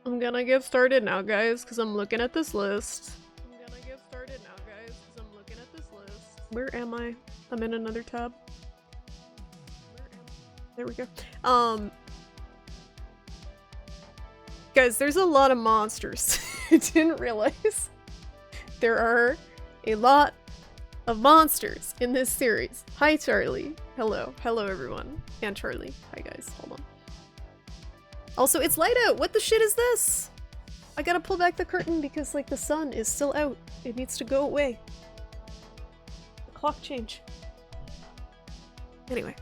I'm gonna get started now, guys, because I'm looking at this list. Where am I? I'm in another tab. There we go. Guys, there's a lot of monsters. I didn't realize there are a lot of monsters in this series. Hi, Charlie. Hello. Hello, everyone. And Charlie. Hi, guys. Hold on. Also, it's light out! What the shit is this? I gotta pull back the curtain because, like, the sun is still out. It needs to go away. The clock change. Anyway.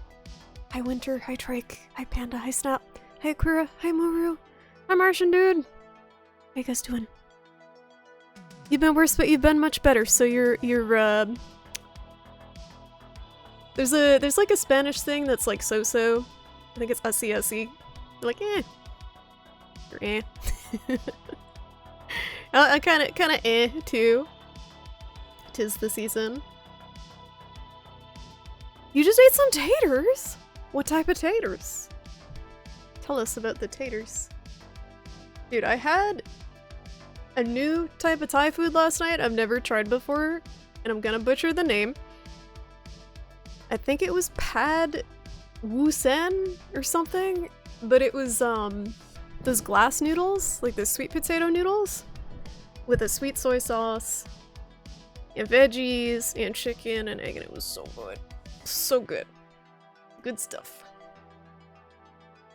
Hi, Winter. Hi, Trike. Hi, Panda. Hi, Snap. Hi, Akura. Hi, Moru. Hi, Martian dude. How you guys doing? You've been worse, but you've been much better, so you're there's like a Spanish thing that's like so-so. I think it's así. You're like, eh. You're eh. I kinda eh, too. 'Tis the season. You just ate some taters? What type of taters? Tell us about the taters. Dude, I had a new type of Thai food last night I've never tried before, and I'm gonna butcher the name. I think it was Pad Wusen or something, but it was those glass noodles, like the sweet potato noodles, with a sweet soy sauce, and veggies, and chicken, and egg, and it was so good. So good. Good stuff.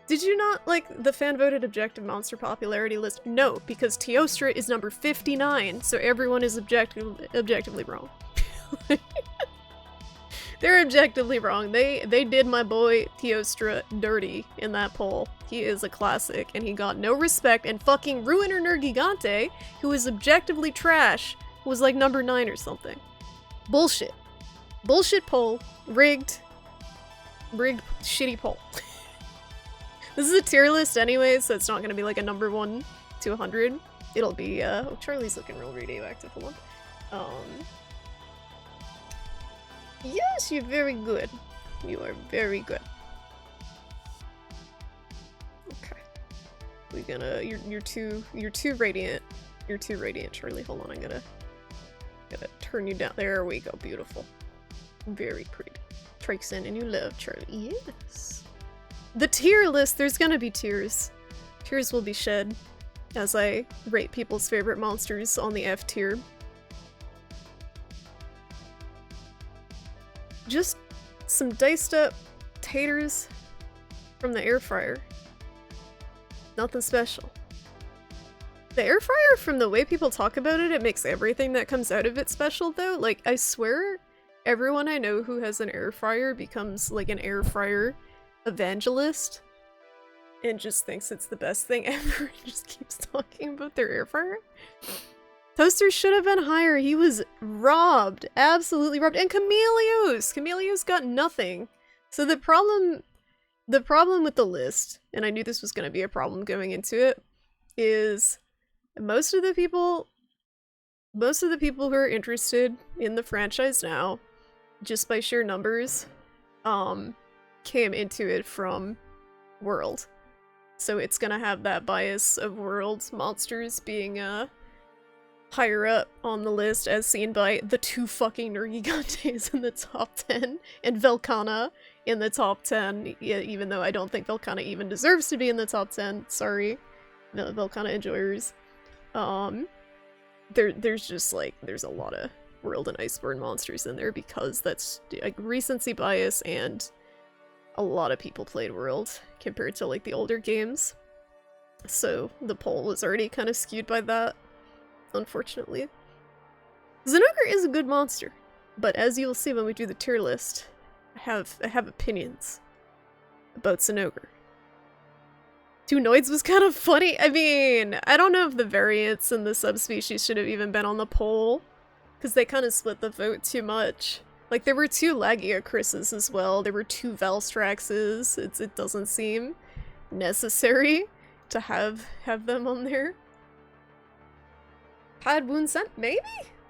Did you not like the fan-voted objective monster popularity list? No, because Teostra is number 59, so everyone is objectively wrong. They're objectively wrong. They did my boy Teostra dirty in that poll. He is a classic, and he got no respect, and fucking Ruiner Nergigante, who is objectively trash, was like number 9 or something. Bullshit. Bullshit poll. Rigged shitty poll. This is a tier list anyway, so it's not gonna be like a number 1 to 100. It'll be, oh, Charlie's looking real radioactive, hold on. Yes, you're very good. You are very good. Okay. We're gonna, you're too radiant. You're too radiant, Charlie. Hold on, I'm gonna turn you down. There we go, beautiful. Very pretty. Trixon, and you love Charlie. Yes. The tier list, there's gonna be tears. Tears will be shed as I rate people's favorite monsters on the F tier. Just some diced up taters from the air fryer. Nothing special. The air fryer, from the way people talk about it, it makes everything that comes out of it special though. Like, I swear everyone I know who has an air fryer becomes like an air fryer evangelist and just thinks it's the best thing ever and just keeps talking about their air fryer. Toaster should have been higher. He was robbed. Absolutely robbed. And Chameleos got nothing. So the problem with the list, and I knew this was going to be a problem going into it, is most of the people who are interested in the franchise now, just by sheer numbers, came into it from World. So it's gonna have that bias of World's monsters being higher up on the list, as seen by the 2 fucking Nergigantes in the top 10 and Velkhana in the top 10, even though I don't think Velkhana even deserves to be in the top 10. Sorry, the Velkhana enjoyers. There's just like, there's a lot of World and Iceborne monsters in there because that's like recency bias, and a lot of people played World compared to like the older games. So the poll was already kind of skewed by that, unfortunately. Zinogre is a good monster, but as you'll see when we do the tier list, I have opinions about Zinogre. 2 Noids was kind of funny. I mean, I don't know if the variants and the subspecies should have even been on the poll, because they kind of split the vote too much. Like, there were 2 Lagiacrisses as well, there were 2 Valstraxes. It doesn't seem necessary to have them on there. Pad Wound Scent, maybe?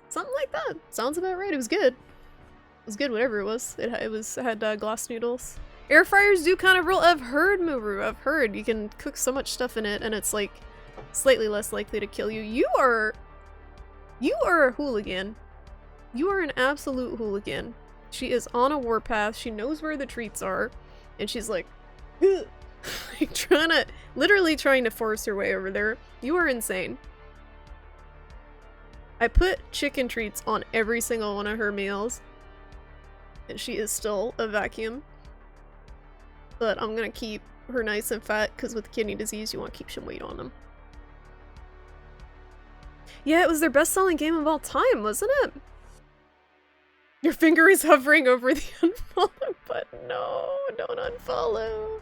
Something like that. Sounds about right. It was good. It was good, whatever it was. It had glass noodles. Air fryers do kind of rule. I've heard, Muru. I've heard you can cook so much stuff in it, and it's like slightly less likely to kill you. You are a hooligan. You are an absolute hooligan. She is on a warpath. She knows where the treats are, and she's like, like literally trying to force her way over there. You are insane. I put chicken treats on every single one of her meals, and she is still a vacuum. But I'm gonna keep her nice and fat, because with kidney disease, you want to keep some weight on them. Yeah, it was their best-selling game of all time, wasn't it? Your finger is hovering over the unfollow button. No, don't unfollow.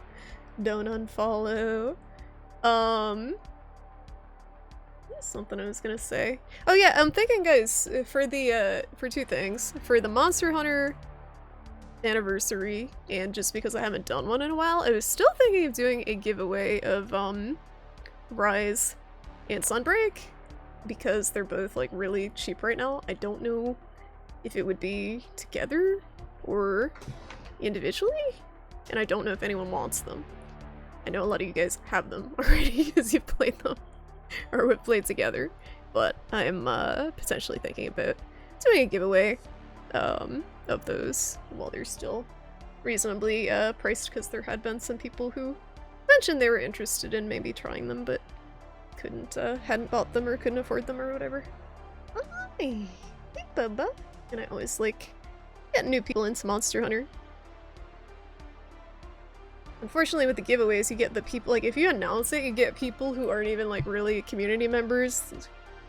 Don't unfollow. That's something I was gonna say. Oh yeah, I'm thinking, guys, for two things. For the Monster Hunter anniversary, and just because I haven't done one in a while, I was still thinking of doing a giveaway of, Rise and Sunbreak, because they're both, like, really cheap right now. I don't know if it would be together or individually, and I don't know if anyone wants them. I know a lot of you guys have them already because you've played them or we've played together, but I'm potentially thinking about doing a giveaway of those while they're still reasonably priced, because there had been some people who mentioned they were interested in maybe trying them but hadn't bought them or couldn't afford them or whatever. Hi! Hey, Bubba! And I always like getting new people into Monster Hunter. Unfortunately with the giveaways, you get the people, like, if you announce it, you get people who aren't even, like, really community members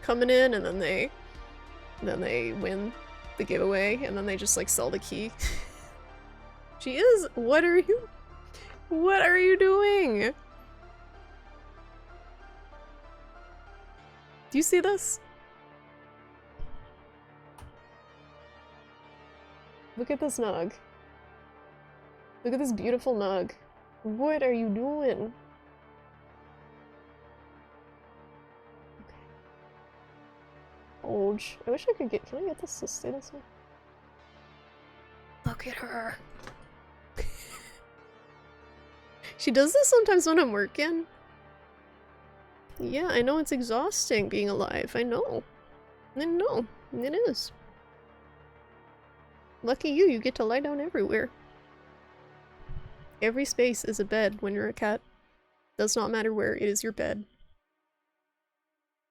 coming in, and then they win the giveaway, and then they just, like, sell the key. She is- what are you doing? Do you see this? Look at this nug. Look at this beautiful nug. What are you doing? Okay. Bulge. I wish I could get- can I get this to stay this way? Look at her. She does this sometimes when I'm working. Yeah, I know it's exhausting being alive. I know. I know. It is. Lucky you, you get to lie down everywhere. Every space is a bed when you're a cat. Does not matter where, it is your bed.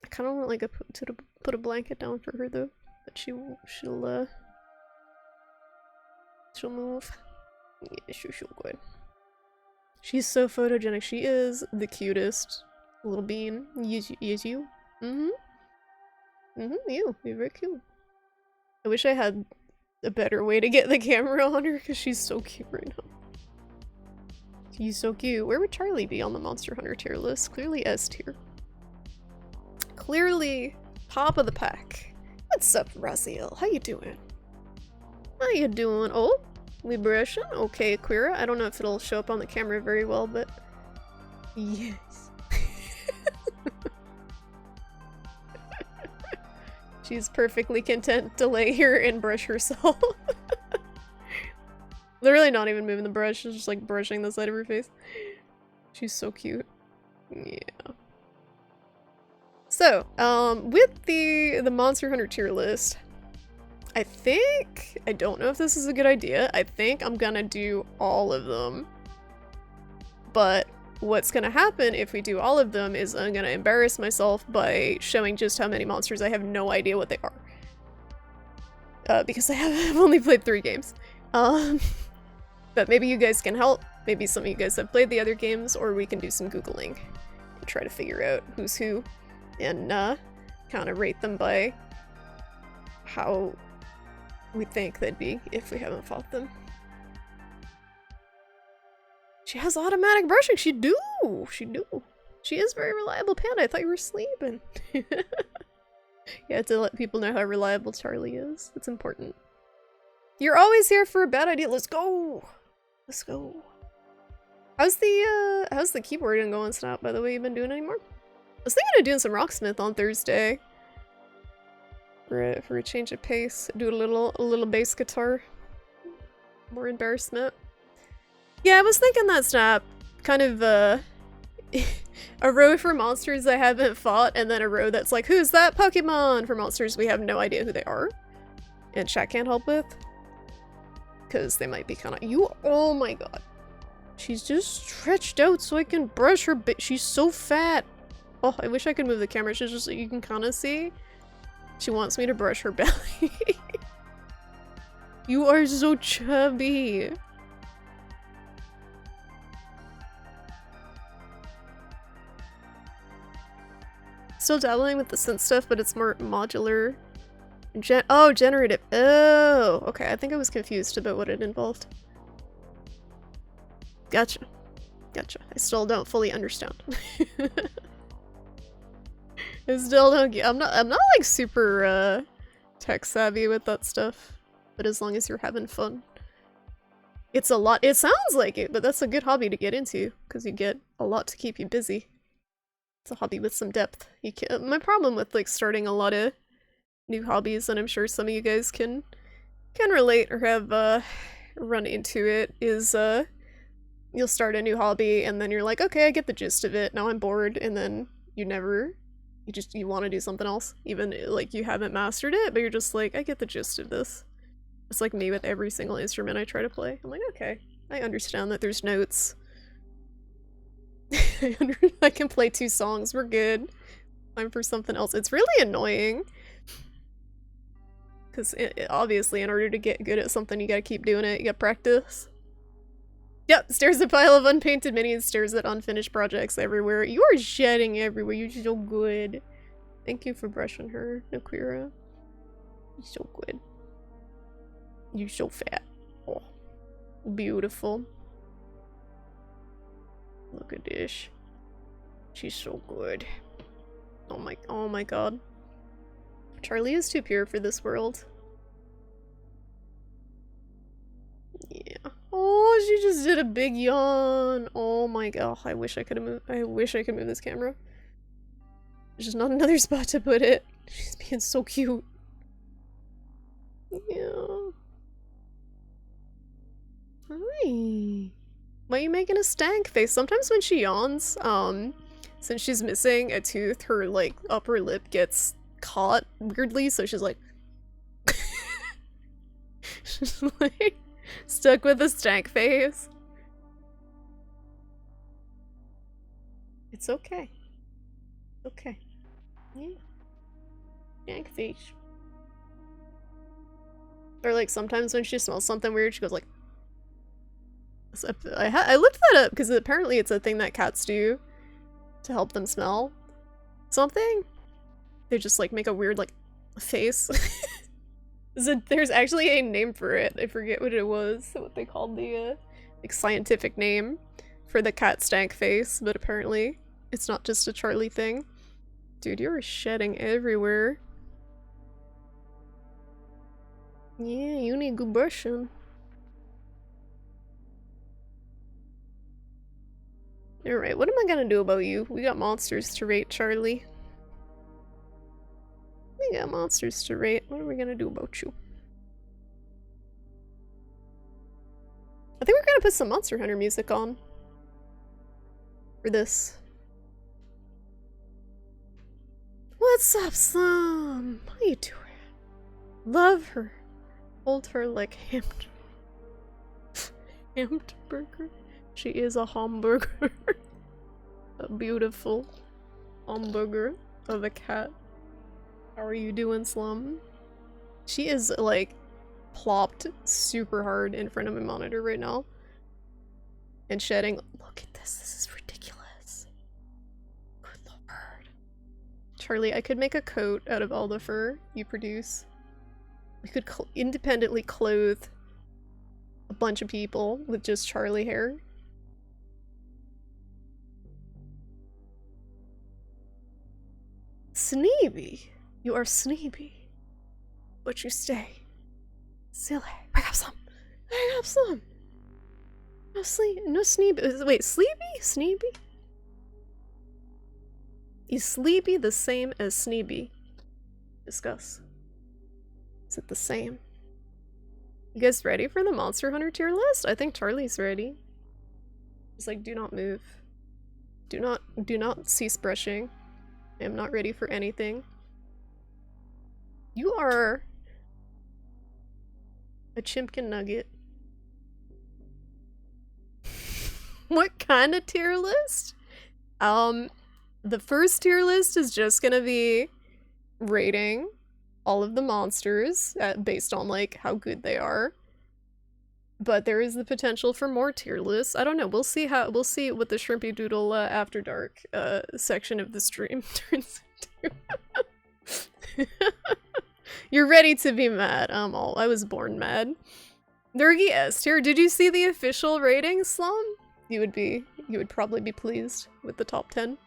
I kind of want like put a blanket down for her though, but she'll move. Yeah, she'll go ahead. She's so photogenic. She is the cutest little bean. Yes, you. You're very cute. I wish I had a better way to get the camera on her because she's so cute right now. She's so cute. Where would Charlie be on the Monster Hunter tier list? Clearly S tier. Clearly top of the pack. What's up, Raziel? How you doing? How you doing? Oh, Liberation? Okay, Queera. I don't know if it'll show up on the camera very well, but yes. She's perfectly content to lay here and brush herself. Literally not even moving the brush, she's just like brushing the side of her face. She's so cute. Yeah. So, with the Monster Hunter tier list, I don't know if this is a good idea. I think I'm gonna do all of them. But what's gonna happen if we do all of them is I'm gonna embarrass myself by showing just how many monsters I have no idea what they are. Because I've only played 3 games. But maybe you guys can help. Maybe some of you guys have played the other games, or we can do some Googling and try to figure out who's who and kind of rate them by how we think they'd be if we haven't fought them. She has automatic brushing. She do. She is very reliable, Panda. I thought you were sleeping. You have to let people know how reliable Charlie is. It's important. You're always here for a bad idea. Let's go. Let's go. How's the keyboarding going, Snap, by the way? You been doing anymore? I was thinking of doing some Rocksmith on Thursday. For a change of pace. Do a little bass guitar. More embarrassment. Yeah, I was thinking that, Snap. Kind of, are A row for monsters I haven't fought, and then a row that's like, who's that Pokemon? For monsters we have no idea who they are. And chat can't help with. Because they might be kind of- oh my god. She's just stretched out so I can brush her she's so fat. Oh, I wish I could move the camera just so you can kind of see. She wants me to brush her belly. You are so chubby. Still dabbling with the synth stuff, but it's more modular. Oh, generative. Oh, okay. I think I was confused about what it involved. Gotcha. Gotcha. I still don't fully understand. I still don't get- I'm not like super tech savvy with that stuff. But as long as you're having fun. It's a lot. It sounds like it, but that's a good hobby to get into because you get a lot to keep you busy. It's a hobby with some depth. You can my problem with like starting a lot of new hobbies, and I'm sure some of you guys can relate or have run into it, is you'll start a new hobby and then you're like, okay, I get the gist of it. Now I'm bored, and then you want to do something else, even like you haven't mastered it, but you're just like, I get the gist of this. It's like me with every single instrument I try to play. I'm like, okay, I understand that there's notes. I can play 2 songs, we're good. Time for something else. It's really annoying. Because obviously in order to get good at something you gotta keep doing it, you gotta practice. Yep, stares at a pile of unpainted minis, stares at unfinished projects everywhere. You are shedding everywhere, you're so good. Thank you for brushing her, Nakira. You're so good. You're so fat. Oh, beautiful. Look at this. She's so good. Oh my god. Charlie is too pure for this world. Yeah. Oh, she just did a big yawn. Oh my god. I wish I could move this camera. There's just not another spot to put it. She's being so cute. Yeah. Hi. Why are you making a stank face? Sometimes when she yawns, since she's missing a tooth, her like upper lip gets caught weirdly, so she's like she's like stuck with a stank face. It's okay. Okay. Yeah. Stank face. Or like sometimes when she smells something weird, she goes like I looked that up because apparently it's a thing that cats do to help them smell something. They just like make a weird like face. There's actually a name for it. I forget what it was, what they called the like scientific name for the cat stank face, but apparently it's not just a Charlie thing. Dude, you're shedding everywhere. Yeah, you need good brushing. Alright, what am I gonna do about you? We got monsters to rate, Charlie. We got monsters to rate. What are we gonna do about you? I think we're gonna put some Monster Hunter music on. For this. What's up, Slum? How you doing? Love her. Hold her like hamburger. She is a hamburger. A beautiful hamburger of a cat. How are you doing, Slum? She is like plopped super hard in front of my monitor right now. And shedding. Look at this. This is ridiculous. Good lord. Charlie, I could make a coat out of all the fur you produce. We could independently clothe a bunch of people with just Charlie hair. Sneeby. You are Sneeby. But you stay. Silly. Wake up, Slum. Wake up, Slum. No sleep. No Sneeby. Wait, Sleepy? Sneeby? Is Sleepy the same as Sneeby? Discuss. Is it the same? You guys ready for the Monster Hunter tier list? I think Charlie's ready. He's like, do not move. Do not cease brushing. I am not ready for anything. You are a chimpkin nugget. What kind of tier list? The first tier list is just gonna be rating all of the monsters based on like how good they are. But there is the potential for more tier lists. I don't know. We'll see what the Shrimpy Doodle After Dark section of the stream turns into. You're ready to be mad. I was born mad. Nergy S tier. Did you see the official rating, Slum? You would probably be pleased with the top 10.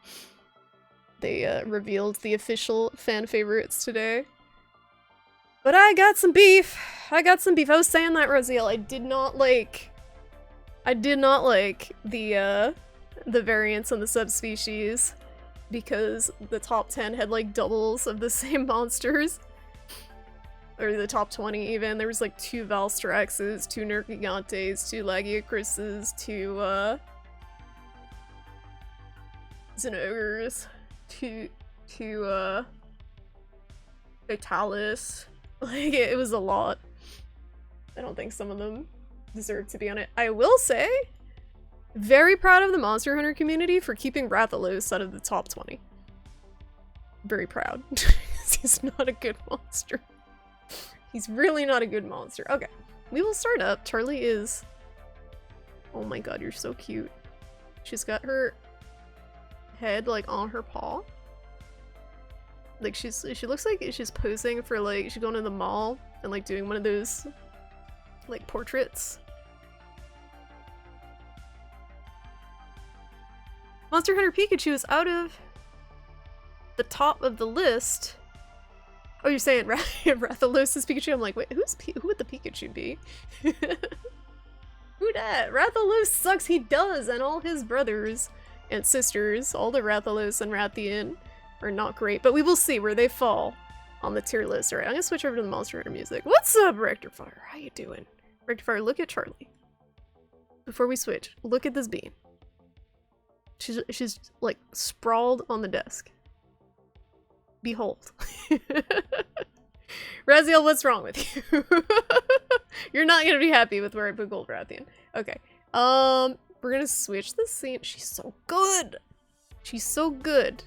They revealed the official fan favorites today. But I got some beef. I was saying that, Raziel. I did not like the variants on the subspecies because the top 10 had like doubles of the same monsters. Or the top 20 even. There was like 2 Valstraxes, 2 Nergigantes, 2 Lagiacruses, 2 Zenogres, 2 Fatalis. Like, it was a lot. I don't think some of them deserve to be on it. I will say, very proud of the Monster Hunter community for keeping Rathalos out of the top 20. Very proud. He's not a good monster. He's really not a good monster. Okay, we will start up. Charlie is... Oh my god, you're so cute. She's got her head, like, on her paw. Like, she looks like she's posing for, like, she's going to the mall and, like, doing one of those, like, portraits. Monster Hunter Pikachu is out of the top of the list. Oh, you're saying Rathalos is Pikachu? I'm like, wait, who would the Pikachu be? Who dat? Rathalos sucks, he does, and all his brothers and sisters, all the Rathalos and Rathian, are not great, but we will see where they fall on the tier list. Alright, I'm gonna switch over to the Monster Hunter music. What's up, Rectifier? How you doing? Rectifier, look at Charlie. Before we switch, look at this bean. She's like sprawled on the desk. Behold. Raziel, what's wrong with you? You're not gonna be happy with where I put Gold Rathian. Okay. We're gonna switch the scene. She's so good. She's so good.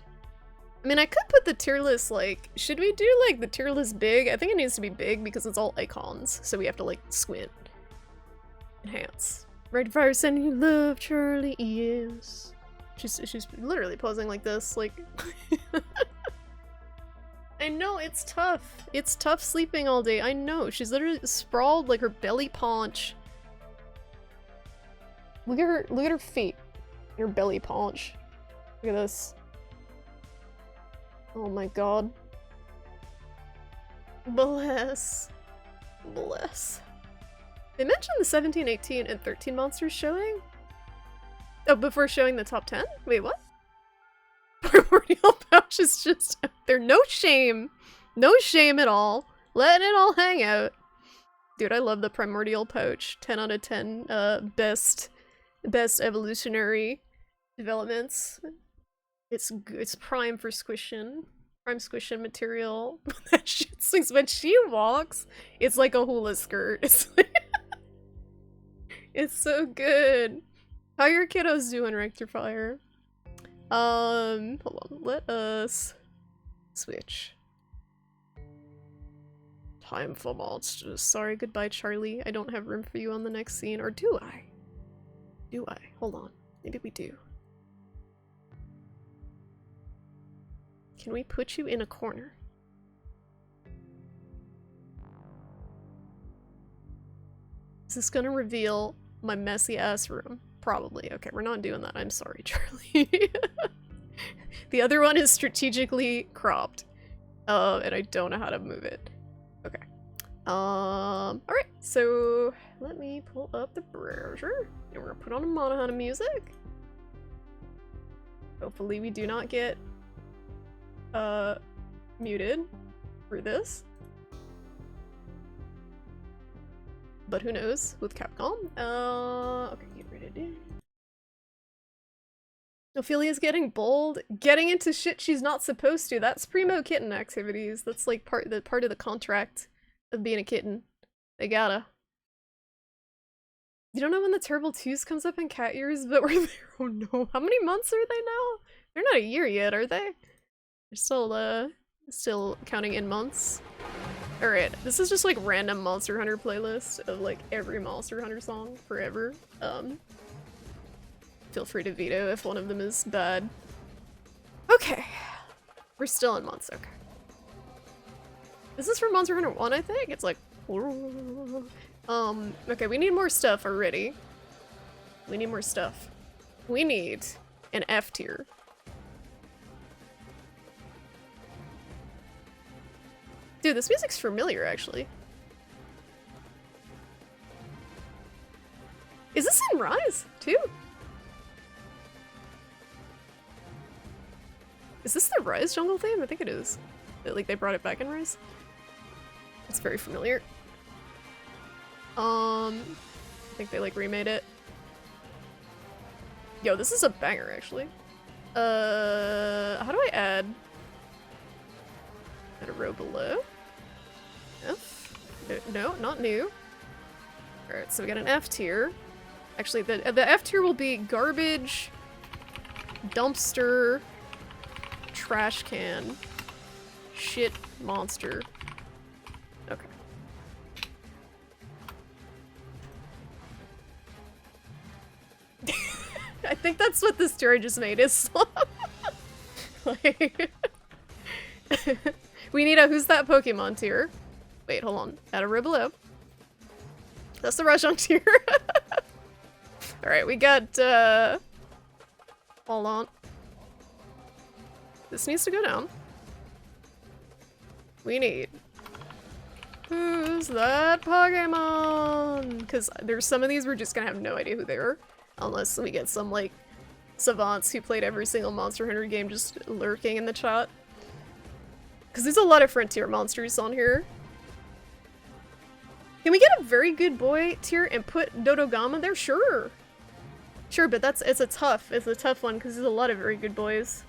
I mean, I could put the tier list, like, should we do, like, the tier list big? I think it needs to be big because it's all icons, so we have to, like, squint. Enhance. Redfire sending you love, Charlie, yes. She's literally posing like this, like... I know, it's tough. It's tough sleeping all day, I know. She's literally sprawled like her belly paunch. Look at her feet. Her belly paunch. Look at this. Oh my god. Bless. Bless. They mentioned the 17, 18, and 13 monsters showing? Oh, before showing the top 10? Wait, what? Primordial pouch is just out there. No shame. No shame at all. Letting it all hang out. Dude, I love the primordial pouch. 10 out of 10 best evolutionary developments. It's prime for squishing. Prime squishing material. That shit swings. When she walks, it's like a hula skirt. It's like it's so good. How your kiddos doing, Rectifier? Hold on. Let us switch. Time for monsters. Sorry, goodbye, Charlie. I don't have room for you on the next scene. Or do I? Do I? Hold on. Maybe we do. Can we put you in a corner? Is this gonna reveal my messy ass room? Probably. Okay, we're not doing that. I'm sorry, Charlie. The other one is strategically cropped. And I don't know how to move it. Okay. Alright, so let me pull up the browser. And we're gonna put on a Monohana music. Hopefully we do not get muted for this. But who knows with Capcom. Okay, get rid of it. Ophelia's getting bold, getting into shit she's not supposed to. That's primo kitten activities. That's like part of the contract of being a kitten. They gotta. You don't know when the Terrible Twos comes up in cat years, but we're there. Oh no. How many months are they now? They're not a year yet, are they? They're still counting in months. Alright, this is just like random Monster Hunter playlist of like every Monster Hunter song forever. Feel free to veto if one of them is bad. Okay. We're still in months, okay. This is from Monster Hunter 1, I think? It's like... okay, we need more stuff already. We need more stuff. We need an F tier. Dude, this music's familiar, actually. Is this in Rise, too? Is this the Rise jungle theme? I think it is. Like, they brought it back in Rise. It's very familiar. I think they, like, remade it. Yo, this is a banger, actually. How do I add a row below? F? No, not new. Alright, so we got an F tier. Actually, the F tier will be garbage, dumpster, trash can, shit, monster. Okay. I think that's what this tier I just made is. Like, we need a who's that Pokemon tier. Wait, hold on. Add a row below. That's the Rajang tier. Alright, we got, hold on. This needs to go down. We need... Who's that Pokemon? Because there's some of these we're just gonna have no idea who they are. Unless we get some, like, savants who played every single Monster Hunter game just lurking in the chat. Because there's a lot of frontier monsters on here. Can we get a very good boy tier and put Dodogama there? Sure. Sure, but it's a tough one because there's a lot of very good boys.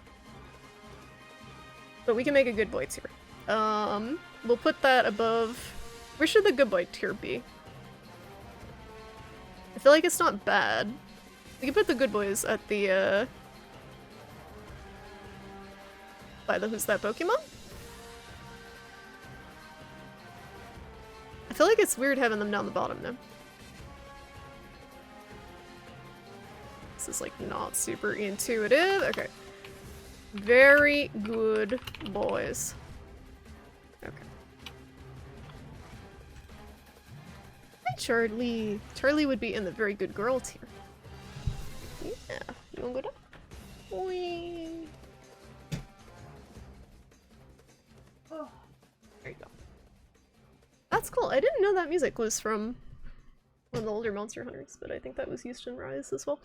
But we can make a good boy tier. We'll put that above... Where should the good boy tier be? I feel like it's not bad. We can put the good boys at the, by the who's that Pokemon? I feel like it's weird having them down the bottom now. This is like not super intuitive. Okay. Very good boys. Okay. Hi, Charlie. Charlie would be in the very good girl tier. Yeah. You wanna go down? Whee. Oh. There you go. That's cool. I didn't know that music was from one of the older Monster Hunters, but I think that was used in Rise as well.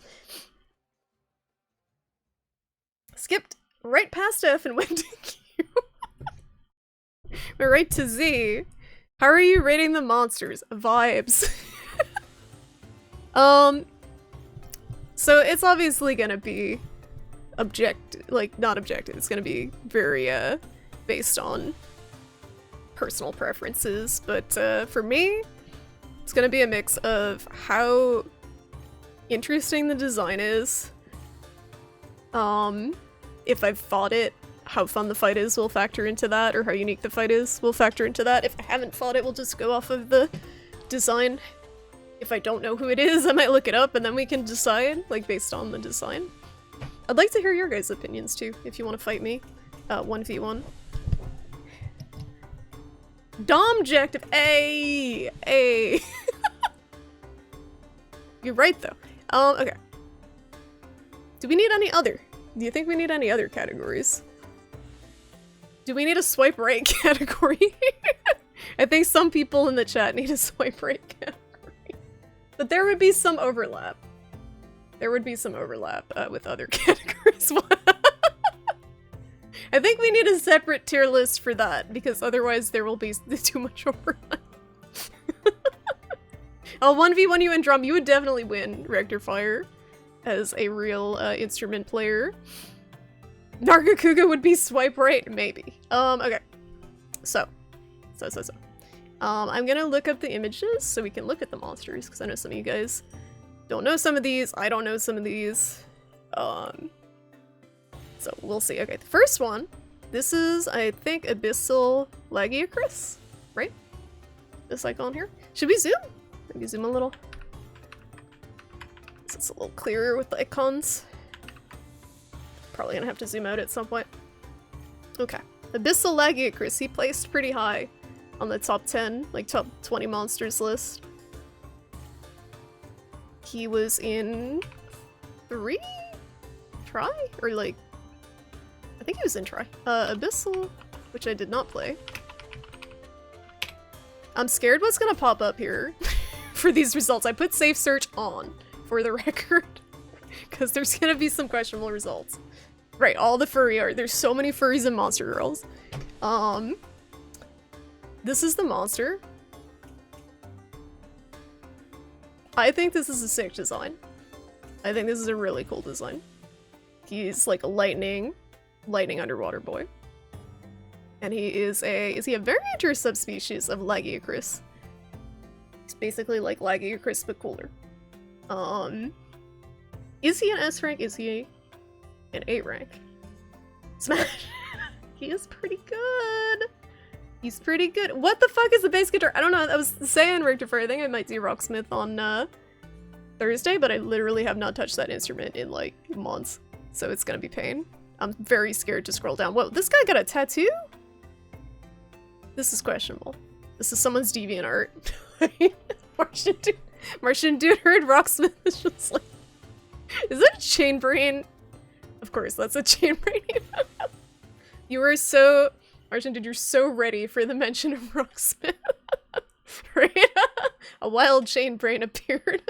Skipped right past F and went to Q. We're right to Z. How are you rating the monsters? Vibes. So it's obviously gonna be not objective. It's gonna be very, based on personal preferences, but, for me, it's gonna be a mix of how interesting the design is, if I've fought it, how fun the fight is will factor into that, or how unique the fight is will factor into that. If I haven't fought it, we'll just go off of the design. If I don't know who it is, I might look it up and then we can decide, like, based on the design. I'd like to hear your guys' opinions too, if you want to fight me. 1v1. Domjective! Ay! Ay! You're right though. Okay. Do we need any other? Do you think we need any other categories? Do we need a swipe right category? I think some people in the chat need a swipe right category. But there would be some overlap. There would be some overlap with other categories. I think we need a separate tier list for that, because otherwise there will be too much overlap. I'll 1v1 you in drum. You would definitely win, Rector Fire. as a real instrument player. Nargacuga would be swipe right, maybe. Okay. So. I'm gonna look up the images so we can look at the monsters, because I know some of you guys don't know some of these. I don't know some of these. So we'll see. Okay, the first one. This is, I think, Abyssal Lagiacris, right? This icon here. Should we zoom? Maybe zoom a little. So it's a little clearer with the icons. Probably gonna have to zoom out at some point. Okay. Abyssal Lagiacris, he placed pretty high on the top 10, like top 20 monsters list. He was in 3? Try? Or like, I think he was in Try. Abyssal, which I did not play. I'm scared what's gonna pop up here for these results. I put safe search on, for the record, because there's gonna be some questionable results. Right, all the furry art. There's so many furries and monster girls. This is the monster. I think this is a sick design. I think this is a really cool design. He's like a lightning underwater boy. And he is he a variant or subspecies of Lagiacris? He's basically like Lagiacris but cooler. Is he an S rank? Is he an 8 rank? Smash! He is pretty good! He's pretty good. What the fuck is the bass guitar? I don't know, I was saying Rectifier, I think I might do Rocksmith on Thursday, but I literally have not touched that instrument in like months. So it's gonna be pain. I'm very scared to scroll down. Whoa, this guy got a tattoo? This is questionable. This is someone's DeviantArt. Martian dude heard Rocksmith is just like... Is that a chain brain? Of course, that's a chain brain. You were so... Martian dude, you're so ready for the mention of Rocksmith. Right? A wild chain brain appeared.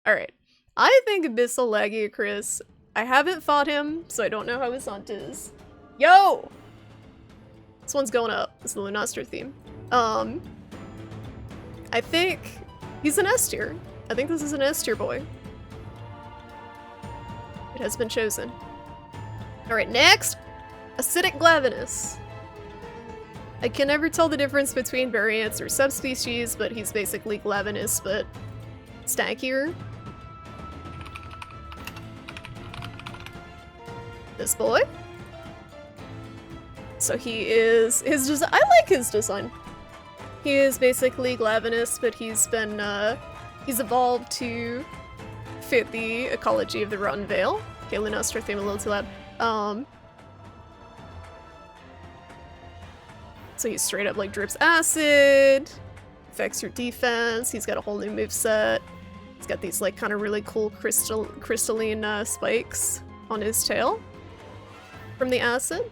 Alright. I think Abyssal Lagiacris. I haven't fought him, so I don't know how his hunt is. Yo! This one's going up. This is the Lunastra theme. I think he's an S tier. I think this is an S tier boy. It has been chosen. Alright, next! Acidic Glavenus. I can never tell the difference between variants or subspecies, but he's basically Glavenus, but stankier. This boy. So he is... I like his design. He is basically Glavenus, but he's been, he's evolved to fit the ecology of the Rotten Vale. Okay, Lunastra theme a little too loud. So he straight up like drips acid, affects your defense, he's got a whole new moveset. He's got these like kind of really cool crystalline spikes on his tail from the acid.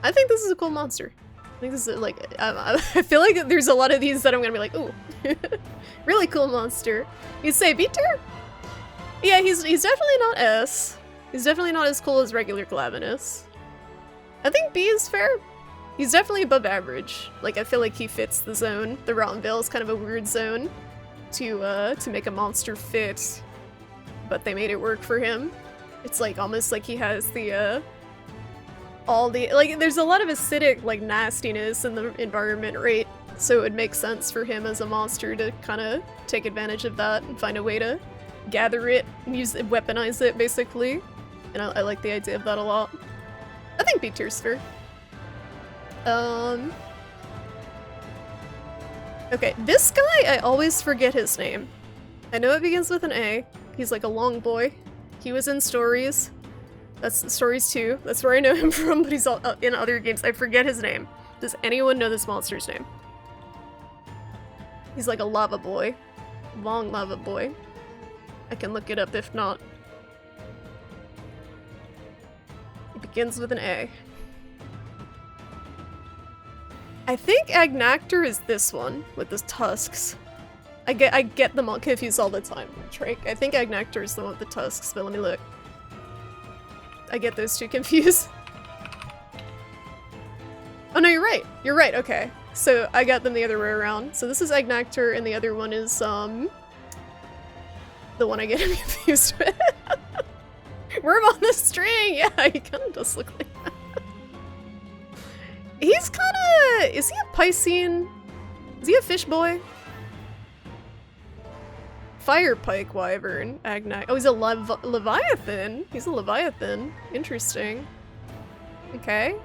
I think this is a cool monster. I think this is like, I feel like there's a lot of these that I'm gonna be like, ooh, really cool monster. You'd say B tier? Yeah, he's definitely not S. He's definitely not as cool as regular Glavenus. I think B is fair. He's definitely above average. Like, I feel like he fits the zone. The Rotten Vale is kind of a weird zone to make a monster fit, but they made it work for him. It's like almost like he has the all the like there's a lot of acidic like nastiness in the environment, right? So it would make sense for him as a monster to kind of take advantage of that and find a way to gather it and use it, weaponize it basically. And I like the idea of that a lot. I think B tier's fair. Okay, this guy, I always forget his name. I know it begins with an A. He's like a long boy. He was in Stories. That's Stories 2. That's where I know him from, but he's in other games. I forget his name. Does anyone know this monster's name? He's like a lava boy. Long lava boy. I can look it up if not. It begins with an A. I think Agnactor is this one, with the tusks. I get them all confused all the time. Drake. I think Agnactor is the one with the tusks, but let me look. I get those two confused. Oh no, you're right. You're right, okay. So I got them the other way around. So this is Agnactor, and the other one is, the one I get confused with. Worm on the string! Yeah, he kind of does look like that. He's kind of... Is he a Piscean? Is he a fish boy? Fire pike wyvern, Agni. Oh, he's a Leviathan. He's a Leviathan. Interesting. Okay.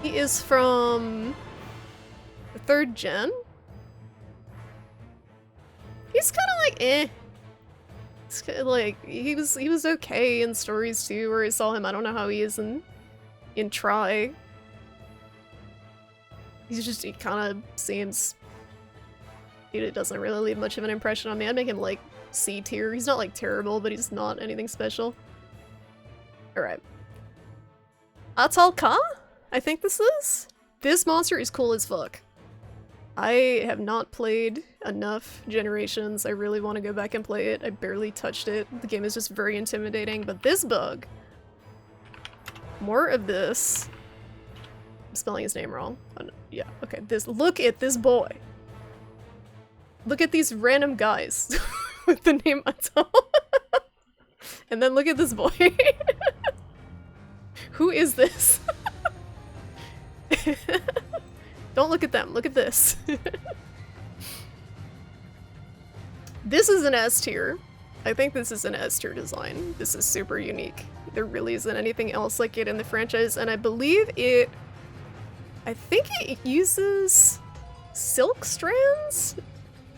He is from the 3rd gen. He's kind of like eh. It's kind of like he was okay in stories too, where I saw him. I don't know how he is in Try. He kind of seems. It doesn't really leave much of an impression on me. I'd make him like C tier. He's not like terrible, but he's not anything special. Alright. Atal Ka? I think this is? This monster is cool as fuck. I have not played enough Generations. I really want to go back and play it. I barely touched it. The game is just very intimidating, but this bug. More of this. I'm spelling his name wrong. Oh, no. Yeah, okay. Look at this boy. Look at these random guys with the name Atal. And then look at this boy. Who is this? Don't look at them, look at this. This is an S tier. I think this is an S tier design. This is super unique. There really isn't anything else like it in the franchise, and I believe it... I think it uses silk strands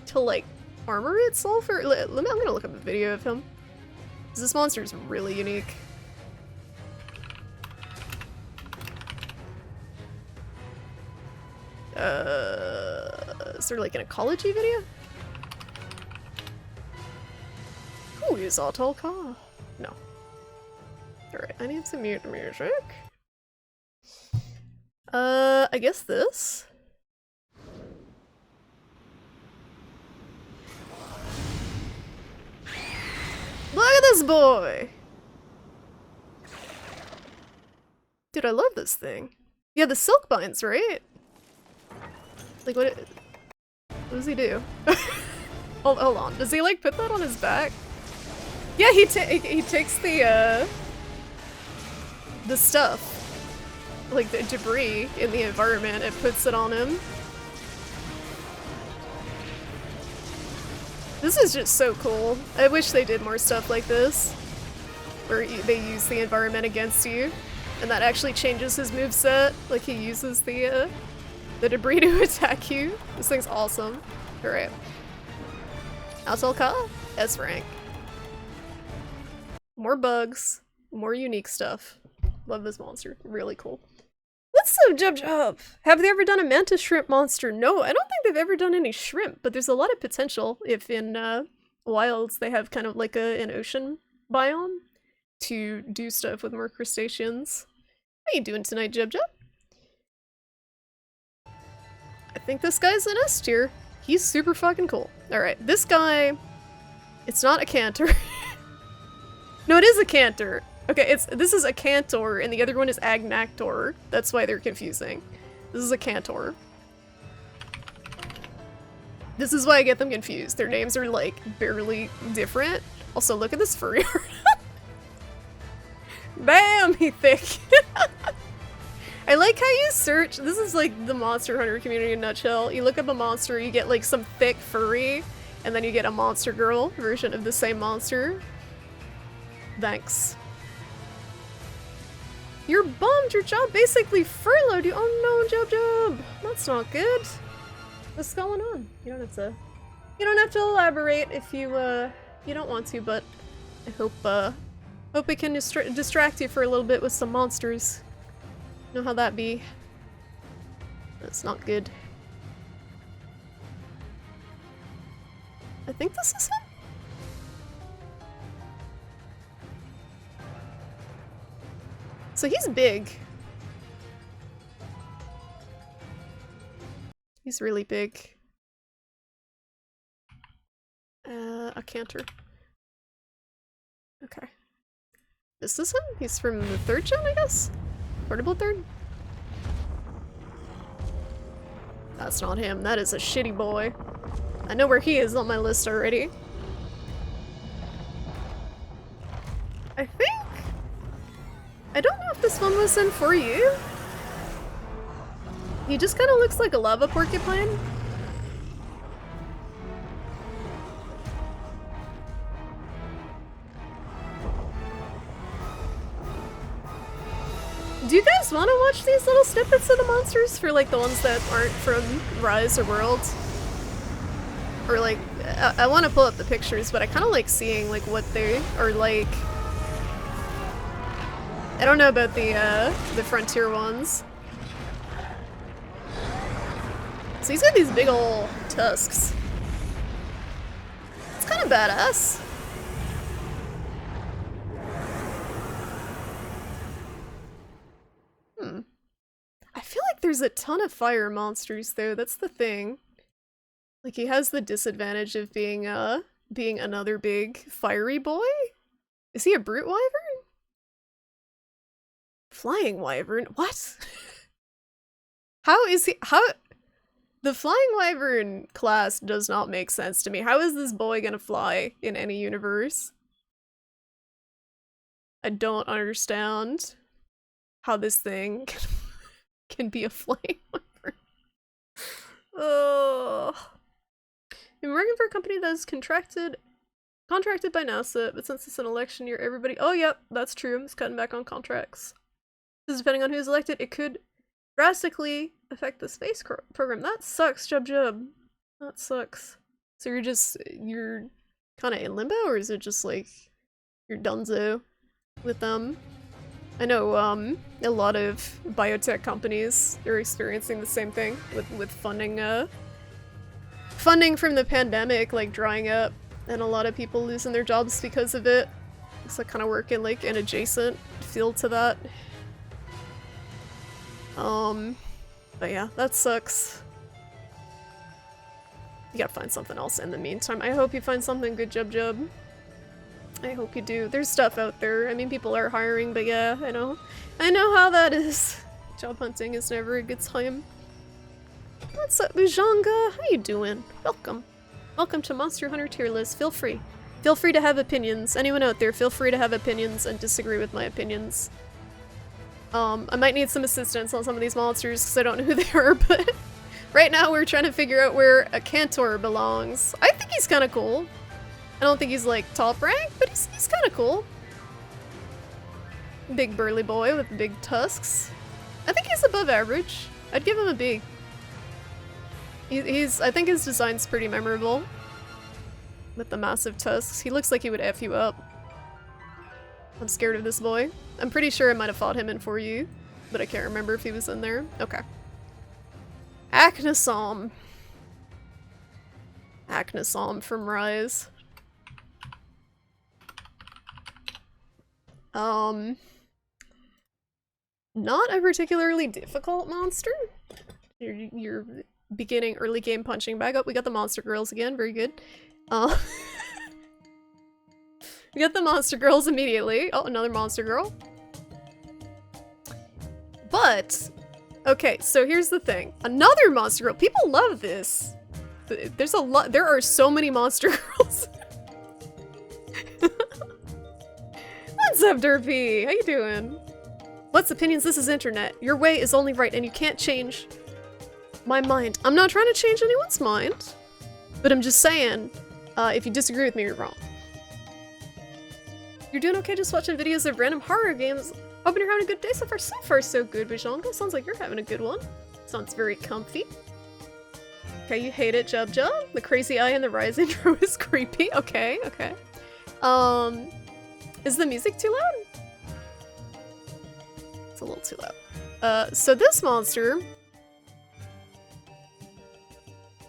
to like armor itself, or I'm gonna look up a video of him. This monster is really unique. Is there like an ecology video? Who is Atal Ka? No. Alright, I need some mute music. I guess this? Look at this boy! Dude, I love this thing. Yeah, the silk binds, right? Like, what does he do? hold on. Does he, like, put that on his back? Yeah, he takes the stuff, like the debris in the environment, and puts it on him. This is just so cool. I wish they did more stuff like this, where they use the environment against you, and that actually changes his moveset. Like, he uses the debris to attack you. This thing's awesome. Alright. Atal Ka, S rank. More bugs, more unique stuff. Love this monster. Really cool. What's up, Jub? Have they ever done a mantis shrimp monster? No, I don't think they've ever done any shrimp, but there's a lot of potential if in wilds they have kind of like an ocean biome to do stuff with more crustaceans. How you doing tonight, Jub? I think this guy's an S tier. He's super fucking cool. Alright, this guy... It's not a canter. No, it is a canter. Okay, this is a cantor, and the other one is agnactor. That's why they're confusing. This is a cantor. This is why I get them confused. Their names are, like, barely different. Also, look at this furry art. Bam! He thick. I like how you search. This is like the Monster Hunter community in a nutshell. You look up a monster, you get like some thick furry, and then you get a monster girl version of the same monster. Thanks. You're bummed, your job basically furloughed you. Oh no, Job. That's not good. What's going on? You don't have to elaborate if you don't want to, but I hope it can distract you for a little bit with some monsters. You know how that be. That's not good. I think this is him? So he's big. He's really big. A canter. Okay. This is him? He's from the 3rd gen, I guess? Portable 3rd? That's not him. That is a shitty boy. I know where he is on my list already. this one was in for you? He just kind of looks like a lava porcupine. Do you guys want to watch these little snippets of the monsters for like the ones that aren't from Rise or World? Or like, I want to pull up the pictures, but I kind of like seeing like what they are like. I don't know about the Frontier ones. So he's got these big ol' tusks. It's kind of badass. I feel like there's a ton of fire monsters though, that's the thing. Like he has the disadvantage of being another big fiery boy? Is he a brute wyvern? Flying wyvern? What? How is he? How? The flying wyvern class does not make sense to me. How is this boy gonna fly in any universe? I don't understand how this thing can be a flying wyvern. Oh. I'm working for a company that is contracted by NASA, but since it's an election year, everybody— oh yep, that's true, it's cutting back on contracts. Because depending on who's elected, it could drastically affect the space program. That sucks, Jub. That sucks. So you're kind of in limbo, or is it just like you're donezo with them? I know a lot of biotech companies are experiencing the same thing with funding funding from the pandemic like drying up, and a lot of people losing their jobs because of it. So I kind of work in like an adjacent field to that. But yeah, that sucks. You gotta find something else in the meantime. I hope you find something good, Jub. I hope you do. There's stuff out there. I mean, people are hiring, but yeah, I know how that is. Job hunting is never a good time. What's up, Bujanga? How you doing? Welcome. Welcome to Monster Hunter Tier List. Feel free. Feel free to have opinions. Anyone out there, feel free to have opinions and disagree with my opinions. I might need some assistance on some of these monsters because I don't know who they are, but right now we're trying to figure out where a Cantor belongs. I think he's kind of cool. I don't think he's like top rank, but he's kind of cool. Big burly boy with big tusks. I think he's above average. I'd give him a B. I think his design's pretty memorable. With the massive tusks. He looks like he would F you up. I'm scared of this boy. I'm pretty sure I might have fought him in For You, but I can't remember if he was in there. Okay. Acnosom. Acnosom from Rise. Not a particularly difficult monster. You're beginning early game punching bag. Oh, we got the monster girls again. Very good. We got the monster girls immediately. Oh, another monster girl. But, okay, so here's the thing. Another monster girl. People love this. There's a lot. There are so many monster girls. What's up, Derpy? How you doing? What's opinions? This is internet. Your way is only right, and you can't change my mind. I'm not trying to change anyone's mind, but I'm just saying, if you disagree with me, you're wrong. You're doing okay just watching videos of random horror games. Hoping you're having a good day so far. So far, so good, Bijonga. Sounds like you're having a good one. Sounds very comfy. Okay, you hate it, Jub. The crazy eye in the Rise intro is creepy. Okay, okay. Is the music too loud? It's a little too loud. So this monster,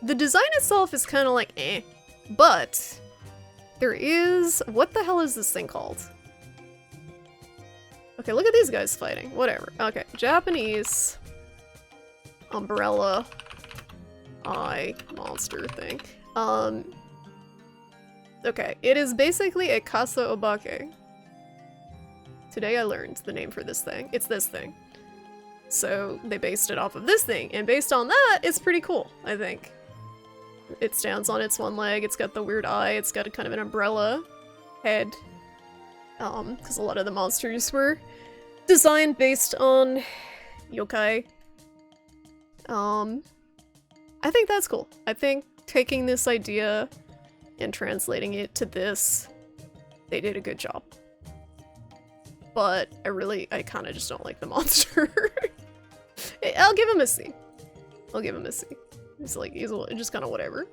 the design itself is kind of like eh, but there is— what the hell is this thing called? Okay, look at these guys fighting. Whatever. Okay, Japanese umbrella eye monster thing. Okay, it is basically a Kasa Obake. Today I learned the name for this thing. It's this thing. So they based it off of this thing, and based on that, it's pretty cool, I think. It stands on its one leg, it's got the weird eye, it's got a kind of an umbrella head. Because a lot of the monsters were design based on yokai. I think that's cool. I think taking this idea and translating it to this, they did a good job. But I kind of just don't like the monster. I'll give him a C. I'll give him a C. He's just kind of whatever.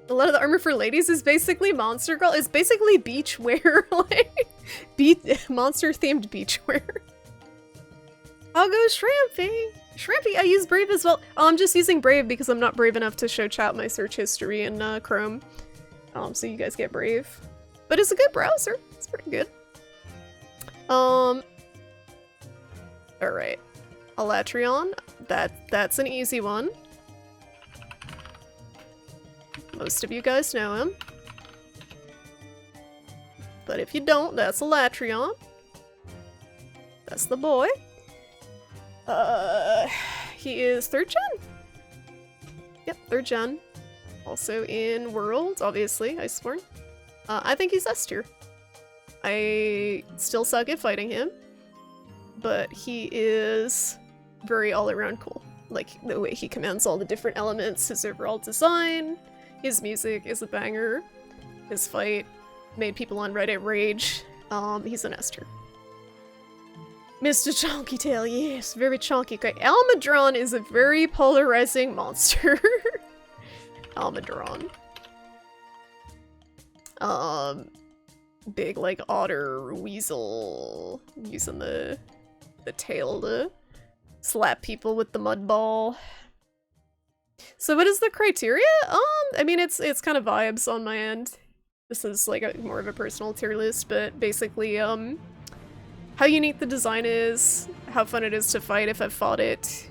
A lot of the armor for ladies is basically Monster Girl. It's basically beachwear, like monster-themed beachwear. I'll go Shrimpy. Shrimpy, I use Brave as well. Oh, I'm just using Brave because I'm not brave enough to show chat my search history in Chrome. So you guys get Brave. But it's a good browser. It's pretty good. Alright. Alatreon. That's an easy one. Most of you guys know him. But if you don't, that's Alatreon. That's the boy. He is 3rd gen? Yep, 3rd gen. Also in Worlds, obviously, Iceborne. I think he's S tier. I still suck at fighting him, but he is very all-around cool. Like, the way he commands all the different elements, his overall design, his music is a banger, his fight made people on Reddit rage. He's an S tier. Mr. Chonky Tail, yes, very chonky. Okay, Almudron is a very polarizing monster. Almudron. Big, like, otter weasel using the tail to slap people with the mud ball. So what is the criteria? I mean, it's kind of vibes on my end. This is, like, more of a personal tier list, but basically, how unique the design is, how fun it is to fight if I've fought it,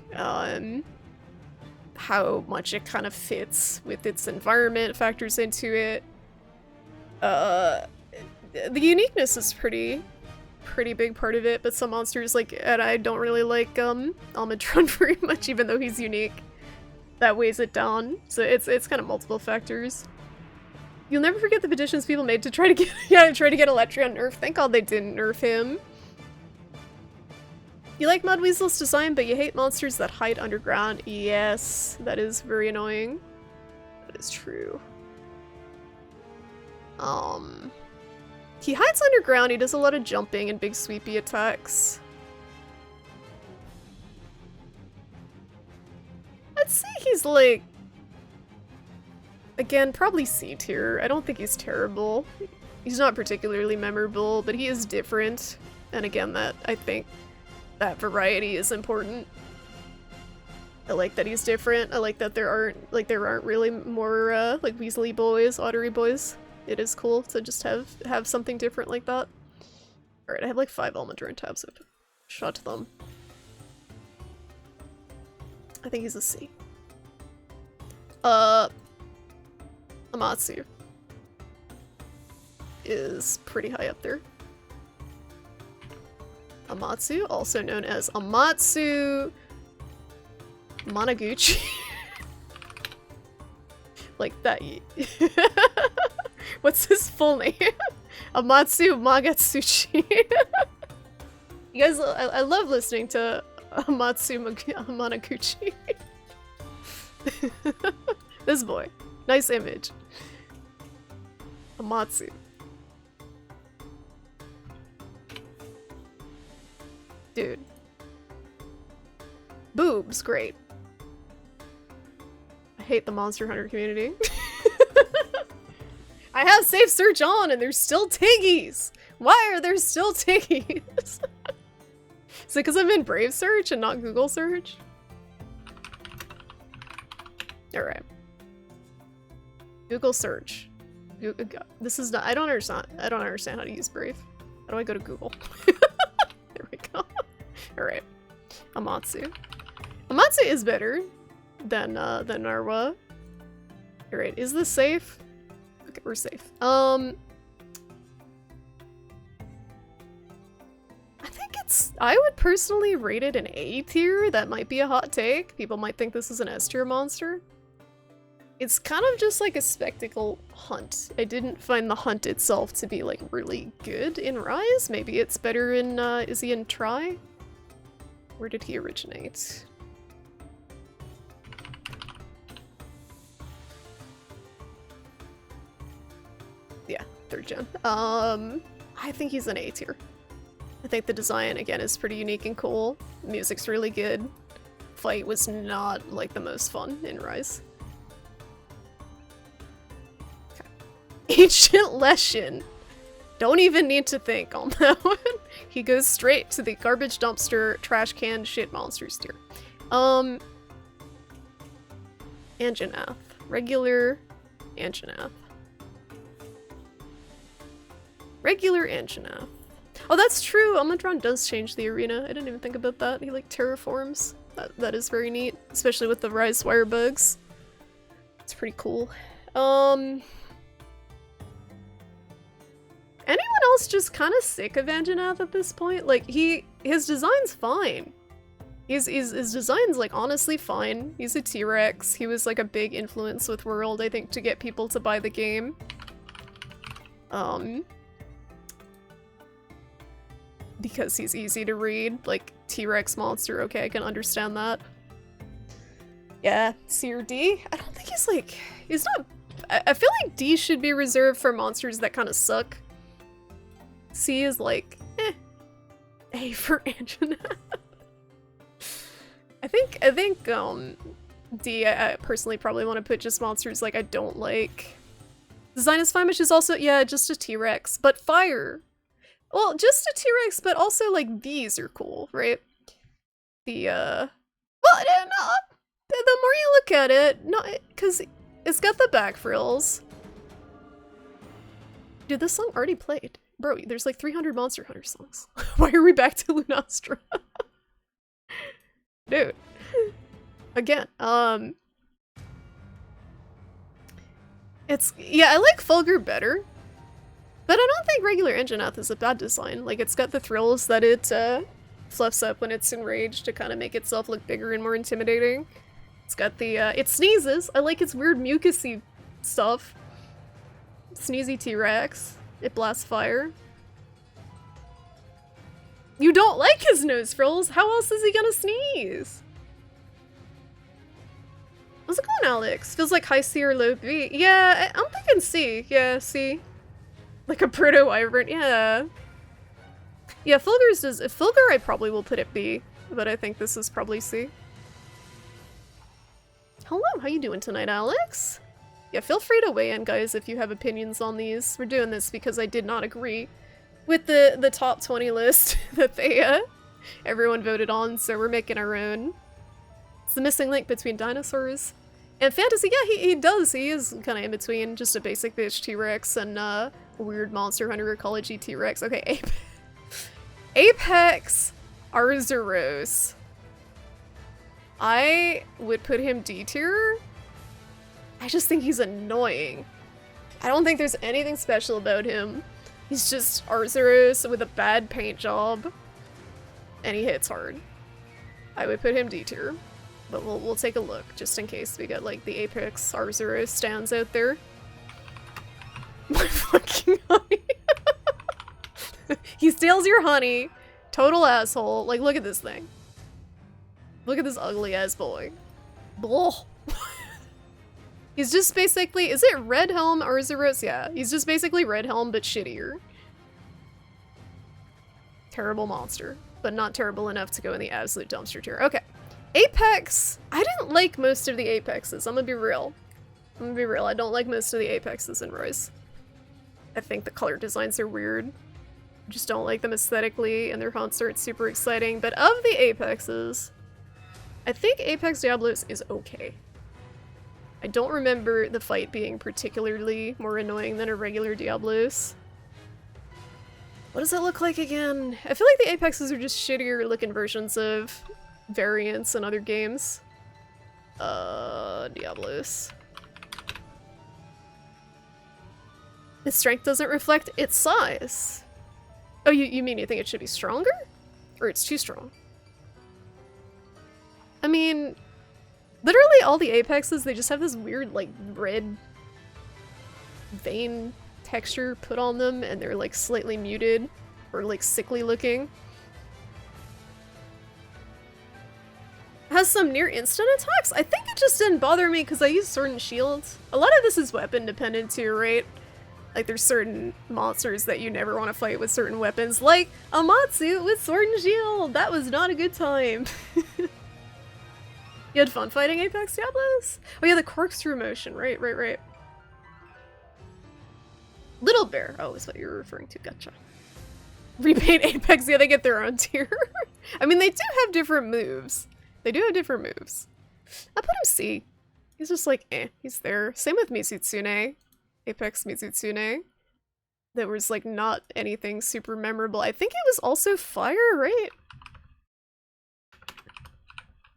how much it kind of fits with its environment, factors into it. The uniqueness is pretty big part of it, but some monsters, like, and I don't really like Almudron very much, even though he's unique. That weighs it down, so it's kind of multiple factors. You'll never forget the petitions people made to try to get Electreon nerfed. Thank God they didn't nerf him. You like Mudweasel's design, but you hate monsters that hide underground. Yes, that is very annoying. That is true. He hides underground, he does a lot of jumping and big sweepy attacks. I'd say he's like... Again, probably C tier. I don't think he's terrible. He's not particularly memorable, but he is different. And again, I think that variety is important. I like that he's different. I like that there aren't really more like Weasley boys, Ottery boys. It is cool to just have something different like that. Alright, I have like 5 Almudron tabs open. Shot to them. I think he's a C. Amatsu is pretty high up there. Amatsu, also known as Amatsu Monoguchi. Like that. What's his full name? Amatsu Magatsuchi. You guys, I love listening to Amatsu Monoguchi. This boy. Nice image. Amatsu. Dude. Boobs, great. I hate the Monster Hunter community. I have safe search on and there's still Tiggies! Why are there still Tiggies? Is it because I'm in Brave search and not Google search? Alright. Google search. This is not- I don't understand how to use Brave. How do I go to Google? There we go. Alright. Amatsu. Amatsu is better than Narwa. Alright, is this safe? Okay, we're safe. I think I would personally rate it an A tier. That might be a hot take. People might think this is an S tier monster. It's kind of just like a spectacle hunt. I didn't find the hunt itself to be like really good in Rise. Maybe it's better in, is he in Tri? Where did he originate? Yeah, 3rd gen. I think he's an A tier. I think the design, again, is pretty unique and cool. Music's really good. Fight was not, like, the most fun in Rise. Okay. Ancient Leshen. Don't even need to think on that one. He goes straight to the garbage dumpster, trash can, shit monsters tier. Anjanath. Regular Anjanath. Regular Anjanath. Oh, that's true! Almudron does change the arena. I didn't even think about that. He, like, terraforms. That is very neat. Especially with the Rise Wire bugs. It's pretty cool. Anyone else just kind of sick of Anjanath at this point? Like, his design's fine. His design's, like, honestly fine. He's a T-Rex. He was, like, a big influence with World, I think, to get people to buy the game. Because he's easy to read. Like, T-Rex monster, okay, I can understand that. Yeah, C or D? I don't think he's, like... He's not... I feel like D should be reserved for monsters that kind of suck. C is, like, eh. A for Anjanath. I think, D, I personally probably want to put just monsters, like, I don't like. Design is fine, which is also, yeah, just a T-Rex, but fire! Well, just a T-Rex, but also, like, these are cool, right? The, well, no, the more you look at it, no, because it's got the back frills. Dude, this song already played. Bro, there's like 300 Monster Hunter songs. Why are we back to Lunastra? Dude. Again, it's, yeah, I like Fulgur better. But I don't think regular Anjanath is a bad design. Like, it's got the thrills that it fluffs up when it's enraged to kind of make itself look bigger and more intimidating. It's got the, it sneezes. I like its weird mucusy stuff. Sneezy T-Rex. It blasts fire. You don't like his nose frills? How else is he gonna sneeze? How's it going, Alex? Feels like high C or low B. Yeah, I'm thinking C. Yeah, C. Like a proto-wyvern, yeah. Yeah, Fulgur's does- if Fulgur I probably will put it B, but I think this is probably C. Hello, how you doing tonight, Alex? Yeah, feel free to weigh in, guys, if you have opinions on these. We're doing this because I did not agree with the top 20 list that everyone voted on, so we're making our own. It's the missing link between dinosaurs and fantasy. Yeah, he does. He is kind of in between just a basic bitch T-Rex and a weird Monster Hunter ecology T-Rex. Okay, Apex Arzuros. I would put him D tier. I just think he's annoying. I don't think there's anything special about him. He's just Arzuros with a bad paint job. And he hits hard. I would put him D tier. But we'll take a look, just in case we get, like, the Apex Arzuros stands out there. My fucking honey. He steals your honey. Total asshole. Like, look at this thing. Look at this ugly ass boy. Blah. He's just basically, is it Red Helm Arzuros? Yeah, he's just basically Red Helm, but shittier. Terrible monster, but not terrible enough to go in the absolute dumpster tier. Okay. Apex! I didn't like most of the Apexes, I'm gonna be real. I don't like most of the Apexes in Rise. I think the color designs are weird. I just don't like them aesthetically, and their hunts aren't super exciting. But of the Apexes, I think Apex Diablos is okay. I don't remember the fight being particularly more annoying than a regular Diablos. What does that look like again? I feel like the Apexes are just shittier looking versions of variants in other games. Diablos. Its strength doesn't reflect its size. Oh, you mean you think it should be stronger? Or it's too strong? I mean, Literally all the apexes, they just have this weird, like, red vein texture put on them, and they're, like, slightly muted, or, like, sickly looking. Has some near instant attacks? I think it just didn't bother me because I use Sword and Shield. A lot of this is weapon dependent too, right? Like there's certain monsters that you never want to fight with certain weapons, like Amatsu with Sword and Shield! That was not a good time. You had fun fighting Apex Diablos? Oh yeah, the corkscrew motion, right. Little Bear, oh, is what you're referring to, gotcha. Repaint Apex, yeah, they get their own tier. I mean, they do have different moves. They do have different moves. I put him C. He's just like, eh, he's there. Same with Mizutsune. Apex Mizutsune. There was like not anything super memorable. I think it was also fire, right?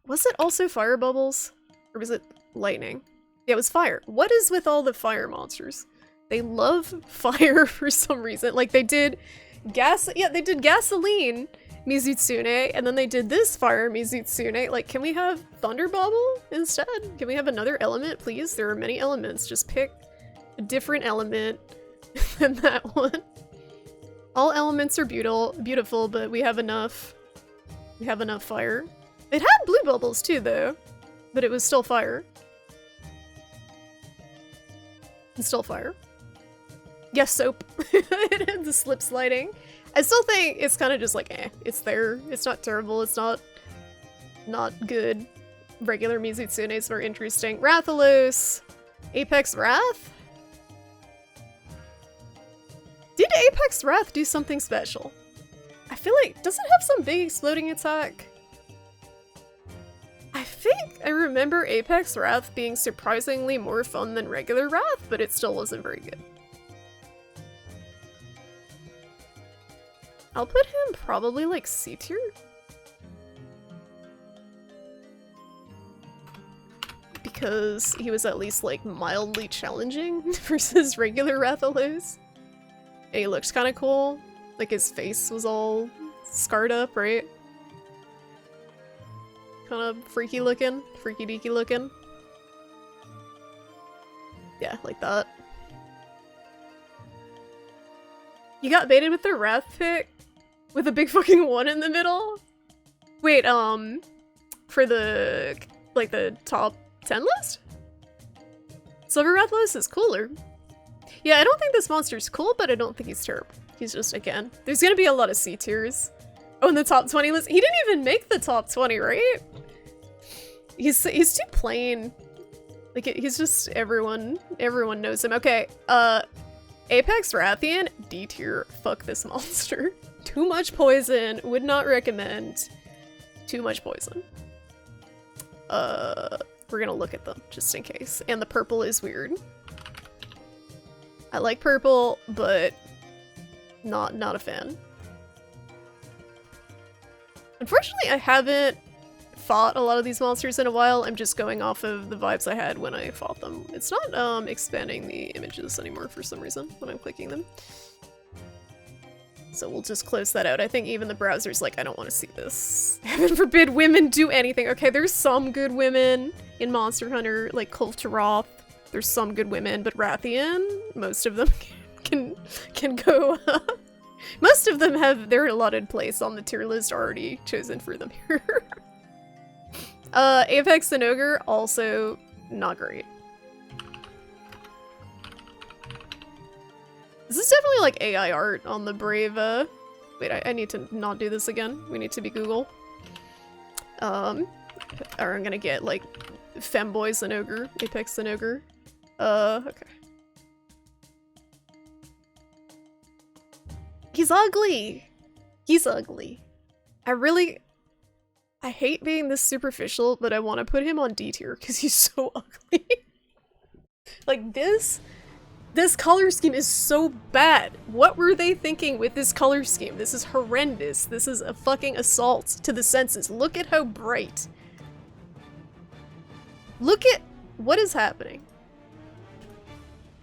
Was it also fire bubbles? Or was it lightning? Yeah, it was fire. What is with all the fire monsters? They love fire for some reason. Like they did they did gasoline Mizutsune, and then they did this fire Mizutsune. Like, can we have Thunder Bubble instead? Can we have another element, please? There are many elements. Just pick a different element than that one. All elements are beautiful, but we have enough. We have enough fire. It had blue bubbles too, though, but it was still fire. It's still fire. Yes, soap. It had the slip sliding. I still think it's kind of just like, eh, it's there. It's not terrible. It's not good. Regular Mizutsunes are interesting. Rathalos. Apex Wrath? Did Apex Wrath do something special? I feel like, does it have some big exploding attack? I think I remember Apex Wrath being surprisingly more fun than regular Wrath, but it still wasn't very good. I'll put him probably like C tier. Because he was at least like mildly challenging versus regular Rathalos. And he looks kind of cool. Like his face was all scarred up, right? Kind of freaky looking, freaky deaky looking. Yeah, like that. You got baited with the Wrath pick? With a big fucking 1 in the middle? Wait, for the, like, the top 10 list? Silver Rathalos is cooler. Yeah, I don't think this monster's cool, but I don't think he's terrible. He's just, again, there's gonna be a lot of C tiers. Oh, in the top 20 list? He didn't even make the top 20, right? He's too plain. Like, he's just, everyone knows him. Okay, Apex Rathian, D tier. Fuck this monster. Too much poison. Would not recommend. Too much poison. We're gonna look at them, just in case. And the purple is weird. I like purple, but not a fan. Unfortunately, I haven't fought a lot of these monsters in a while. I'm just going off of the vibes I had when I fought them. It's not expanding the images anymore for some reason when I'm clicking them. So we'll just close that out. I think even the browser's like, I don't want to see this. Heaven forbid women do anything. Okay, there's some good women in Monster Hunter, like Kulturoth. There's some good women, but Rathian, most of them can go. Most of them have their allotted place on the tier list already chosen for them here. Apex and Ogre, also not great. This is definitely like AI art on the Brave, wait, I need to not do this again. We need to be Google. Or I'm gonna get like Femboys and Ogre, Apex and Ogre. Okay. He's ugly! He's ugly. I hate being this superficial, but I want to put him on D tier because he's so ugly. Like this color scheme is so bad. What were they thinking with this color scheme? This is horrendous. This is a fucking assault to the senses. Look at how bright. Look at what is happening.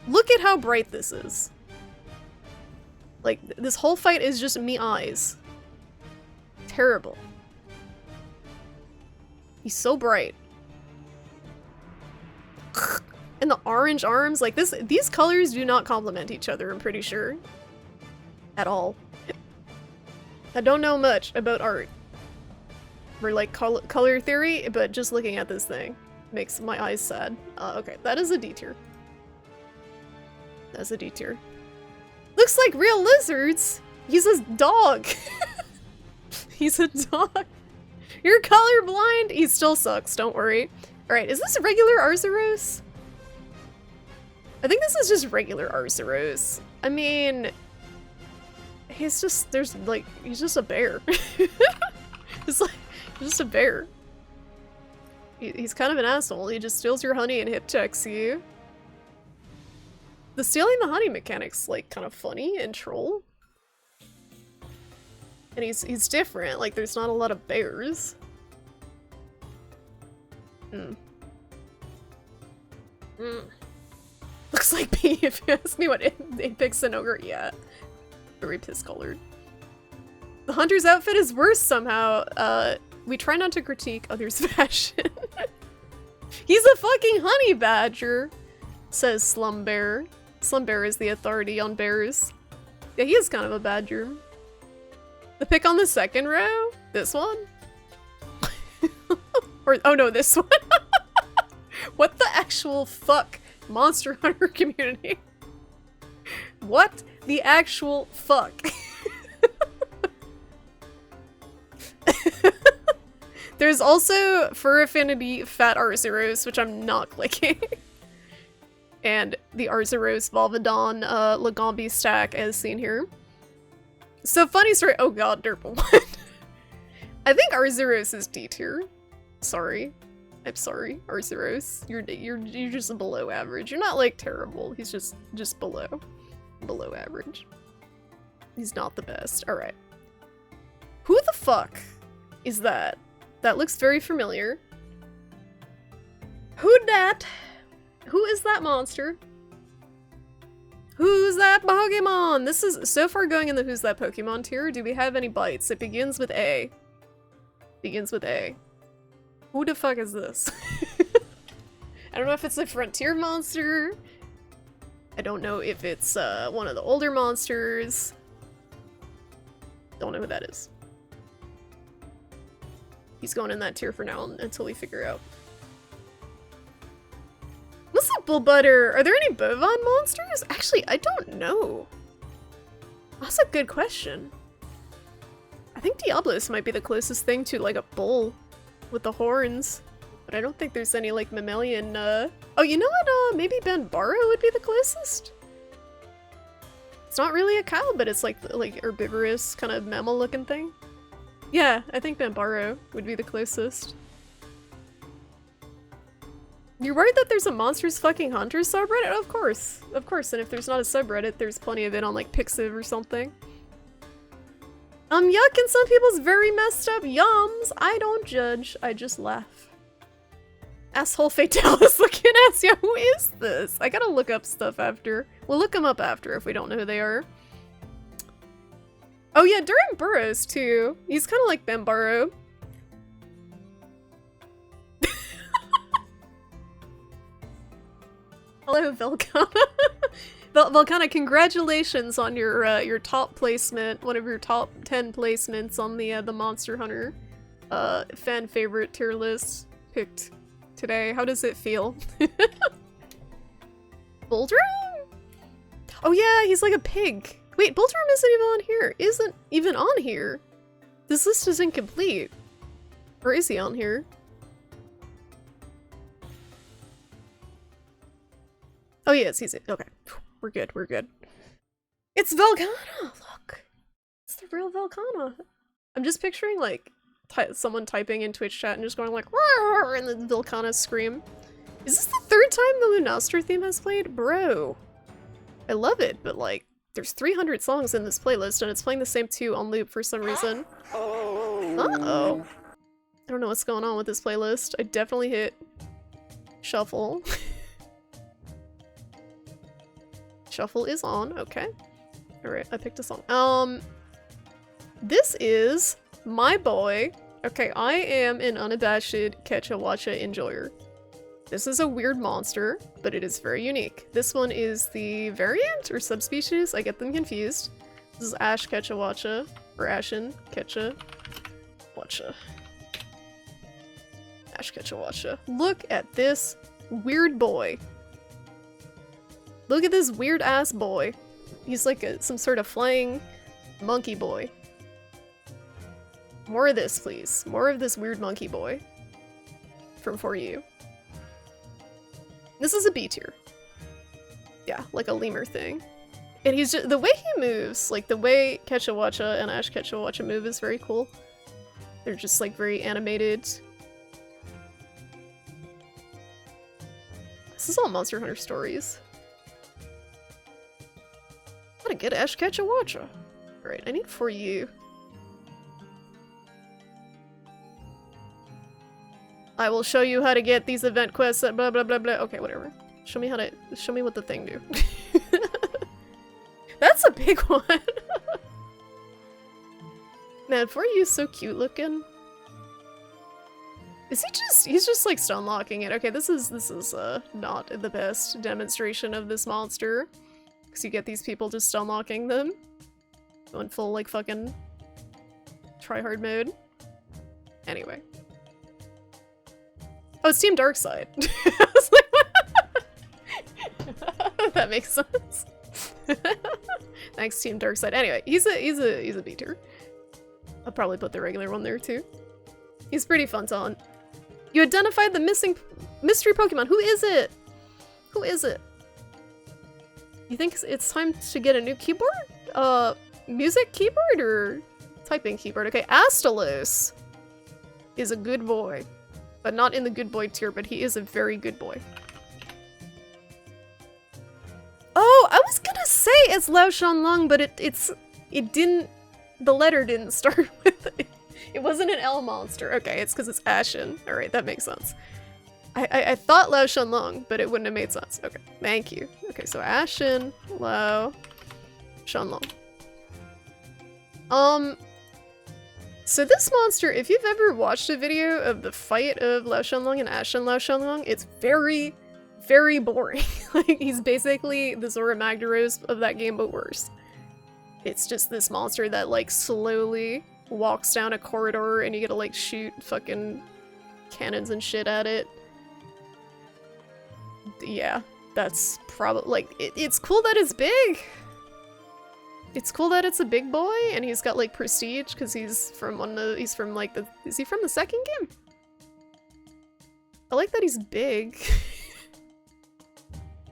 Look at how bright this is. Like, this whole fight is just me eyes. Terrible. He's so bright. And the orange arms, like these colors do not complement each other, I'm pretty sure. At all. I don't know much about art. Or like color theory, but just looking at this thing makes my eyes sad. Okay, that is a D tier. That's a D tier. Looks like real lizards! He's a dog! He's a dog! You're colorblind! He still sucks, don't worry. Alright, is this regular Arzuros? I think this is just regular Arzuros. I mean... He's just, he's just a bear. It's like, he's just a bear. He's kind of an asshole. He just steals your honey and hip checks you. The stealing the honey mechanic's like kind of funny and troll. And he's different, like there's not a lot of bears. Looks like P if you ask me what Apex and Ogre, yeah. Very piss-colored. The hunter's outfit is worse somehow. We try not to critique others' fashion. He's a fucking honey badger, says Slum Bear. Slum Bear is the authority on bears. Yeah, he is kind of a badger. The pick on the second row? This one? Or, oh no, this one. What the actual fuck? Monster Hunter community. What the actual fuck? There's also Fur Affinity Fat Arzuros, which I'm not clicking. And the Arzuros Volvidon Lagombi stack as seen here. So funny story. Oh god, Derpal. I think Arzuros is D tier. Sorry. I'm sorry, Arzuros. You're just below average. You're not like terrible. He's just below average. He's not the best. Alright. Who the fuck is that? That looks very familiar. Who dat? Who is that monster? Who's that Pokemon? This is so far going in the Who's That Pokemon tier. Do we have any bites? It begins with A. Begins with A. Who the fuck is this? I don't know if it's a frontier monster. I don't know if it's one of the older monsters. Don't know who that is. He's going in that tier for now until we figure out. What's up, Bullbutter? Are there any bovine monsters? Actually, I don't know. That's a good question. I think Diablos might be the closest thing to like a bull with the horns. But I don't think there's any like mammalian, Oh, you know what? Maybe Banbaro would be the closest? It's not really a cow, but it's like herbivorous kind of mammal looking thing. Yeah, I think Banbaro would be the closest. You're worried that there's a Monsters Fucking Hunters subreddit? Of course, and if there's not a subreddit, there's plenty of it on like Pixiv or something. Yuck, and some people's very messed up yums. I don't judge, I just laugh. Asshole Fatalis looking ass, yeah, who is this? I gotta look up stuff after. We'll look them up after if we don't know who they are. Oh yeah, Durham Burrows too. He's kind of like Banbaro. Hello, Velcana. Velcana, congratulations on your top placement, one of your top 10 placements on the Monster Hunter fan favorite tier list picked today. How does it feel? Boulder? Oh yeah, he's like a pig. Wait, Boltrum isn't even on here. Isn't even on here. This list is incomplete. Or is he on here? Oh yes, he's it. Okay. We're good, we're good. It's Velcana! Look! It's the real Velcana. I'm just picturing like someone typing in Twitch chat and just going like "Roar!" and then Velcana scream. Is this the third time the Lunostar theme has played? Bro. I love it, but like there's 300 songs in this playlist and it's playing the same two on loop for some reason. Uh-oh. I don't know what's going on with this playlist. I definitely hit shuffle. Shuffle is on, okay. Alright, I picked a song. This is my boy. Okay, I am an unabashed Ketcha Watcha enjoyer. This is a weird monster, but it is very unique. This one is the variant or subspecies. I get them confused. This is Ash Ketchawacha, or Ashen Ketchawacha. Ash Ketchawacha. Look at this weird boy. Look at this weird ass boy. He's like some sort of flying monkey boy. More of this, please. More of this weird monkey boy. For you. This is a B tier. Yeah, like a lemur thing. And he's just, the way he moves, like the way Ketchawacha and Ash Ketchawacha move is very cool. They're just like very animated. This is all Monster Hunter stories. What a good Ash Ketchawacha. Alright, I need for you. I will show you how to get these event quests at blah blah blah blah. Okay, whatever. Show me what the thing do. That's a big one. Man, for you, so cute looking. Is he's just like stone locking it. Okay, this is not the best demonstration of this monster. Because you get these people just stone locking them. Going full like fucking try-hard mode. Anyway. Oh, it's Team Darkside. I was like, that makes sense. Thanks, Team Darkside. Anyway, he's a B tier. I'll probably put the regular one there too. He's pretty fun to hunt. You identified the missing mystery Pokemon. Who is it? Who is it? You think it's time to get a new keyboard? Music keyboard or typing keyboard? Okay, Astalos is a good boy. But not in the good boy tier, but he is a very good boy. Oh, I was gonna say it's Lao Shanlong, but the letter didn't start with it. It wasn't an L monster. Okay, it's because it's Ashen. Alright, that makes sense. I thought Lao Shanlong, but it wouldn't have made sense. Okay, thank you. Okay, so Ashen, Lao, Shanlong. So this monster, if you've ever watched a video of the fight of Lao Shanlong and Ashen Lao Shanlong, it's very, very boring. Like, he's basically the Zora Magdaros of that game, but worse. It's just this monster that, like, slowly walks down a corridor and you gotta, like, shoot fucking cannons and shit at it. Yeah, that's probably, like, it's cool that it's big. It's cool that it's a big boy and he's got like prestige because he's from is he from the second game? I like that he's big.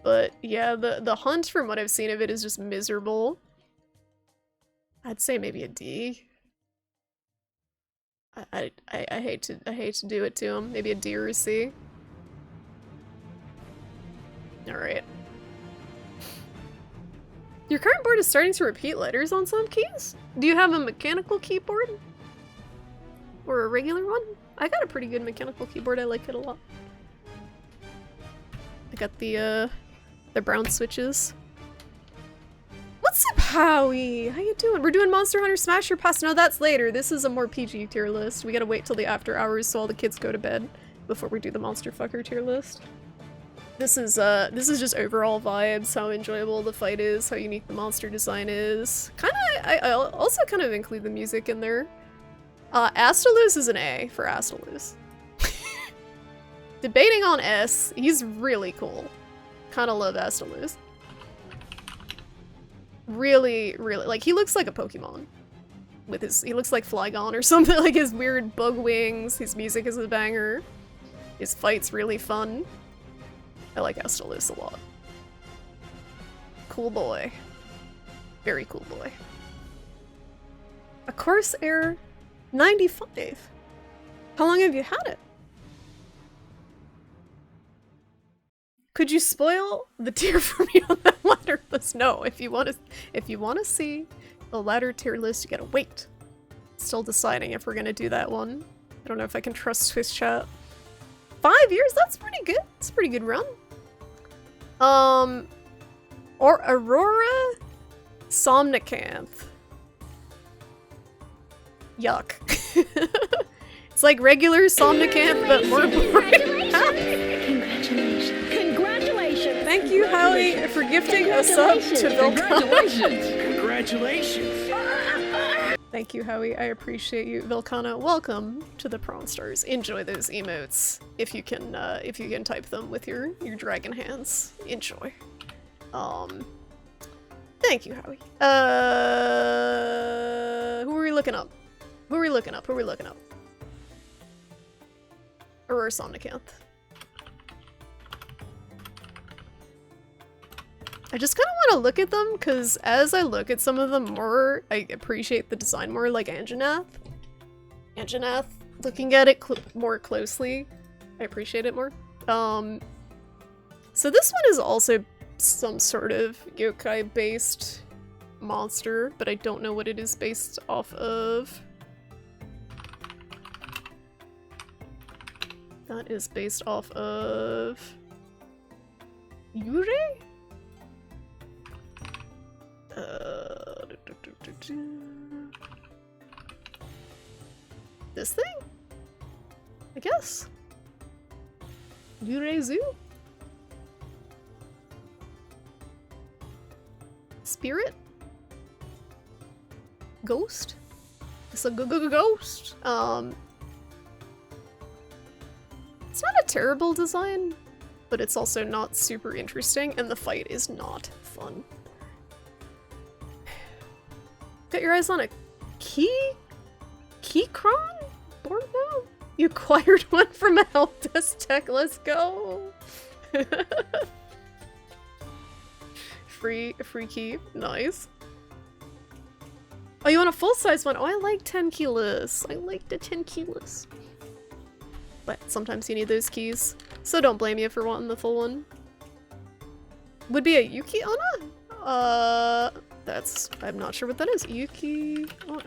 But yeah, the hunt from what I've seen of it is just miserable. I'd say maybe a D. I hate to do it to him. Maybe a D or a C. Alright. Your current board is starting to repeat letters on some keys? Do you have a mechanical keyboard? Or a regular one? I got a pretty good mechanical keyboard, I like it a lot. I got the brown switches. What's up, Howie? How you doing? We're doing Monster Hunter Smash Your Pass. No, that's later. This is a more PG tier list. We gotta wait till the after hours so all the kids go to bed before we do the Monster Fucker tier list. This is just overall vibes, how enjoyable the fight is, how unique the monster design is. I also kind of include the music in there. Astalos is an A for Astalos. Debating on S, he's really cool. Kinda love Astalos. Really, really, like, he looks like a Pokemon. He looks like Flygon or something, like his weird bug wings, his music is a banger. His fight's really fun. I like Astalos a lot. Cool boy. Very cool boy. A Corsair 95. How long have you had it? Could you spoil the tier for me on that ladder list? No, if you want to see the ladder tier list, you gotta wait. Still deciding if we're gonna do that one. I don't know if I can trust Swiss chat. 5 years? That's pretty good. It's a pretty good run. Or Aurora Somnicanth. Yuck. It's like regular Somnicanth, but more boring. Congratulations. Howie, for gifting us up to Vilcana. Congratulations! Thank you, Howie. I appreciate you. Vilcana, welcome to the Prawn Stars. Enjoy those emotes if you can type them with your dragon hands. Enjoy. Thank you, Howie. Who are we looking up? Who are we looking up? Aurora Somnicanth. I just kind of want to look at them, because as I look at some of them more, I appreciate the design more, like Anjanath. Looking at it more closely, I appreciate it more. So this one is also some sort of yokai-based monster, but I don't know what it is based off of. That is based off of... Yurei? This thing? I guess. Yureizu? Spirit? Ghost? It's a ghost. It's not a terrible design, but it's also not super interesting, and the fight is not fun. Got your eyes on a Keychron? Don't know. You acquired one from a help desk tech. Let's go. free key. Nice. Oh, you want a full-size one? Oh, I like 10 kilos. I like the 10 kilos. But sometimes you need those keys. So don't blame you for wanting the full one. Would be a Yuki Onna? I'm not sure what that is. Yuki Onna.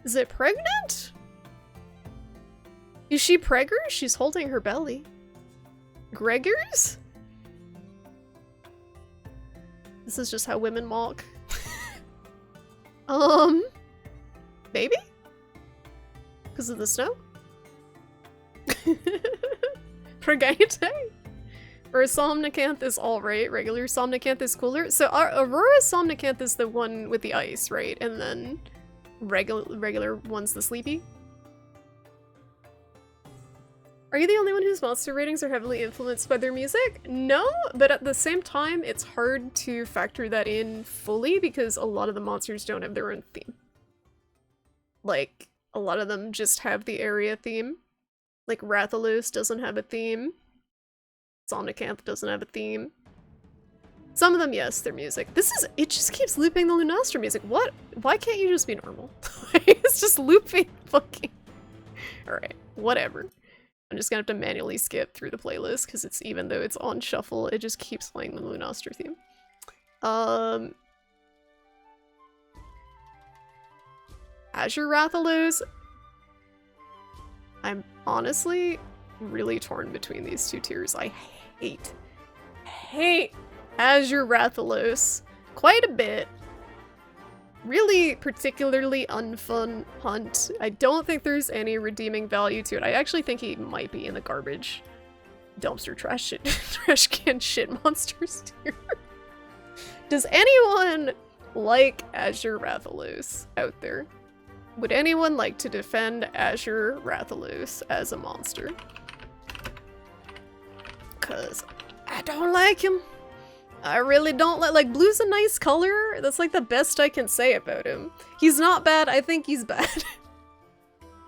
Is it pregnant? Is she pregger? She's holding her belly. Gregors? This is just how women mock. Maybe? Because of the snow? Pregante? Or Somnicanth is alright, regular Somnicanth is cooler. So Aurora Somnicanth is the one with the ice, right? And then regular one's the sleepy? Are you the only one whose monster ratings are heavily influenced by their music? No, but at the same time, it's hard to factor that in fully because a lot of the monsters don't have their own theme. Like, a lot of them just have the area theme. Like, Rathalos doesn't have a theme. Somnicanth doesn't have a theme. Some of them, yes, their music. It just keeps looping the Lunastra music. What? Why can't you just be normal? It's just looping fucking... Alright, whatever. I'm just gonna have to manually skip through the playlist because even though it's on shuffle, it just keeps playing the Lunastra theme. Azure Rathalos. I'm honestly really torn between these two tiers. I hate Azure Rathalos quite a bit. Really particularly unfun hunt. I don't think there's any redeeming value to it. I actually think he might be in the garbage dumpster trash can shit monsters tier. Does anyone like Azure Rathalos out there? Would anyone like to defend Azure Rathalos as a monster? Cause I don't like him. I really don't like blue's a nice color. That's like the best I can say about him. He's not bad, I think he's bad.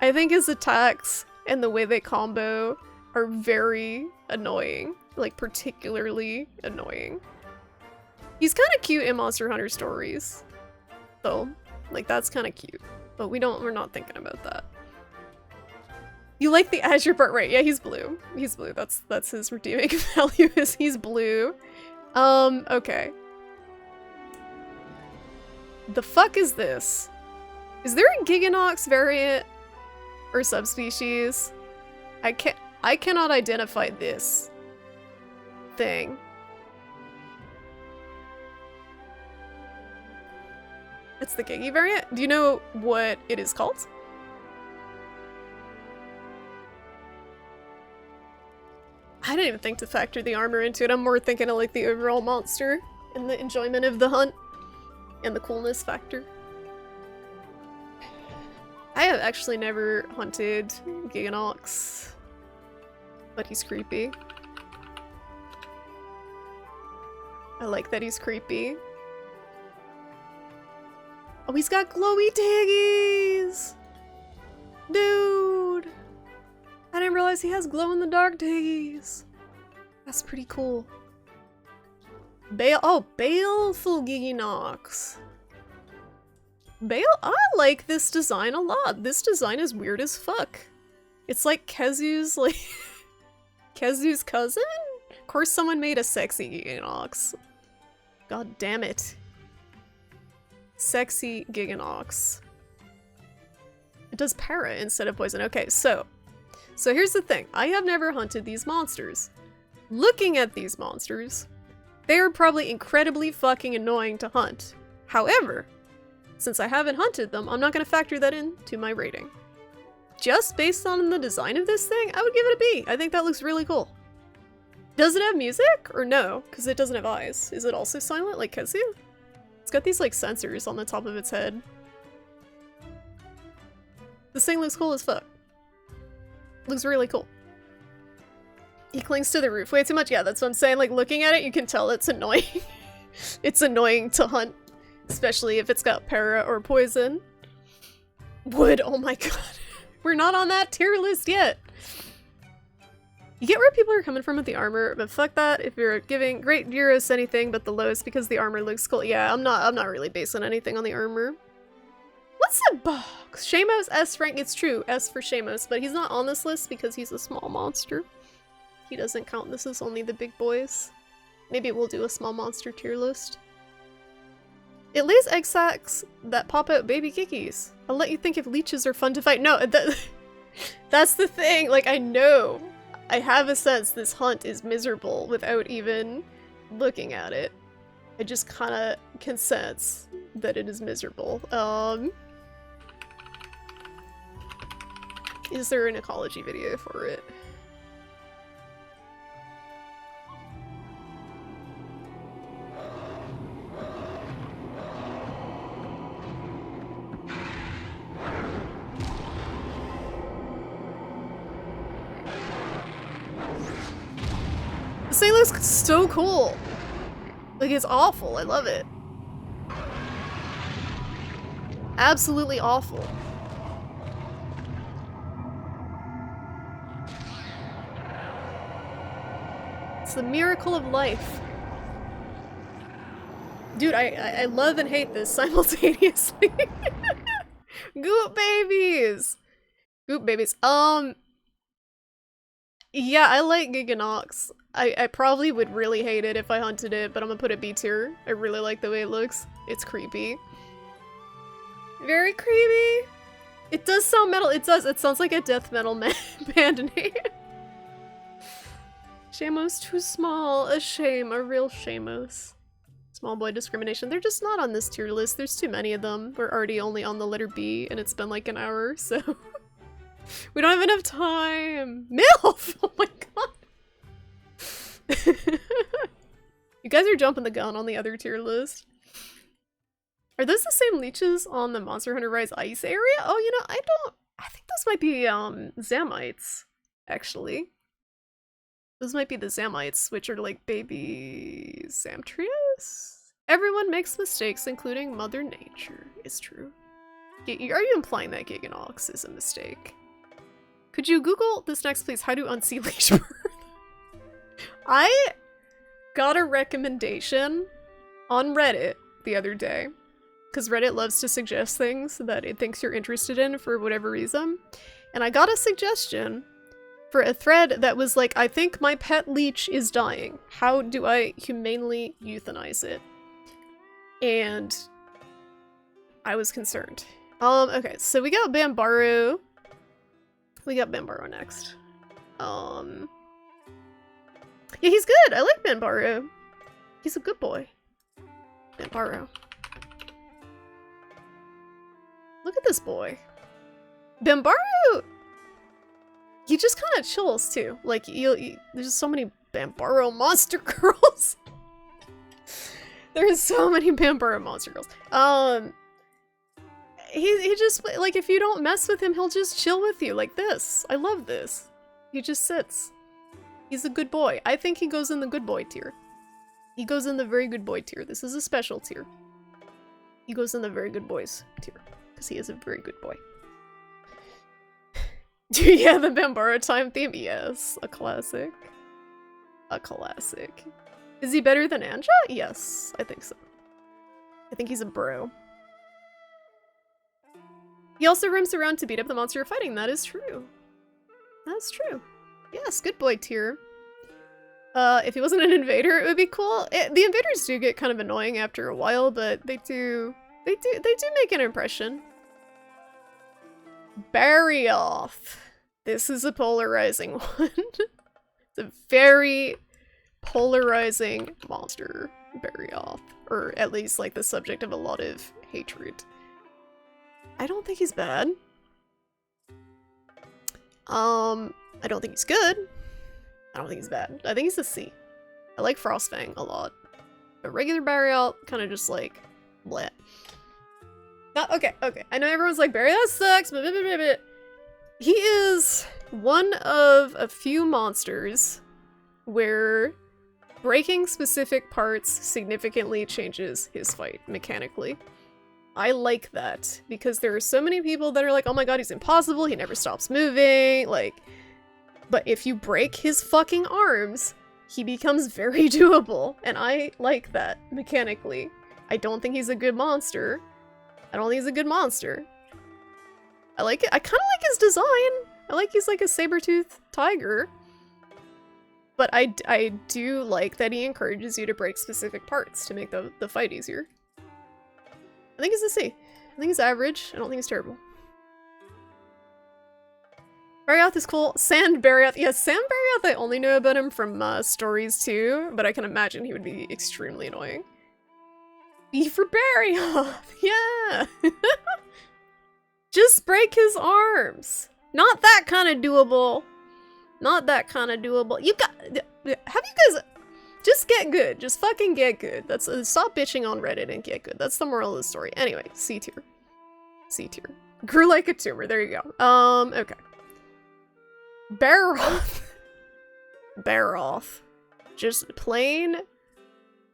I think his attacks and the way they combo are very annoying. Like particularly annoying. He's kind of cute in Monster Hunter Stories. Though, like that's kind of cute. But we're not thinking about that. You like the Azure part, right? Yeah, he's blue. He's blue. That's his redeeming value is he's blue. Okay. The fuck is this? Is there a Giganox variant or subspecies? I cannot identify this thing. It's the Gigi variant? Do you know what it is called? I didn't even think to factor the armor into it. I'm more thinking of like the overall monster and the enjoyment of the hunt and the coolness factor. I have actually never hunted Giganox, but he's creepy. I like that he's creepy. Oh, he's got glowy tiggies! Dude! I didn't realize he has glow-in-the-dark tiggies. That's pretty cool. Baleful Giganox. I like this design a lot. This design is weird as fuck. It's like Kezu's, like... Kezu's cousin? Of course someone made a sexy Giganox. God damn it. Sexy Giganox. It does para instead of poison. Okay, so here's the thing. I have never hunted these monsters. Looking at these monsters, they are probably incredibly fucking annoying to hunt. However, since I haven't hunted them, I'm not going to factor that into my rating. Just based on the design of this thing, I would give it a B. I think that looks really cool. Does it have music? Or no? Because it doesn't have eyes. Is it also silent like Kezu? It's got these like sensors on the top of its head. This thing looks cool as fuck. Looks really cool. He clings to the roof way too much. Yeah, that's what I'm saying. Like, looking at it, you can tell it's annoying. It's annoying to hunt. Especially if it's got para or poison. Wood, oh my god. We're not on that tier list yet. You get where people are coming from with the armor, but fuck that. If you're giving great Euros anything but the lowest because the armor looks cool. Yeah, I'm not really basing anything on the armor. What's the box? Shamos S rank. It's true, S for Shamos, but he's not on this list because he's a small monster. He doesn't count. This is only the big boys. Maybe we'll do a small monster tier list. It lays egg sacs that pop out baby kikis. I'll let you think if leeches are fun to fight. No, that's the thing. Like, I know. I have a sense this hunt is miserable without even looking at it. I just kind of can sense that it is miserable. Is there an ecology video for it? This thing looks so cool. Like, it's awful. I love it. Absolutely awful. It's the miracle of life. Dude, I love and hate this simultaneously. Goop babies! Goop babies. Yeah, I like Giganox. I probably would really hate it if I hunted it, but I'm gonna put it B tier. I really like the way it looks. It's creepy. Very creepy. It does sound metal. It does. It sounds like a death metal band name. Shamos too small. A shame. A real Shamos. Small boy discrimination. They're just not on this tier list. There's too many of them. We're already only on the letter B, and it's been like an hour, so... we don't have enough time! MILF! Oh my god! You guys are jumping the gun on the other tier list. Are those the same leeches on the Monster Hunter Rise Ice area? Oh, you know, I think those might be, Zamites, actually. Those might be the Zamites, which are like baby Zamtrios? Everyone makes mistakes, including Mother Nature. It's true. Are you implying that Giganox is a mistake? Could you Google this next, please? How to unsee leash birth? I got a recommendation on Reddit the other day, because Reddit loves to suggest things that it thinks you're interested in for whatever reason. And I got a suggestion for a thread that was like, I think my pet leech is dying. How do I humanely euthanize it? And I was concerned. Okay, so we got Bambaru. We got Bambaru next. Yeah, he's good. I like Bambaru. He's a good boy. Bambaru. Look at this boy. Bambaru! He just kind of chills too. Like there's so many Bambaro monster girls. There's so many Bambaro monster girls. He just, like, if you don't mess with him, he'll just chill with you like this. I love this. He just sits. He's a good boy. I think he goes in the good boy tier. He goes in the very good boy tier. This is a special tier. He goes in the very good boys tier. Because he is a very good boy. Yeah, the Bambara time theme? Yes. A classic. A classic. Is he better than Anja? Yes, I think so. I think he's a bro. He also roams around to beat up the monster you're fighting. That is true. That's true. Yes, good boy tier. If he wasn't an invader, it would be cool. The invaders do get kind of annoying after a while, but they do make an impression. Barioth. This is a polarizing one. It's a very polarizing monster, Barioth. Or at least, like, the subject of a lot of hatred. I don't think he's bad. I don't think he's good. I don't think he's bad. I think he's a C. I like Frostfang a lot. A regular Barioth, kind of just like, bleh. Okay. I know everyone's like, Barioth sucks, blah, blah, blah, blah. He is one of a few monsters where breaking specific parts significantly changes his fight mechanically. I like that, because there are so many people that are like, oh my god, he's impossible, he never stops moving, like... But if you break his fucking arms, he becomes very doable, and I like that, mechanically. I don't think he's a good monster. I don't think he's a good monster. I like it. I kind of like his design. I like he's like a saber-toothed tiger. But I do like that he encourages you to break specific parts to make the fight easier. I think he's a C. I think he's average. I don't think he's terrible. Barioth is cool. Sand Barioth. Yeah, Sand Barioth, I only know about him from stories too, but I can imagine he would be extremely annoying. B for Barioth! Yeah! Just break his arms! Not that kind of doable. Not that kind of doable. You got... Have you guys... Just get good. Just fucking get good. That's stop bitching on Reddit and get good. That's the moral of the story. Anyway, C tier. C tier. Grew like a tumor. There you go. Okay. Barioth. Barioth. Just plain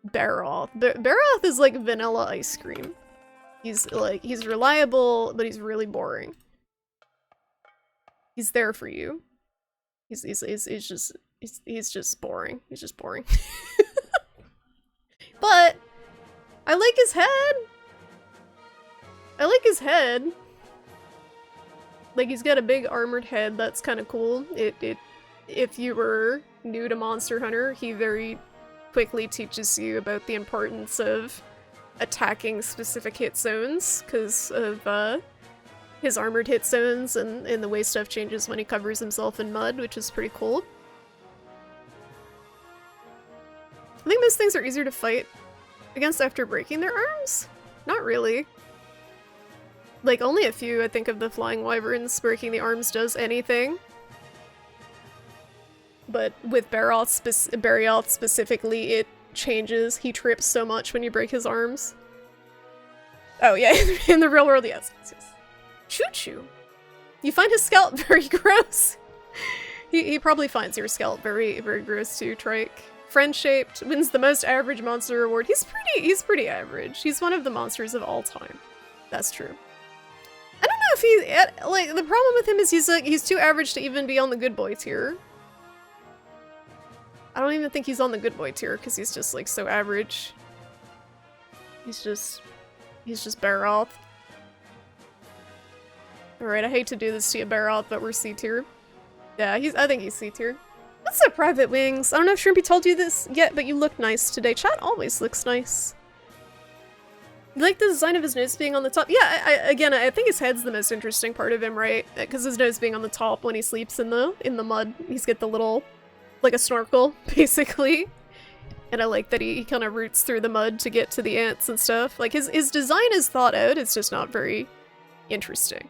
Barioth. Barioth is like vanilla ice cream. He's reliable, but he's really boring. He's there for you. He's just boring. He's just boring. But I like his head. I like his head. Like, he's got a big armored head. That's kind of cool. If you were new to Monster Hunter, he very quickly teaches you about the importance of attacking specific hit zones because of his armored hit zones and the way stuff changes when he covers himself in mud, which is pretty cool. I think most things are easier to fight against after breaking their arms. Not really. Like, only a few, I think, of the Flying Wyverns breaking the arms does anything. But with Barioth specifically, it changes. He trips so much when you break his arms. Oh yeah, in the real world, yes. Choo-choo. You find his scalp very gross. He probably finds your scalp very, very gross too, Trike. Friend-shaped, wins the most average monster award. He's pretty average. He's one of the monsters of all time. That's true. I don't know if he, like, the problem with him is he's too average to even be on the good boy tier. I don't even think he's on the good boy tier because he's just like so average. He's just Barioth. Alright, I hate to do this to you, Barioth, but we're C tier. Yeah, I think he's C tier. What's up, Private Wings? I don't know if Shrimpy told you this yet, but you look nice today. Chat always looks nice. You like the design of his nose being on the top? Yeah, I think his head's the most interesting part of him, right? Because his nose being on the top when he sleeps in the mud. He's got the little, like a snorkel, basically. And I like that he kind of roots through the mud to get to the ants and stuff. Like, his design is thought out, it's just not very interesting.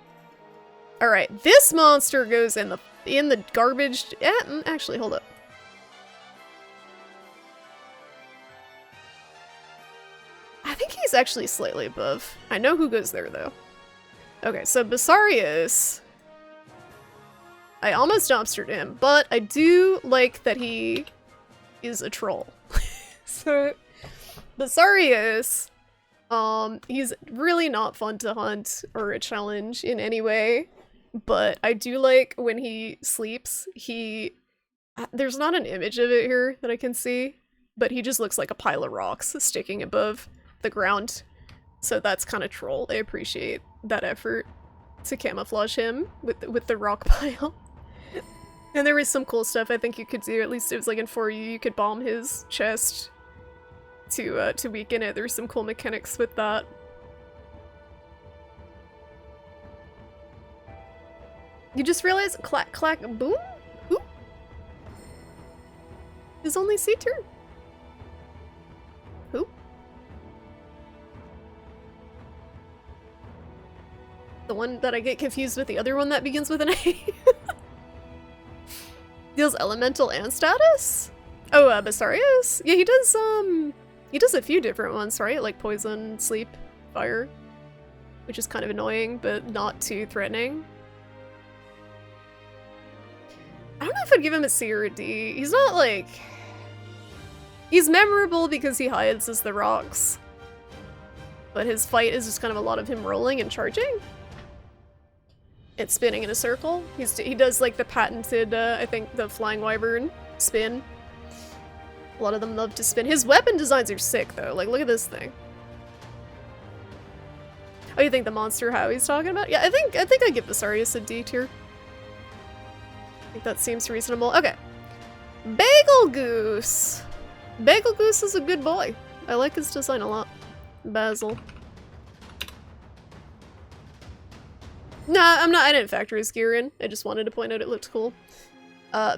Alright, this monster goes in the garbage. Actually, hold up. I think he's actually slightly above. I know who goes there, though. Okay, so Basarius. I almost dumpstered him, but I do like that he is a troll. So, Basarius, he's really not fun to hunt or a challenge in any way, but I do like when he sleeps, there's not an image of it here that I can see, but he just looks like a pile of rocks sticking above the ground. So that's kind of troll. I appreciate that effort to camouflage him with the rock pile. And there was some cool stuff I think you could do, at least it was like in 4U, you could bomb his chest to weaken it. There's some cool mechanics with that. You just realize clack clack boom? Who? His only C tier? Who? The one that I get confused with the other one that begins with an A? Deals elemental and status? Oh, Basarius? Yeah, he does a few different ones, right? Like poison, sleep, fire. Which is kind of annoying, but not too threatening. I don't know if I'd give him a C or a D. He's not like... He's memorable because he hides as the rocks. But his fight is just kind of a lot of him rolling and charging. And spinning in a circle. He does like the patented, I think, the flying wyvern spin. A lot of them love to spin. His weapon designs are sick though. Like, look at this thing. Oh, you think the monster how he's talking about? Yeah, I think I'd give Basarius a D tier. I think that seems reasonable. Okay. Bagel Goose. Bagel Goose is a good boy. I like his design a lot. Basil. Nah, I didn't factor his gear in. I just wanted to point out it looked cool.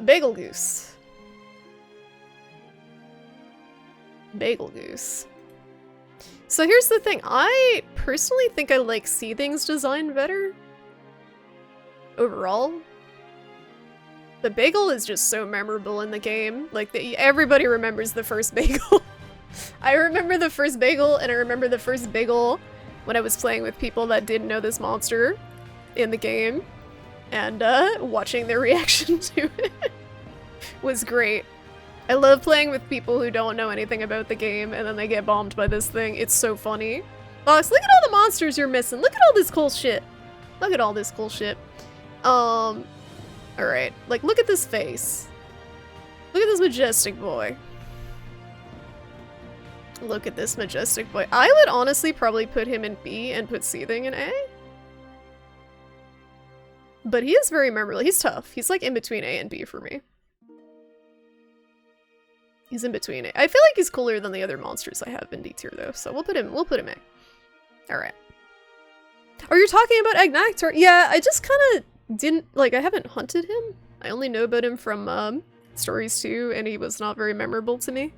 Bagel Goose. Bagel Goose. So here's the thing. I personally think I like Seething's design better. Overall. The bagel is just so memorable in the game. Like, everybody remembers the first bagel. I remember the first bagel, and I remember the first bagel when I was playing with people that didn't know this monster in the game, and watching their reaction to it was great. I love playing with people who don't know anything about the game and then they get bombed by this thing. It's so funny. Boss, look at all the monsters you're missing. Look at all this cool shit. Look at all this cool shit. Alright. Like, look at this face. Look at this majestic boy. Look at this majestic boy. I would honestly probably put him in B and put Seething in A. But he is very memorable. He's tough. He's like in between A and B for me. He's in between A. I feel like he's cooler than the other monsters I have in D tier though, so we'll put him A. Alright. Are you talking about Agnactor? Yeah, I just kinda didn't I haven't hunted him. I only know about him from Stories 2, and he was not very memorable to me.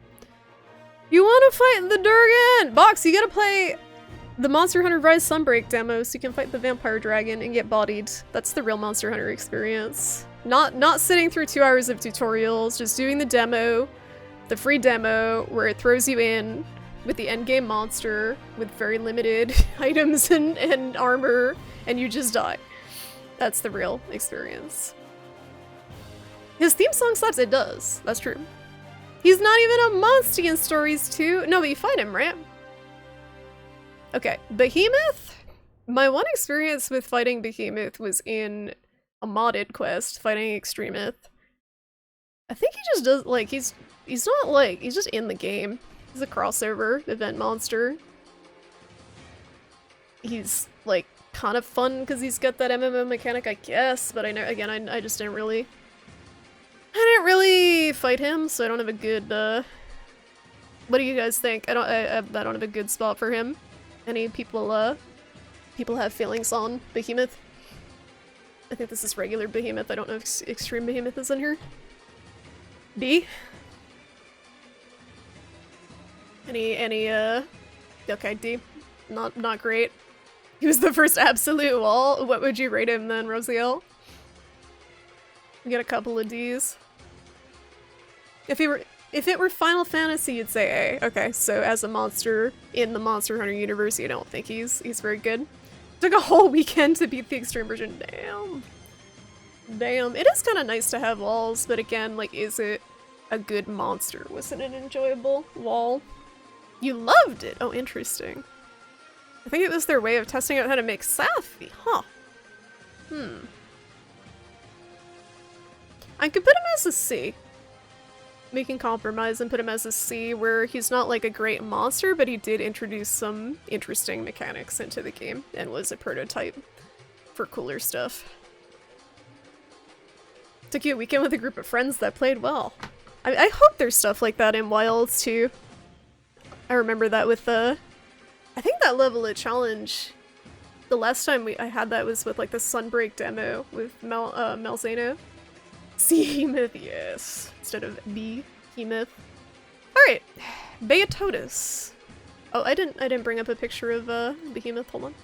You wanna fight the Durgan! Box, you gotta play the Monster Hunter Rise Sunbreak demo so you can fight the vampire dragon and get bodied. That's the real Monster Hunter experience. Not sitting through 2 hours of tutorials, just doing the demo, the free demo, where it throws you in with the endgame monster with very limited items and armor, and you just die. That's the real experience. His theme song slaps, it does. That's true. He's not even a monster in Stories 2. No, but you fight him, right? Okay, Behemoth? My one experience with fighting Behemoth was in a modded quest, fighting Extremith. I think he just does, like, he's not like, he's just in the game. He's a crossover event monster. He's, like, kind of fun because he's got that MMO mechanic, I guess, but I know, again, I just didn't really fight him, so I don't have a good, what do you guys think? I don't have a good spot for him. Any people have feelings on Behemoth? I think this is regular Behemoth. I don't know if Extreme Behemoth is in here. B? Okay, D. Not great. He was the first absolute wall. What would you rate him then, Rosiel? We get a couple of Ds. If it were Final Fantasy, you'd say A. Okay, so as a monster in the Monster Hunter universe, you don't think he's very good. Took a whole weekend to beat the extreme version. Damn. Damn. It is kind of nice to have walls, but again, like, is it a good monster? Was it an enjoyable wall? You loved it! Oh, interesting. I think it was their way of testing out how to make Safi. Huh. I could put him as a C. We can compromise and put him as a C, where he's not like a great monster, but he did introduce some interesting mechanics into the game and was a prototype for cooler stuff. Took you a weekend with a group of friends that played well. I hope there's stuff like that in Wilds too. I remember that with the... I think that level of challenge, the last time I had that was with like the Sunbreak demo with Malzeno. Behemoth, yes. Instead of Behemoth. Alright. Beatotus. Oh, I didn't bring up a picture of Behemoth, hold on.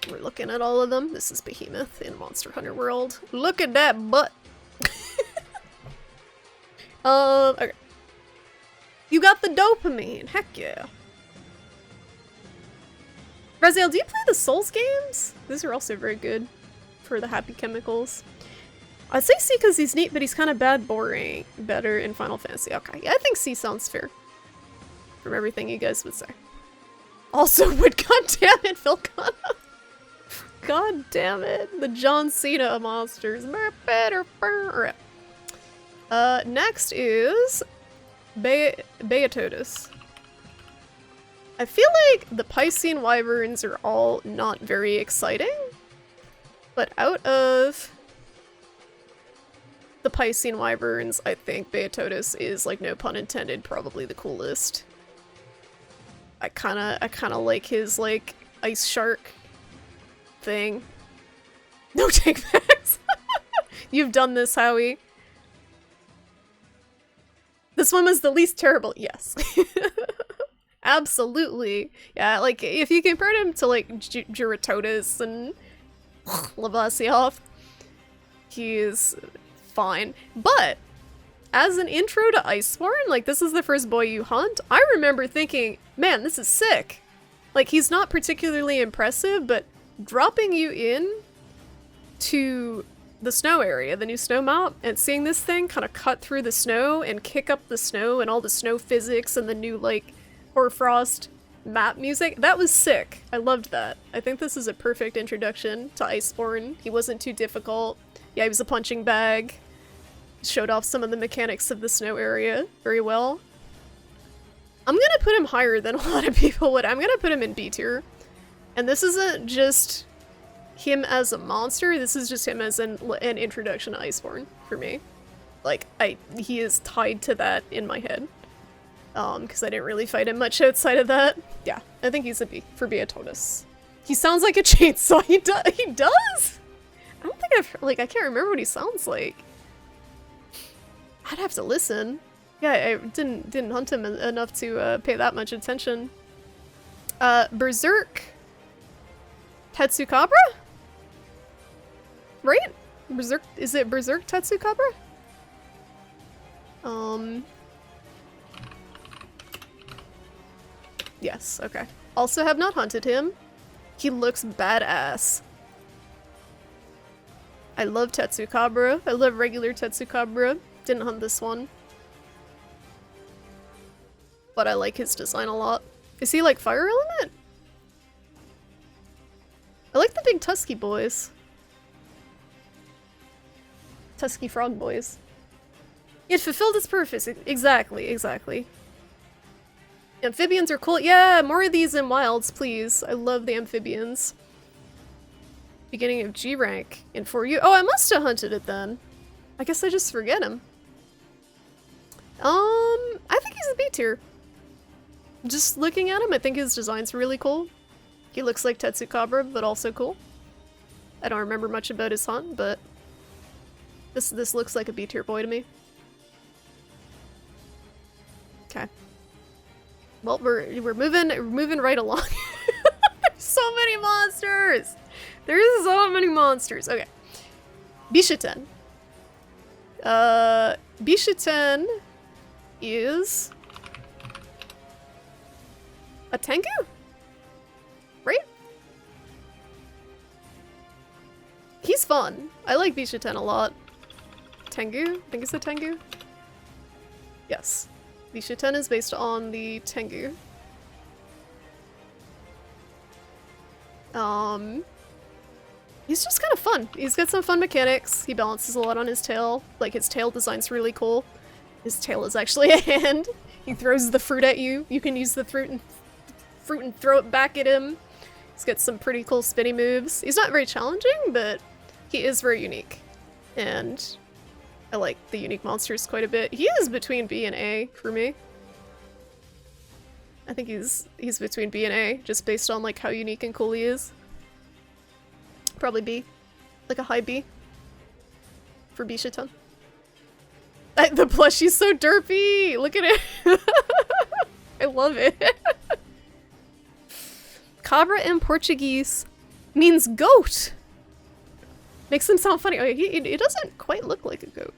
We're looking at all of them. This is Behemoth in Monster Hunter World. Look at that butt! Okay. You got the dopamine, heck yeah. Raziel, do you play the Souls games? These are also very good for the happy chemicals. I'd say C because he's neat, but he's kind of boring. Better in Final Fantasy. Okay, yeah, I think C sounds fair. From everything you guys would say. Also would, god damn it, Phil Connor. God damn it. The John Cena of monsters. Next is Beatotus. I feel like the Piscean Wyverns are all not very exciting, but out of the Piscean Wyverns, I think Beatotus is, like, no pun intended, probably the coolest. I kinda like his, like, ice shark thing. No take backs! You've done this, Howie. This one was the least terrible, yes. Absolutely. Yeah, like, if you compared him to, like, Giratotus and Lavasioth, he is fine. But, as an intro to Iceborne, like, this is the first boy you hunt, I remember thinking, man, this is sick. Like, he's not particularly impressive, but dropping you in to the snow area, the new snow map, and seeing this thing kind of cut through the snow and kick up the snow and all the snow physics and the new, like, Hoarfrost map music, that was sick. I loved that. I think this is a perfect introduction to Iceborne. He wasn't too difficult. Yeah, he was a punching bag. Showed off some of the mechanics of the snow area very well. I'm gonna put him higher than a lot of people would. I'm gonna put him in B tier. And this isn't just him as a monster, this is just him as an introduction to Iceborne for me. Like, he is tied to that in my head. Because I didn't really fight him much outside of that. Yeah, I think he's a B for Beatotus. He sounds like a chainsaw. He does? I don't think I can't remember what he sounds like. I'd have to listen. Yeah, I didn't hunt him enough to pay that much attention. Berserk Tetsukabra? Right? Berserk, is it Berserk Tetsukabra? Yes, okay. Also have not hunted him. He looks badass. I love Tetsukabra. I love regular Tetsukabra. Didn't hunt this one. But I like his design a lot. Is he like fire element? I like the big tusky boys. Tusky frog boys. It fulfilled its purpose. Exactly, exactly. Amphibians are cool. Yeah, more of these in Wilds, please. I love the amphibians. Beginning of G rank in 4U. Oh, I must have hunted it then. I guess I just forget him. I think he's a B tier. Just looking at him, I think his design's really cool. He looks like Tetsukabra, but also cool. I don't remember much about his hunt, but this looks like a B tier boy to me. Okay. Well, we're moving right along. There's so many monsters! There's so many monsters. Okay. Bishiten. Bishiten is a Tengu? Right? He's fun. I like Bishiten a lot. Tengu? I think it's a Tengu? Yes. Bishiten is based on the Tengu. He's just kind of fun. He's got some fun mechanics. He balances a lot on his tail. Like, his tail design's really cool. His tail is actually a hand. He throws the fruit at you. You can use the fruit and throw it back at him. He's got some pretty cool spinny moves. He's not very challenging, but he is very unique. And I like the unique monsters quite a bit. He is between B and A for me. I think he's between B and A, just based on like how unique and cool he is. Probably B. Like a high B. For Bishiten. The plushie's so derpy! Look at it! I love it. Cabra in Portuguese means goat! Makes him sound funny. Oh, he doesn't quite look like a goat.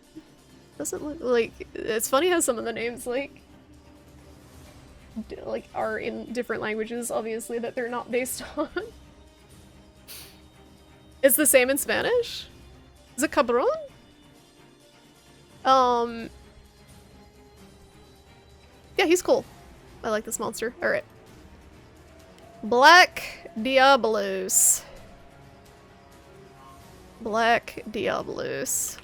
Doesn't look like... It's funny how some of the names, like are in different languages, obviously, that they're not based on. It's the same in Spanish? Is it cabron? Yeah, he's cool. I like this monster. Alright. Black Diablos. Black Diablos.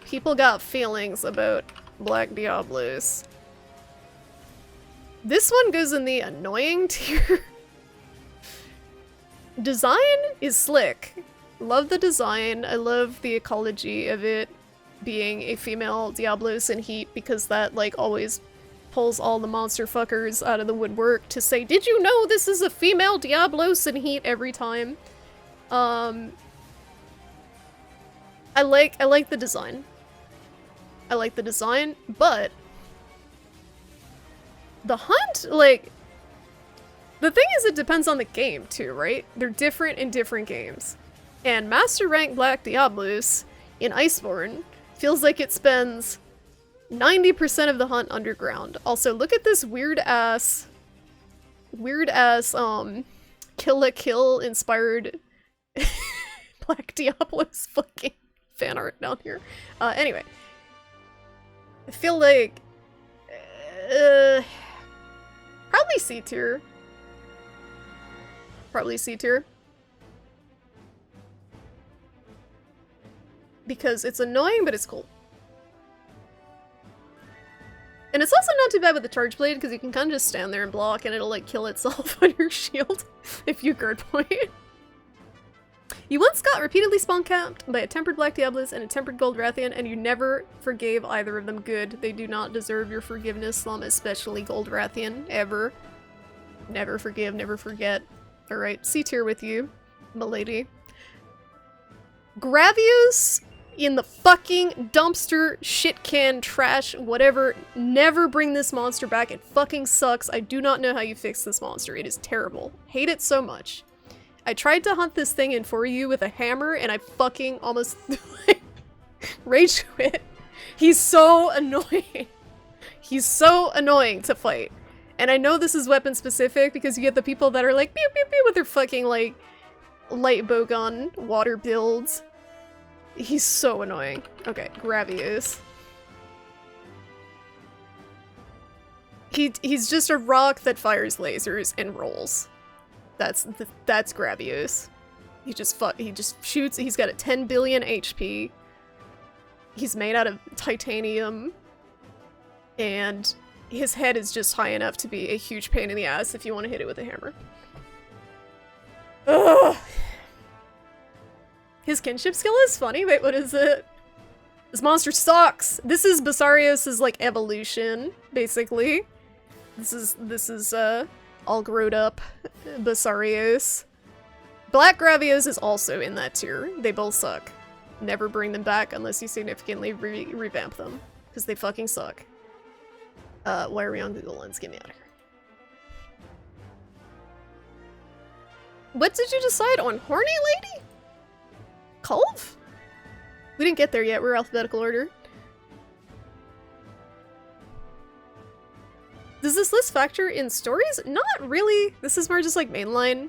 People got feelings about Black Diablos. This one goes in the annoying tier. Design is slick. Love the design. I love the ecology of it being a female Diablos in Heat, because that like always pulls all the monster fuckers out of the woodwork to say, did you know this is a female Diablos in Heat every time? I like the design. I like the design, but the hunt, like, the thing is, it depends on the game too, right? They're different in different games. And Master Rank Black Diablos in Iceborne feels like it spends 90% of the hunt underground. Also, look at this weird ass Kill la Kill inspired Black Diablos fucking fan art down here. Anyway. I feel like probably C tier. Probably C tier. Because it's annoying, but it's cool. And it's also not too bad with the charge blade, because you can kind of just stand there and block and it'll like kill itself on your shield if you guard point. You once got repeatedly spawn capped by a tempered Black Diablos and a tempered Gold Rathian, and you never forgave either of them. Good. They do not deserve your forgiveness, Slum, especially Gold Rathian. Ever. Never forgive, never forget. Alright, C tier with you, milady. Gravios in the fucking dumpster, shit can, trash, whatever. Never bring this monster back. It fucking sucks. I do not know how you fix this monster. It is terrible. Hate it so much. I tried to hunt this thing in for you with a hammer, and I fucking almost like, rage quit. He's so annoying. He's so annoying to fight. And I know this is weapon specific because you get the people that are like pew pew pew with their fucking like light bowgun water builds. He's so annoying. Okay, Gravios. He's just a rock that fires lasers and rolls. That's Gravios. He just shoots. He's got a 10 billion HP. He's made out of titanium. And his head is just high enough to be a huge pain in the ass if you want to hit it with a hammer. Ugh. His kinship skill is funny. Wait, what is it? This monster sucks! This is Basarios' like evolution, basically. This is all grown up Basarios. Black Gravios is also in that tier. They both suck. Never bring them back unless you significantly revamp them. Because they fucking suck. Why are we on Google Lens? Get me out of here. What did you decide on? Horny lady? Culve? We didn't get there yet, we're alphabetical order. Does this list factor in stories? Not really. This is more just like mainline.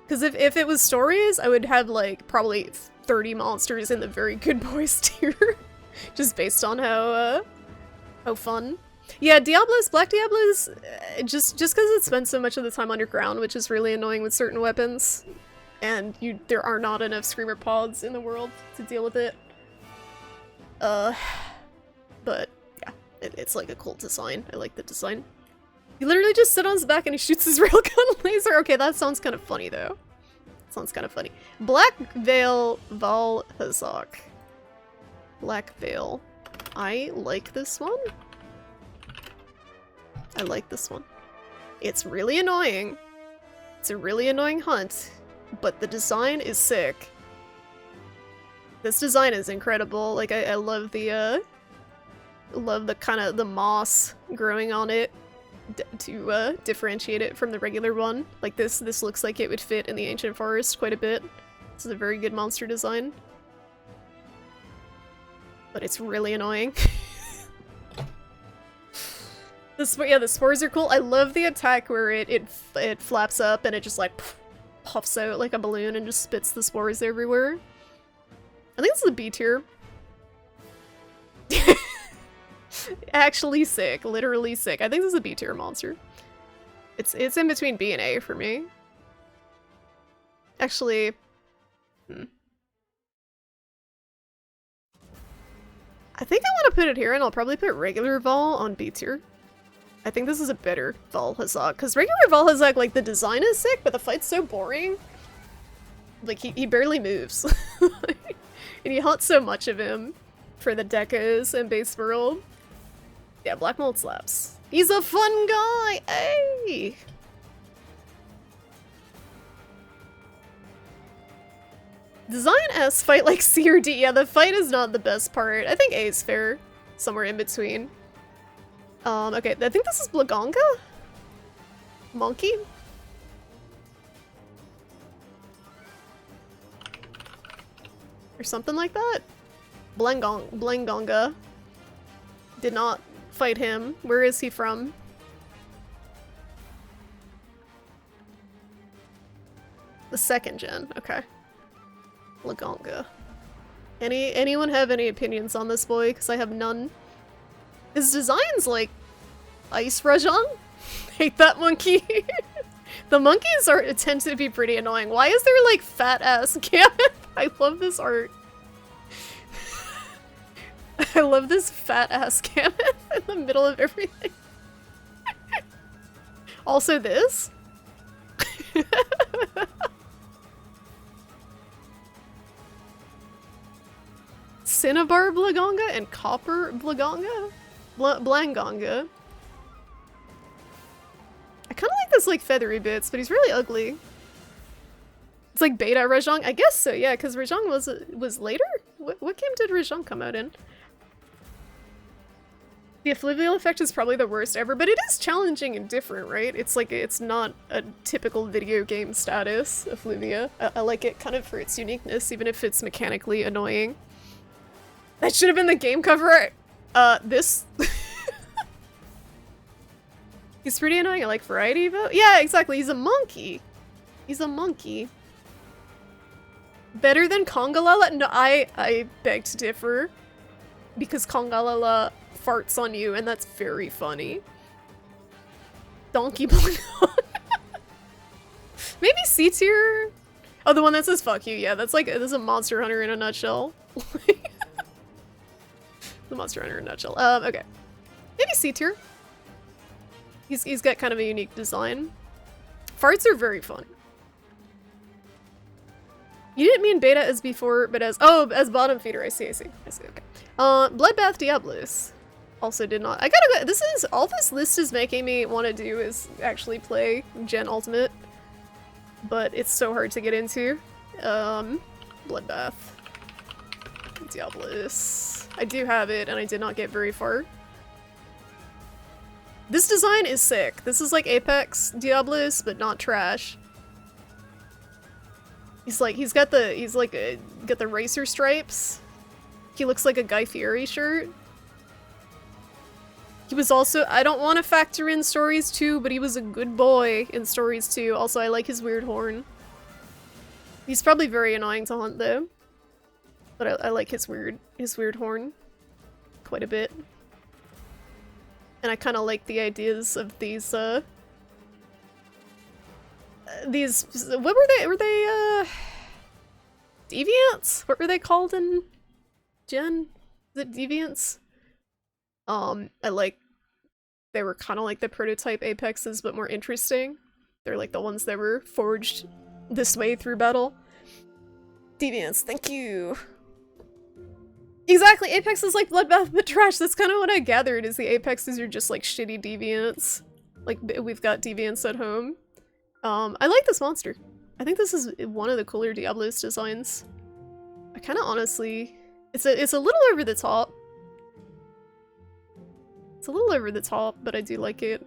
Because if it was stories, I would have like probably 30 monsters in the very good boys tier. Just based on how fun. Yeah, Diablos, Black Diablos, just because it spends so much of the time underground, which is really annoying with certain weapons. And there are not enough Screamer pods in the world to deal with it. But yeah, it's like a cool design. I like the design. He literally just sits on his back and he shoots his railgun laser. Okay, that sounds kind of funny though. Sounds kind of funny. Black Veil Val Hazak. Black Veil. I like this one. I like this one. It's really annoying. It's a really annoying hunt, but the design is sick. This design is incredible. Like I love the kind of the moss growing on it to differentiate it from the regular one. Like this looks like it would fit in the ancient forest quite a bit. This is a very good monster design. But it's really annoying. The spores are cool. I love the attack where it flaps up and it just like puffs out like a balloon and just spits the spores everywhere. I think this is a B tier. Actually sick. Literally sick. I think this is a B tier monster. It's in between B and A for me. Actually, I think I want to put it here and I'll probably put regular Vol on B tier. I think this is a better Val Hazak, because regular Val Hazak, like, the design is sick, but the fight's so boring. Like, he barely moves. And you hunt so much of him for the decos and base world. Yeah, Black Mold slaps. He's a fun guy! Hey! Design S, fight like C or D. Yeah, the fight is not the best part. I think A is fair. Somewhere in between. Okay, I think this is Blagonga? Monkey? Or something like that? Blangonga. Did not fight him. Where is he from? The second gen, okay. Blagonga. Anyone have any opinions on this boy? Because I have none. His design's like Ice Rajang? Hate that monkey. The monkeys tend to be pretty annoying. Why is there like fat ass Gameth? I love this art. I love this fat ass Gameth in the middle of everything. Also this. Cinnabar Blagonga and Copper Blagonga? Blangonga. I kind of like this like feathery bits, but he's really ugly. It's like beta Rajang? I guess so, yeah, because Rajang was later? What game did Rajang come out in? The effluvial effect is probably the worst ever, but it is challenging and different, right? It's like, it's not a typical video game status, Effluvia. I like it kind of for its uniqueness, even if it's mechanically annoying. That should have been the game cover! This? He's pretty annoying. I like variety though. Yeah, exactly. He's a monkey. He's a monkey. Better than Kongalala? No, I beg to differ. Because Kongalala farts on you, and that's very funny. Donkey Blanc. Maybe C tier? Oh, the one that says fuck you. Yeah, that's like, this is a Monster Hunter in a nutshell. The Monster Hunter in a nutshell. Okay. Maybe C tier. He's got kind of a unique design. Farts are very fun. You didn't mean beta as before, but as bottom feeder. I see, okay. Bloodbath Diablos. Also did not. I gotta go. All this list is making me want to do is actually play Gen Ultimate. But it's so hard to get into. Bloodbath Diablos. I do have it, and I did not get very far. This design is sick. This is like Apex Diablos, but not trash. got the racer stripes. He looks like a Guy Fieri shirt. He was also, I don't want to factor in Stories 2, but he was a good boy in Stories 2. Also, I like his weird horn. He's probably very annoying to hunt though. But I like his weird horn quite a bit. And I kind of like the ideas of these, what were they? Were they, deviants? What were they called in Gen? Is it deviants? They were kind of like the prototype Apexes, but more interesting. They're like the ones that were forged this way through battle. Deviants, thank you. Exactly, Apex is like Bloodbath but trash. That's kind of what I gathered, is the Apexes are just like shitty deviants. Like, we've got deviants at home. I like this monster. I think this is one of the cooler Diablos designs. I kind of honestly... It's a little over the top. It's a little over the top, but I do like it.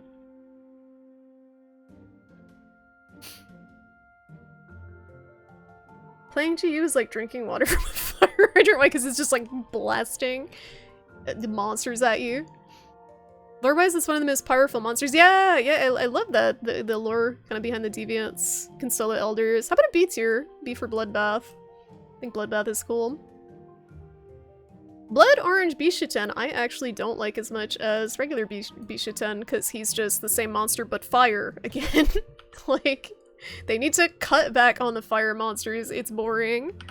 Playing to you is like drinking water from a fire hydrant. Why? Because it's just like blasting the monsters at you. Lore-wise, it's one of the most powerful monsters. Yeah, I love that. The lore kind of behind the deviants. Consola Elders. How about a B tier? B for Bloodbath. I think Bloodbath is cool. Blood Orange Bishaten I actually don't like as much as regular Bishaten because he's just the same monster but fire again. Like, they need to cut back on the fire monsters. It's boring.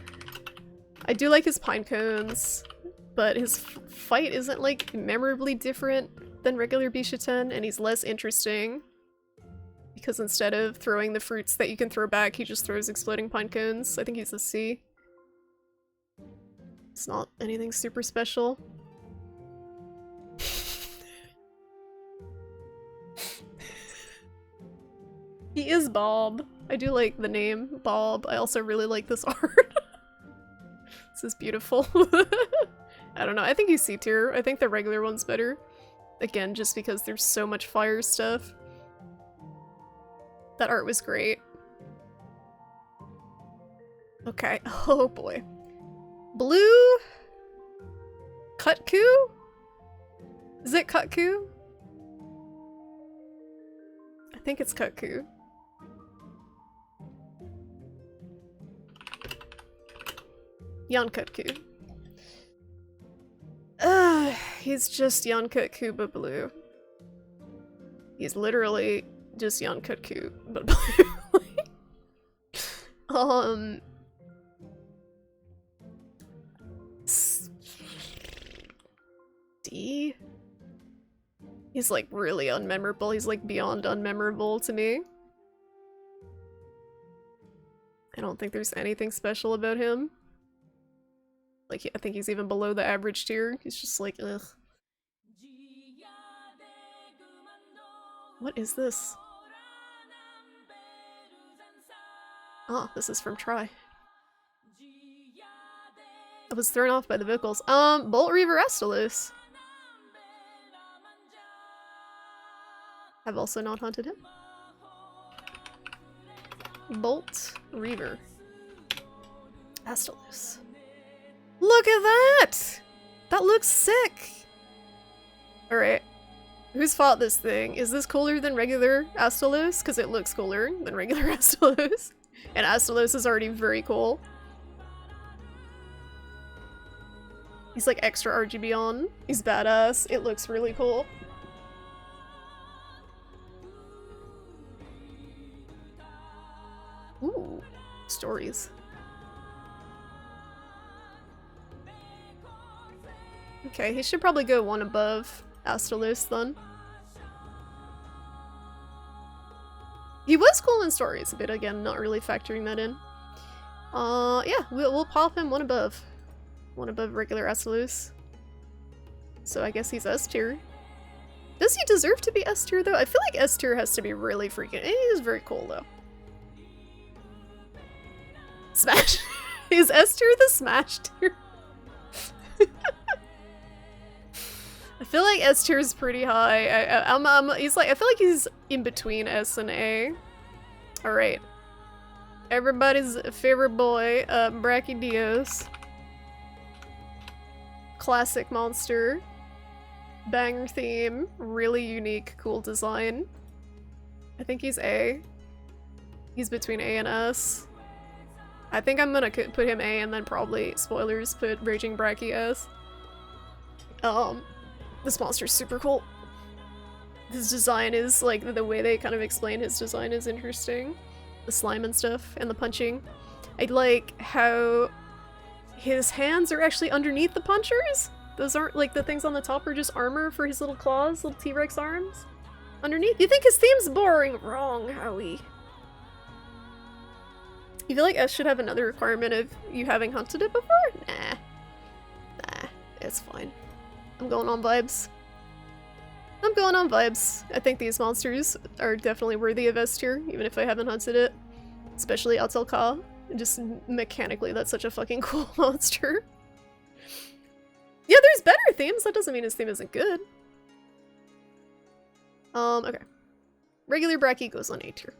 I do like his pine cones, but his fight isn't like memorably different than regular Bishaten, and he's less interesting because instead of throwing the fruits that you can throw back, he just throws exploding pine cones. I think he's a C. It's not anything super special. He is Bob. I do like the name Bob. I also really like this art. This is beautiful. I don't know. I think he's C tier. I think the regular one's better. Again, just because there's so much fire stuff. That art was great. Okay. Oh boy. Blue Kutku? Is it Kutku? I think it's Kutku. Jan Kutku. He's just Jan Kutku but blue. He's literally just Jan Kutku but blue. D? He's like really unmemorable. He's like beyond unmemorable to me. I don't think there's anything special about him. Like, I think he's even below the average tier. He's just like, ugh. What is this? Oh, this is from Try. I was thrown off by the vocals. Bolt Reaver Astalos. I've also not hunted him. Bolt Reaver Astalos. Look at that! That looks sick! Alright. Who's fought this thing? Is this cooler than regular Astalos? Because it looks cooler than regular Astalos. And Astalos is already very cool. He's like extra RGB on. He's badass. It looks really cool. Ooh, stories. Okay, he should probably go one above Astalos then. He was cool in stories, but again, not really factoring that in. Yeah, we'll pop him one above. One above regular Astalos. So I guess he's S tier. Does he deserve to be S tier though? I feel like S tier has to be really freaking. He is very cool though. Smash. Is S tier the Smash tier? I feel like S tier is pretty high. I feel like he's in between S and A. All right. Everybody's favorite boy, Brachydios. Classic monster. Banger theme. Really unique, cool design. I think he's A. He's between A and S. I think I'm gonna put him A and then probably, spoilers, put Raging Brachy S. This monster's super cool. His design is, like, the way they kind of explain his design is interesting. The slime and stuff, and the punching. I like how his hands are actually underneath the punchers. Those aren't, like, the things on the top are just armor for his little claws, little T-Rex arms. Underneath. You think his theme's boring? Wrong, Howie. You feel like S should have another requirement of you having hunted it before? Nah. Nah, it's fine. I'm going on vibes. I'm going on vibes. I think these monsters are definitely worthy of S tier, even if I haven't hunted it. Especially Atalka. Just mechanically, that's such a fucking cool monster. Yeah, there's better themes. That doesn't mean his theme isn't good. Okay. Regular Brachy goes on A tier.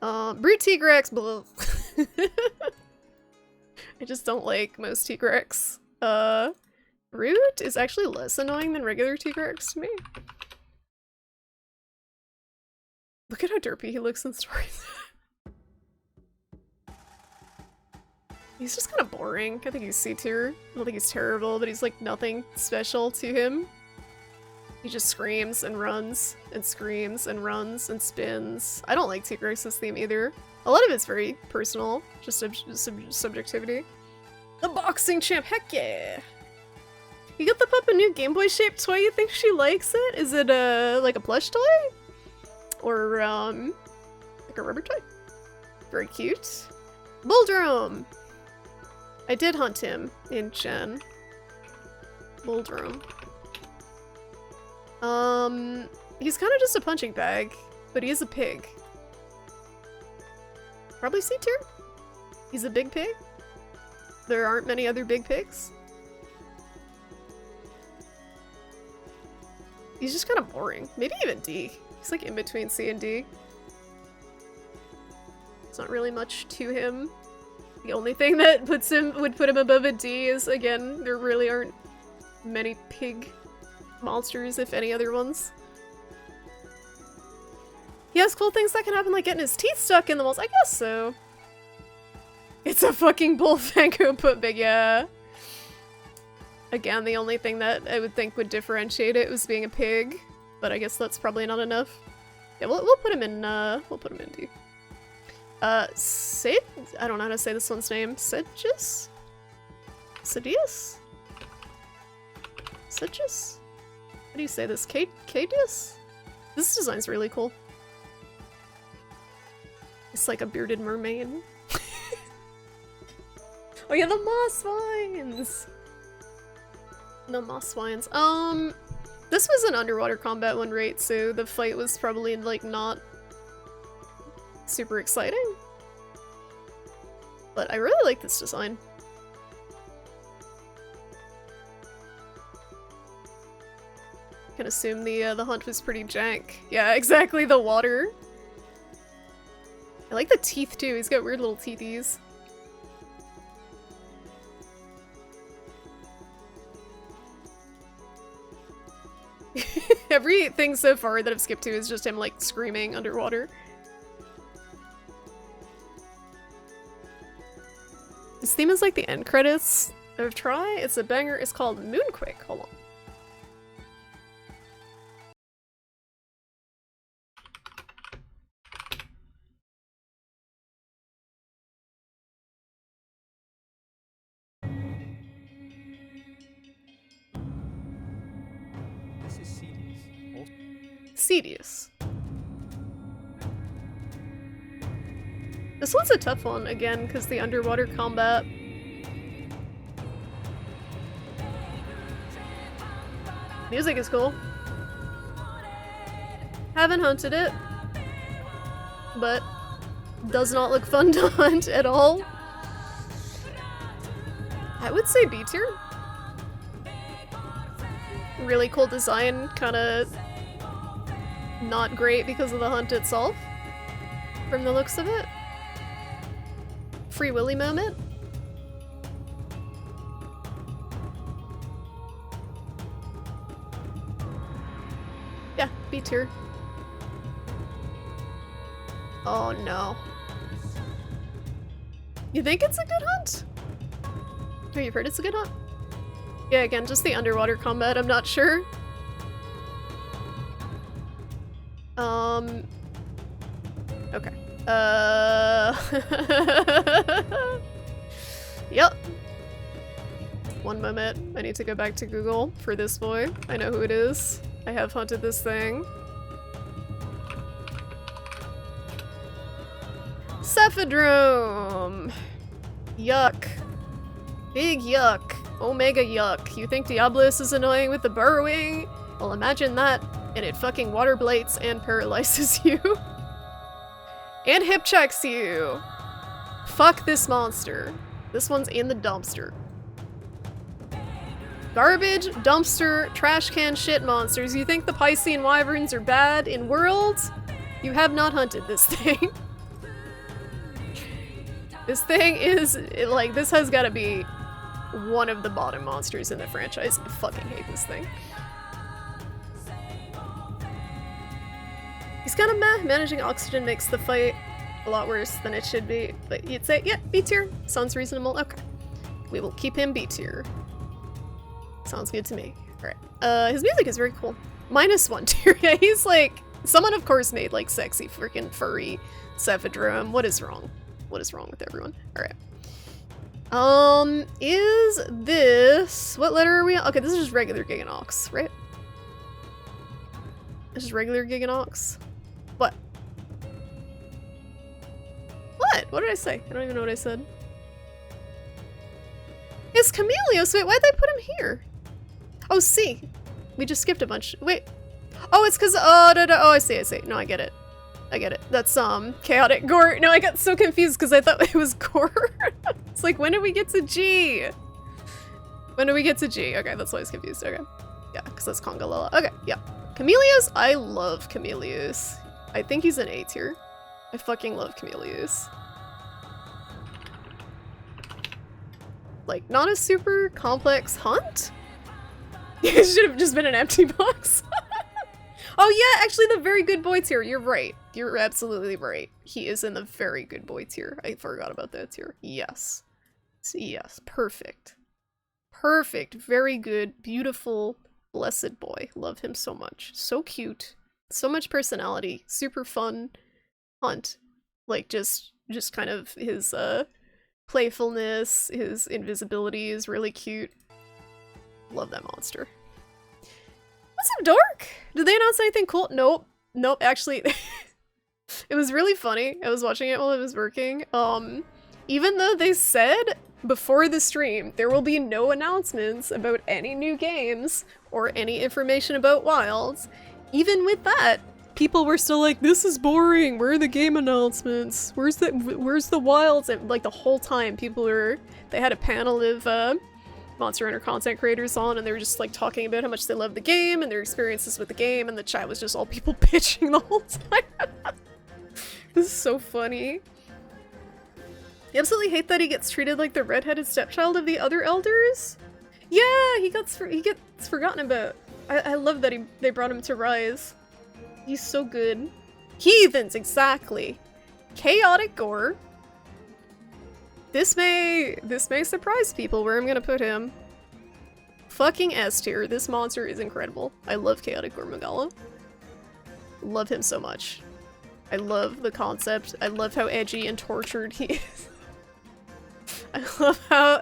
Brute Tigrex, blah. I just don't like most Tigrex. Brute is actually less annoying than regular Tigrex to me. Look at how derpy he looks in stories. He's just kind of boring. I think he's C tier. I don't think he's terrible, but he's like nothing special to him. He just screams and runs and screams and runs and spins. I don't like Tigrex's theme either. A lot of it's very personal, just subjectivity. The boxing champ, heck yeah! You got the pup a new Game Boy shaped toy. You think she likes it? Is it like a plush toy? Or like a rubber toy? Very cute. Bulldrome! I did hunt him in Gen. Bulldrome. He's kind of just a punching bag, but he is a pig. Probably C tier? He's a big pig? There aren't many other big pigs? He's just kind of boring. Maybe even D. He's like in between C and D. It's not really much to him. The only thing that would put him above a D is, again, there really aren't many pig monsters, if any other ones. He has cool things that can happen, like getting his teeth stuck in the walls. I guess so. It's a fucking bullfango put big, yeah. Again, the only thing that I would think would differentiate it was being a pig, but I guess that's probably not enough. Yeah, we'll put him in, D. Sid? I don't know how to say this one's name. Sidus? Sidious? Sidus? How do you say this? Cadius? This design's really cool. It's like a bearded mermaid. Oh yeah, the moss vines! The moss vines. This was an underwater combat one, right? So the fight was probably, like, not super exciting. But I really like this design. Can assume the hunt was pretty jank. Yeah, exactly, the water. I like the teeth too, he's got weird little teethies. Everything so far that I've skipped to is just him, like, screaming underwater. This theme is like the end credits of Try. It's a banger. It's called Moonquake. Hold on. This is Cedius. Cedius. This one's a tough one, again, because the underwater combat. Music is cool. Haven't hunted it, but does not look fun to hunt at all. I would say B tier. Really cool design, kinda not great because of the hunt itself, from the looks of it. Free Willy moment. Yeah, B tier. Oh no. You think it's a good hunt? Oh, you've heard it's a good hunt? Yeah, again, just the underwater combat, I'm not sure. Okay. Yep. One moment. I need to go back to Google for this boy. I know who it is. I have hunted this thing. Cephadrome! Yuck. Big yuck. Omega yuck. You think Diablos is annoying with the burrowing? Well, imagine that, and it fucking water blights and paralyzes you. And hip checks you! Fuck this monster. This one's in the dumpster. Garbage, dumpster, trash can shit monsters. You think the Piscean wyverns are bad in Worlds? You have not hunted this thing. This thing is, like, this has gotta be one of the bottom monsters in the franchise. I fucking hate this thing. He's kind of meh. Managing oxygen makes the fight a lot worse than it should be, but you'd say, yeah, B tier. Sounds reasonable. Okay. We will keep him B tier. Sounds good to me. Alright. His music is very cool. -1 tier. Yeah, he's like, someone of course made like sexy freaking furry Cephadrome. What is wrong? What is wrong with everyone? Alright. Is this, what letter are we on? Okay, this is just regular Giganox, right? This is regular Giganox. What? What? What did I say? I don't even know what I said. It's Chameleos. Wait, why'd they put him here? Oh, C. We just skipped a bunch. Wait. Oh, it's because, oh, no, no, oh, I see, I see. No, I get it. I get it. That's, chaotic gore. No, I got so confused because I thought it was gore. It's like, when did we get to G? When did we get to G? Okay, that's why I was confused. Okay. Yeah, because that's Congalella. Okay, yeah. Chameleos? I love Chameleos. I think he's an A tier. I fucking love Chameleos. Like, not a super complex hunt? It should have just been an empty box. Oh yeah, actually the very good boy tier. You're right. You're absolutely right. He is in the very good boy tier. I forgot about that tier. Yes. Yes. Perfect. Perfect. Very good. Beautiful. Blessed boy. Love him so much. So cute. So much personality. Super fun hunt. Like just kind of his playfulness, his invisibility is really cute. Love that monster. What's up, Dork? Did they announce anything cool? Nope. Nope, actually. It was really funny. I was watching it while I was working. Even though they said before the stream there will be no announcements about any new games or any information about Wilds, even with that, people were still like, this is boring, where are the game announcements? Where's the Wilds? And like the whole time people were, they had a panel of Monster Hunter content creators on, and they were just like talking about how much they love the game and their experiences with the game, and the chat was just all people pitching the whole time. This is so funny. You absolutely hate that he gets treated like the redheaded stepchild of the other elders? Yeah, he gets forgotten about. I love that they brought him to Rise. He's so good. Heathens, exactly. Chaotic gore. This may surprise people where I'm gonna put him. Fucking S tier. This monster is incredible. I love Chaotic Gore Magala. Love him so much. I love the concept. I love how edgy and tortured he is. I love how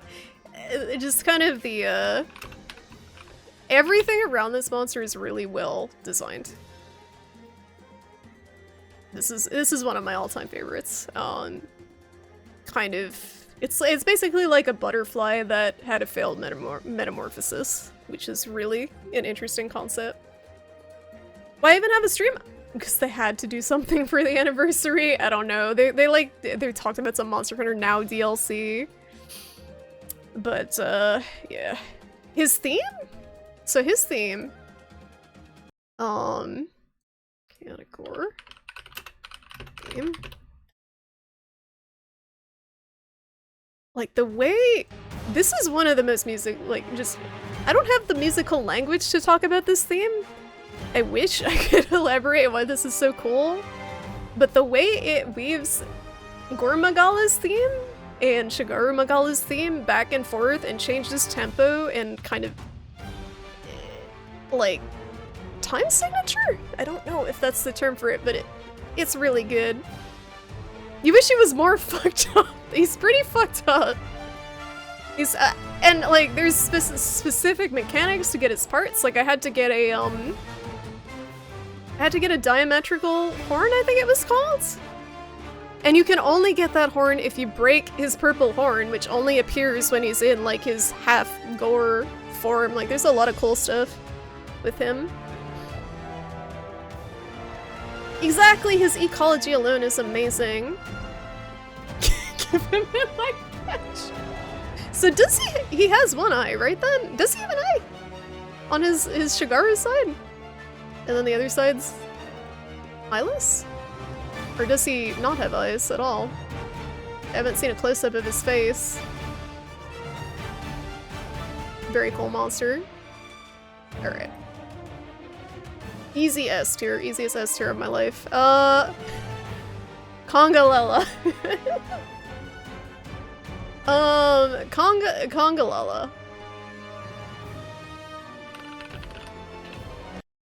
just kind of the everything around this monster is really well designed. This is one of my all-time favorites. Kind of, it's basically like a butterfly that had a failed metamorphosis, which is really an interesting concept. Why even have a stream? Because they had to do something for the anniversary. I don't know. They talked about some Monster Hunter Now DLC. But yeah. His theme? So his theme, Chaotic Gore. Theme. Like, the way... This is one of the most I don't have the musical language to talk about this theme. I wish I could elaborate why this is so cool. But the way it weaves Gormagala's theme and Shigaru Magala's theme back and forth and changes tempo and kind of... like... time signature? I don't know if that's the term for it, but it's really good. You wish he was more fucked up. He's pretty fucked up. He's, and like, there's specific mechanics to get his parts. Like, I had to get a diametrical horn, I think it was called? And you can only get that horn if you break his purple horn, which only appears when he's in, like, his half-gore form. Like, there's a lot of cool stuff with him. Exactly, his ecology alone is amazing. Give him an eye patch. So does he has one eye, right then? Does he have an eye? On his Shigaru side? And then the other side's eyeless? Or does he not have eyes at all? I haven't seen a close-up of his face. Very cool monster. Alright. Easy S tier, easiest S tier of my life. Congalella. Congalella.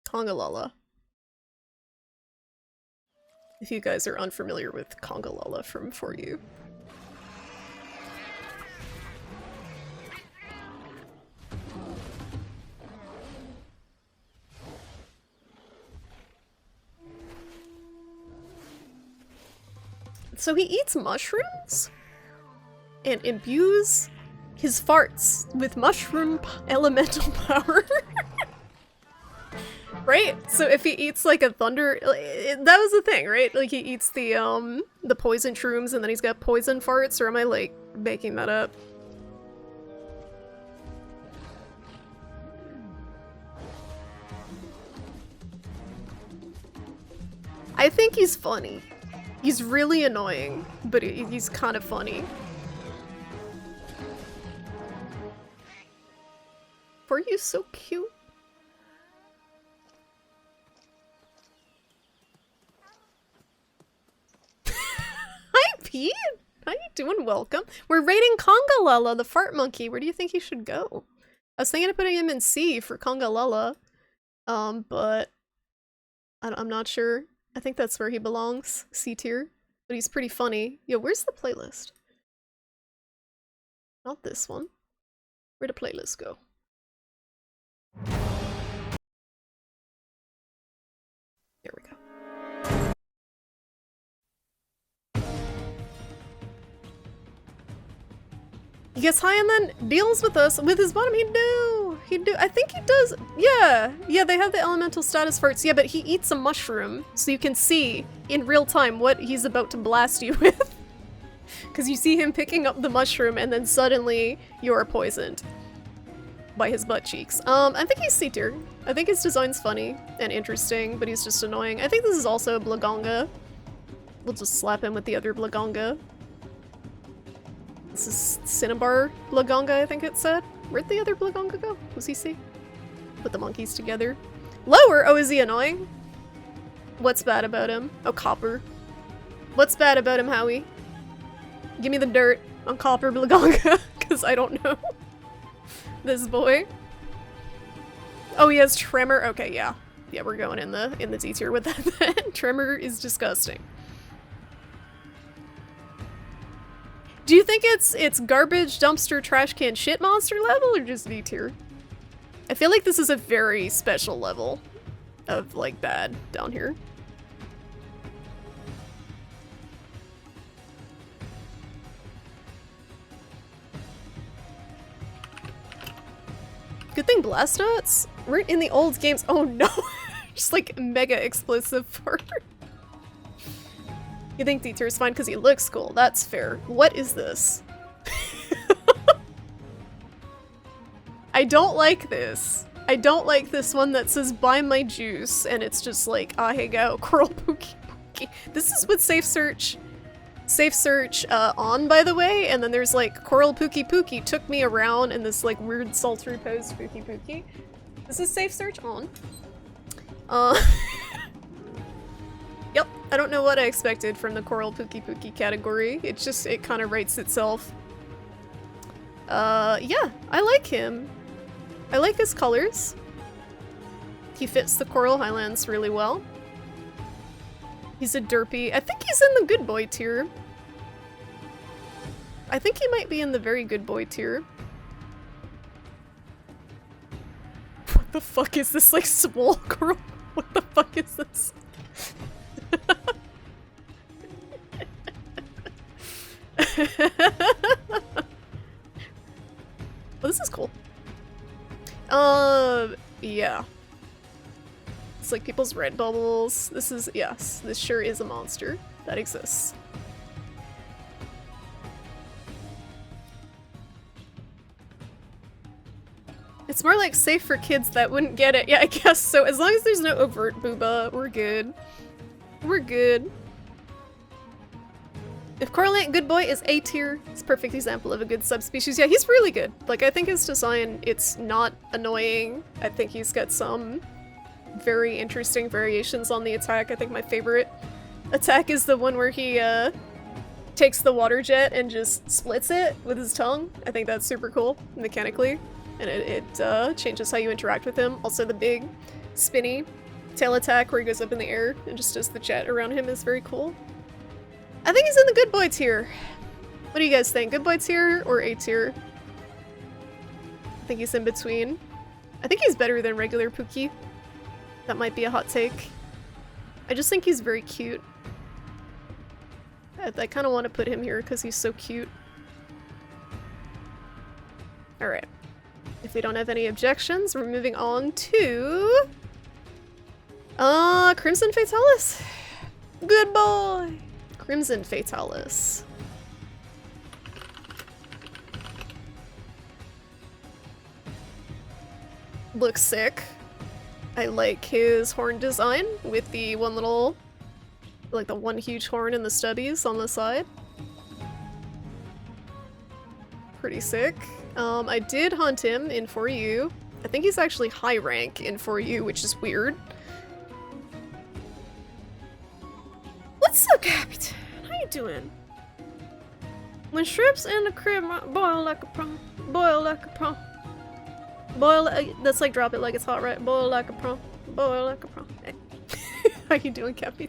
Congalella. If you guys are unfamiliar with Congalella from For You. So he eats mushrooms and imbues his farts with mushroom elemental power. Right? So if he eats like a thunder, that was the thing, right? Like he eats the poison shrooms and then he's got poison farts, or am I like making that up? I think he's funny. He's really annoying, but he's kind of funny. For You so cute. Hi, Pete! How you doing? Welcome. We're rating Congalella, the fart monkey. Where do you think he should go? I was thinking of putting him in C for Congalella, but I'm not sure. I think that's where he belongs, C tier. But he's pretty funny. Yo, where's the playlist? Not this one. Where'd the playlist go? Here we go. He gets high and then deals with us with his bottom. He'd do. I think he does. Yeah, they have the elemental status farts. Yeah, but he eats a mushroom, so you can see in real time what he's about to blast you with. Because you see him picking up the mushroom and then suddenly you're poisoned by his butt cheeks. I think he's C tier. I think his design's funny and interesting, but he's just annoying. I think this is also a Blaganga. We'll just slap him with the other Blaganga. This is Cinnabar Blaganga, I think it said. Where'd the other Blaganga go? Was he C? Put the monkeys together. Lower? Oh, is he annoying? What's bad about him? Oh, Copper. What's bad about him, Howie? Give me the dirt on Copper Blaganga, because I don't know this boy. Oh, he has Tremor? Okay, yeah. Yeah, we're going in the D tier with that then. Tremor is disgusting. Do you think it's garbage, dumpster, trash can, shit monster level, or just V tier? I feel like this is a very special level of, like, bad down here. Good thing blast dots weren't in the old games. Oh no! Just like mega explosive fart. You think D tier is fine because he looks cool. That's fair. What is this? I don't like this. I don't like this one that says buy my juice and it's just like, ah, hey go, curl pookie pookie. This is what Safe Search Safe search on, by the way, and then there's like Coral Pookie Pookie took me around in this like weird sultry pose Pookie Pookie. This is safe search on. Yep, I don't know what I expected from the Coral Pookie Pookie category. It kind of writes itself. Yeah, I like him. I like his colors. He fits the Coral Highlands really well. He's a derpy. I think he's in the good boy tier. I think he might be in the very good boy tier. What the fuck is this, like, swole coral? What the fuck is this? Well, this is cool. Yeah. It's like people's red bubbles. This is, yes, this sure is a monster that exists. It's more like safe for kids that wouldn't get it. Yeah, I guess so. As long as there's no overt booba, we're good. We're good. If Correlate Good Boy is A tier, it's a perfect example of a good subspecies. Yeah, he's really good. Like, I think his design, it's not annoying. I think he's got some very interesting variations on the attack. I think my favorite attack is the one where he takes the water jet and just splits it with his tongue. I think that's super cool mechanically, and it changes how you interact with him. Also, the big spinny tail attack where he goes up in the air and just does the jet around him is very cool. I think he's in the good boy tier. What do you guys think? Good boy tier or A tier? I think he's in between. I think he's better than regular Pookie. That might be a hot take. I just think he's very cute. I kind of want to put him here because he's so cute. Alright. If we don't have any objections, we're moving on to... Crimson Fatalis. Good boy! Crimson Fatalis. Looks sick. I like his horn design with the one little, like the one huge horn and the stubbies on the side. Pretty sick. I did hunt him in 4U. I think he's actually high rank in 4U, which is weird. What's up, Captain? How you doing? When shrimps in the crib boil like a prawn, boil like a prawn. Boil, that's like drop it like it's hot, right? Boil like a prawn, boil like a prawn. Hey. How you doing, Captain?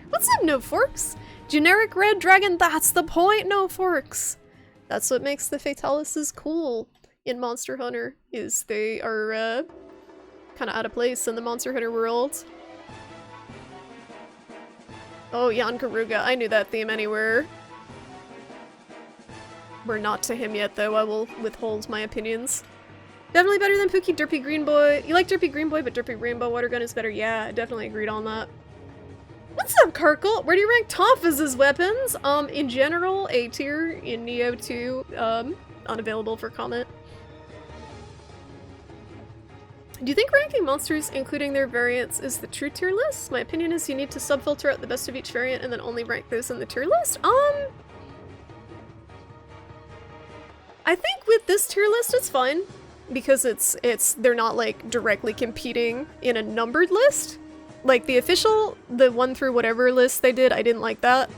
What's up, No Forks? Generic red dragon, that's the point, No Forks! That's what makes the Fatalises cool in Monster Hunter, is they are, kind of out of place in the Monster Hunter world. Oh, Jan Garuga, I knew that theme anywhere. We're not to him yet, though. I will withhold my opinions. Definitely better than Pookie Derpy Green Boy. You like Derpy Green Boy, but Derpy Rainbow Water Gun is better. Yeah, I definitely agreed on that. What's up, Karkle? Where do you rank Tophaz's weapons? In general, A tier. In Neo 2, unavailable for comment. Do you think ranking monsters, including their variants, is the true tier list? My opinion is you need to subfilter out the best of each variant and then only rank those in the tier list. I think with this tier list it's fine, because they're not like directly competing in a numbered list. Like the official, the 1 through whatever list they did, I didn't like that.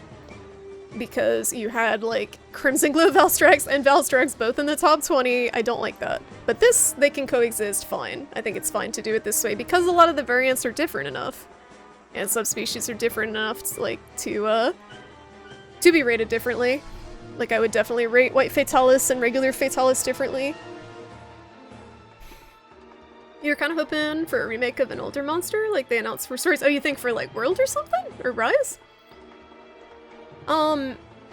Because you had like Crimson Glow Valstrax and Valstrax both in the top 20. I don't like that. But this, they can coexist fine. I think it's fine to do it this way because a lot of the variants are different enough. And subspecies are different enough to, like, to be rated differently. Like, I would definitely rate White Fatalis and regular Fatalis differently. You're kind of hoping for a remake of an older monster, like they announced for Stories. Oh, you think for, like, World or something? Or Rise?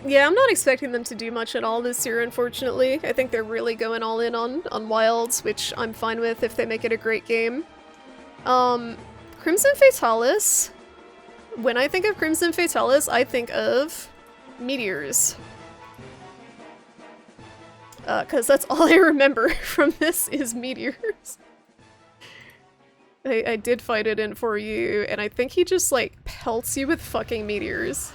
Yeah, I'm not expecting them to do much at all this year, unfortunately. I think they're really going all in on Wilds, which I'm fine with if they make it a great game. Crimson Fatalis. When I think of Crimson Fatalis, I think of meteors. Because that's all I remember from this is meteors. I did fight it in 4U, and I think he just, like, pelts you with fucking meteors.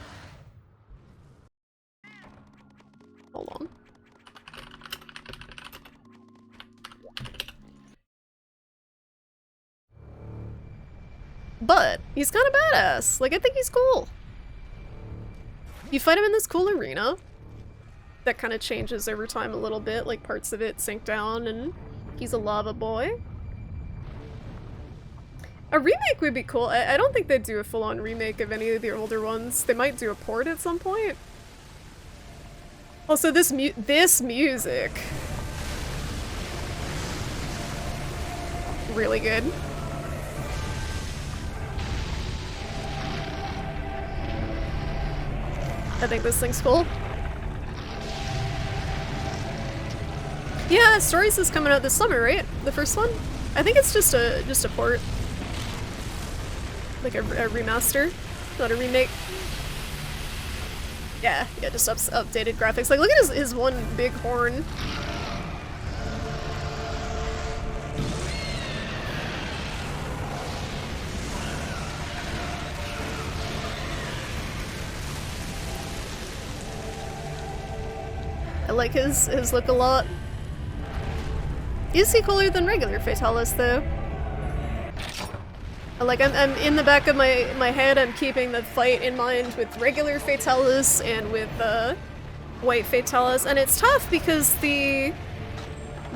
Hold on. But he's kind of badass. Like, I think he's cool. You fight him in this cool arena that kind of changes over time a little bit, like parts of it sink down and he's a lava boy. A remake would be cool. I don't think they'd do a full-on remake of any of the older ones. They might do a port at some point. Also, this music. Really good. I think this thing's cool. Yeah, Stories is coming out this summer, right? The first one? I think it's just a port. Like a remaster, not a remake. Yeah, just updated graphics. Like, look at his one big horn. I like his look a lot. Is he cooler than regular Fatalis, though? Like, I'm in the back of my head, I'm keeping the fight in mind with regular Fatalis and with white Fatalis, and it's tough because the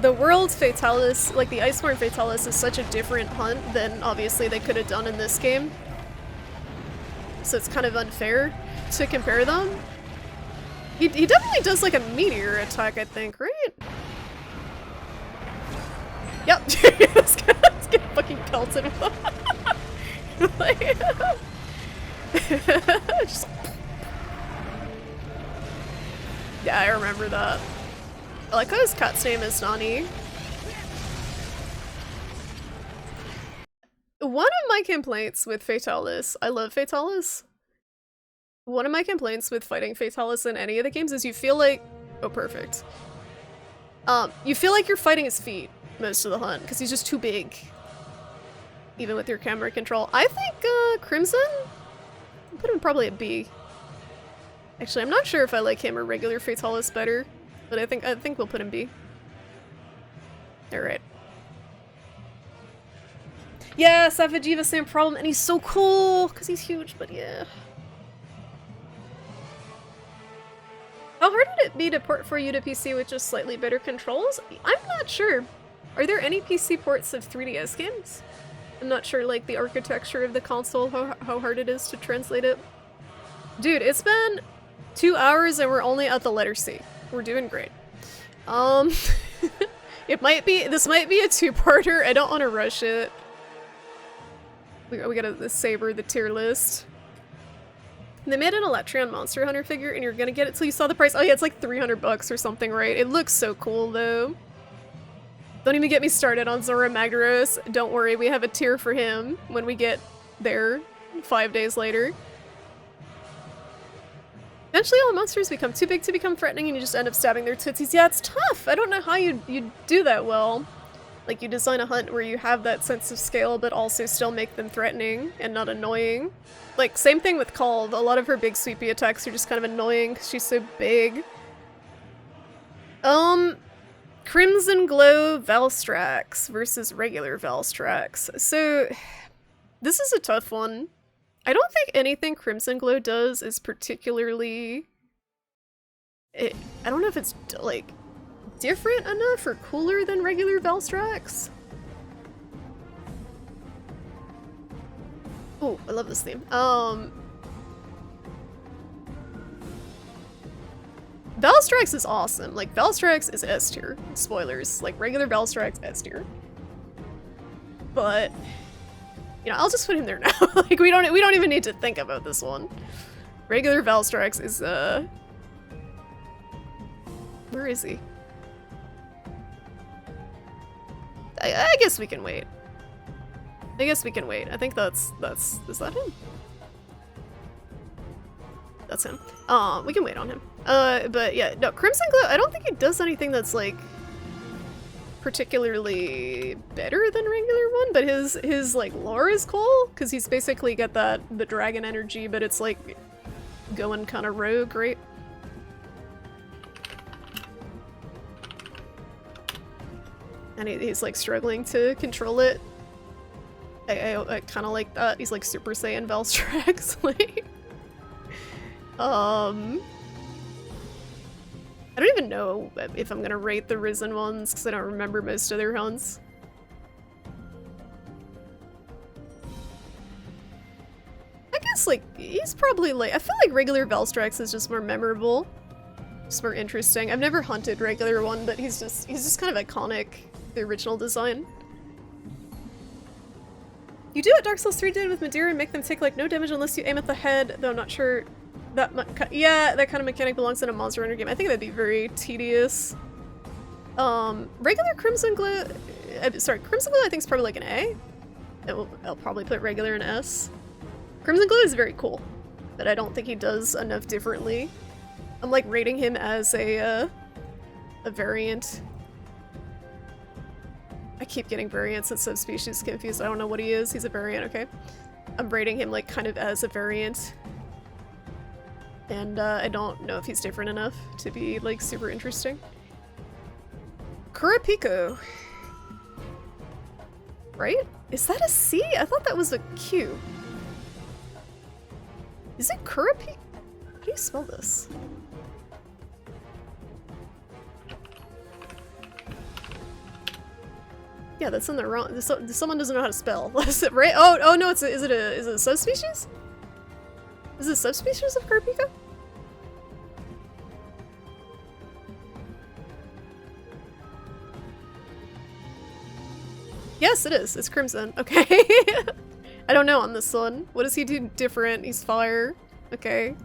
world Fatalis, like the Iceborne Fatalis, is such a different hunt than obviously they could have done in this game. So it's kind of unfair to compare them. He definitely does like a meteor attack, I think, right? Yep, let's get fucking pelted with them. Like, just, yeah, I remember that. I like how his cat's name is Nani. One of my complaints with Fatalis, I love Fatalis. One of my complaints with fighting Fatalis in any of the games is you feel like, oh perfect. You feel like you're fighting his feet most of the hunt, because he's just too big. Even with your camera control. I think Crimson? I'll put him probably at B. Actually, I'm not sure if I like him or regular Fatalis better, but I think we'll put him B. Alright. Yeah, Savajiva, same problem, and he's so cool, because he's huge, but yeah. How hard would it be to port for you to PC with just slightly better controls? I'm not sure. Are there any PC ports of 3DS games? I'm not sure, like, the architecture of the console, how hard it is to translate it. Dude, it's been 2 hours and we're only at the letter C. We're doing great. This might be a two-parter. I don't want to rush it. We gotta savor the tier list. They made an Electron Monster Hunter figure and you're gonna get it till you saw the price. Oh yeah, it's like 300 bucks or something, right? It looks so cool though. Don't even get me started on Zora Magdaros. Don't worry, we have a tier for him when we get there 5 days later. Eventually all monsters become too big to become threatening and you just end up stabbing their tootsies. Yeah, it's tough. I don't know how you do that well. Like, you design a hunt where you have that sense of scale but also still make them threatening and not annoying. Like, same thing with Called. A lot of her big sweepy attacks are just kind of annoying because she's so big. Crimson Glow Valstrax versus regular Valstrax. So, this is a tough one. I don't think anything Crimson Glow does is particularly... I don't know if it's, like, different enough or cooler than regular Valstrax. Oh, I love this theme. Valstrax is awesome. Like, Valstrax is S tier. Spoilers. Like, regular Valstrax, S tier. But, you know, I'll just put him there now. Like, we don't even need to think about this one. Regular Valstrax is, where is he? I guess we can wait. I guess we can wait. I think is that him? That's him. We can wait on him. But yeah, no, Crimson Glow, I don't think it does anything that's, like, particularly better than regular one, but his like, lore is cool, because he's basically got the dragon energy, but it's, like, going kind of rogue, right? And he's like struggling to control it. I kind of like that. He's like Super Saiyan Valstrax. Like, I don't even know if I'm gonna rate the Risen ones because I don't remember most of their hunts. I guess like he's probably like, I feel like regular Valstrax is just more memorable, just more interesting. I've never hunted regular one, but he's just kind of iconic, the original design. You do what Dark Souls 3 did with Madeira and make them take like no damage unless you aim at the head, though I'm not sure that yeah, that kind of mechanic belongs in a Monster Hunter game. I think that'd be very tedious. Regular Crimson Glow, sorry, Crimson Glow I think is probably like an A. I'll probably put regular in S. Crimson Glow is very cool, but I don't think he does enough differently. I'm like rating him as a variant. I keep getting variants and subspecies confused. I don't know what he is. He's a variant, okay. I'm rating him like kind of as a variant. And I don't know if he's different enough to be like super interesting. Kurapiko. Right? Is that a C? I thought that was a Q. Is it Kurapiko? How do you spell this? Yeah, that's in the wrong. Someone doesn't know how to spell. Right? Oh no! Is it a subspecies? Is it a subspecies of Kurapiko? Yes, it is. It's Crimson. Okay. I don't know on this one. What does he do different? He's fire. Okay.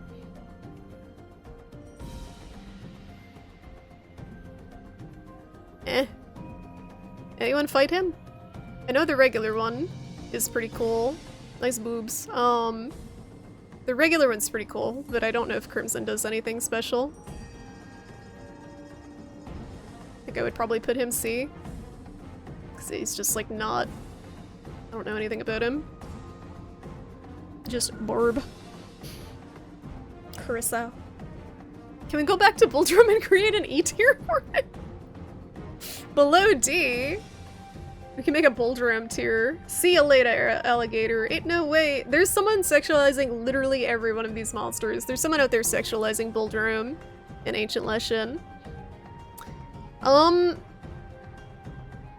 Eh. Anyone fight him? I know the regular one is pretty cool. Nice boobs. The regular one's pretty cool, but I don't know if Crimson does anything special. I think I would probably put him C. Because he's just like not... I don't know anything about him. Just Borb. Curacao. Can we go back to Buldrum and create an E tier for it? Below D, we can make a Buldrum tier. See you later, alligator. Ain't no way. There's someone sexualizing literally every one of these monsters. There's someone out there sexualizing Buldrum in Ancient Leshen.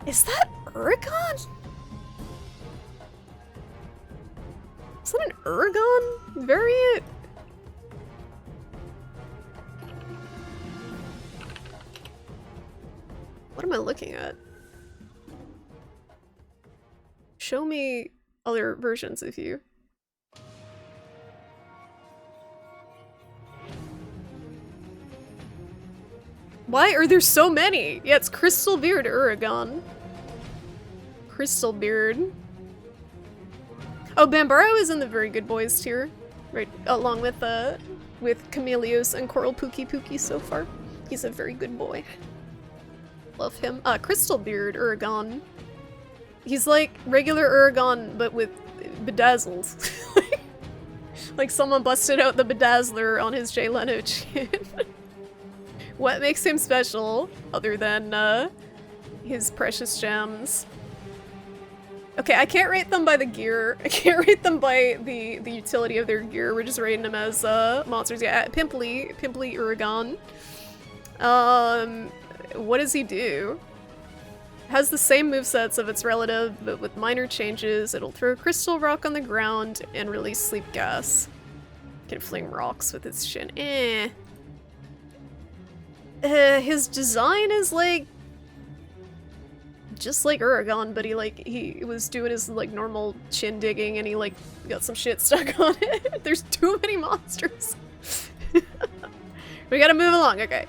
Is that Uragon? Is that an Uragon variant? What am I looking at? Show me other versions of you. Why are there so many? Yeah, it's Crystal Beard Uragon. Crystal Beard. Oh, Bambaro is in the very good boys tier, right? Along with Chameleos and Coral Pookie so far. He's a very good boy. Love him. Crystal Beard Uragon. He's like regular Uragon, but with bedazzled. Like someone busted out the bedazzler on his Jay Leno chin. What makes him special, other than his precious gems? Okay, I can't rate them by the gear. I can't rate them by the utility of their gear. We're just rating them as monsters. Yeah, Pimply Uragon. What does he do? Has the same movesets of its relative, but with minor changes. It'll throw a crystal rock on the ground and release sleep gas. Can fling rocks with its chin. His design is like just like Uragon, but he was doing his like normal chin digging and he like got some shit stuck on it. There's too many monsters. We gotta move along, okay.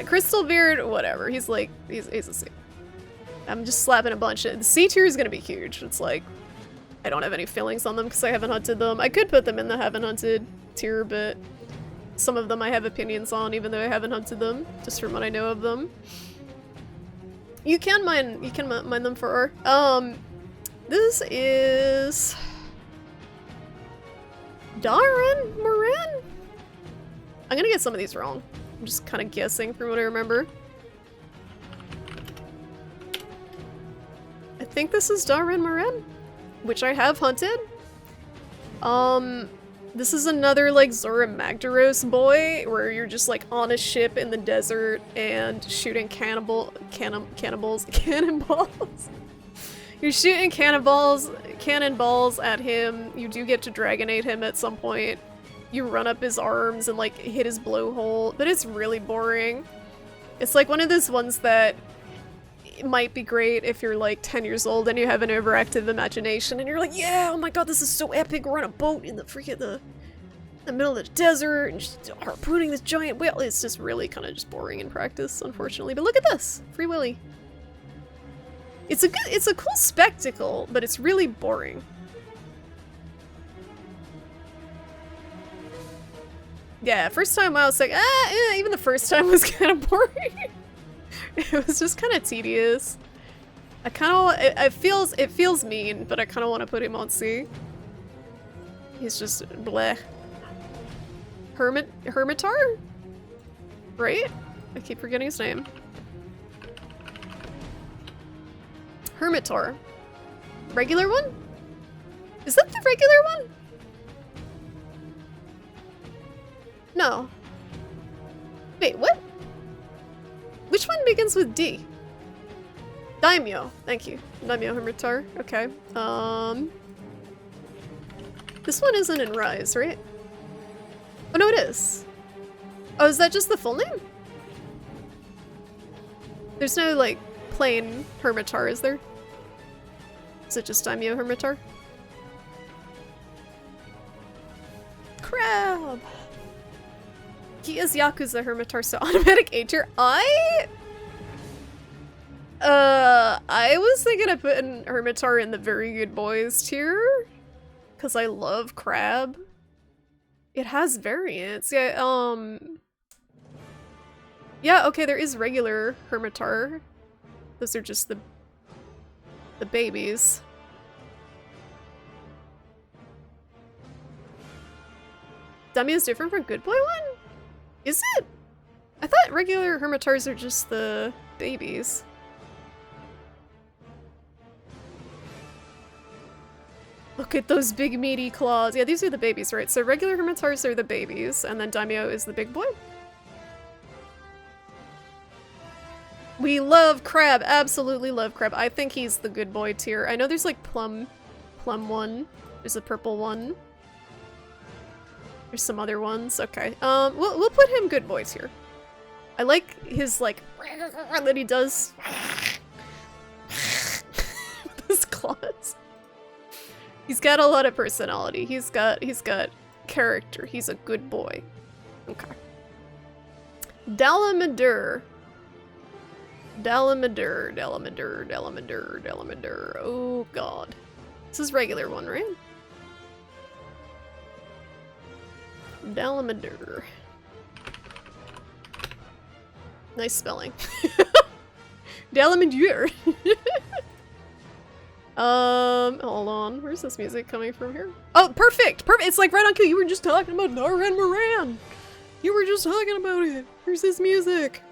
Crystal Beard, whatever. He's a C. I'm just slapping a bunch. The C tier is gonna be huge. It's like, I don't have any feelings on them because I haven't hunted them. I could put them in the haven't hunted tier, but some of them I have opinions on, even though I haven't hunted them, just from what I know of them. You can mine them for R. This is Darren Moran? I'm gonna get some of these wrong. I'm just kind of guessing from what I remember. think this is Darren Moran, which I have hunted. This is another like Zora Magdaros boy, where you're just like on a ship in the desert and shooting cannonballs. You're shooting cannonballs at him. You do get to Dragonate him at some point. You run up his arms and like hit his blowhole, but it's really boring. It's like one of those ones that might be great if you're like 10 years old and you have an overactive imagination and you're like, yeah, oh my god, this is so epic, we're on a boat in the freaking the middle of the desert and just harpooning this giant whale. It's just really kind of just boring in practice, unfortunately. But look at this, Free Willy. It's a cool spectacle, but it's really boring. Yeah, first time I was like, even the first time was kind of boring. It was just kind of tedious. I kind of, it feels mean, but I kind of want to put him on C. He's just bleh. Hermitar? Right? I keep forgetting his name. Hermitar. Regular one? Is that the regular one? No. Wait, what? Which one begins with D? Daimyo. Thank you. Daimyo Hermitar. Okay. This one isn't in Rise, right? Oh, no, it is. Oh, is that just the full name? There's no, like, plain Hermitar, is there? Is it just Daimyo Hermitar? Crab! He is Yakuza Hermitar, so automatic A tier. I was thinking of putting Hermitar in the very good boys tier, because I love Crab. It has variants. Yeah, yeah, okay, there is regular Hermitar. Those are just the babies. Dummy is different from Good Boy one? Is it? I thought regular Hermitars are just the babies. Look at those big meaty claws. Yeah, these are the babies, right? So regular Hermitars are the babies, and then Daimyo is the big boy. We love Crab, absolutely love Crab. I think he's the good boy tier. I know there's like plum one. There's a purple one. There's some other ones. Okay. We'll put him good boy tier. I like his like that he does with his claws. He's got a lot of personality. He's got character. He's a good boy. Okay. Dalamadur. Oh god. This is regular one, right? Dalamadur. Nice spelling. Dalamadur. Hold on. Where's this music coming from here? Oh, perfect! Perfect! It's like right on cue. You were just talking about Darren Moran! You were just talking about it! Here's this music!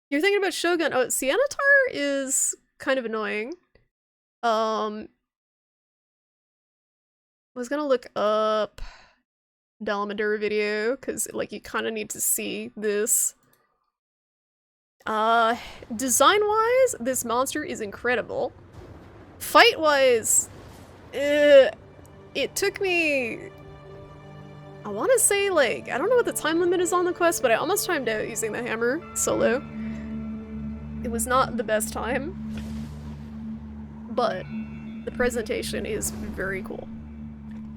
You're thinking about Shogun. Oh, Sianatar is kind of annoying. I was gonna look up Dalamadur video, because like you kind of need to see this. Design-wise, this monster is incredible. Fight-wise, it took me, I want to say, like, I don't know what the time limit is on the quest, but I almost timed out using the hammer solo. It was not the best time, but the presentation is very cool.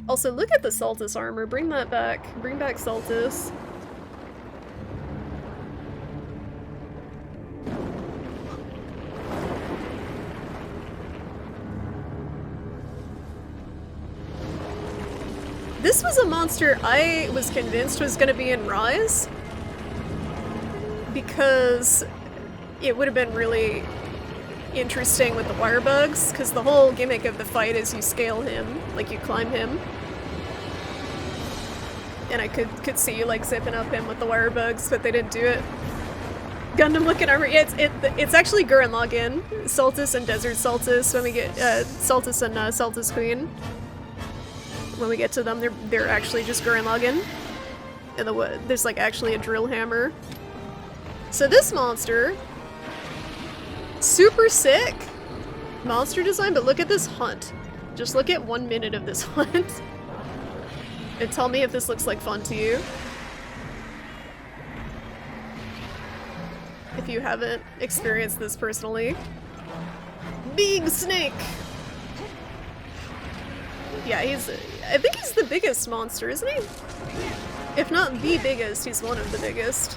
Also, look at the Saltus armor. Bring that back. Bring back Saltus. This was a monster I was convinced was going to be in Rise, because it would have been really interesting with the wire bugs, because the whole gimmick of the fight is you scale him, like you climb him. And I could see you like zipping up him with the wire bugs, but they didn't do it. Gundam looking armor. Yeah, it's actually Gurren Lagann, Saltus and Desert Saltus. When we get Saltus and Saltus Queen, when we get to them, they're actually just Gurren Lagann. And there's like actually a drill hammer. So this monster, super sick monster design, but look at this hunt. Just look at 1 minute of this hunt. And tell me if this looks like fun to you. If you haven't experienced this personally. Big snake! Yeah, I think he's the biggest monster, isn't he? If not the biggest, he's one of the biggest.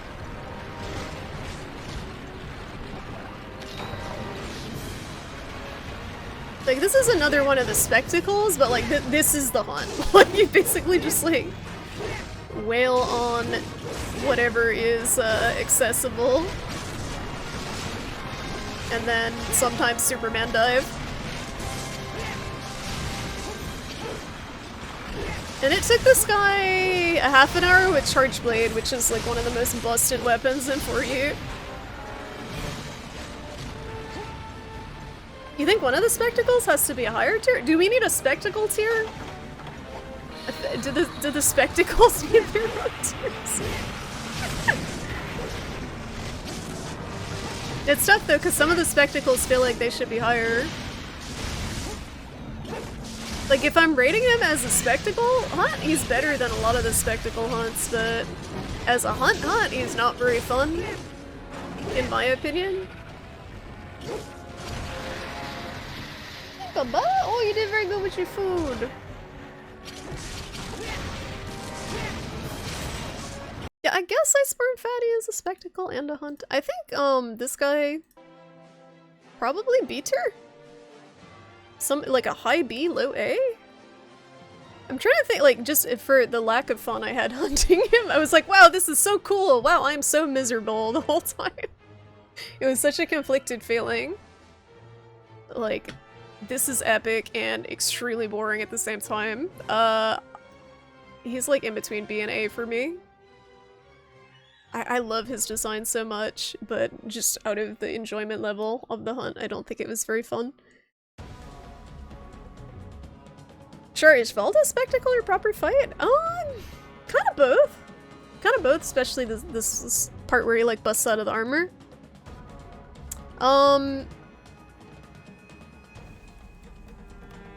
Like, this is another one of the spectacles, but like, this is the hunt. Like, you basically just like wail on whatever is accessible. And then sometimes Superman dive. And it took this guy a half an hour with Charge Blade, which is like one of the most busted weapons in 4U. You think one of the spectacles has to be a higher tier? Do we need a spectacle tier? Do the spectacles need their own tiers? It's tough though, because some of the spectacles feel like they should be higher. Like, if I'm rating him as a spectacle hunt, he's better than a lot of the spectacle hunts, but as a hunt, he's not very fun, in my opinion. Oh, you did very good with your food. Yeah, I guess I Sperm Fatty is a spectacle and a hunt. I think, this guy probably B tier? Like a high B, low A? I'm trying to think, like, just for the lack of fun I had hunting him, I was like, wow, this is so cool! Wow, I'm so miserable the whole time. It was such a conflicted feeling. Like, this is epic and extremely boring at the same time. He's like in between B and A for me. I love his design so much, but just out of the enjoyment level of the hunt, I don't think it was very fun. Sure, is Valda spectacle or proper fight? Kind of both. Kind of both, especially this part where he like busts out of the armor.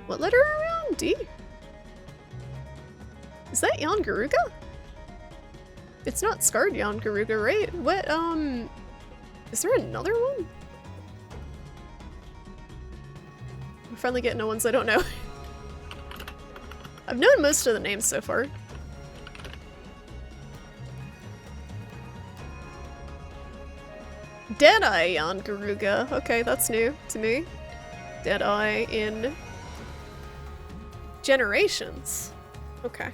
What letter are we on? D? Is that Jan Garuga? It's not scarred Jan Garuga, right? What, is there another one? I'm finally getting no ones I don't know. I've known most of the names so far. Deadeye Jan Garuga. Okay, that's new to me. Deadeye in Generations. Okay.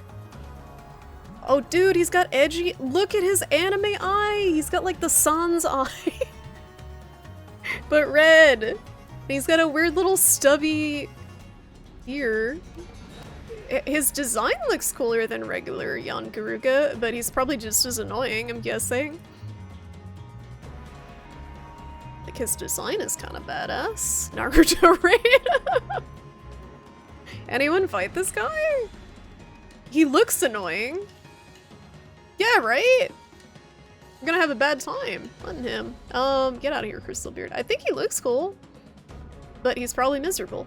Oh, dude, he's got edgy. Look at his anime eye. He's got like the sun's eye, but red. And he's got a weird little stubby ear. His design looks cooler than regular Jan Garuga, but he's probably just as annoying, I'm guessing. Like, his design is kind of badass. Naruto raid. Anyone fight this guy? He looks annoying. Yeah, right? I'm gonna have a bad time on him. Get out of here, Crystal Beard. I think he looks cool, but he's probably miserable.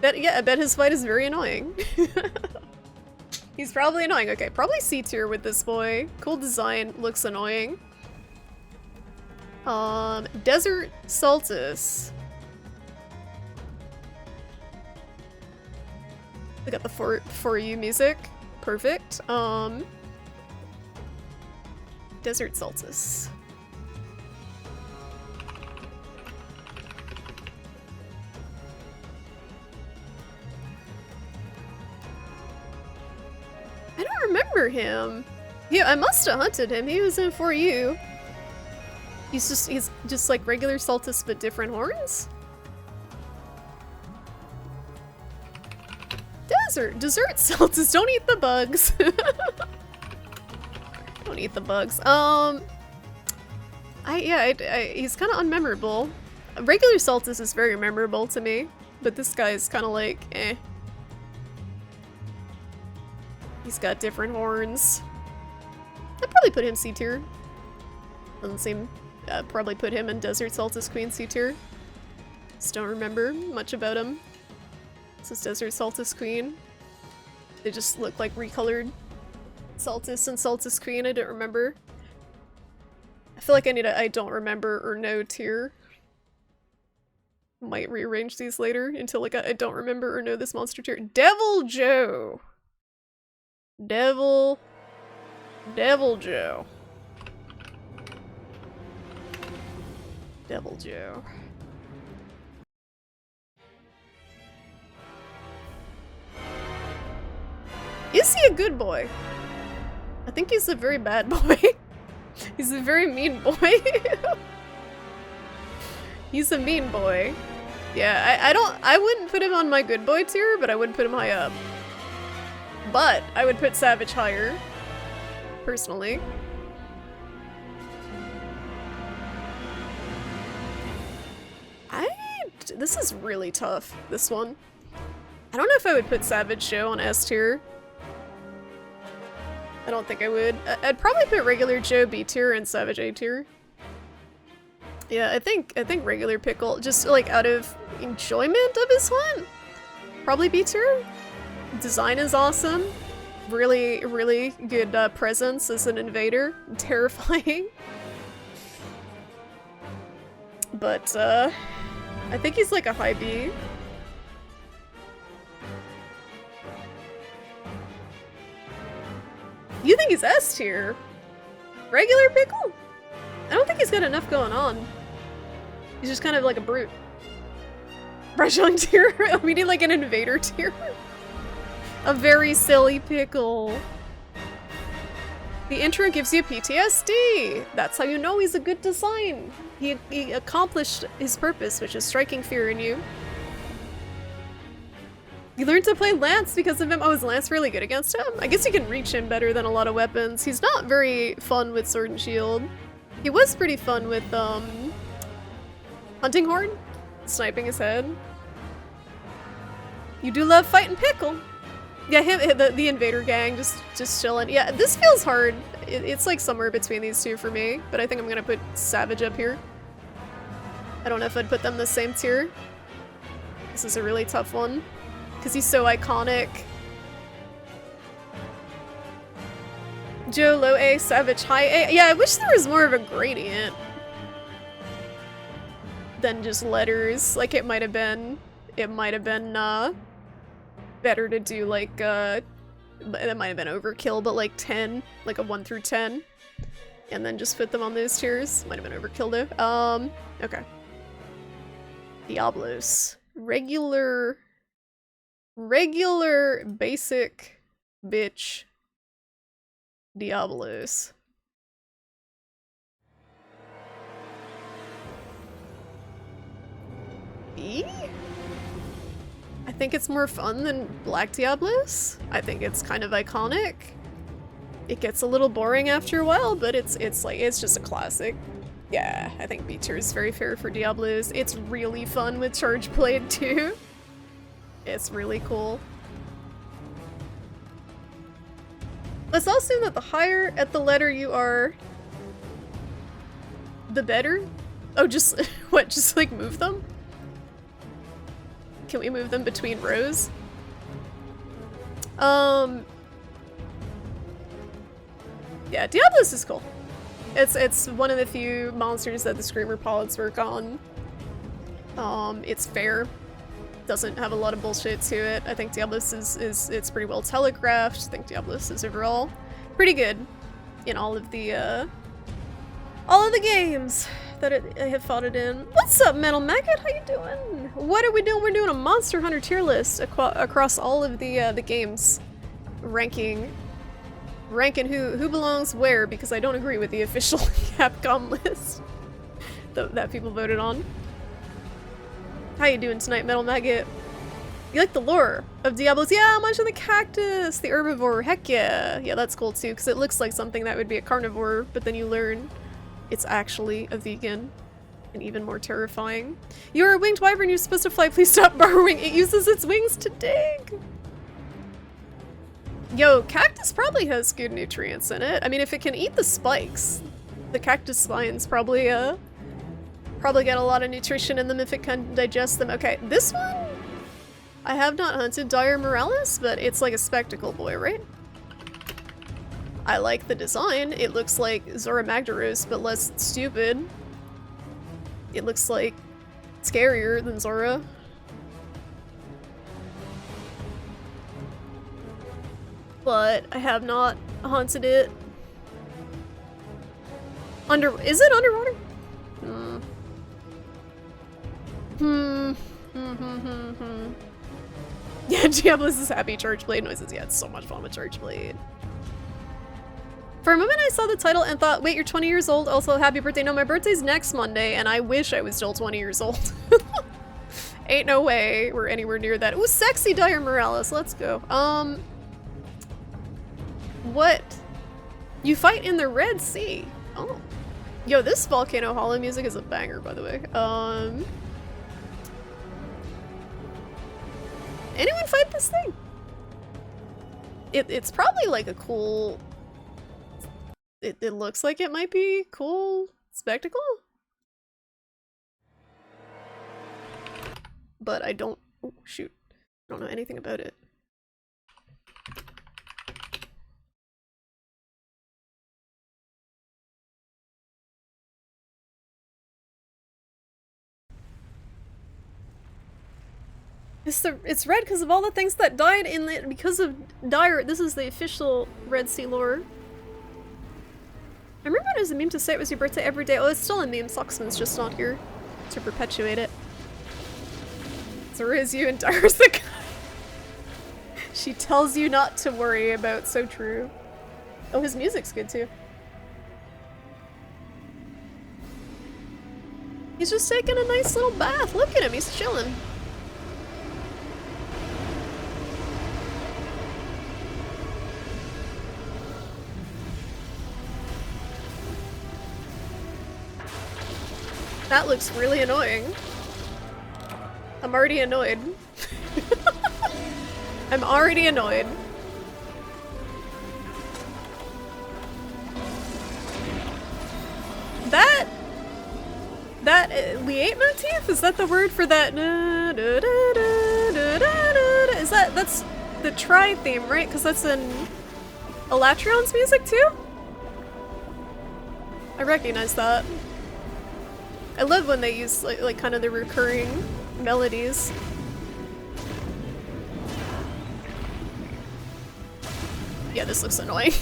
I bet his fight is very annoying. He's probably annoying. Okay, probably C tier with this boy. Cool design, looks annoying. Desert Saltus. We got the for you music. Perfect. Desert Saltus. I don't remember him. Yeah, I must have hunted him. He was in For You. He's just like regular Saltus but different horns? Dessert Saltus, don't eat the bugs. Don't eat the bugs. He's kind of unmemorable. Regular Saltus is very memorable to me, but this guy's kind of like, eh. He's got different horns. I'd probably put him C tier. Doesn't seem... I'd probably put him in Desert Saltus Queen C tier. Just don't remember much about him. This is Desert Saltus Queen. They just look like recolored Saltus and Saltus Queen. I don't remember. I feel like I need a I don't remember or no tier. Might rearrange these later until like I don't remember or know this monster tier. Devil Joe! Devil Joe. Devil Joe. Is he a good boy? I think he's a very bad boy. He's a very mean boy. He's a mean boy. Yeah, I wouldn't put him on my good boy tier, but I would put him high up. But I would put Savage higher, personally. This is really tough, this one. I don't know if I would put Savage Joe on S tier. I don't think I would. I'd probably put regular Joe B tier and Savage A tier. Yeah, I think regular Pickle, just like out of enjoyment of his hunt, probably B tier. Design is awesome. Really, really good presence as an invader. Terrifying. But I think he's like a high B. You think he's S tier? Regular Pickle? I don't think he's got enough going on. He's just kind of like a brute. Brushling tier? We need like an invader tier. A very silly Pickle. The intro gives you PTSD. That's how you know he's a good design. He accomplished his purpose, which is striking fear in you. You learned to play Lance because of him. Oh, is Lance really good against him? I guess you can reach him better than a lot of weapons. He's not very fun with Sword and Shield. He was pretty fun with, Hunting Horn? Sniping his head. You do love fighting Pickle. Yeah, the Invader gang, just chilling. Yeah, this feels hard. It's like somewhere between these two for me, but I think I'm gonna put Savage up here. I don't know if I'd put them the same tier. This is a really tough one, because he's so iconic. Joe low A, Savage high A. Yeah, I wish there was more of a gradient than just letters. Like it might have been better to do like that might have been overkill, but like 10, like a 1 through 10, and then just put them on those tiers. Might have been overkill though. Okay. Diablos. Regular basic bitch Diablos. B? I think it's more fun than Black Diablos. I think it's kind of iconic. It gets a little boring after a while, but it's just a classic. Yeah, I think B tier is very fair for Diablos. It's really fun with Charge Blade too. It's really cool. Let's all assume that the higher at the letter you are, the better. Oh, just what? Just like move them? Can we move them between rows? Yeah, Diablos is cool. It's one of the few monsters that the Screamer pods work on. It's fair. Doesn't have a lot of bullshit to it. I think Diablos it's pretty well telegraphed. I think Diablos is overall pretty good in all of the games that I have fought it in. What's up, Metal Maggot? How you doing? What are we doing? We're doing a Monster Hunter tier list across all of the games, ranking who belongs where, because I don't agree with the official Capcom list that people voted on. How you doing tonight, Metal Maggot? You like the lore of Diablos? Yeah, I'm watching the cactus, the herbivore. Heck yeah. Yeah, that's cool too, because it looks like something that would be a carnivore, but then you learn it's actually a vegan. And even more terrifying. You're a winged wyvern, you're supposed to fly, please stop borrowing. It uses its wings to dig! Yo, cactus probably has good nutrients in it. I mean, if it can eat the spikes, the cactus spines probably get a lot of nutrition in them if it can digest them. Okay, this one, I have not hunted Dire Morales, but it's like a spectacle boy, right? I like the design. It looks like Zora Magdaros, but less stupid. It looks like scarier than Zora. But I have not hunted it. Is it underwater? Yeah, Diablos is happy. Charge Blade noises. Yeah, it's so much fun with Charge Blade. For a moment I saw the title and thought, wait, you're 20 years old? Also, happy birthday. No, my birthday's next Monday, and I wish I was still 20 years old. Ain't no way we're anywhere near that. Ooh, sexy Dire Morales. Let's go. What? You fight in the Red Sea. Oh. Yo, this Volcano Hollow music is a banger, by the way. Anyone fight this thing? It's probably like a cool... It looks like it might be cool spectacle? But I don't... Oh, shoot. I don't know anything about it. It's red because of all the things that died in the... Because of Dire... This is the official Red Sea lore. I remember it was a meme to say it was your birthday every day. Oh, it's still a meme. Soxman's just not here to perpetuate it. Zora is you and Dire's the guy. She tells you not to worry about. So true. Oh, his music's good too. He's just taking a nice little bath. Look at him. He's chilling. That looks really annoying. I'm already annoyed. I'm already annoyed. That Liate motif? Is that the word for that? Is that's the Tri theme, right? Because that's in Elatrion's music too? I recognize that. I love when they use like kind of the recurring melodies. Yeah, this looks annoying.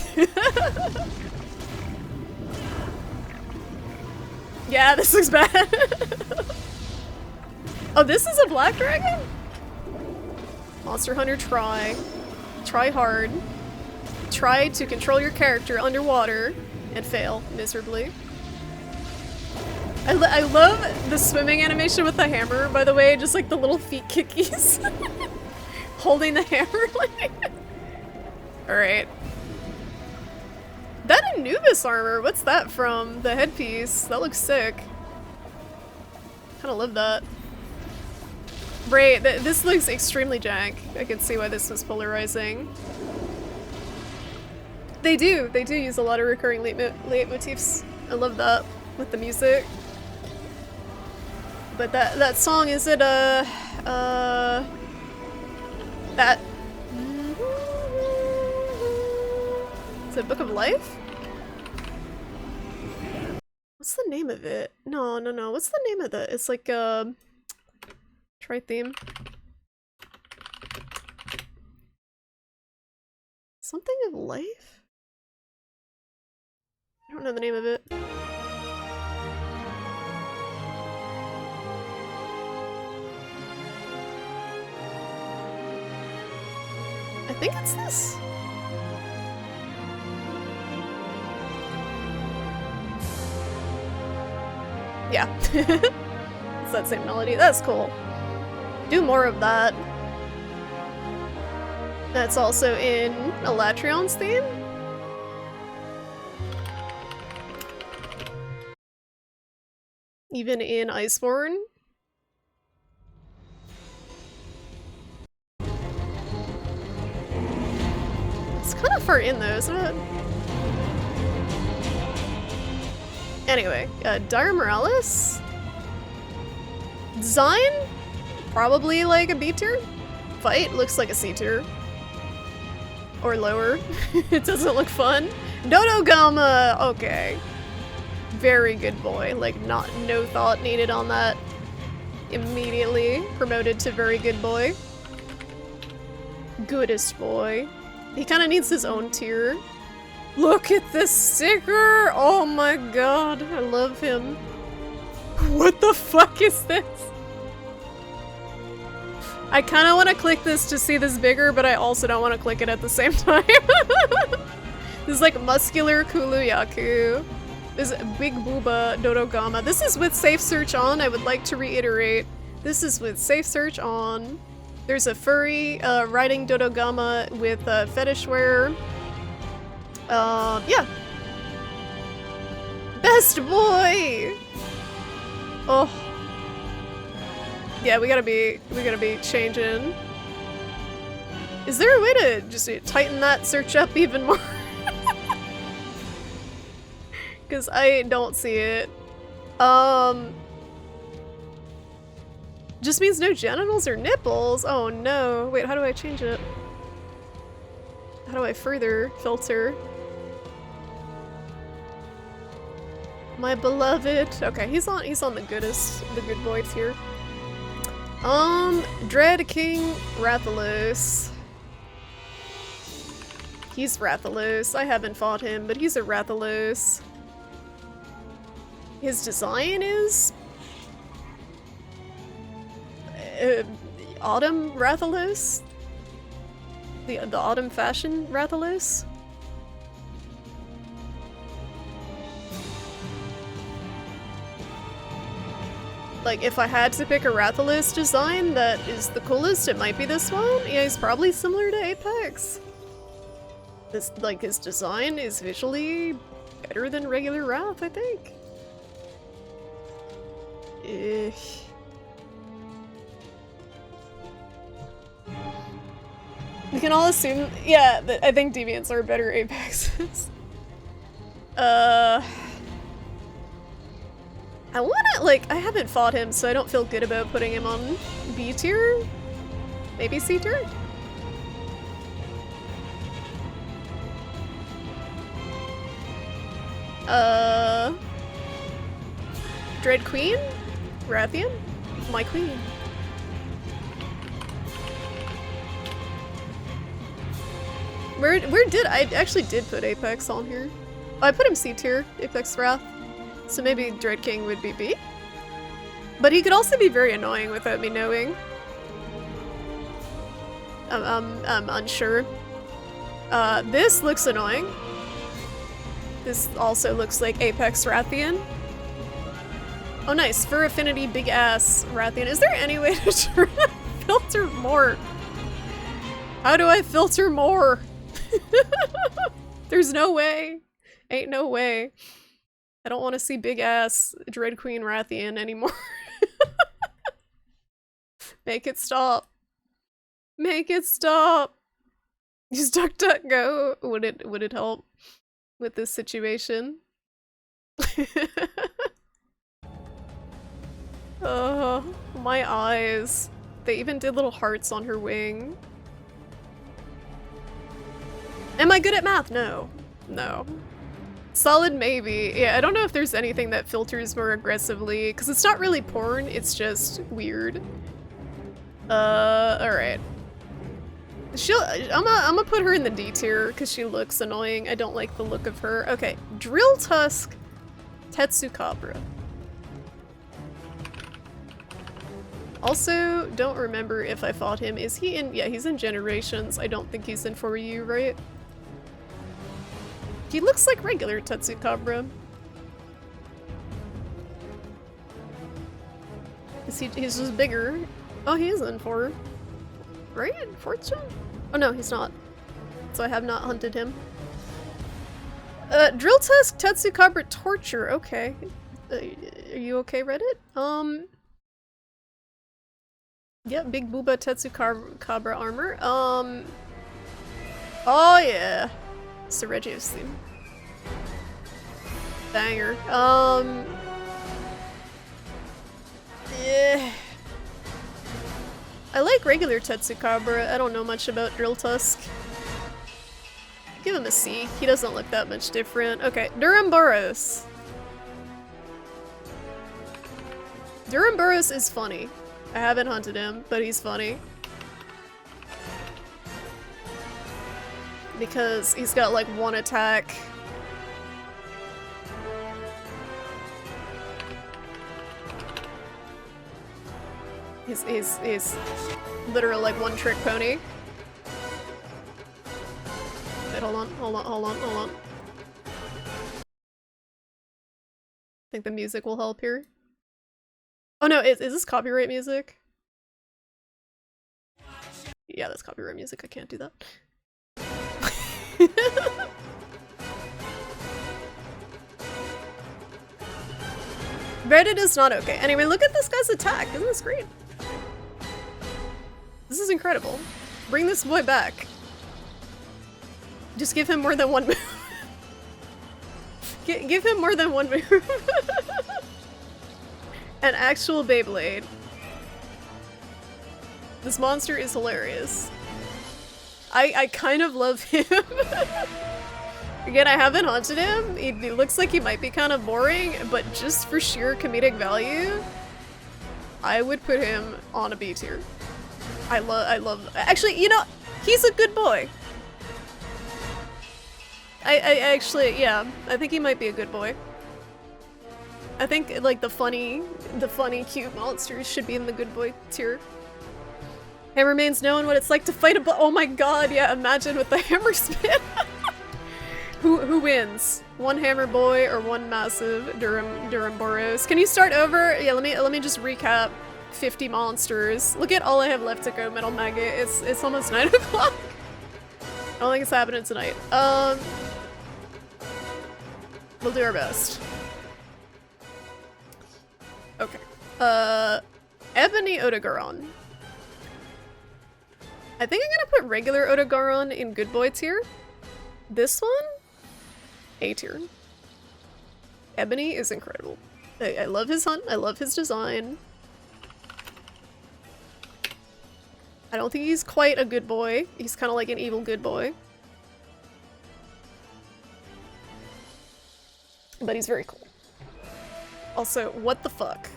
Yeah, this looks bad. Oh, this is a black dragon? Monster Hunter try. Try hard. Try to control your character underwater and fail miserably. I love the swimming animation with the hammer, by the way, just like the little feet kickies. Holding the hammer like... Alright. That Anubis armor, what's that from? The headpiece, that looks sick. Kinda love that. Right, this looks extremely jank. I can see why this was polarizing. They do use a lot of recurring leitmotifs. I love that with the music. But that song, is it that is it Book of Life? What's the name of it? No. What's the name of that? It's like Tri theme. Something of Life? I don't know the name of it. I think it's this. Yeah. It's that same melody. That's cool. Do more of that. That's also in Elatrion's theme. Even in Iceborne. It's kind of far in though, isn't it? Anyway, Dire Morales? Design? Probably like a B tier? Fight looks like a C tier. Or lower. It doesn't look fun. Dodogama! Okay. Very good boy. Like, no thought needed on that. Immediately promoted to very good boy. Goodest boy. He kind of needs his own tier. Look at this sticker! Oh my god, I love him. What the fuck is this? I kind of want to click this to see this bigger, but I also don't want to click it at the same time. This is like muscular Kuluyaku. This is Big Booba Dodogama. This is with safe search on, I would like to reiterate. This is with safe search on. There's a furry riding Dodogama with fetish wear. Yeah. Best boy! Oh. Yeah, we gotta be changing. Is there a way to just tighten that search up even more? Cause I don't see it. Just means no genitals or nipples? Oh no. Wait, how do I change it? How do I further filter? My beloved. Okay, he's on the good boy tier. Dread King Rathalos. He's Rathalos. I haven't fought him, but he's a Rathalos. His design is Autumn Rathalos? The Autumn Fashion Rathalos? Like, if I had to pick a Rathalos design that is the coolest, it might be this one. Yeah, he's probably similar to Apex. This, like, his design is visually better than regular Wrath, I think. We can all assume, yeah, I think Deviants are better Apexes. I wanna, like, I haven't fought him, so I don't feel good about putting him on B tier? Maybe C tier? Dread Queen? Rathian? My queen. Where did I actually did put Apex on here? Oh, I put him C tier, Apex Wrath. So maybe Dread King would be B? But he could also be very annoying without me knowing. I'm unsure. This looks annoying. This also looks like Apex Rathian. Oh nice, Fur Affinity Big Ass Rathian. Is there any way to filter more? How do I filter more? There's no way. Ain't no way. I don't want to see big ass Dread Queen Rathian anymore. Make it stop. Make it stop. Use DuckDuckGo. Would it help with this situation? Oh, my eyes. They even did little hearts on her wing. Am I good at math? No. No. Solid maybe. Yeah, I don't know if there's anything that filters more aggressively, because it's not really porn, it's just weird. Alright. I'm gonna put her in the D tier, because she looks annoying. I don't like the look of her. Okay, Drill Tusk Tetsukabra. Also, don't remember if I fought him. Is he in- yeah, he's in Generations. I don't think he's in For You, right? He looks like regular Tetsukabra. He's just bigger. Oh, he is in 4. Right? 4th gen? Oh no, he's not. So I have not hunted him. Drill Tusk Tetsukabra Torture, okay. Are you okay, Reddit? Yeah, big Booba Cabra armor. Oh yeah. Sergio's theme. Banger. Yeah. I like regular Tetsukabra. I don't know much about Drill Tusk. Give him a C. He doesn't look that much different. Okay, Duramboros. Duramboros is funny. I haven't hunted him, but he's funny. Because he's got like one attack. He's literally like one trick pony. Wait, hold on. I think the music will help here. Oh no, is this copyright music? Yeah, that's copyright music. I can't do that. Reddit is not okay. Anyway, look at this guy's attack. Isn't this great? This is incredible. Bring this boy back. Just give him more than one move. Give him more than one move. An actual Beyblade. This monster is hilarious. I kind of love him. Again, I haven't hunted him. He looks like he might be kind of boring, but just for sheer comedic value, I would put him on a B tier. I love. Actually, you know, he's a good boy. I actually, yeah, I think he might be a good boy. I think like the funny, cute monsters should be in the good boy tier. Hammermane's knowing what it's like to fight a oh my god, yeah, imagine with the hammer spin. Who wins? One hammer boy or one massive Duramboros? Can you start over? Yeah, let me just recap 50 monsters. Look at all I have left to go, Metal Maggot. It's almost 9 o'clock. I don't think it's happening tonight. We'll do our best. Okay. Ebony Odogaron. I think I'm gonna put regular Odogaron in good boy tier. This one? A tier. Ebony is incredible. I love his hunt, I love his design. I don't think he's quite a good boy. He's kind of like an evil good boy. But he's very cool. Also, what the fuck?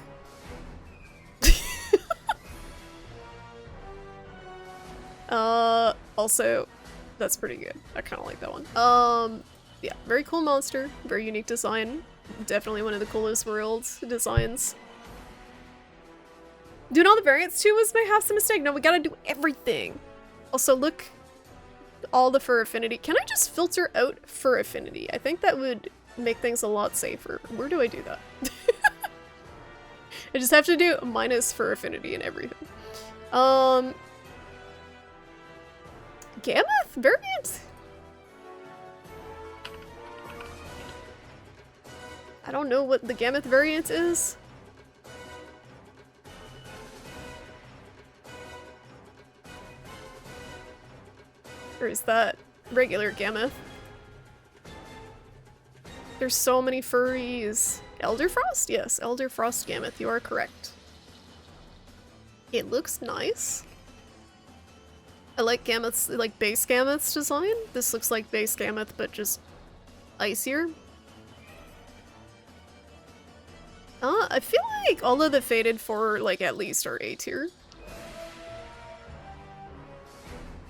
Also, that's pretty good. I kind of like that one. Yeah, very cool monster. Very unique design. Definitely one of the coolest world designs. Doing all the variants too was my half a mistake. No, we gotta do everything. Also, look, all the fur affinity. Can I just filter out fur affinity? I think that would make things a lot safer. Where do I do that? I just have to do minus fur affinity and everything. Gammoth variant? I don't know what the Gammoth variant is. Or is that regular Gammoth? There's so many furries. Elderfrost? Yes, Elderfrost Gammoth, you are correct. It looks nice. I like Gammoth's, like base Gammoth's design. This looks like base Gammoth, but just icier. I feel like all of the Fated 4, like, at least are A tier.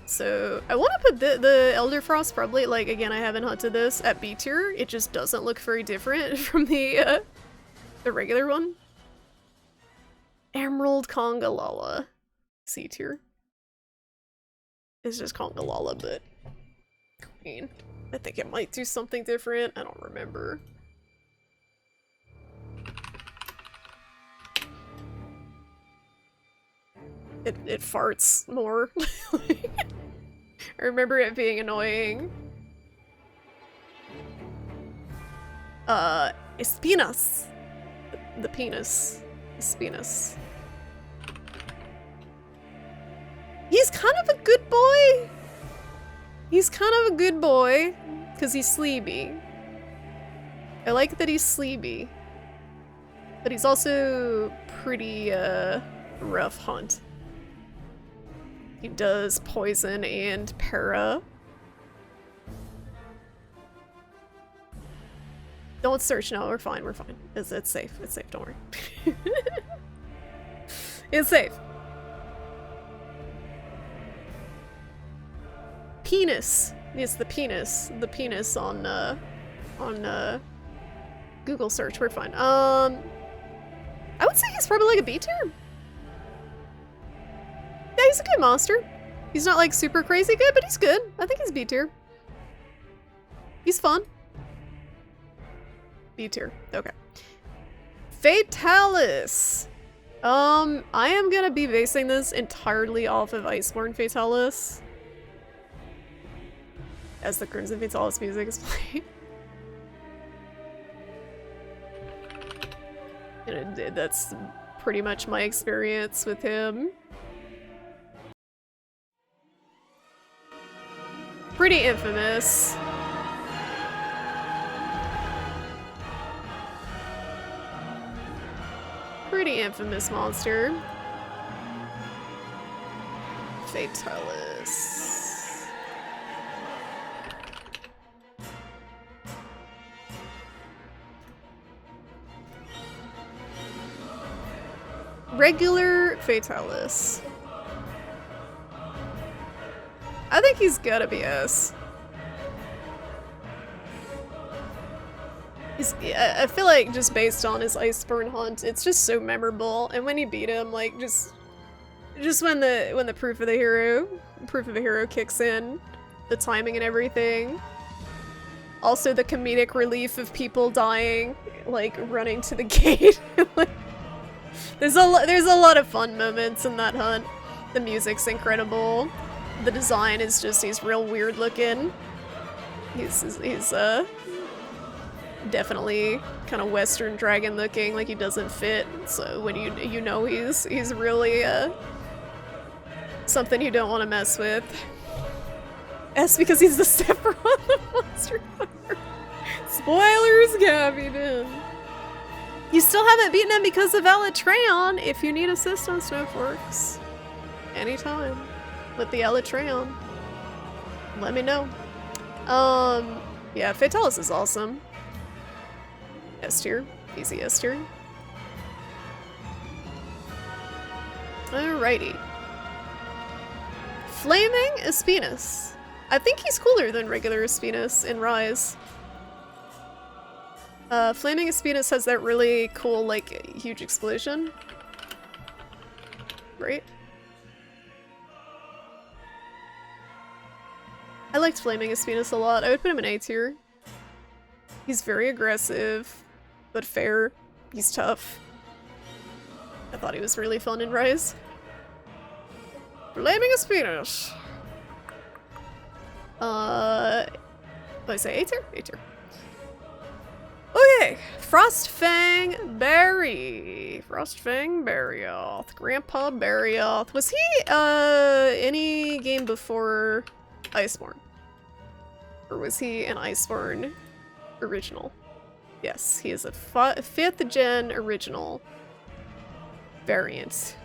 So, I want to put the Elderfrost probably, like, again, I haven't hunted this, at B tier. It just doesn't look very different from the regular one. Emerald Congalala. C tier. It's just Congalala, but queen. I think it might do something different. I don't remember. It farts more. I remember it being annoying. Espinas. the penis. The Spinus. He's kind of a good boy. He's kind of a good boy, because he's sleepy. I like that he's sleepy. But he's also pretty, rough hunt. He does poison and para. Don't search, no, we're fine, we're fine. It's safe, don't worry. It's safe. Penis. It's the penis. The penis on Google search, we're fine. I would say he's probably like a B tier. Yeah, he's a good monster. He's not like super crazy good, but he's good. I think he's B tier. He's fun. B tier. Okay. Fatalis. I am gonna be basing this entirely off of Iceborne Fatalis. As the Crimson Fatalis music is playing. And that's pretty much my experience with him. Pretty infamous. Pretty infamous monster. Fatalis. Regular Fatalis. I think he's gotta be S. I feel like just based on his Iceborne hunt, it's just so memorable. And when you beat him, like just when the proof of a hero kicks in, the timing and everything. Also the comedic relief of people dying, like running to the gate. Like, there's a lot of fun moments in that hunt. The music's incredible. The design is just, he's real weird looking. He's definitely kind of Western dragon looking, like he doesn't fit. So when you know he's really something you don't want to mess with. That's because he's the Sephiroth of Monster Hunter. Spoilers, Gabby did. You still haven't beaten him because of Elytreon. If you need assist on Snowforks, anytime with the Elytreon, let me know. Yeah, Fatalis is awesome. S tier. Easy S tier. Alrighty. Flaming Espinus. I think he's cooler than regular Espinus in Rise. Flaming Espinus has that really cool, like, huge explosion. Right? I liked Flaming Espinus a lot. I would put him in A tier. He's very aggressive, but fair. He's tough. I thought he was really fun in Rise. Flaming Espinus. Did I say A tier? A tier. Okay, Frostfang Barry. Frostfang Barryoth. Grandpa Barryoth. Was he, any game before Iceborne? Or was he an Iceborne original? Yes, he is a 5th gen original variant.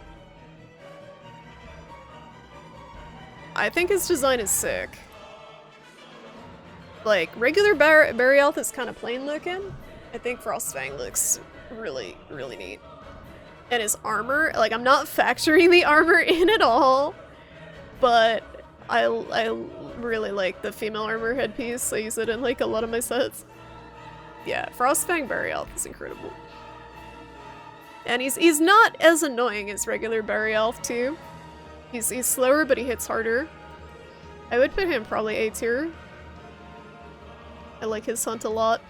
I think his design is sick. Like, regular Barryoth is kind of plain looking. I think Frostfang looks really, really neat. And his armor, like, I'm not factoring the armor in at all, but I really like the female armor headpiece. I use it in, like, a lot of my sets. Yeah, Frostfang Barryoth is incredible. And he's not as annoying as regular Barryoth, too. He's slower, but he hits harder. I would put him probably A tier. I like his hunt a lot.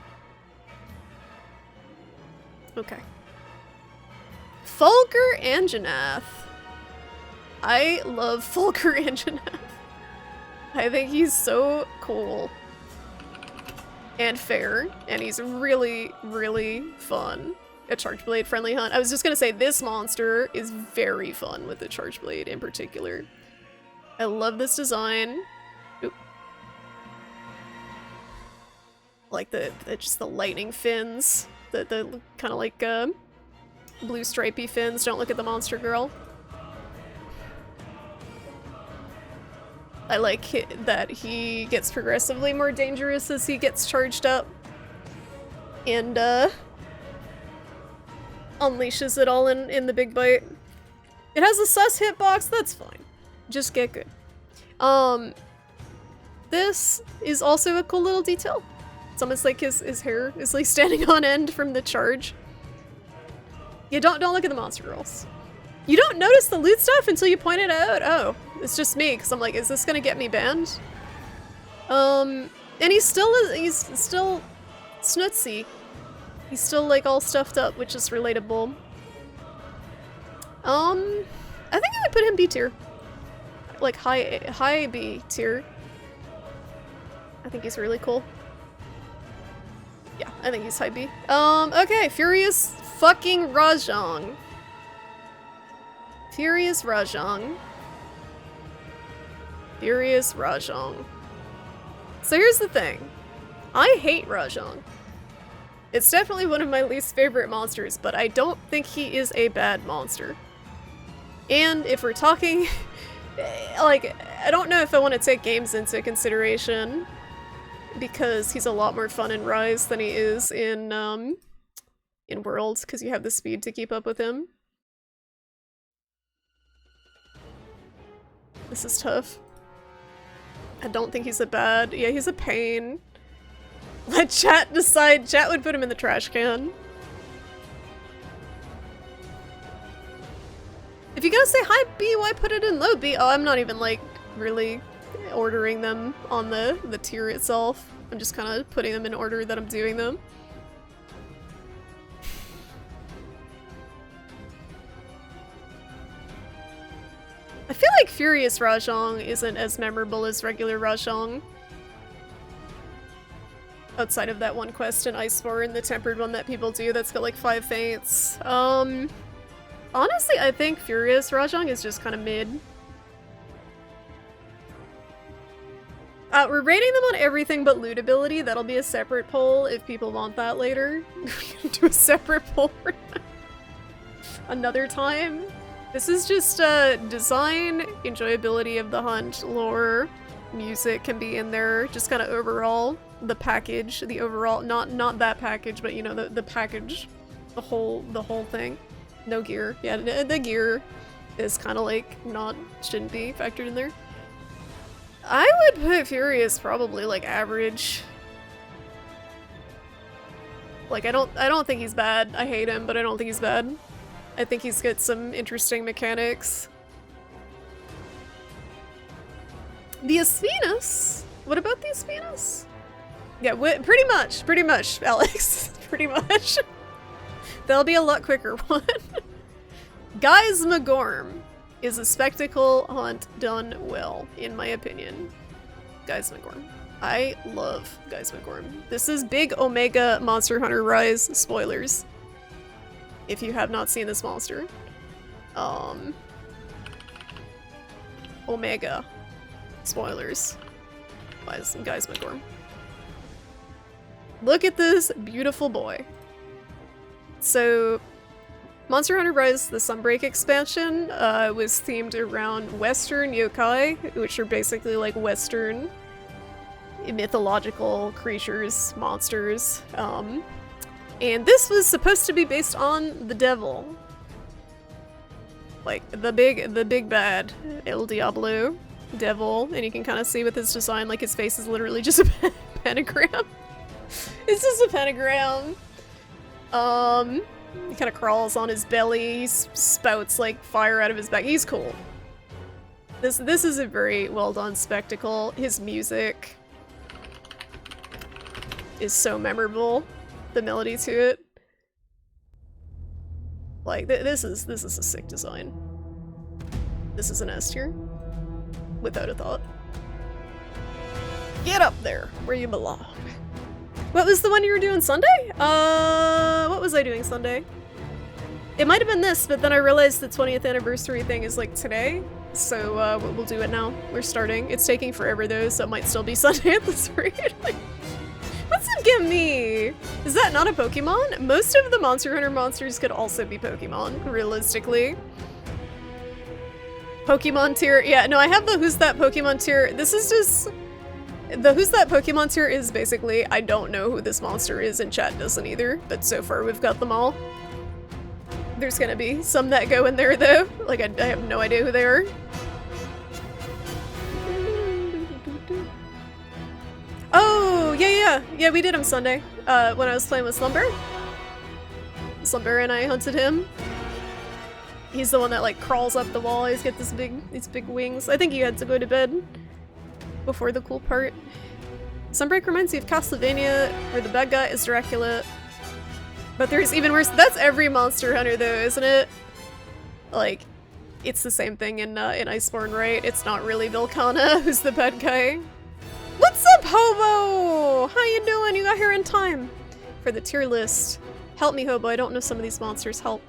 Okay. Fulgur Anjanath. I love Fulgur Anjanath. I think he's so cool. And fair. And he's really, really fun. a charge blade friendly hunt. I was just gonna say this monster is very fun with the charge blade in particular. I love this design. Oop. Like the just the lightning fins, the kind of like blue stripy fins. Don't look at the monster girl. I like that he gets progressively more dangerous as he gets charged up and unleashes it all in the big bite. It has a sus hitbox, that's fine. Just get good. This is also a cool little detail. It's almost like his hair is like standing on end from the charge. Yeah, don't look at the monster girls. You don't notice the loot stuff until you point it out? Oh, it's just me, because I'm like, is this gonna get me banned? And he's still snootsy. He's still like all stuffed up, which is relatable. I think I would put him B tier. Like high B tier. I think he's really cool. Yeah, I think he's high B. Okay, Furious fucking Rajang. Furious Rajang. Furious Rajang. So here's the thing. I hate Rajang. It's definitely one of my least favorite monsters, but I don't think he is a bad monster. And if we're talking, like, I don't know if I want to take games into consideration, because he's a lot more fun in Rise than he is in Worlds, because you have the speed to keep up with him. This is tough. I don't think he's a bad... Yeah, he's a pain. Let chat decide. Chat would put him in the trash can. If you're gonna say high B, why put it in low B? Oh, I'm not even, like, really ordering them on the tier itself. I'm just kind of putting them in order that I'm doing them. I feel like Furious Rajang isn't as memorable as regular Rajang. Outside of that one quest in Iceborne, the tempered one that people do that's got like 5 feints. Honestly, I think Furious Rajang is just kind of mid. We're rating them on everything but lootability. That'll be a separate poll if people want that later. We can do a separate poll for that another time. This is just design, enjoyability of the hunt, lore, music can be in there, just kind of overall, the package, the overall, not that package, but you know, the package, the whole thing. No gear. Yeah, the gear is kind of like shouldn't be factored in there. I would put Furious probably like average. Like I don't think he's bad. I hate him, but I don't think he's bad. I think he's got some interesting mechanics. The Espinas? What about the Espinas? Yeah, pretty much, Alex. Pretty much. That'll be a lot quicker one. Guys Magorm is a spectacle hunt done well, in my opinion. Guys Magorm. I love Guys Magorm. This is big Omega Monster Hunter Rise spoilers. If you have not seen this monster. Omega. Spoilers. Guys Magorm. Look at this beautiful boy. So, Monster Hunter Rise, the Sunbreak expansion, was themed around Western yokai, which are basically like Western mythological creatures, monsters. And this was supposed to be based on the devil. Like, the big bad El Diablo devil, and you can kind of see with his design, like his face is literally just a pentagram. It's just a pentagram. He kind of crawls on his belly, he spouts like fire out of his back. He's cool. This is a very well done spectacle. His music is so memorable. The melody to it. Like, this is a sick design. This is an S tier. Without a thought. Get up there, where you belong. What was the one you were doing Sunday? What was was I doing Sunday? It might have been this, but then I realized the 20th anniversary thing is like today. So we'll do it now. We're starting. It's taking forever though, so it might still be Sunday at this rate. Like, what's it give me? Is that not a Pokemon? Most of the Monster Hunter monsters could also be Pokemon, realistically. Pokemon tier. Yeah, no, I have the Who's That Pokemon tier. This is just... The Who's That Pokemon tier is basically, I don't know who this monster is, and chat doesn't either, but so far we've got them all. There's gonna be some that go in there though. Like, I have no idea who they are. Oh, yeah, we did him Sunday. When I was playing with Slumber. Slumber and I hunted him. He's the one that like crawls up the wall. He's got these big wings. I think you had to go to bed before the cool part. Sunbreak reminds you of Castlevania, where the bad guy is Dracula. But there's even worse. That's every Monster Hunter though, isn't it? Like, it's the same thing in Iceborne, right? It's not really Vilcana who's the bad guy. What's up, Hobo? How you doing? You got here in time for the tier list. Help me, Hobo. I don't know some of these monsters. Help.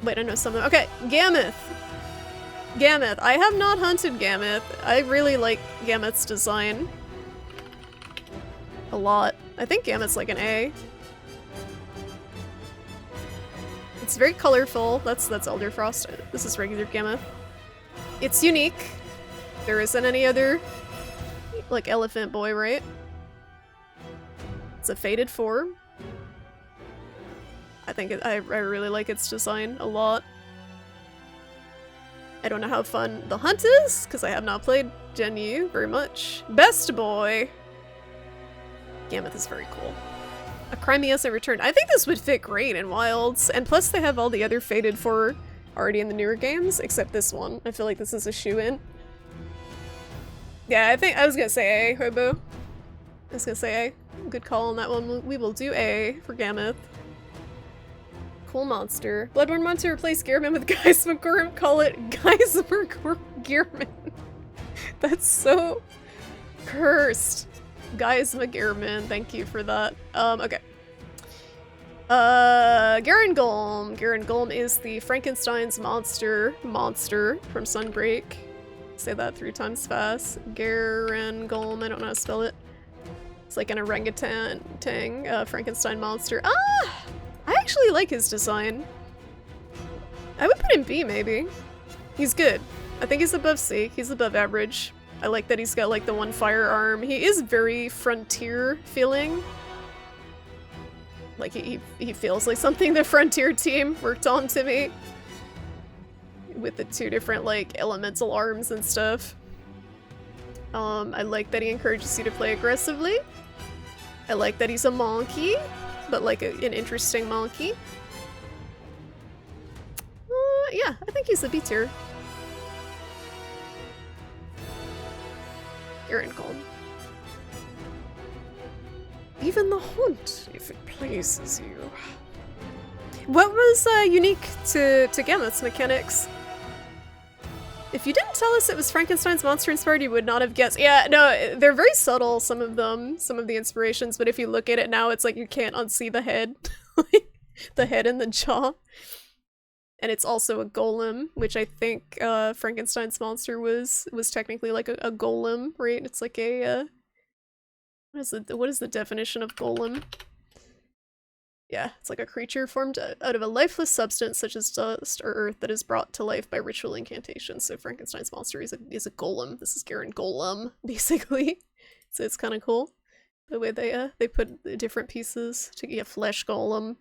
Wait, I know some of them. Okay, Gammoth. Gammoth. I have not hunted Gammoth. I really like Gammoth's design. A lot. I think Gammoth's like an A. It's very colorful. That's Elderfrost. This is regular Gammoth. It's unique. There isn't any other, like, elephant boy, right? It's a faded form. I think I really like its design a lot. I don't know how fun the hunt is, because I have not played Gen U very much. Best boy! Gammoth is very cool. A Crimea hasn't returned. I think this would fit great in Wilds, and plus they have all the other faded for already in the newer games, except this one. I feel like this is a shoe-in. Yeah, I was gonna say A, Hobo. I was gonna say A. Good call on that one. We will do A for Gammoth. Cool monster. Bloodborne monster replace Gearman with Geismagorm. Call it Geismagorm. That's so cursed. Geismagorm. Thank you for that. Okay. Garangolm. Garangolm is the Frankenstein's monster from Sunbreak. Say that 3 times fast. Garangolm. I don't know how to spell it. It's like an orangutan Frankenstein monster. Ah! I actually like his design. I would put him B, maybe. He's good. I think he's above C. He's above average. I like that he's got like the one firearm. He is very Frontier feeling. Like he feels like something the Frontier team worked on to me. With the 2 different like elemental arms and stuff. I like that he encourages you to play aggressively. I like that he's a monkey, but like an interesting monkey. Yeah, I think he's a B tier. Garangolm. Even the hunt, if it pleases you. What was unique to Gammoth's mechanics? If you didn't tell us it was Frankenstein's monster inspired, you would not have guessed. Yeah, no, they're very subtle, some of them, some of the inspirations, but if you look at it now, it's like you can't unsee the head. The head and the jaw. And it's also a golem, which I think Frankenstein's monster was technically like a golem, right? It's like a what is the definition of golem? Yeah, it's like a creature formed out of a lifeless substance such as dust or earth that is brought to life by ritual incantation. So Frankenstein's monster is a golem. This is Garangolm, basically. So it's kind of cool the way they put the different pieces to get a flesh golem.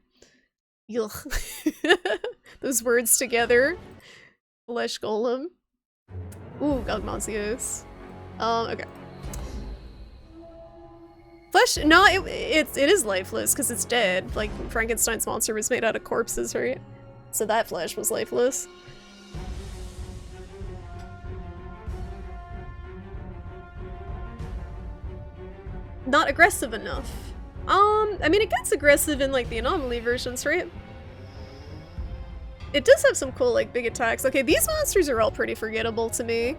Those words together. Flesh golem. Ooh, Galgmazios. Okay. Flesh? No, it is lifeless because it's dead. Like Frankenstein's monster was made out of corpses, right? So that flesh was lifeless. Not aggressive enough. I mean, it gets aggressive in like the anomaly versions, right? It does have some cool like big attacks. Okay, these monsters are all pretty forgettable to me.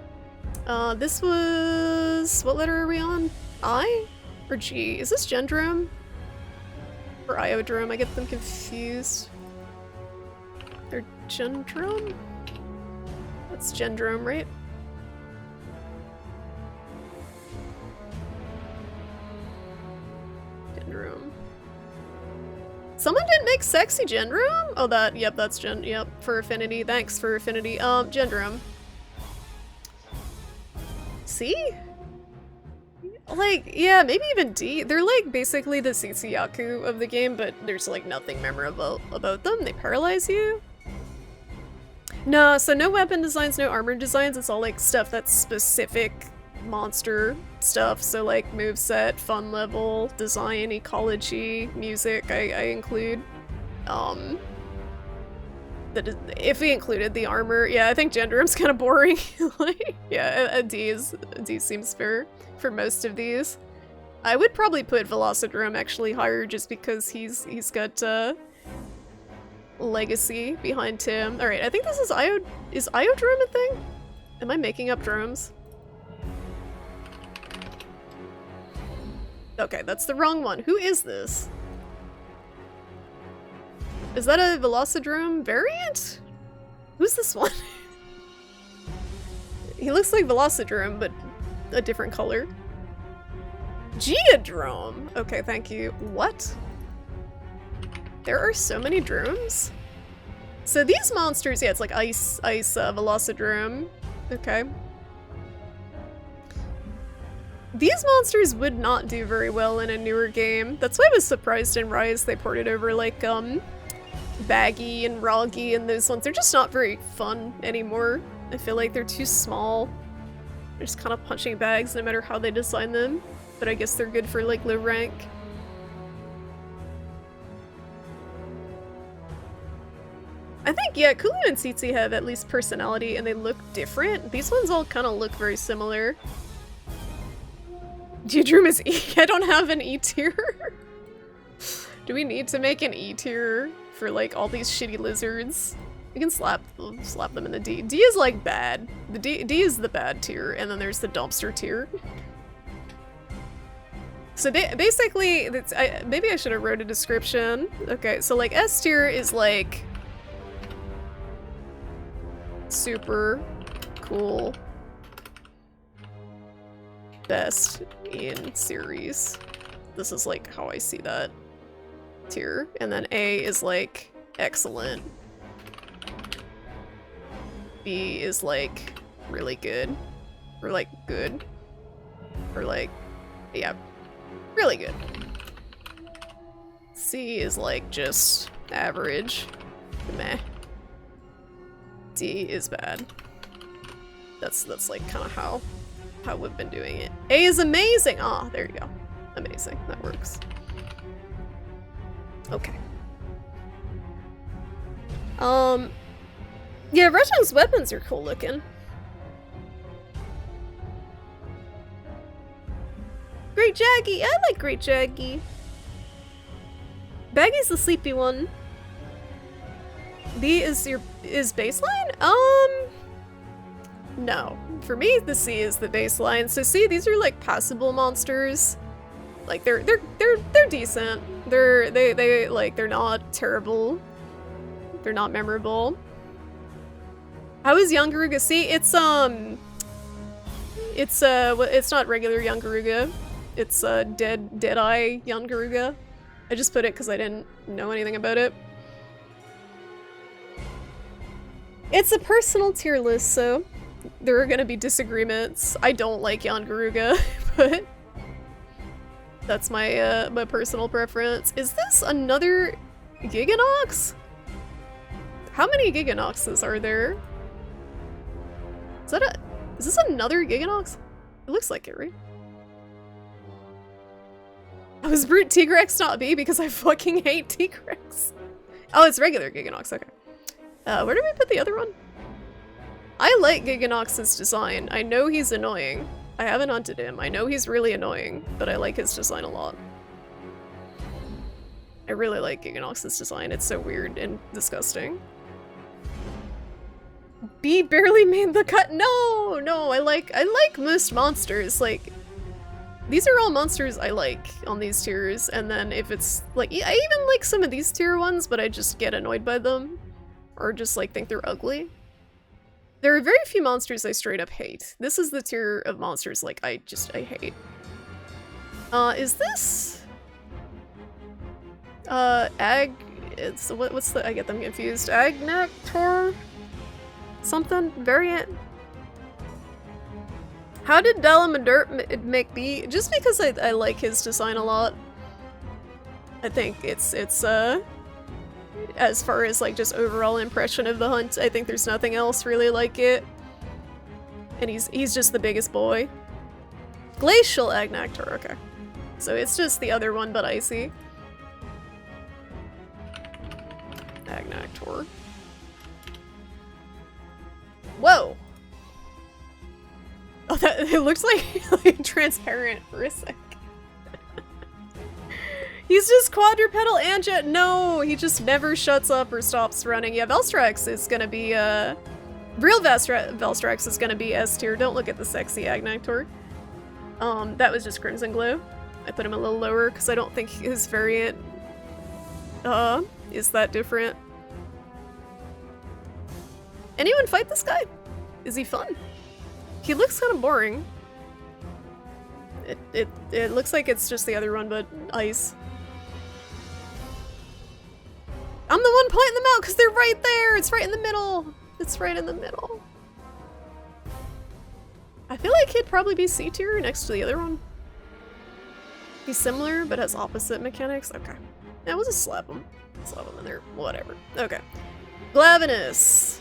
This was... what letter are we on? I? Or G? Is this Gendrome? Or Iodrome, I get them confused. They're Gendrome? That's Gendrome, right? Gendrome. Someone didn't make sexy Gendrome? Oh, yep, that's yep, for Affinity. Thanks for Affinity. Gendrome. See? Like, yeah, maybe even D. They're like basically the Tsuyaku of the game, but there's like nothing memorable about them. They paralyze you. No, so no weapon designs, no armor designs. It's all like stuff that's specific monster stuff. So like moveset, fun level, design, ecology, music. I include. If we included the armor, yeah, I think Gendrome's kind of boring. Like, yeah, a D seems fair for most of these. I would probably put Velocidrome actually higher just because he's got legacy behind him. Alright, I think this is is Iodrome a thing? Am I making up dromes? Okay, that's the wrong one. Who is this? Is that a Velocidrome variant? Who's this one? He looks like Velocidrome, but a different color. Geodrome! Okay, thank you. What? There are so many dromes? So these monsters, yeah, it's like ice Velocidrome. Okay. These monsters would not do very well in a newer game. That's why I was surprised in Rise they ported over like, Baggy and Roggy and those ones. They're just not very fun anymore. I feel like they're too small. They're just kind of punching bags no matter how they design them. But I guess they're good for like low rank. I think, yeah, Kulu and Tsitsi have at least personality and they look different. These ones all kind of look very similar. Geodrome is E. I don't have an E tier. Do we need to make an E tier for like all these shitty lizards? We can slap them in the D. D is like bad. The D is the bad tier, and then there's the dumpster tier. So basically, maybe I should have wrote a description. Okay, so like S tier is like super cool, best in series. This is like how I see that tier. And then A is like excellent. B is like really good. Or like good. Or like, yeah, really good. C is like just average. Meh. D is bad. That's like kind of how we've been doing it. A is amazing! Ah, there you go. Amazing. That works. Okay. Yeah, Regin's weapons are cool looking. Great Jaggy! I like Great Jaggy. Baggy's the sleepy one. B is baseline? No. For me, the C is the baseline. So see, these are like passable monsters. Like they're decent. They're not terrible. They're not memorable. How is Young Garuga? See, it's not regular Young Garuga. It's Deadeye Young Garuga. I just put it because I didn't know anything about it. It's a personal tier list, so there are gonna be disagreements. I don't like Young Garuga, but that's my my personal preference. Is this another Giganox? How many Giganoxes are there? Is this another Giganox? It looks like it, right? Oh, is Brute Tigrex not B because I fucking hate Tigrex? Oh, it's regular Giganox, okay. Where did we put the other one? I like Giganox's design. I know he's annoying. I haven't hunted him. I know he's really annoying, but I like his design a lot. I really like Giganox's design. It's so weird and disgusting. B barely made the cut. No, I like most monsters. Like, These are all monsters I like on these tiers, and then if it's like, I even like some of these tier ones, but I just get annoyed by them, or just like think they're ugly. There are very few monsters I straight up hate. This is the tier of monsters like I hate. Is this what's the, I get them confused. Agnactor something variant? How did Dalamadur make me? Just because I like his design a lot. I think it's as far as like just overall impression of the hunt, I think there's nothing else really like it. And he's just the biggest boy. Glacial Agnactor, okay. So it's just the other one but icy. Agnactor. Whoa! Oh, that it looks like transparent for a sec. He's just quadrupedal and jet. No, he just never shuts up or stops running. Yeah, Velstrax is gonna be real Velstrax is gonna be S tier. Don't look at the sexy Agnactor. That was just Crimson Glow. I put him a little lower because I don't think his variant is that different. Anyone fight this guy? Is he fun? He looks kind of boring. It looks like it's just the other one, but ice. I'm the one pointing them out because they're right there. It's right in the middle. It's right in the middle. I feel like he'd probably be C tier next to the other one. He's similar, but has opposite mechanics. Okay. Yeah, we'll just slap him. Slap him in there. Whatever. Okay. Glavenus.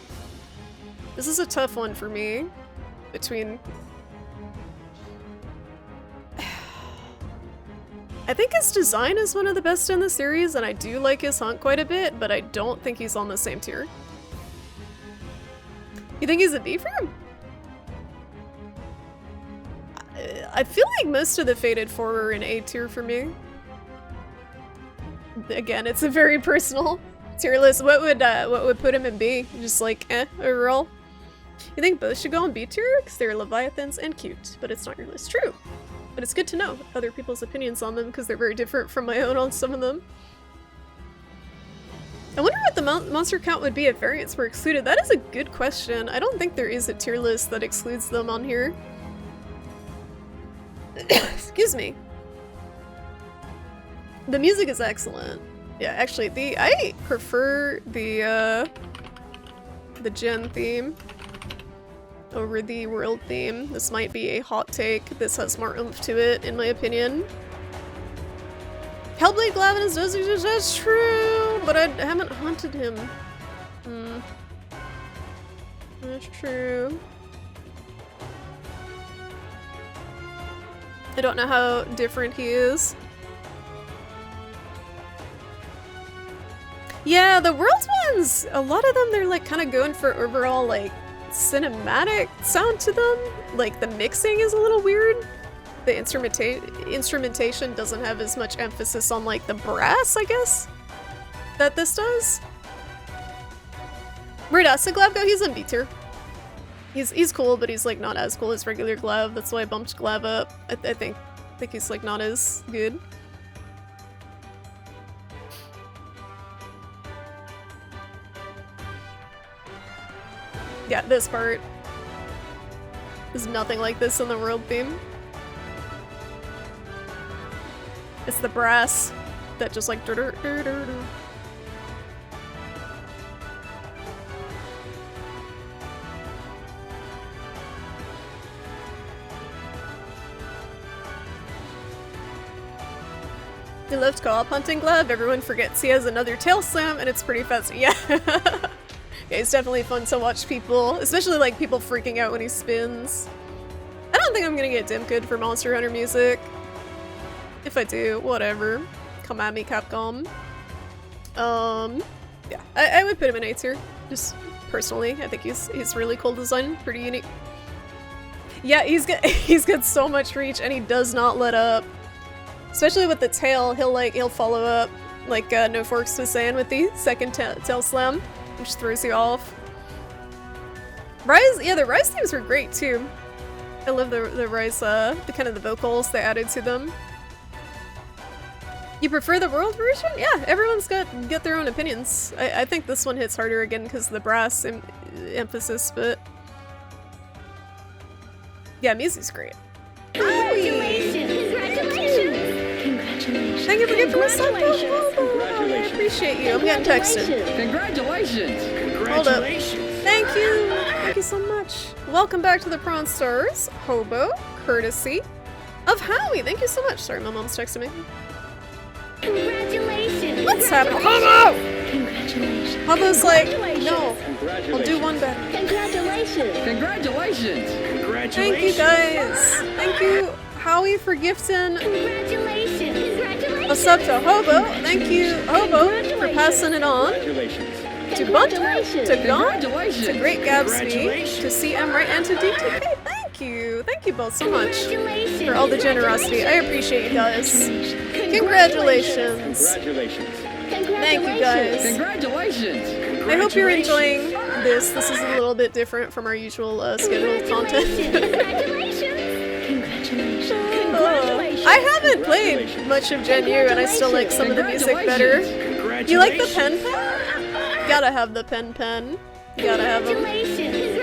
This is a tough one for me. Between... I think his design is one of the best in the series, and I do like his hunt quite a bit, but I don't think he's on the same tier. You think he's a B for him? I feel like most of the Fated Four are in A tier for me. Again, it's a very personal tier list. What would put him in B? Just like overall. You think both should go on B tier? Because they're Leviathans and cute, but it's not your list. True. But it's good to know other people's opinions on them because they're very different from my own on some of them. I wonder what the monster count would be if variants were excluded. That is a good question. I don't think there is a tier list that excludes them on here. Excuse me. The music is excellent. Yeah, actually, I prefer the gen theme over the world theme. This might be a hot take. This has more oomph to it, in my opinion. Hellblade Glavenus does exist, that's true, but I haven't hunted him. That's true. I don't know how different he is. Yeah, the world ones, a lot of them, they're like kind of going for overall like cinematic sound to them. Like the mixing is a little weird. The instrumentation doesn't have as much emphasis on like the brass, I guess, that this does. Where'd Acid Glav go? He's on B tier. He's cool, but he's like not as cool as regular Glav. That's why I bumped Glav up. I think he's like not as good. Yeah, this part is nothing like this in the world theme. It's the brass that just like They left co-op hunting Glav. Everyone forgets he has another tail slam and it's pretty fast. Yeah. Yeah, it's definitely fun to watch people, especially like people freaking out when he spins. I don't think I'm gonna get Dimkid for Monster Hunter music. If I do, whatever. Come at me, Capcom. Yeah, I would put him in A tier. Just personally, I think he's really cool design, pretty unique. Yeah, he's got so much reach and he does not let up. Especially with the tail, he'll follow up, like No Forks was saying with the second tail slam, which throws you off. Rise, yeah, the Rise themes were great too. I love the Rise, the kind of the vocals they added to them. You prefer the world version? Yeah, everyone's got their own opinions. I think this one hits harder again because of the brass emphasis, but yeah, music's great. Congratulations! Congratulations! Congratulations! Thank you for giving us some Congratulations! I appreciate you. I'm getting texted. Congratulations! Hold up. Thank you! Thank you so much. Welcome back to the Prawn Stars, Hobo, courtesy of Howie. Thank you so much. Sorry, my mom's texting me. Congratulations! What's happening? Hobo! Congratulations! Hobo's like, Congratulations. no, I'll do one better. Congratulations! Congratulations! Thank you guys. Thank you, Howie, for gifting Congratulations! a sub to Hobo. Thank you, Hobo, for passing it on to Bunter, to Gon, to Great Gatsby, to CM Right, and to DTK. Thank you. Thank you both so much for all the generosity. I appreciate you guys. Congratulations. Thank you guys. Congratulations! I hope you're enjoying this. This is a little bit different from our usual scheduled content. I haven't played much of Gen U, and I still like some of the music better. You like the pen? Gotta have the pen. Gotta have them. Congratulations!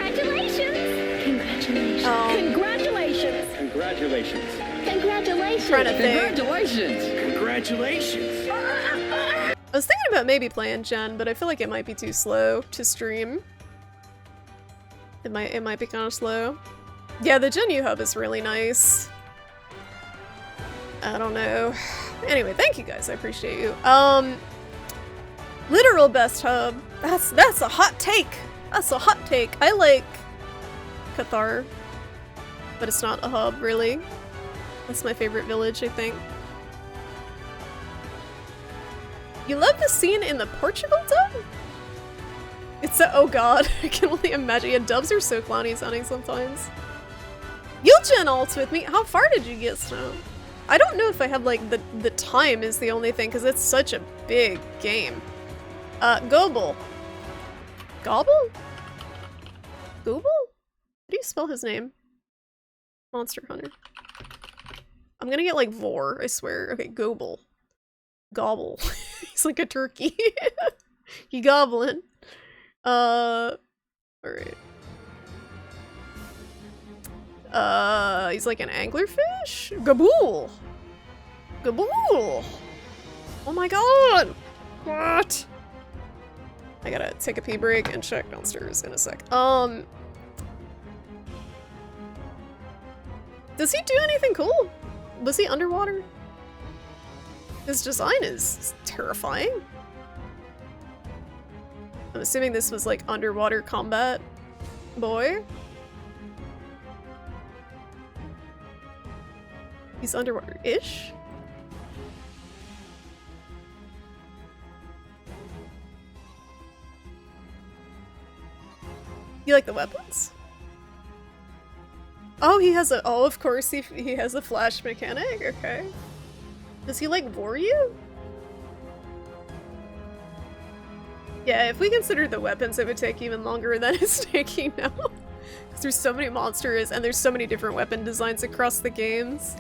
Trying to think. Congratulations! I was thinking about maybe playing Gen, but I feel like it might be too slow to stream. It might be kind of slow. Yeah, the Gen U hub is really nice. I don't know. Anyway, thank you guys. I appreciate you. Literal best hub. That's a hot take. That's a hot take. I like Cathar, but it's not a hub really. That's my favorite village, I think. You love the scene in the Portugal dub? It's a- oh god, I can only imagine. Yeah, dubs are so clowny sounding sometimes. You'll gen ult with me? How far did you get, Snow? I don't know if I have, like, the time is the only thing, because it's such a big game. Gobble. Gobble? Gooble? How do you spell his name? Monster Hunter. I'm gonna get, like, Vor, I swear. Okay, Gobble. Gobble. He's like a turkey. He goblin. Alright. He's like an anglerfish? Gabool! Gabool! Oh my god! What? I gotta take a pee break and check downstairs in a sec. Does he do anything cool? Was he underwater? His design is terrifying. I'm assuming this was like underwater combat boy. He's underwater-ish? You like the weapons? Oh, he has a- oh, of course he has a flash mechanic? Okay. Does he like bore you? Yeah, if we considered the weapons, it would take even longer than it's taking now. Because there's so many monsters and there's so many different weapon designs across the games.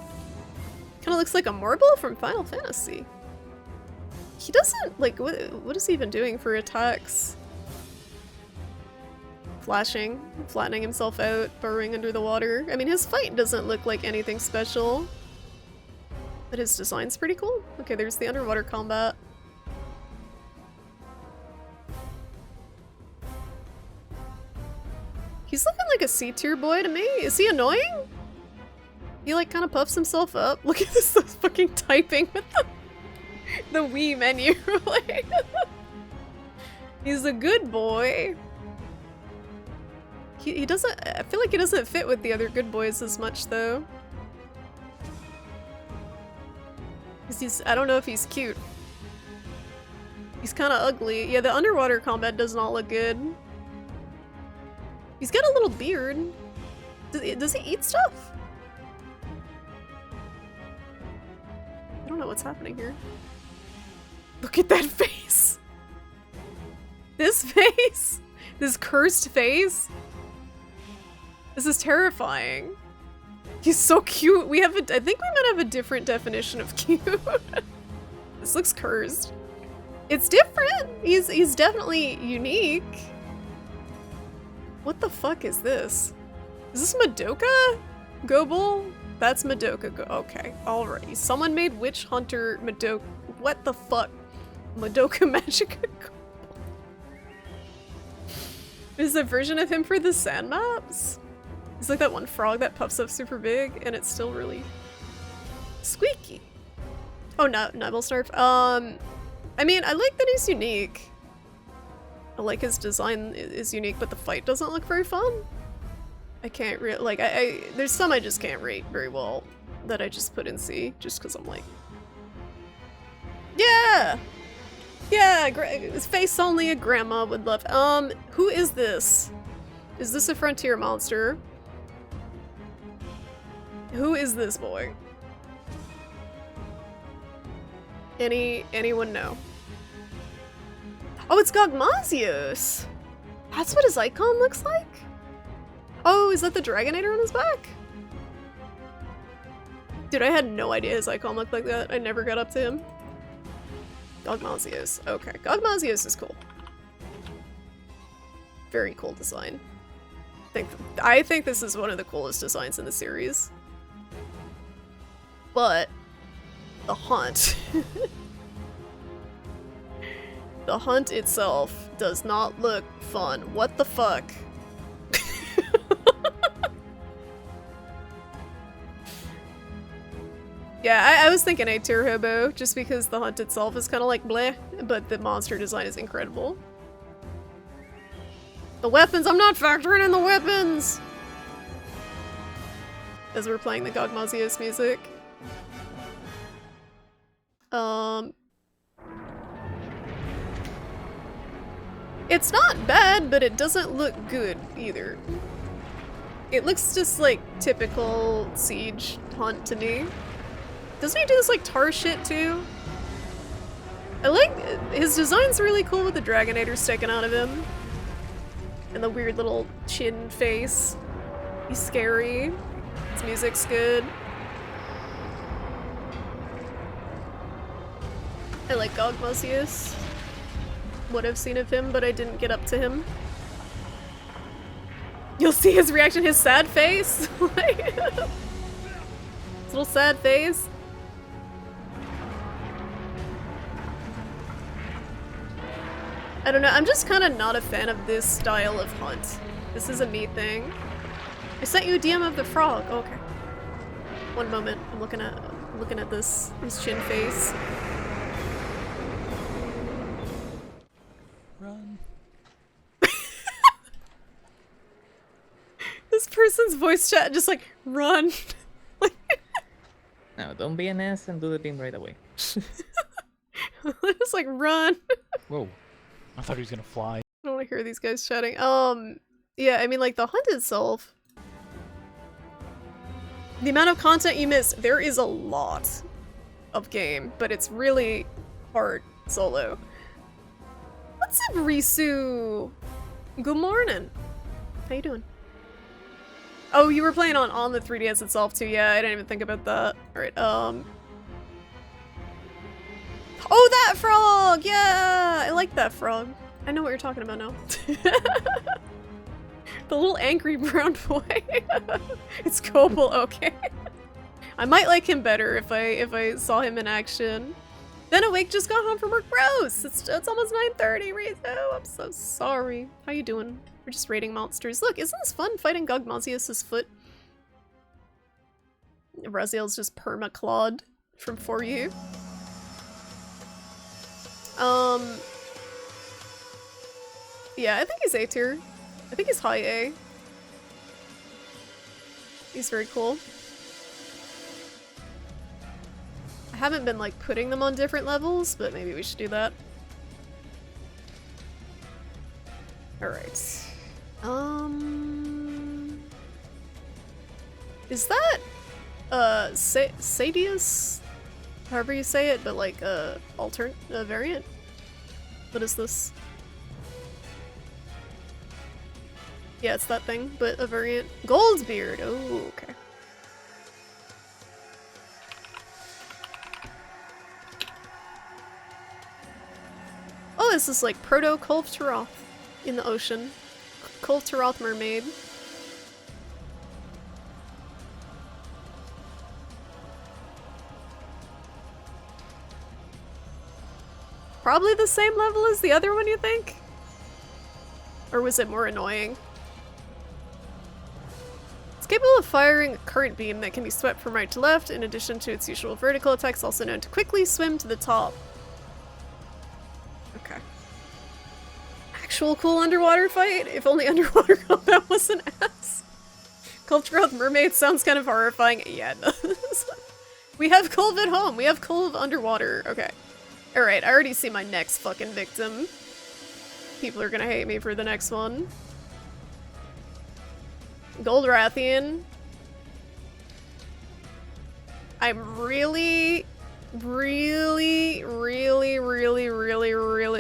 Kinda looks like a marble from Final Fantasy. He doesn't, like, what is he even doing for attacks? Flashing, flattening himself out, burrowing under the water. I mean, his fight doesn't look like anything special. But his design's pretty cool. Okay, there's the underwater combat. He's looking like a C-tier boy to me. Is he annoying? He like kind of puffs himself up. Look at this fucking typing with the Wii menu. Like, he's a good boy. He doesn't, I feel like he doesn't fit with the other good boys as much though. I don't know if he's cute. He's kind of ugly. Yeah, the underwater combat does not look good. He's got a little beard. Does he eat stuff? I don't know what's happening here. Look at that face! This face! This cursed face! This is terrifying. He's so cute. We have I think we might have a different definition of cute. This looks cursed. It's different. He's definitely unique. What the fuck is this? Is this Madoka Gobel? That's Madoka okay, alrighty. Someone made Witch Hunter Madoka. What the fuck? Madoka Magica Gobel. There's a version of him for the sand maps? It's like that one frog that puffs up super big and it's still really squeaky. Oh, no, Nibblesnarf. I mean, I like that he's unique. I like his design is unique, but the fight doesn't look very fun. I can't like, there's some I just can't rate very well that I just put in C, just because I'm like, yeah! Yeah, face only a grandma would love. Who is this? Is this a frontier monster? Who is this boy? Anyone know? Oh, it's Gogmazios! That's what his icon looks like? Oh, is that the Dragonator on his back? Dude, I had no idea his icon looked like that. I never got up to him. Gogmazios. Okay, Gogmazios is cool. Very cool design. I think this is one of the coolest designs in the series. But the hunt. The hunt itself does not look fun. What the fuck? Yeah, I was thinking A tier hobo, just because the hunt itself is kind of like bleh, but the monster design is incredible. The weapons! I'm not factoring in the weapons! As we're playing the Gogmazios music. It's not bad, but it doesn't look good either. It looks just like typical Siege hunt to me. Doesn't he do this like tar shit too? I like his design's really cool with the Dragonator sticking out of him. And the weird little chin face. He's scary. His music's good. I like Gogmazios. What I've seen of him, but I didn't get up to him. You'll see his reaction, his sad face. Like, his little sad face. I don't know, I'm just kind of not a fan of this style of hunt. This is a me thing. I sent you a DM of the frog. Oh, okay. One moment. I'm looking at this his chin face. Run. This person's voice chat just like run. No, don't be an ass and do the beam right away. Just like run. Whoa. I thought he was gonna fly. I don't want to hear these guys chatting. Yeah, I mean, like, the hunt itself. The amount of content you miss, there is a lot of game, but it's really hard solo. What's up, Risu? Good morning. How you doing? Oh, you were playing on the 3DS itself too. Yeah, I didn't even think about that. Alright, oh, that frog! Yeah! I like that frog. I know what you're talking about now. The little angry brown boy. It's Cobble, okay. I might like him better if I saw him in action. Then Awake just got home from work. Gross! It's almost 9:30, Rizo. I'm so sorry. How you doing? We're just raiding monsters. Look, isn't this fun fighting Gogmazios' foot? Raziel's just perma-clawed from For You. Yeah, I think he's A tier. I think he's high A. He's very cool. I haven't been like putting them on different levels, but maybe we should do that. Alright. Is that Sadius? However you say it, but like alternate variant? What is this? Yeah, it's that thing, but a variant. Goldbeard! Oh, okay. this is like proto Kulvtaroth in the ocean. Kulvtaroth mermaid. Probably the same level as the other one, you think? Or was it more annoying? It's capable of firing a current beam that can be swept from right to left, in addition to its usual vertical attacks, also known to quickly swim to the top. Okay. Actual cool underwater fight? If only underwater combat was an ass. Kulvtaroth mermaid sounds kind of horrifying. Yeah, it does. We have Kulv at home. We have Kulv underwater. Okay. Alright, I already see my next fucking victim. People are gonna hate me for the next one. Goldrathian. I'm really,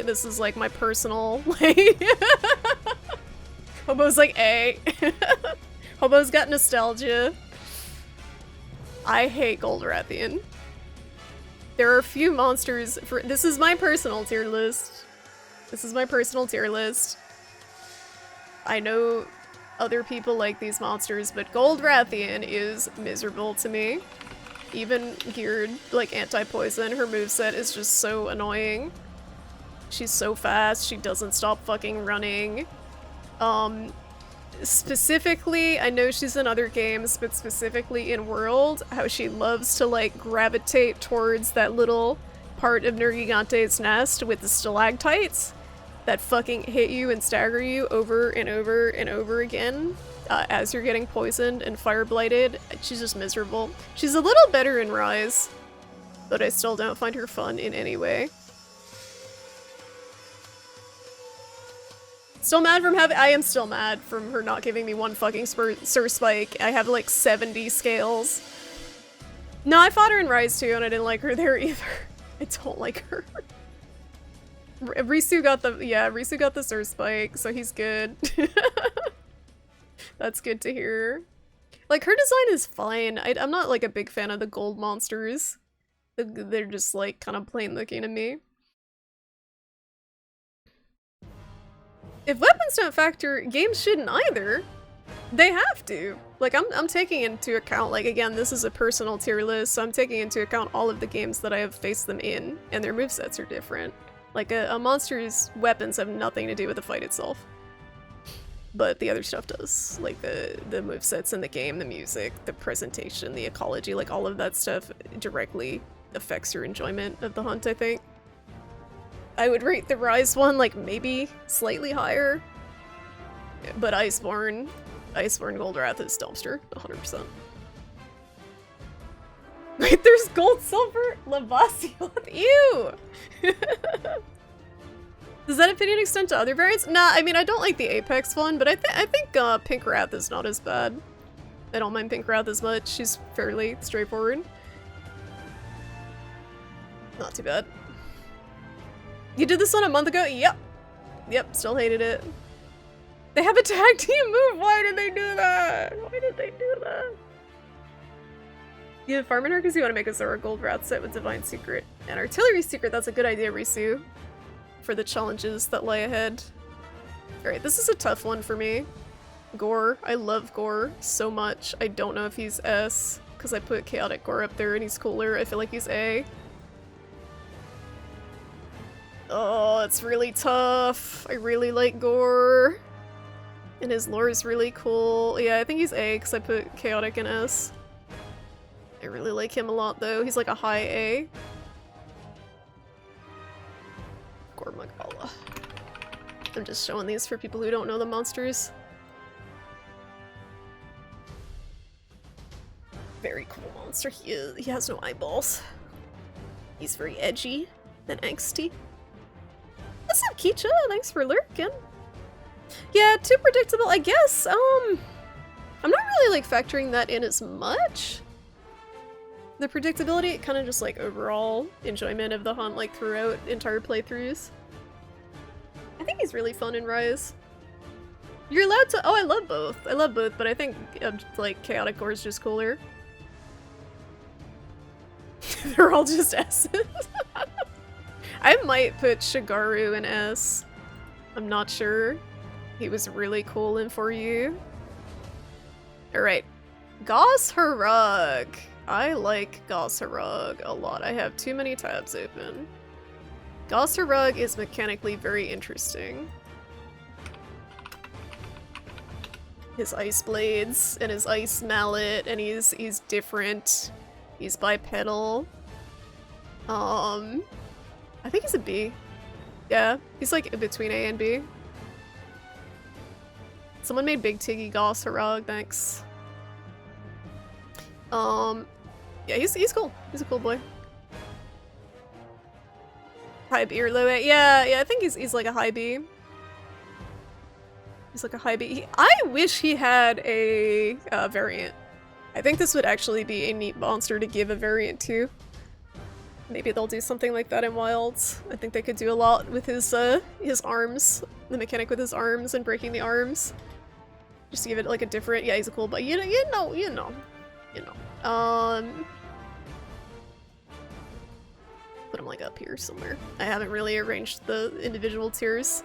this is like my personal, like, Hobo's like, A. Hobo's got nostalgia. I hate Goldrathian. There are a few monsters for- this is my personal tier list. This is my personal tier list. I know other people like these monsters, but Goldrathian is miserable to me. Even geared, like, anti-poison, her moveset is just so annoying. She's so fast, she doesn't stop fucking running. Specifically, I know she's in other games, but specifically in World, how she loves to, like, gravitate towards that little part of Nergigante's nest with the stalactites that fucking hit you and stagger you over and over and over again as you're getting poisoned and fire blighted. She's just miserable. She's a little better in Rise, but I still don't find her fun in any way. Still mad from having- I am still mad from her not giving me one fucking Sur Spike. I have like 70 scales. No, I fought her in Rise too, and I didn't like her there either. I don't like her. Risu got the- yeah, Risu got the Sur Spike, so he's good. That's good to hear. Like, her design is fine. I'm not like a big fan of the gold monsters. They're just like kind of plain looking to me. If weapons don't factor, games shouldn't either. They have to. Like, I'm taking into account, like, again, this is a personal tier list, so I'm taking into account all of the games that I have faced them in, and their movesets are different. Like, a monster's weapons have nothing to do with the fight itself. But the other stuff does. Like, the movesets in the game, the music, the presentation, the ecology, like, all of that stuff directly affects your enjoyment of the hunt, I think. I would rate the Rise one, like, maybe slightly higher. But Iceborne Goldrath is dumpster, 100%. Wait, there's gold, silver, Lavasion. Ew! Does that opinion extend to other variants? Nah, I mean, I don't like the Apex one, but I think Pink Wrath is not as bad. I don't mind Pink Wrath as much. She's fairly straightforward. Not too bad. You did this one a month ago? Yep. Yep, still hated it. They have a tag team move! Why did they do that? Why did they do that? You have Farm in her because you want to make a Zora Gold Wrath set with Divine Secret and Artillery Secret. That's a good idea, Risu. For the challenges that lie ahead. Alright, this is a tough one for me. Gore. I love Gore so much. I don't know if he's S, because I put Chaotic Gore up there and he's cooler. I feel like he's A. Oh, it's really tough. I really like Gore. And his lore is really cool. Yeah, I think he's A because I put Chaotic in S. I really like him a lot though. He's like a high A. Gore Magala. I'm just showing these for people who don't know the monsters. Very cool monster. He has no eyeballs. He's very edgy and angsty. What's up, Kicha? Thanks for lurking. Yeah, too predictable, I guess. I'm not really like factoring that in as much. The predictability, kind of just like overall enjoyment of the hunt like throughout entire playthroughs. I think he's really fun in Rise. You're allowed to- oh, I love both. I love both, but I think like Chaotic Gore is just cooler. They're all just S's. I might put Shigaru in S. I'm not sure. He was really cool in For You. Alright. Gauss Harug. I like Gauss Harug a lot. I have too many tabs open. Gauss Harug is mechanically very interesting. His ice blades and his ice mallet, and he's different. He's bipedal. I think he's a B. Yeah, he's like in between A and B. Someone made Big Tiggy Gauss Harug, thanks. Yeah, he's cool. He's a cool boy. High B or low A. Yeah, I think he's like a high B. He's like a high B. I wish he had a variant. I think this would actually be a neat monster to give a variant to. Maybe they'll do something like that in Wilds. I think they could do a lot with his arms, the mechanic with his arms and breaking the arms. Just to give it like a different. Yeah, he's a cool, but you know. Put him like up here somewhere. I haven't really arranged the individual tiers.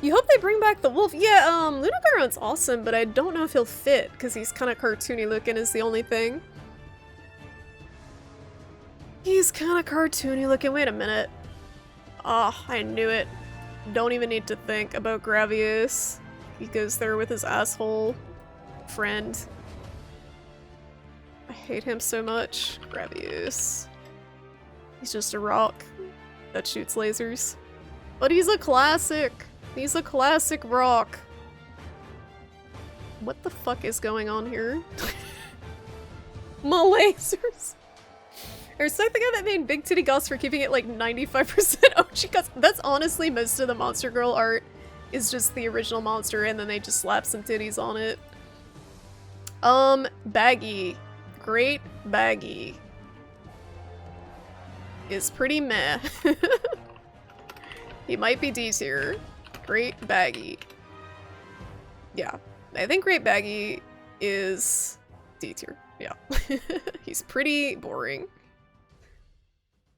You hope they bring back the wolf. Yeah, Lunagaron's awesome, but I don't know if he'll fit, because he's kind of cartoony looking is the only thing. He's kind of cartoony looking. Wait a minute. Oh, I knew it. Don't even need to think about Gravius. He goes there with his asshole friend. I hate him so much. Gravius. He's just a rock that shoots lasers. But he's a classic. He's a classic rock. What the fuck is going on here? My lasers. Or so the guy that made Big Titty Gauss for keeping it like 95% OG Gauss. That's honestly most of the Monster Girl art is just the original monster and then they just slap some titties on it. Baggy. Great Baggy. Is pretty meh. He might be D tier. Great Baggy. Yeah. I think Great Baggy is D tier. Yeah. He's pretty boring.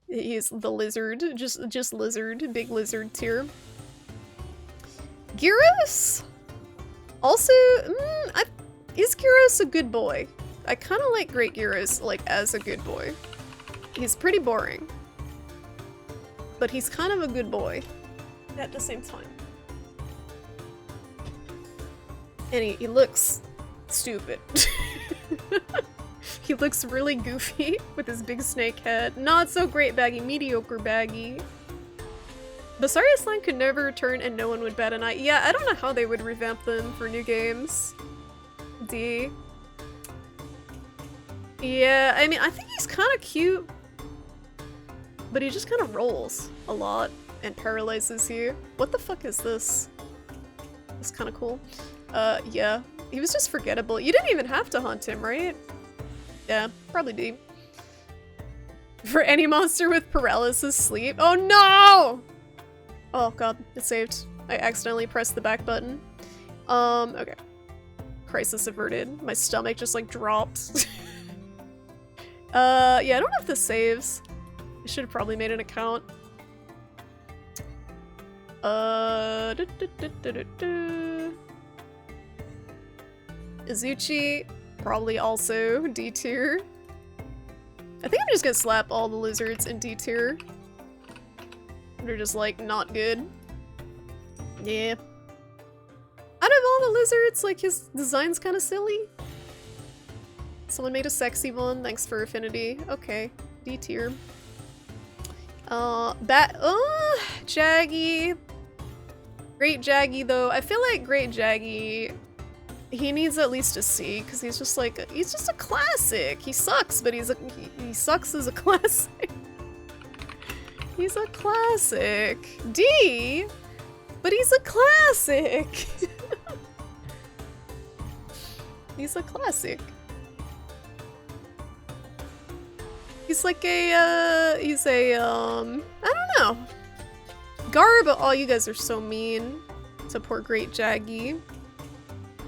He's the lizard. Just lizard. Big lizard tier. Gyros? Also, is Gyros a good boy? I kind of like Great Gyros, like, as a good boy. He's pretty boring. But he's kind of a good boy at the same time. And he looks stupid. He looks really goofy with his big snake head. Not so great Baggy, mediocre Baggy. Basarius line could never return and no one would bat an eye. Yeah, I don't know how they would revamp them for new games. D. Yeah, I mean, I think he's kind of cute. But he just kind of rolls a lot and paralyzes you. What the fuck is this? It's kind of cool. Yeah. He was just forgettable. You didn't even have to hunt him, right? Yeah, probably D. For any monster with paralysis sleep. Oh no! Oh god, it saved. I accidentally pressed the back button. Okay. Crisis averted. My stomach just like dropped. Yeah, I don't know if this saves. I should have probably made an account. Izuchi, probably also D tier. I think I'm just gonna slap all the lizards in D tier. They're just like not good. Yeah. Out of all the lizards, like his design's kind of silly. Someone made a sexy one. Thanks for affinity. Okay, D tier. Jaggy. Great Jaggy though. I feel like Great Jaggy, he needs at least a C because he's just like he's just a classic. He sucks, but he sucks as a classic. He's a classic. D, but he's a classic. He's a classic. He's like a, I don't know. Garb, oh, you guys are so mean to poor Great Jaggy.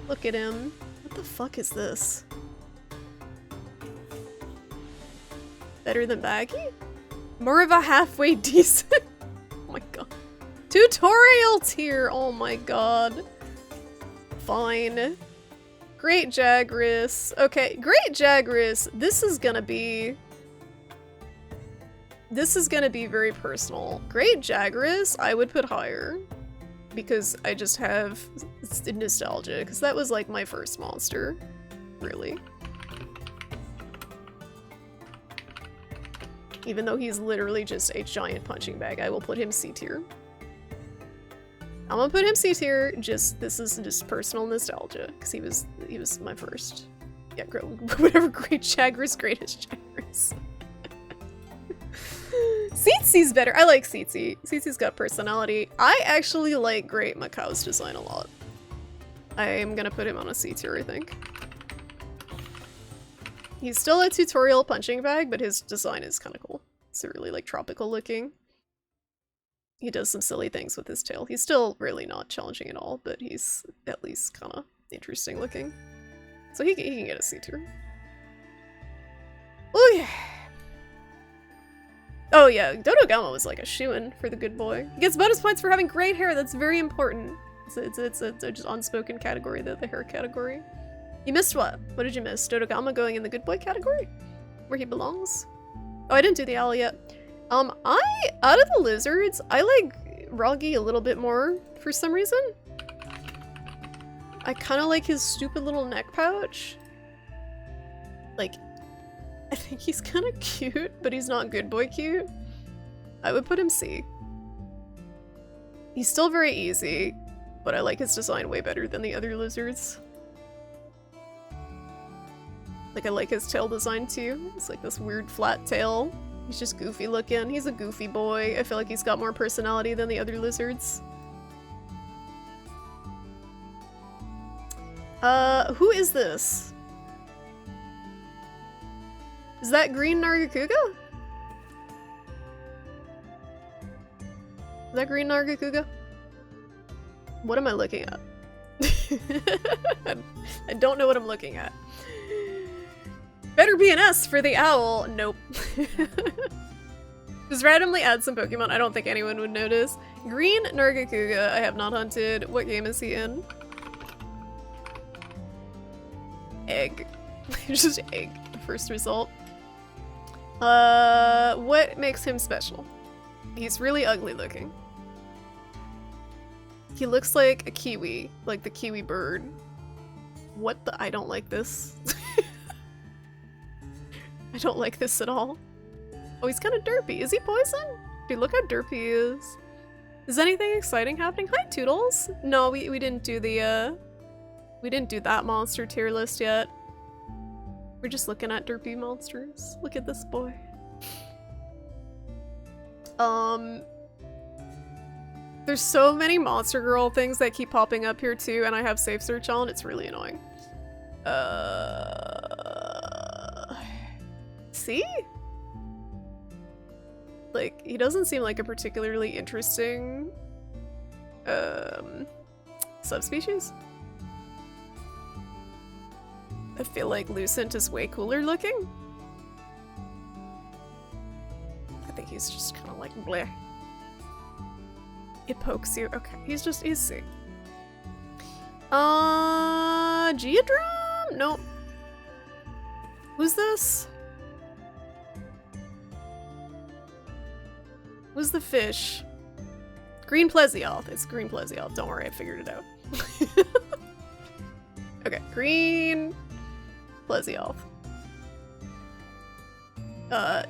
Look at him. What the fuck is this? Better than Baggy? More of a halfway decent. Oh my god. Tutorial tier. Oh my god. Fine. Great Jagras. Okay, Great Jagras. This is gonna be very personal. Great Jagras, I would put higher. Because I just have nostalgia. Because that was like my first monster. Really. Even though he's literally just a giant punching bag, I will put him C tier. I'm gonna put him C tier. This is just personal nostalgia because he was my first. Yeah, whatever. Great Jagras, greatest Jagras. Tsitsy's better. I like Tsitsy. Tsitsy's got personality. I actually like Great Macau's design a lot. I am gonna put him on a C tier, I think. He's still a tutorial punching bag, but his design is kind of cool. It's really like tropical looking. He does some silly things with his tail. He's still really not challenging at all, but he's at least kind of interesting looking. So he can get a C tier. Okay. Oh yeah, Dodogama was like a shoo-in for the good boy. He gets bonus points for having great hair. That's very important. It's a just unspoken category, the hair category. You missed what? What did you miss? Dodogama going in the good boy category? Where he belongs? Oh, I didn't do the owl yet. Out of the lizards, I like Roggy a little bit more for some reason. I kind of like his stupid little neck pouch. Like, I think he's kind of cute, but he's not good boy cute. I would put him C. He's still very easy, but I like his design way better than the other lizards. Like, I like his tail design too. It's like this weird flat tail. He's just goofy looking. He's a goofy boy. I feel like he's got more personality than the other lizards. Who is this? Is that green Nargacuga? Is that green Nargacuga? What am I looking at? I don't know what I'm looking at. Better be an S for the owl. Nope. Just randomly add some Pokemon. I don't think anyone would notice. Green Nargacuga, I have not hunted. What game is he in? Egg. Just egg. First result. What makes him special? He's really ugly looking. He looks like a kiwi. Like the kiwi bird. What the? I don't like this. I don't like this at all. Oh, he's kind of derpy. Is he poison? Dude, look how derpy he is. Is anything exciting happening? Hi, Toodles. No, we didn't do the, we didn't do that monster tier list yet. We're just looking at derpy monsters. Look at this boy. There's so many Monster Girl things that keep popping up here too, and I have safe search on. It's really annoying. See? Like, he doesn't seem like a particularly interesting subspecies. I feel like Lucent is way cooler looking. I think he's just kind of like bleh. It pokes you. Okay, he's C. Geodrum? Nope. Who's this? Who's the fish? Green Plesioth. It's Green Plesioth. Don't worry, I figured it out. Okay, Green Plesioth.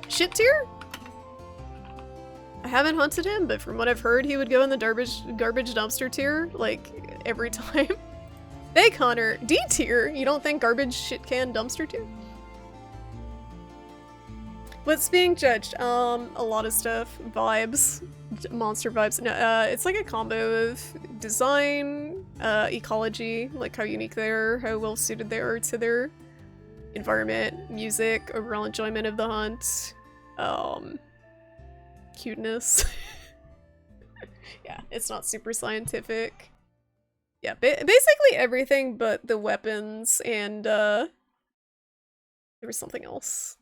Shit tier? I haven't hunted him, but from what I've heard, he would go in the garbage dumpster tier, like, every time. Hey, Connor. D tier? You don't think garbage shit can dumpster tier? What's being judged? A lot of stuff. Vibes. Monster vibes. No, it's like a combo of design, ecology, like how unique they are, how well suited they are to their environment, music, overall enjoyment of the hunt, cuteness. Yeah, it's not super scientific. Yeah, basically everything but the weapons and, there was something else.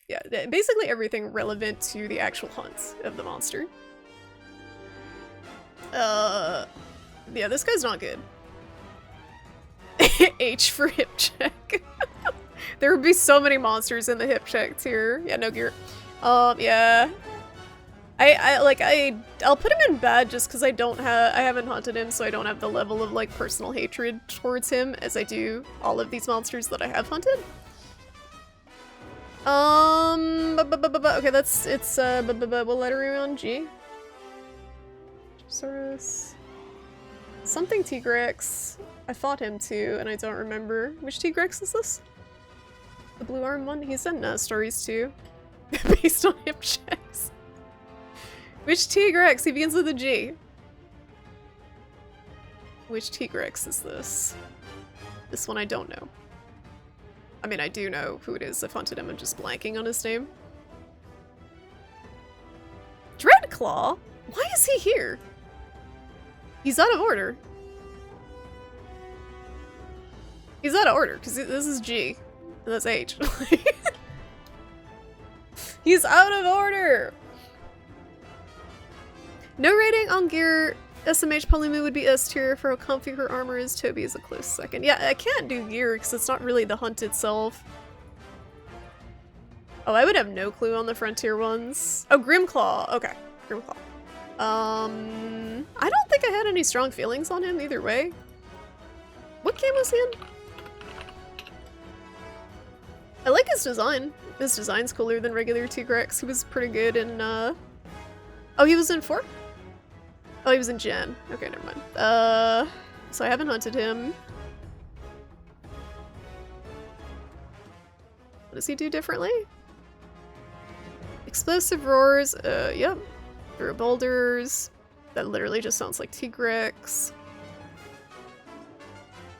Yeah, basically everything relevant to the actual hunt of the monster. Yeah, this guy's not good. H for hip check. There would be so many monsters in the hip check tier. Yeah, no gear. Yeah. I'll put him in bad just because I haven't hunted him, so I don't have the level of like personal hatred towards him as I do all of these monsters that I have hunted. Okay, what letter are we on? G? Saurus. Something Tigrex. I fought him too, and I don't remember. Which Tigrex is this? The blue arm one? He's done stories too. Based on hip checks. Which Tigrex? He begins with a G. Which Tigrex is this? This one I don't know. I mean, I do know who it is. I've hunted him. I'm just blanking on his name. Dreadclaw? Why is he here? He's out of order. He's out of order, because this is G, and that's H. He's out of order! No rating on gear. SMH Polymu would be S tier. For how comfy her armor is, Toby is a close second. Yeah, I can't do gear because it's not really the hunt itself. Oh, I would have no clue on the frontier ones. Oh, Grimclaw. Okay, Grimclaw. I don't think I had any strong feelings on him either way. What game was he in? I like his design. His design's cooler than regular Tigrex. He was pretty good in, Oh, he was in 4? Oh, he was in Gen. Okay, never mind. So I haven't hunted him. What does he do differently? Explosive roars, yep. Through boulders. That literally just sounds like Tigrex.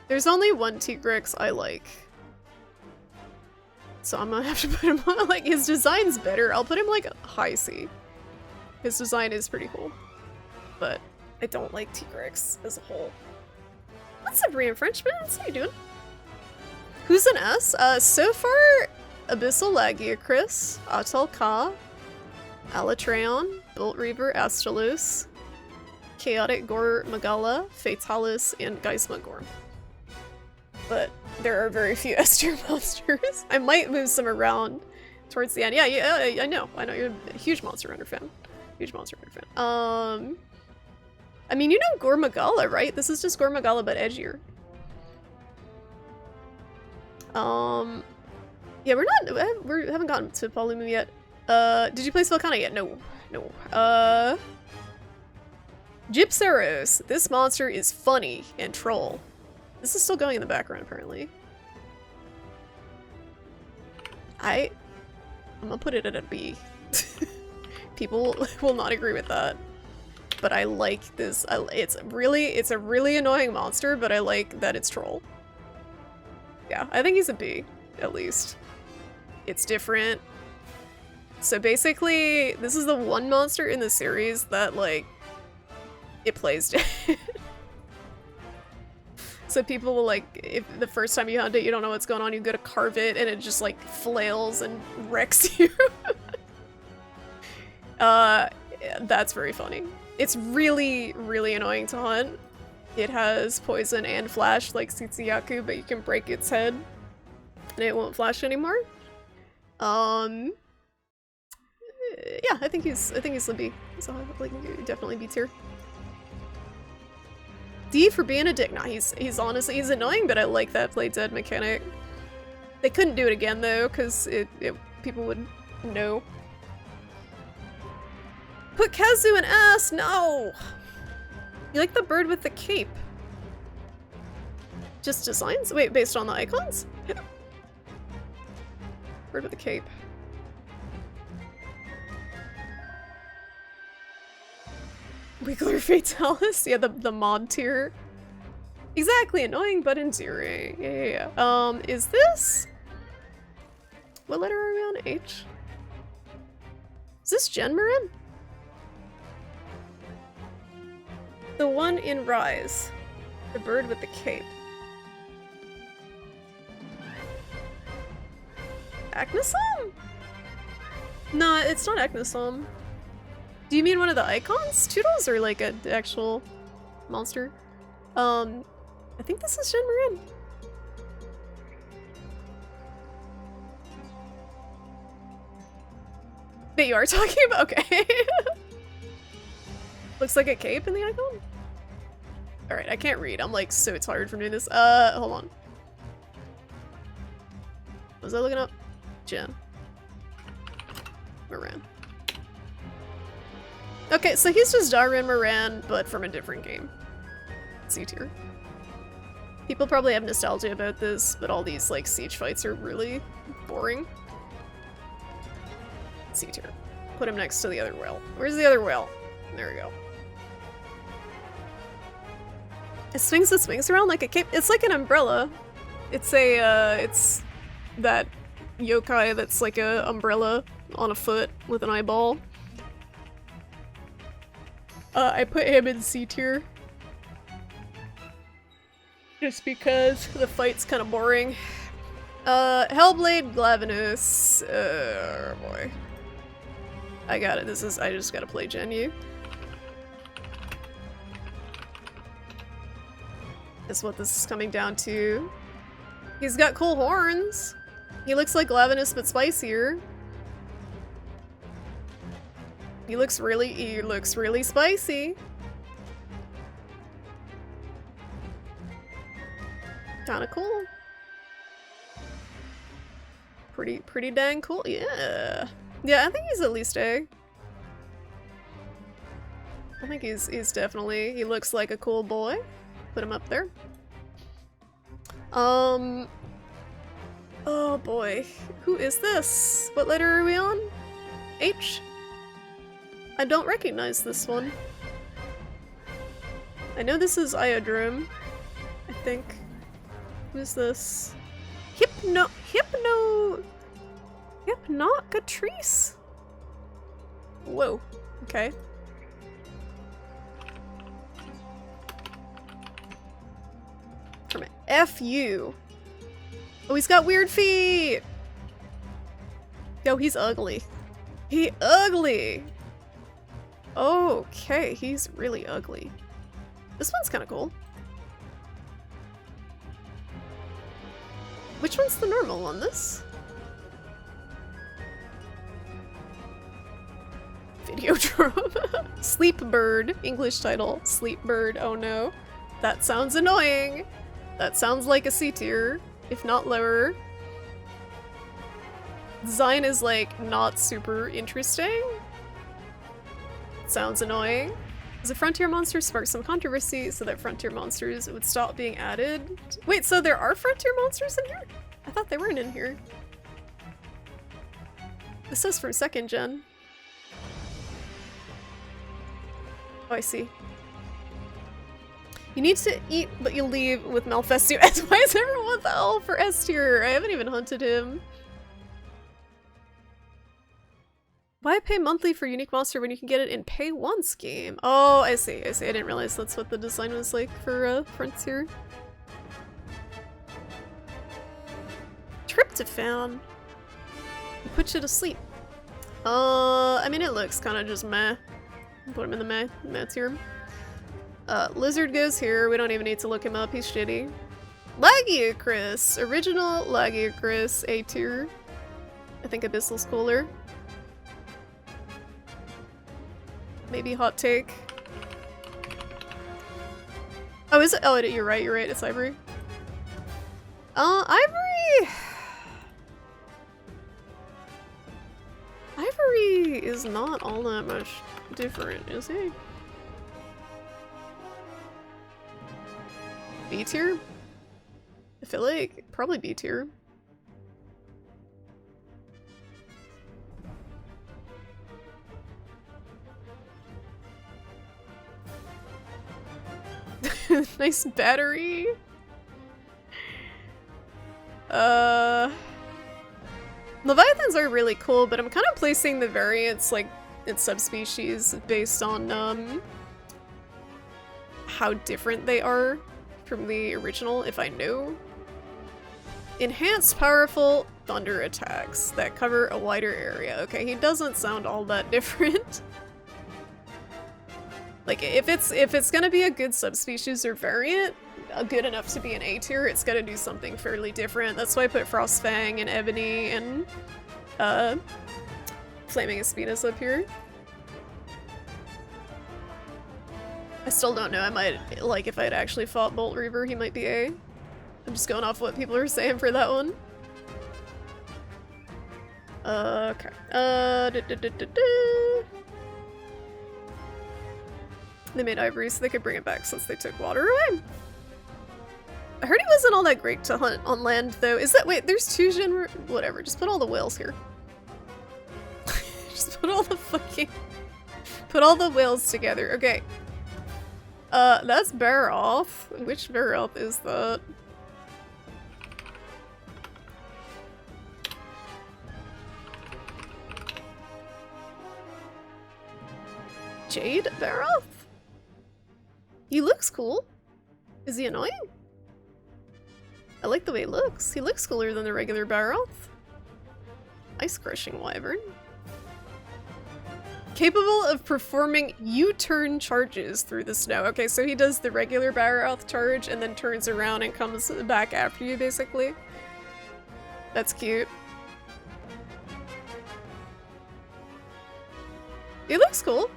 There's only one Tigrex I like. So I'm gonna have to put him on, like, his design's better. I'll put him, like, high C. His design is pretty cool. But I don't like Tigrex as a whole. What's up, Reinfrenchments? How you doing? Who's an S? So far, Abyssal Lagiacris, Atal Ka, Alatreon, Bolt Reaver, Astalos, Chaotic Gore Magala, Fatalis, and Geismagorm. But there are very few S tier monsters. I might move some around towards the end. Yeah, I know you're a huge Monster Hunter fan. Huge Monster Hunter fan. I mean, you know Gore Magala, right? This is just Gore Magala, but edgier. Yeah, we haven't gotten to Polymu yet. Did you play Spellcana yet? No. Gypsaros. This monster is funny and troll. This is still going in the background, apparently. I'm gonna put it at a B. People will not agree with that. But I like this. It's a really annoying monster, but I like that it's troll. Yeah, I think he's a B, at least. It's different. So basically, this is the one monster in the series that, like, it plays dead. So people will, like, if the first time you hunt it, you don't know what's going on, you go to carve it, and it just, like, flails and wrecks you. That's very funny. It's really, really annoying to hunt. It has poison and flash like Tsutsiyaku, but you can break its head and it won't flash anymore. Yeah, I think he's a B. So like definitely B tier. D for being a dick. Nah, he's honestly he's annoying, but I like that play dead mechanic. They couldn't do it again though, because people would know. Put Kazu in S! No! You like the bird with the cape? Just designs? Wait, based on the icons? Yeah. Bird with the cape. Wiggler Fatalis? Yeah, the mod tier. Exactly, annoying but endearing. Yeah. Is this? What letter are we on? H? Is this Genmarin? The one in Rise. The bird with the cape. Agnesum? No, it's not Eknosom. Do you mean one of the icons, Toodles, or like an actual monster? I think this is Shen Marin. That you are talking about? Okay. Looks like a cape in the icon? Alright, I can't read. I'm like so tired from doing this. Hold on. Was I looking up? Jen. Moran. Okay, so he's just Darren Moran, but from a different game. C tier. People probably have nostalgia about this, but all these like siege fights are really boring. C tier. Put him next to the other whale. Where's the other whale? There we go. It swings around like a cape. It's like an umbrella. It's a, it's that yokai that's like a umbrella on a foot with an eyeball. I put him in C tier. Just because the fight's kind of boring. Hellblade Glavenus. Oh boy. I got it. I just gotta play Genyu. Is what this is coming down to. He's got cool horns. He looks like Glavenus but spicier. He looks really spicy. Kinda cool. Pretty dang cool. Yeah. Yeah, I think he's at least A. I think he's definitely, he looks like a cool boy. Put him up there. Oh boy. Who is this? What letter are we on? H? I don't recognize this one. I know this is Iodrome, I think. Who's this? Hypnocatrice? Whoa, okay. From FU. Oh, he's got weird feet! Yo, he's ugly. He ugly! Okay, he's really ugly. This one's kind of cool. Which one's the normal on this? Videodrome. Sleep Bird. English title. Sleep Bird. Oh no. That sounds annoying. That sounds like a C tier, if not lower. Design is like not super interesting. Sounds annoying. As a frontier monster sparked some controversy so that frontier monsters would stop being added. Wait, so there are frontier monsters in here? I thought they weren't in here. This is from 2nd gen. Oh, I see. You need to eat, but you leave with Malfestio. Why is everyone with L for S tier? I haven't even hunted him. Why pay monthly for unique monster when you can get it in pay once game? Oh, I see. I didn't realize that's what the design was like for Frontier. Tryptophan. Put you to sleep. I mean, it looks kind of just meh. Put him in the meh tier. Lizard goes here. We don't even need to look him up. He's shitty. Lagiacrus. Original Lagiacrus. A tier. I think Abyssal's cooler. Maybe hot take. Oh, is it? Oh, you're right. You're right. It's Ivory. Ivory. Ivory is not all that much different, is he? B tier? I feel like probably B tier. Nice battery. Leviathans are really cool, but I'm kind of placing the variants like in subspecies based on how different they are from the original, if I know. Enhanced, powerful, thunder attacks that cover a wider area. Okay, he doesn't sound all that different. Like, if it's gonna be a good subspecies or variant, good enough to be an A tier, it's gotta do something fairly different. That's why I put Frostfang and Ebony and Flaming Espinas up here. I still don't know. I might, like, if I'd actually fought Bolt Reaver, he might be A. I'm just going off what people are saying for that one. Okay. They made ivory so they could bring it back since they took water away. I heard he wasn't all that great to hunt on land, though. Is that- wait, there's two genre- whatever, just put all the whales here. Just put all the fucking- put all the whales together. Okay. That's Baroth. Which Baroth is that? Jade Baroth? He looks cool. Is he annoying? I like the way he looks. He looks cooler than the regular Baroth. Ice Crushing Wyvern. Capable of performing U-turn charges through the snow. Okay, so he does the regular Baroth charge and then turns around and comes back after you, basically. That's cute. He looks cool.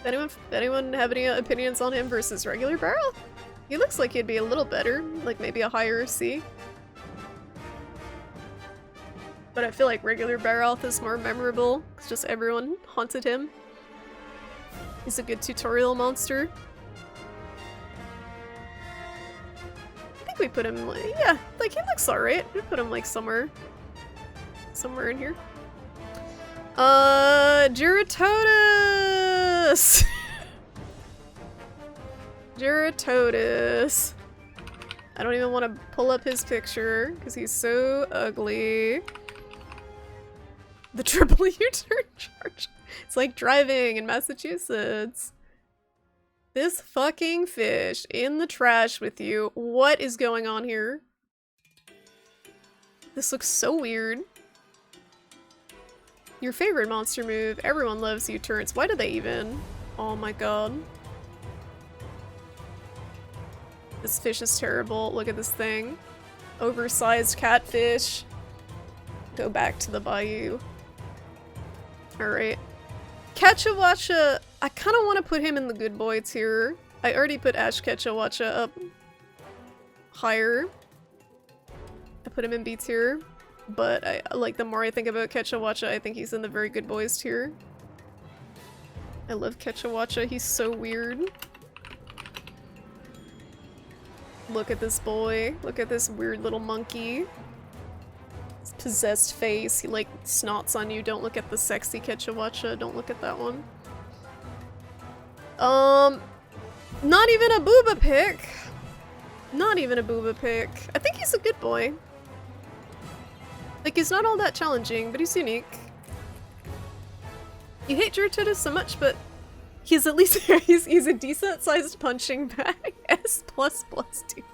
Anyone have any opinions on him versus regular Baroth? He looks like he'd be a little better, like maybe a higher C. But I feel like regular Baroth is more memorable, because just everyone haunted him. He's a good tutorial monster. I think we put him, yeah, like he looks alright. We put him like somewhere in here. Geratodus! Geratodus. I don't even want to pull up his picture because he's so ugly. The triple U-turn charge. It's like driving in Massachusetts. This fucking fish in the trash with you. What is going on here? This looks so weird. Your favorite monster move. Everyone loves U-turns. Why do they even? Oh my god. This fish is terrible. Look at this thing. Oversized catfish. Go back to the bayou. Alright. Ketchawacha. I kind of want to put him in the good boy tier. I already put Ash Ketchawacha up higher. I put him in B tier. But I like, the more I think about Ketchawacha, I think he's in the very good boys tier. I love Ketchawacha. He's so weird. Look at this boy. Look at this weird little monkey. His possessed face. He like snots on you. Don't look at the sexy Ketchawacha. Don't look at that one. Not even a booba pick. Not even a booba pick. I think he's a good boy. Like, he's not all that challenging, but he's unique. You hate Geratodus so much, but he's at least he's a decent sized punching bag. S++ tier.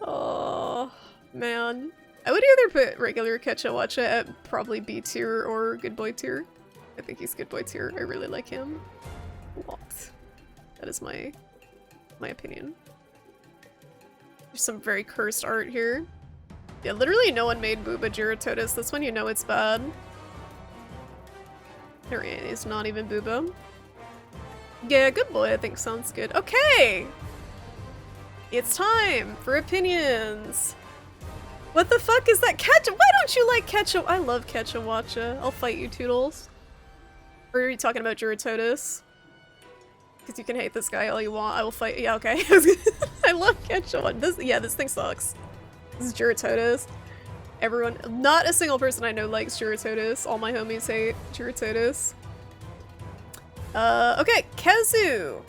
Oh man. I would either put regular Ketchawacha at probably B tier or good boy tier. I think he's good boy tier. I really like him a lot. That is my opinion. There's some very cursed art here. Yeah, literally no one made Booba Geratodus. That's when you know it's bad. There is not even Booba. Yeah, good boy, I think sounds good. Okay! It's time for opinions. What the fuck is that? Why don't you like Ketcha? I love Ketchawacha. I'll fight you, Toodles. Or are you talking about Geratodus? Because you can hate this guy all you want. I will fight. Yeah, okay. I love Ketchawacha. Yeah, this thing sucks. This is Geratodus. Everyone, not a single person I know likes Geratodus. All my homies hate Geratodus. Okay, Kezu.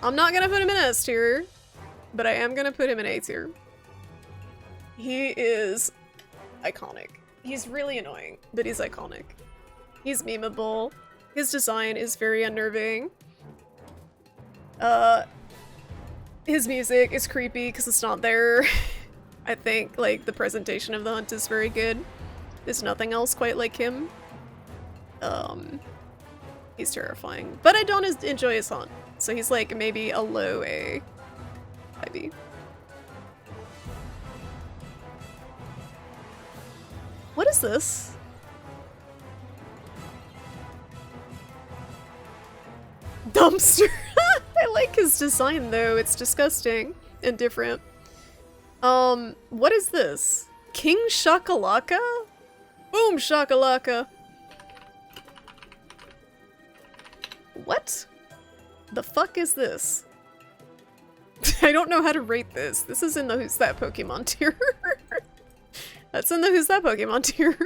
I'm not gonna put him in S tier, but I am gonna put him in A tier. He is iconic. He's really annoying, but he's iconic. He's memeable. His design is very unnerving. His music is creepy because it's not there. I think, like, the presentation of the hunt is very good. There's nothing else quite like him. He's terrifying. But I don't enjoy his hunt. So he's like maybe a low A. Maybe. What is this? Dumpster. I like his design though. It's disgusting and different. What is this? King Shakalaka? Boom Shakalaka. What the fuck is this? I don't know how to rate this. This is in the Who's That Pokemon tier. That's in the Who's That Pokemon tier.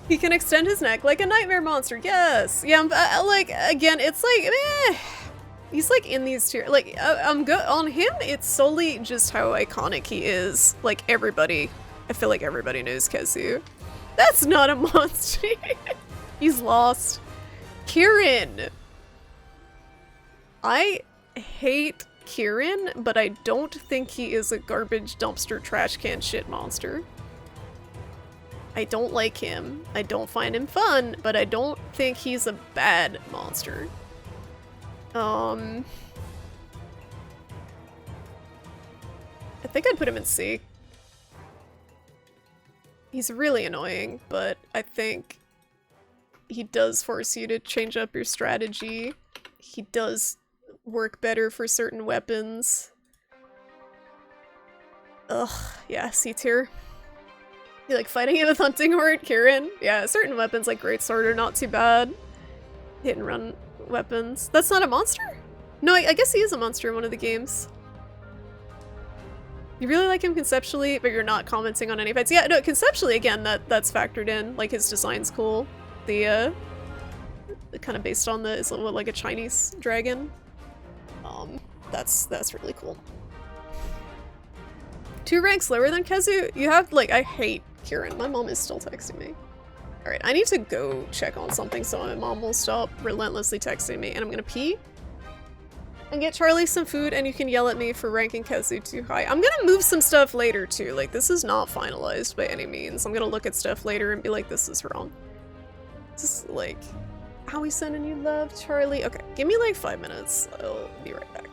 He can extend his neck like a nightmare monster. Yes. Yeah, like, again, it's like, eh. He's like in these tier. Like, I'm good on him. It's solely just how iconic he is. Like, everybody. I feel like everybody knows Kezu. That's not a monster. He's lost. Kieran. I hate Kieran, but I don't think he is a garbage dumpster trash can shit monster. I don't like him. I don't find him fun, but I don't think he's a bad monster. I think I'd put him in C. He's really annoying, but I think he does force you to change up your strategy. He does work better for certain weapons. Ugh, yeah, C tier. You like fighting it with Hunting Horde, Kieran? Yeah, certain weapons like Greatsword are not too bad. Hit and run weapons. That's not a monster? No, I guess he is a monster in one of the games. You really like him conceptually, but you're not commenting on any fights. Yeah, no, conceptually, again, that's factored in. Like, his design's cool. The kind of based on the, is what, like a Chinese dragon? That's really cool. 2 ranks lower than Kezu? You have, like, I hate Kieran. My mom is still texting me. Alright, I need to go check on something so my mom will stop relentlessly texting me, and I'm gonna pee. And get Charlie some food, and you can yell at me for ranking Kezu too high. I'm gonna move some stuff later too, like this is not finalized by any means. I'm gonna look at stuff later and be like, this is wrong. Just like, how we sending you love, Charlie? Okay, give me like 5 minutes. I'll be right back.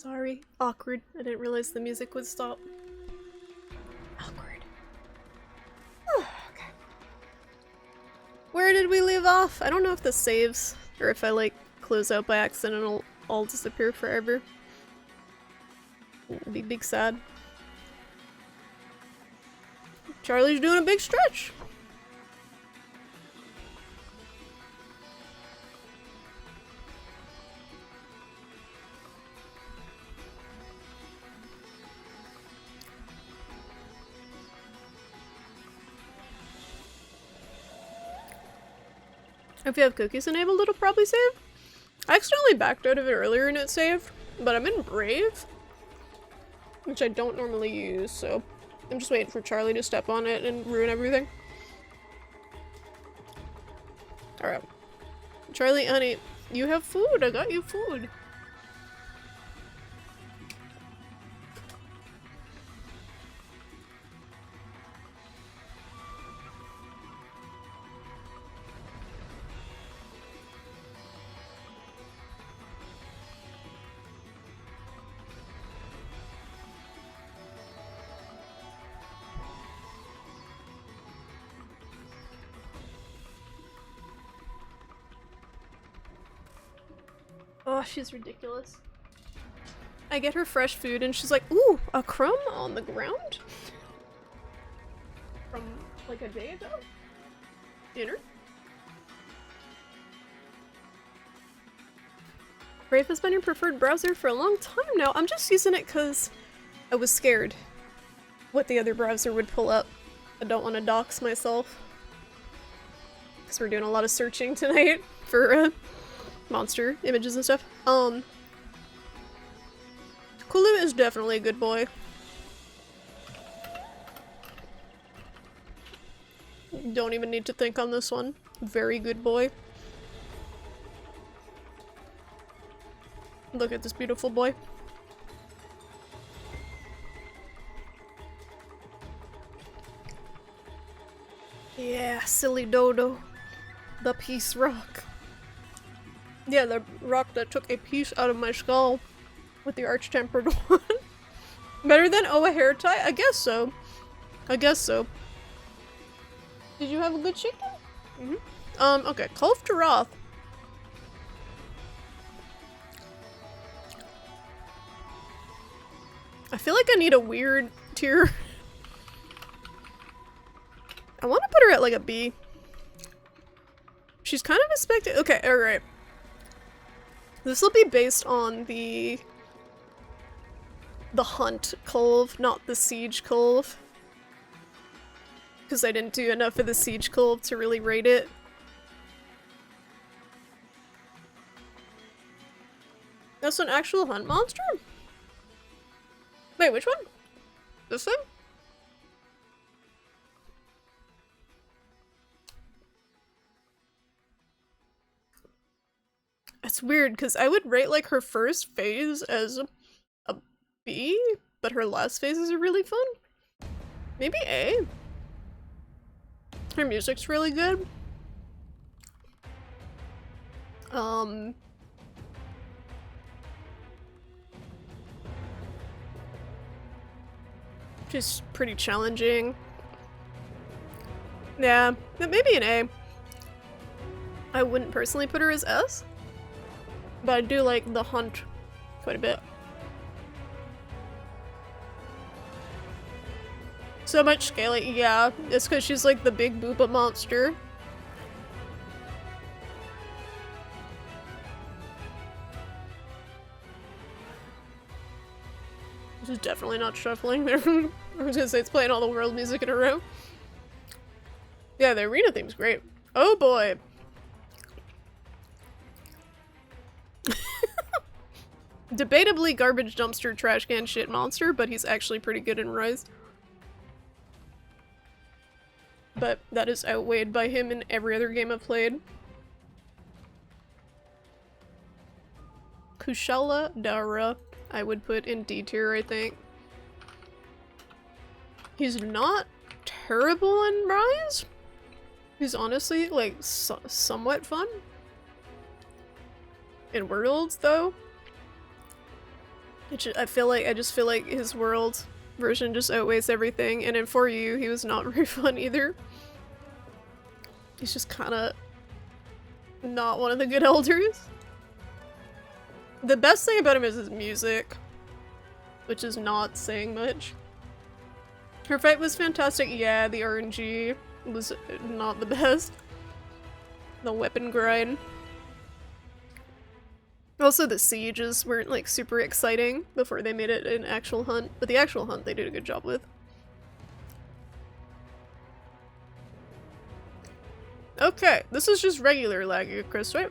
Sorry. Awkward. I didn't realize the music would stop. Awkward. Okay. Where did we leave off? I don't know if this saves, or if I like close out by accident it'll all disappear forever. It'll be big sad. Charlie's doing a big stretch. If you have cookies enabled, it'll probably save. I accidentally backed out of it earlier and it saved, but I'm in Brave, which I don't normally use, so I'm just waiting for Charlie to step on it and ruin everything. Alright. Charlie, honey, you have food. I got you food. Oh, she's ridiculous. I get her fresh food and she's like, ooh, a crumb on the ground? From like a day ago? Dinner? Brave has been your preferred browser for a long time now. I'm just using it because I was scared what the other browser would pull up. I don't want to dox myself. Because we're doing a lot of searching tonight for monster images and stuff. Kulu is definitely a good boy. Don't even need to think on this one. Very good boy. Look at this beautiful boy. Yeah, silly Dodo. The peace rock. Yeah, the rock that took a piece out of my skull with the arch-tempered one. Better than a hair tie? I guess so. I guess so. Did you have a good chicken? Mm-hmm. Okay. Kulf to Roth. I feel like I need a weird tier. I want to put her at like a B. She's kind of expected. Okay, alright. This will be based on the hunt Kulv, not the siege Kulv. Because I didn't do enough of the siege Kulv to really rate it. That's an actual hunt monster? Wait, which one? This one? It's weird, because I would rate like her first phase as a B, but her last phases are really fun. Maybe A. Her music's really good. Just pretty challenging. Yeah, maybe an A. I wouldn't personally put her as S. But I do like the hunt quite a bit. So much scaling, yeah. It's because she's like the big booba monster. This is definitely not shuffling. I was gonna say it's playing all the world music in a row. Yeah, the arena theme's great. Oh boy. Debatably garbage dumpster trash can shit monster, but he's actually pretty good in Rise. But that is outweighed by him in every other game I've played. Kushala Dara, I would put in D tier, I think. He's not terrible in Rise. He's honestly, like, somewhat fun. In Worlds, though. I just feel like his world version just outweighs everything, and in For You, he was not very fun either. He's just kind of not one of the good elders. The best thing about him is his music, which is not saying much. Her fight was fantastic. Yeah, the RNG was not the best. The weapon grind. Also, the sieges weren't like super exciting before they made it an actual hunt, but the actual hunt they did a good job with. Okay, this is just regular laggy Chris, right?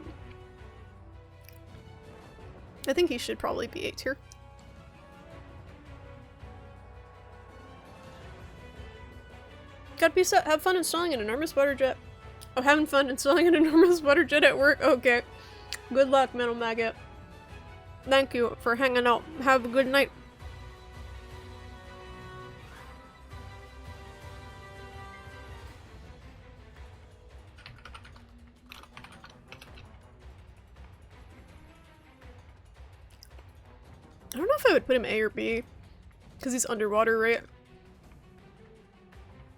I think he should probably be A tier. Gotta be set. Have fun installing an enormous water jet. Oh, having fun installing an enormous water jet at work? Okay. Good luck, Metal Maggot. Thank you for hanging out. Have a good night. I don't know if I would put him A or B, because he's underwater, right?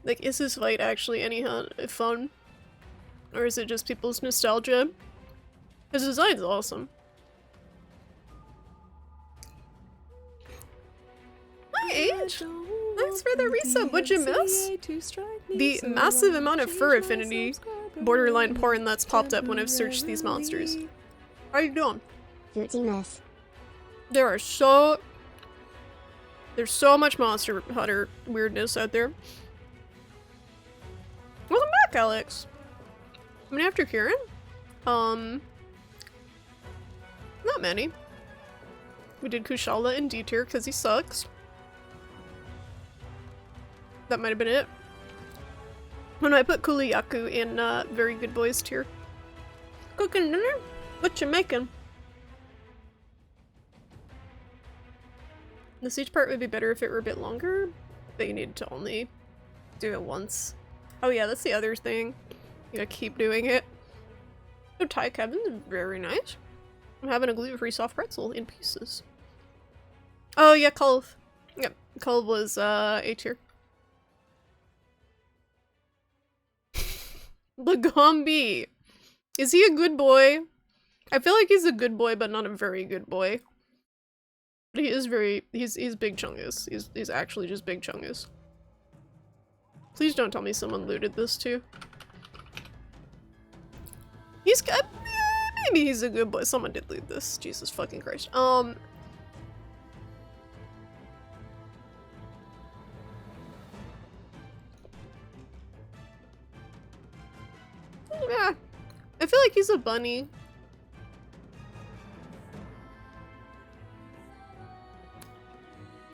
Like, is his fight actually any fun? Or is it just people's nostalgia? His design's awesome. Hi, Age! Thanks for the resub, what'd you miss? The massive amount of fur affinity borderline porn that's popped up when I've searched these monsters. How you doing? Fruitiness. There's so much Monster Hunter weirdness out there. Welcome back, Alex. How many after Kieran? Not many. We did Kushala in D tier because he sucks. That might have been it. When I put Kuliyaku in Very Good Boys tier. Cooking dinner? What you making? The siege part would be better if it were a bit longer, but you need to only do it once. Oh yeah, that's the other thing. You gotta keep doing it. So Thai Kevin's very nice. I'm having a gluten-free soft pretzel in pieces. Oh yeah, Culv. Yep, Culv was A tier. Lagombi! Is he a good boy? I feel like he's a good boy, but not a very good boy. But he is he's Big Chungus. He's actually just Big Chungus. Please don't tell me someone looted this too. He's got, maybe he's a good boy. Someone did loot this. Jesus fucking Christ. Yeah. I feel like he's a bunny.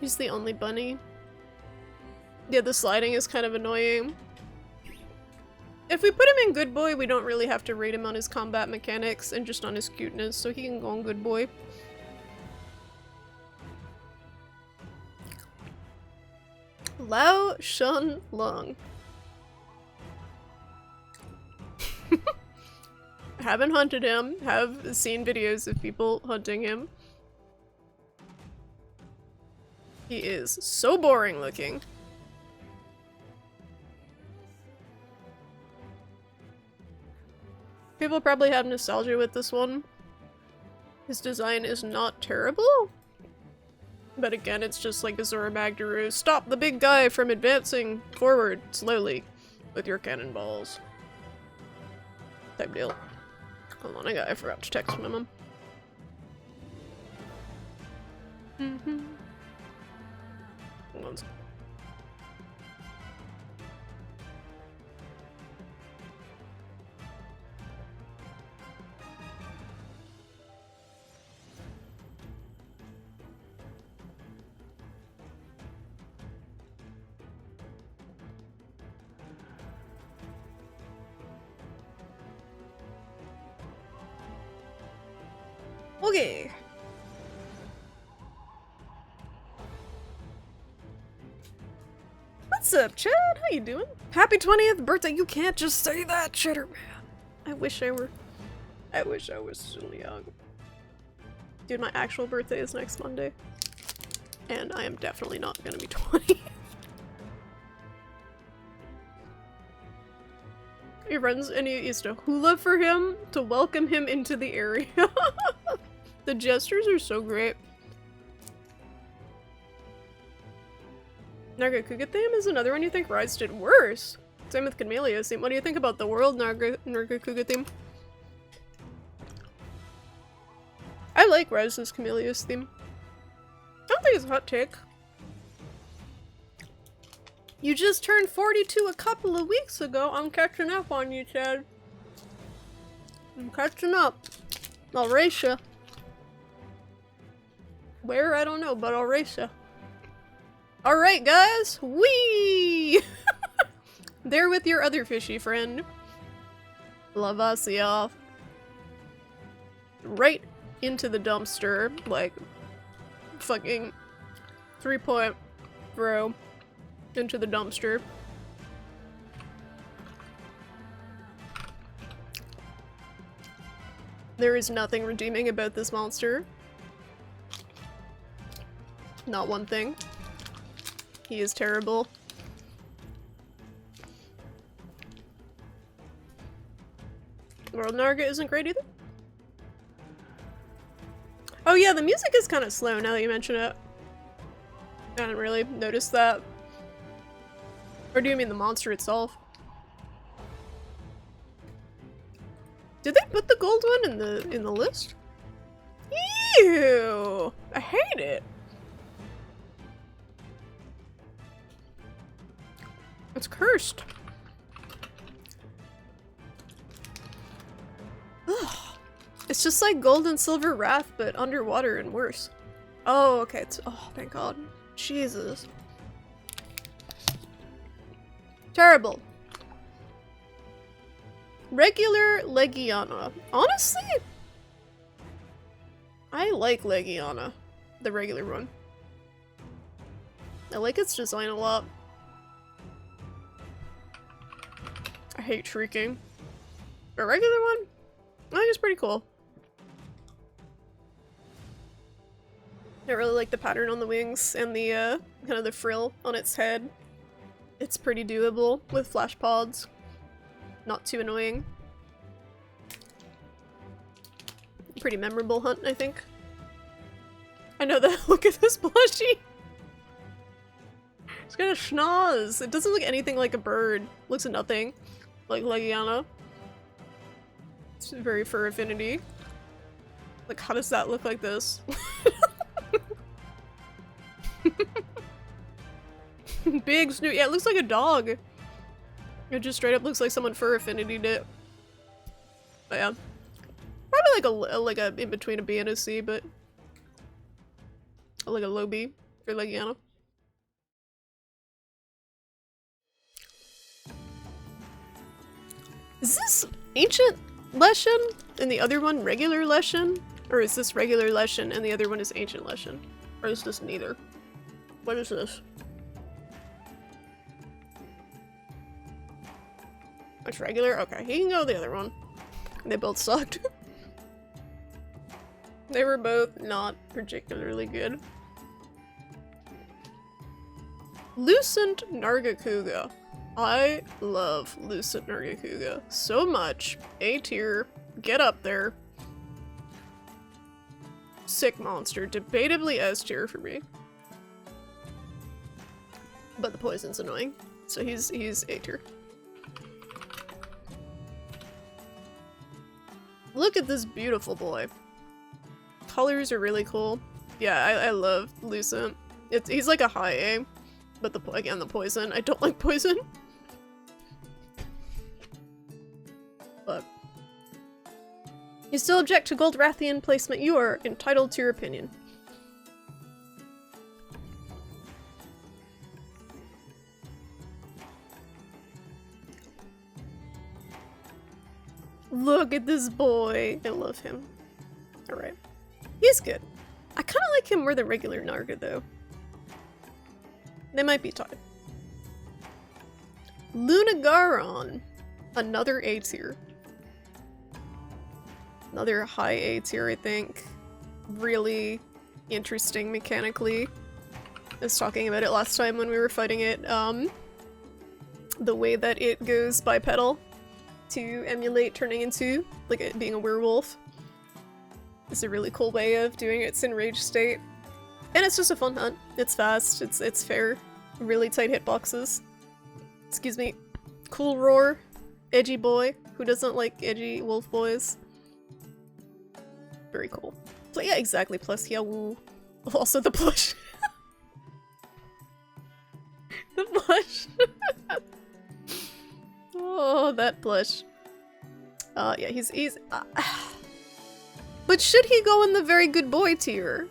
He's the only bunny. Yeah, the sliding is kind of annoying. If we put him in Good Boy, we don't really have to rate him on his combat mechanics and just on his cuteness, so he can go on Good Boy. Lao Shun Lung. Haven't hunted him, have seen videos of people hunting him. He is so boring looking. People probably have nostalgia with this one. His design is not terrible. But again, it's just like a Zora Magdaru. Stop the big guy from advancing forward slowly with your cannonballs. Type deal. Hold on, I forgot to text my mom. Hold on. Okay. What's up, Chad? How you doing? Happy 20th birthday! You can't just say that, Cheddar Man. I wish I was still young. Dude, my actual birthday is next Monday. And I am definitely not gonna be 20. He runs and he used to hula for him to welcome him into the area. The gestures are so great. Nargacuga theme is another one you think Rise did worse. Same with Camellia's theme. What do you think about the world Nargacuga theme? I like Rise's Camellia's theme. I don't think it's a hot take. You just turned 42 a couple of weeks ago. I'm catching up on you, Chad. I'm catching up. I'll race ya. Where? I don't know, but I'll race ya. Alright, guys. Whee! There with your other fishy friend. Lavasia. Right into the dumpster. Like, fucking 3-point throw into the dumpster. There is nothing redeeming about this monster. Not one thing. He is terrible. World Narga isn't great either. Oh yeah, the music is kind of slow now that you mention it. I didn't really notice that. Or do you mean the monster itself? Did they put the gold one in the list? Ew! I hate it. It's cursed. Ugh. It's just like gold and silver wrath, but underwater and worse. Oh, okay. Oh, thank God. Jesus. Terrible. Regular Legiana. Honestly, I like Legiana, the regular one. I like its design a lot. I hate shrieking. The regular one, I think it's pretty cool. I really like the pattern on the wings and the kind of the frill on its head. It's pretty doable with flash pods. Not too annoying. Pretty memorable hunt, I think. I know that. Look at this plushie! It's got a schnoz! It doesn't look anything like a bird. Looks nothing like Legiana. It's very fur affinity. Like, how does that look like this? Big snoot. Yeah, it looks like a dog. It just straight up looks like someone fur affinity'd it. But yeah. Probably like a in between a B and a C, but like a low B for Legiana. Is this ancient Leshen and the other one regular Leshen? Or is this regular Leshen and the other one is ancient Leshen? Or is this neither? What is this? It's regular? Okay, he can go the other one. They both sucked. They were both not particularly good. Lucent Nargacuga. I love Lucent Nargacuga so much. A tier. Get up there. Sick monster. Debatably S tier for me. But the poison's annoying. So he's A tier. Look at this beautiful boy. Colors are really cool. Yeah, I love Lucent. He's like a high A, but again, the poison. I don't like poison. But you still object to Gold Rathian placement. You are entitled to your opinion. Look at this boy. I love him. Alright. He's good. I kind of like him more than regular Narga, though. They might be tied. Lunagaron. Another A tier. Another high A tier, I think. Really interesting mechanically. was talking about it last time when we were fighting it, the way that it goes bipedal to emulate turning into, like, it being a werewolf. It's a really cool way of doing its enraged state. And it's just a fun hunt. It's fast, it's fair. Really tight hitboxes. Excuse me. Cool roar. Edgy boy. Who doesn't like edgy wolf boys? Very cool. So yeah, exactly. Plus, yeah, woo. Also the blush. The blush. Oh, that blush. Yeah, he's but should he go in the very good boy tier?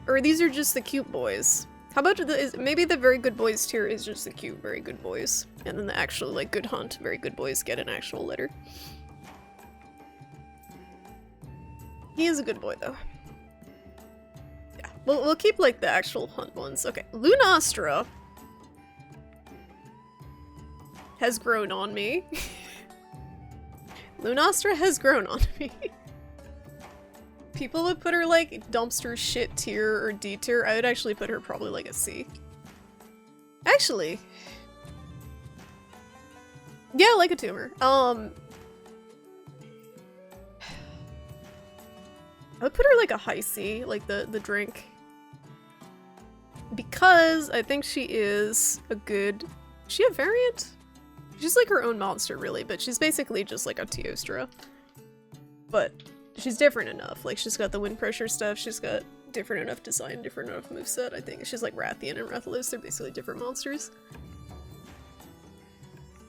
Or these are just the cute boys? How about maybe the very good boys tier is just the cute very good boys, and then the actual, like, good hunt very good boys get an actual letter. He is a good boy though. Yeah, we'll keep, like, the actual hunt ones. Okay, Lunastra has grown on me. Lunastra has grown on me. People would put her, like, dumpster shit tier or D tier. I would actually put her probably, like, a C. Actually. Yeah, like a tumor. I would put her, like, a high C, like the drink. Because I think she is a good... Is she a variant? She's like her own monster, really, but she's basically just like a Teostra. But she's different enough. Like, she's got the wind pressure stuff, she's got different enough design, different enough moveset, I think. She's like Rathian and Rathalos, they're basically different monsters.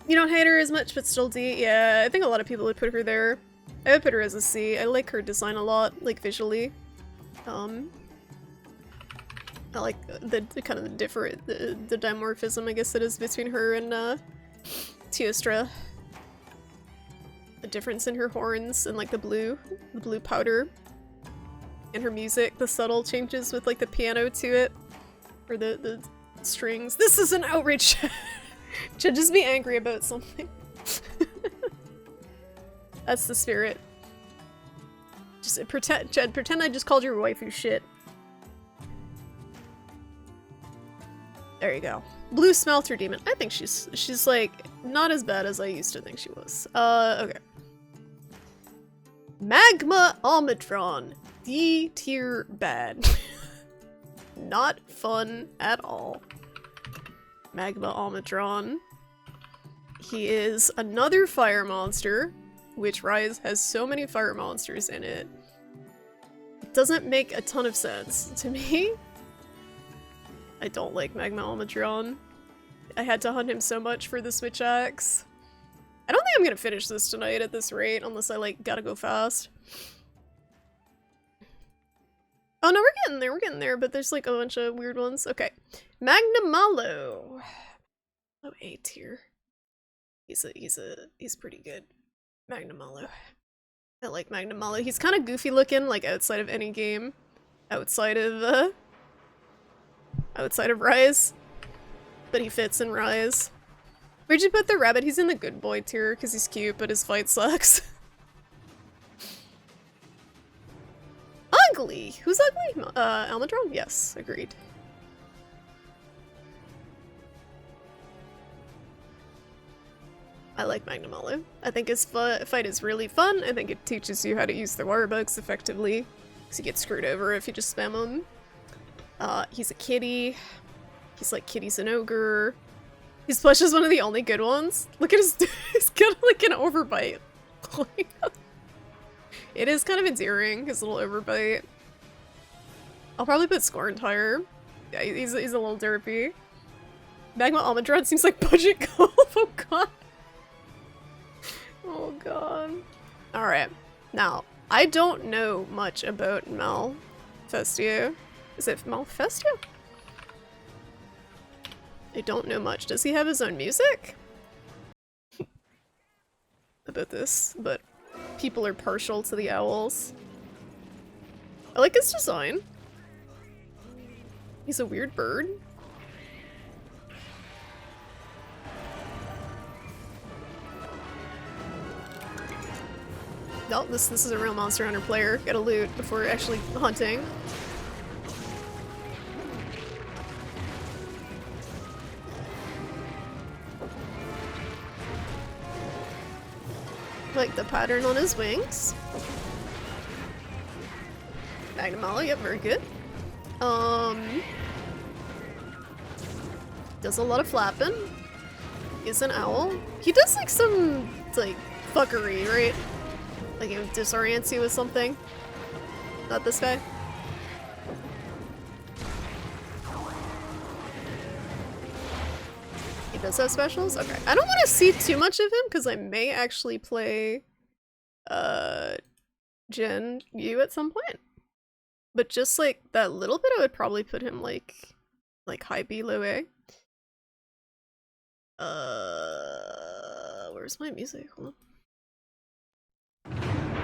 You don't hate her as much, but still D? Yeah, I think a lot of people would put her there. I would put her as a C. I like her design a lot, like, visually. I like the kind of the different, the dimorphism, I guess it is, between her and, Teostra. The difference in her horns and, like, the blue powder. And her music, the subtle changes with, like, the piano to it. Or the strings. This is an outrage! Should just be angry about something. That's the spirit. Just pretend I just called your waifu shit. There you go. Blue Smelter Demon. I think she's like not as bad as I used to think she was. Okay. Magma Omnitron. D tier bad. Not fun at all. Magma Omnitron. He is another fire monster, which Rise has so many fire monsters in it. It doesn't make a ton of sense to me. I don't like Magma Omnitron. I had to hunt him so much for the Switch Axe. I don't think I'm gonna finish this tonight at this rate, unless I, like, gotta go fast. Oh no, we're getting there, but there's, like, a bunch of weird ones. Okay. Magnamalo. Oh, A tier. He's pretty good. Magnamalo. I like Magnamalo. He's kind of goofy looking, like, outside of any game. Outside of Rise. But he fits in Rise. Where'd you put the rabbit? He's in the good boy tier, because he's cute, but his fight sucks. Ugly! Who's ugly? Almudron? Yes, agreed. I like Magnamalo. I think his fight is really fun. I think it teaches you how to use the water bugs effectively, because you get screwed over if you just spam them. He's a kitty. He's like Kitty's an ogre. His plush is one of the only good ones. Look at his- he's got like an overbite. It is kind of endearing, his little overbite. I'll probably put Scorn higher. Yeah, he's a little derpy. Magma Almudron seems like budget golf. Oh god. Oh god. Alright. Now, I don't know much about Malfestio. Is it Malfestio? I don't know much. Does he have his own music? About this, but people are partial to the owls. I like his design. He's a weird bird. No, this is a real Monster Hunter player. Gotta loot before actually hunting. Like the pattern on his wings. Magnum, yep, very good. Does a lot of flapping. He's an owl. He does like some like fuckery, right? Like it disorients you with something. Not this guy. He does have specials? Okay. I don't want to see too much of him because I may actually play Gen U at some point. But just like that little bit, I would probably put him like high B, low A. Where's my music? Hold on.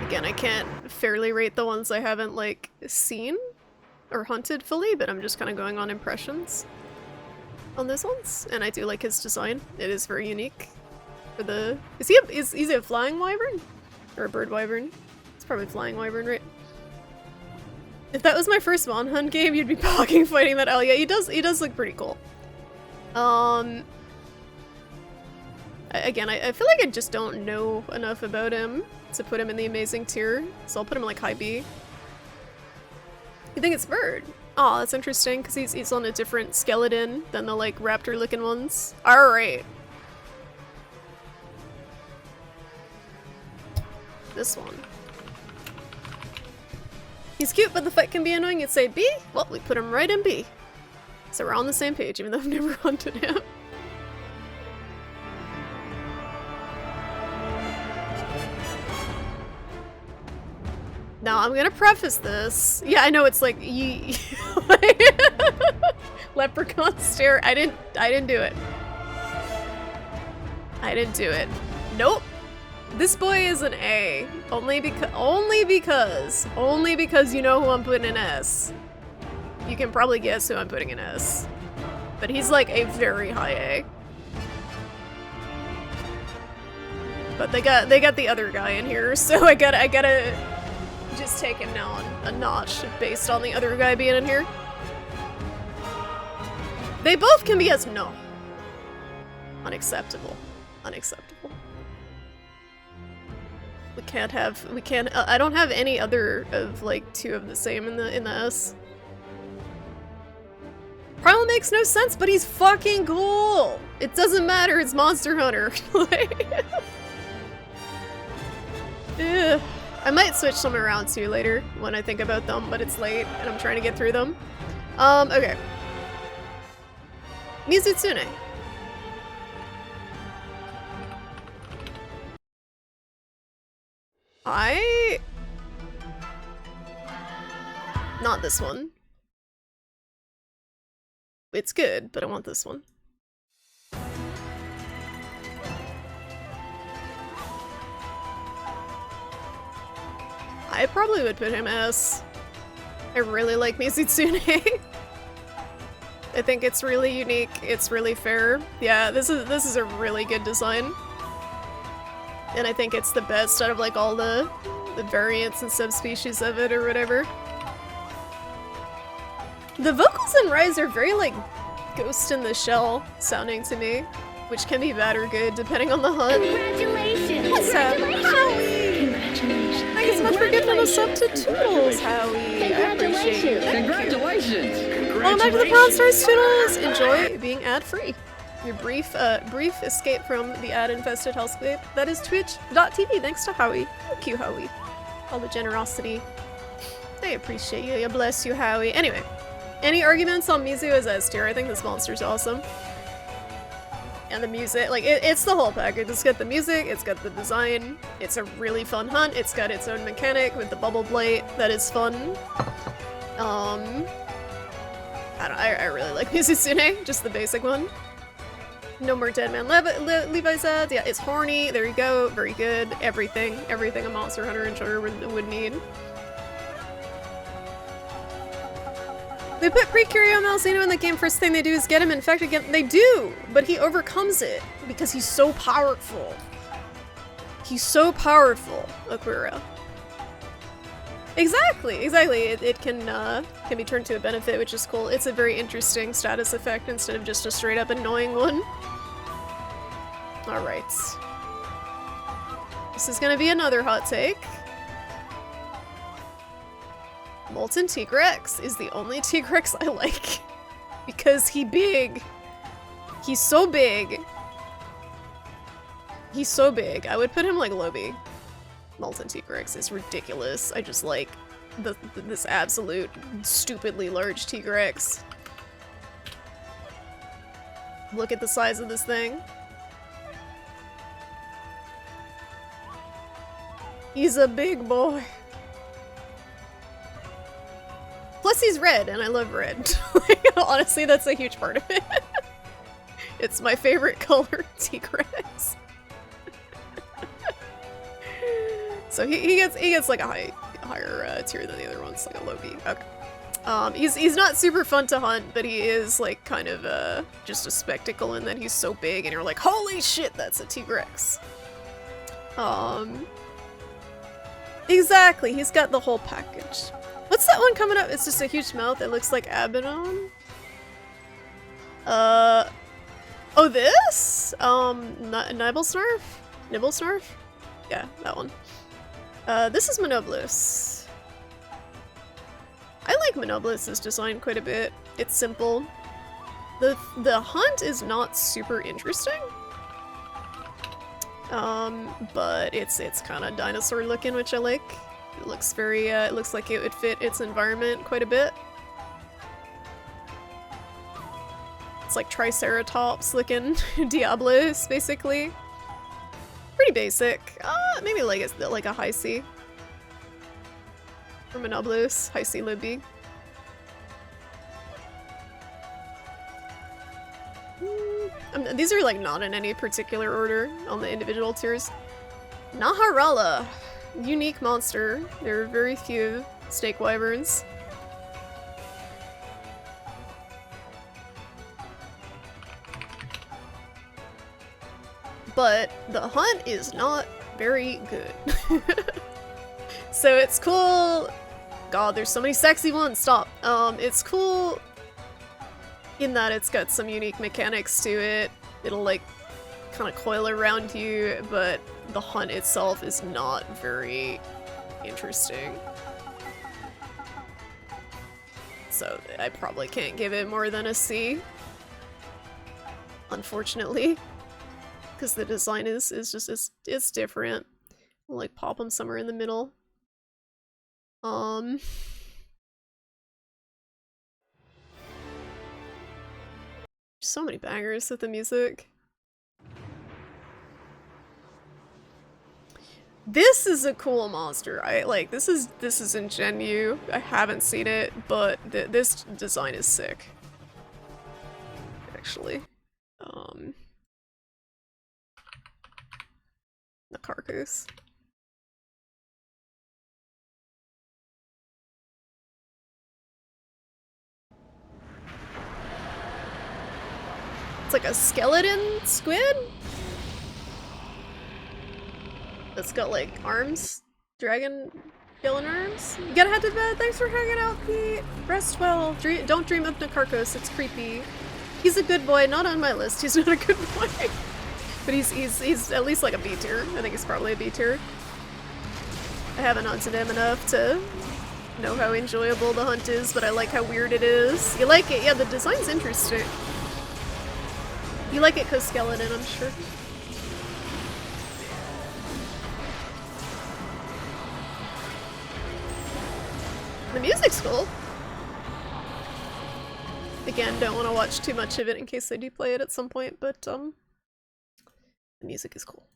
Again, I can't fairly rate the ones I haven't like seen or hunted fully, but I'm just kind of going on impressions on those ones, and I do like his design. It is very unique. For the is he a flying wyvern or a bird wyvern? It's probably flying wyvern, right? If that was my first Mon Hun game, you'd be fucking fighting that owl. Yeah, he does look pretty cool. Again, I feel like I just don't know enough about him to put him in the amazing tier, so I'll put him like high B. You think it's bird? Oh, that's interesting, because he's on a different skeleton than the like raptor-looking ones. Alright. This one. He's cute, but the fight can be annoying. You'd say B? Well, we put him right in B. So we're on the same page, even though I've never hunted him. Now, I'm gonna preface this. Yeah, I know it's like, leprechaun stare. I didn't do it. I didn't do it. Nope. This boy is an A. Only because you know who I'm putting in S. You can probably guess who I'm putting in S. But he's like a very high A. But they got the other guy in here, so I gotta just take him down a notch based on the other guy being in here. They both can be S. No. Unacceptable. Unacceptable. We can't I don't have any other of like two of the same in the S. Primal makes no sense, but he's fucking cool. It doesn't matter, it's Monster Hunter. Ugh. I might switch some around too later when I think about them, but it's late and I'm trying to get through them. Okay. Mizutsune. Not this one. It's good, but I want this one. I probably would put him S. I really like Mizutsune. I think it's really unique, it's really fair. Yeah, this is a really good design. And I think it's the best out of like all the variants and subspecies of it or whatever. The vocals in Rise are very like Ghost in the Shell sounding to me, which can be bad or good depending on the hunt. Congratulations! What's up? Howie! Congratulations! Thanks so much for giving us up to Toodles, Howie. I appreciate you. Thank you. Congratulations! Welcome back to the Pawn Stars, Toodles! Enjoy being ad-free. Your brief escape from the ad-infested hellscape. That is twitch.tv. Thanks to Howie. Thank you, Howie. All the generosity. I appreciate you. Bless you, Howie. Anyway, any arguments on Mizu as S tier? I think this monster's awesome. And the music, like, it's the whole package. It's got the music, it's got the design, it's a really fun hunt, it's got its own mechanic with the bubble blight that is fun. I really like Mizutsune, just the basic one. No more Dead Man Levi's ads. Yeah, it's horny. There you go. Very good. Everything a Monster Hunter intro would need. They put Precurio Malzeno in the game. First thing they do is get him infected again. They do, but he overcomes it because he's so powerful. He's so powerful, Akira. Exactly. It can be turned to a benefit, which is cool. It's a very interesting status effect instead of just a straight up annoying one. Alright. This is gonna be another hot take. Molten Tigrex is the only Tigrex I like. Because he big. He's so big. He's so big. I would put him like Lobby. Molten Tigrex is ridiculous. I just like this absolute stupidly large Tigrex. Look at the size of this thing. He's a big boy. Plus he's red, and I love red. Like, honestly, that's a huge part of it. It's my favorite color, Tigrex. So he gets like a higher tier than the other ones, like a low B. Okay. He's not super fun to hunt, but he is like kind of just a spectacle in that he's so big, and you're like, holy shit, that's a Tigrex. Exactly, he's got the whole package. What's that one coming up? It's just a huge mouth. It looks like Abaddon. Oh, this? Nibblesnarf? Nibblesnarf? Yeah, that one. This is Monobolus. I like Monobolus's design quite a bit. It's simple. The hunt is not super interesting. But it's kind of dinosaur looking, which I like. It looks very, it looks like it would fit its environment quite a bit. It's like Triceratops looking Diablos, basically. Pretty basic. Maybe like a high C. Or Monobolus, high C Libby. These are like not in any particular order on the individual tiers. Naharala. Unique monster. There are very few snake wyverns. But the hunt is not very good. So it's cool. God, there's so many sexy ones. Stop. It's cool in that it's got some unique mechanics to it. It'll like kind of coil around you, but the hunt itself is not very interesting. So I probably can't give it more than a C. Unfortunately. Because the design is just, it's different. We'll like pop them somewhere in the middle. So many bangers with the music. This is a cool monster. I like this is in Gen U. I haven't seen it, but this design is sick. Actually. The carcass. It's like a skeleton squid? That's got like arms? Dragon skeleton arms? You gotta head to bed. Thanks for hanging out, Pete. Rest well. Don't dream of Nakarkos. It's creepy. He's a good boy. Not on my list. He's not a good boy. But he's at least like a B tier. I think he's probably a B tier. I haven't hunted him enough to know how enjoyable the hunt is, but I like how weird it is. You like it? Yeah, the design's interesting. You like it because skeleton, I'm sure. The music's cool. Again, don't want to watch too much of it in case I do play it at some point, but the music is cool.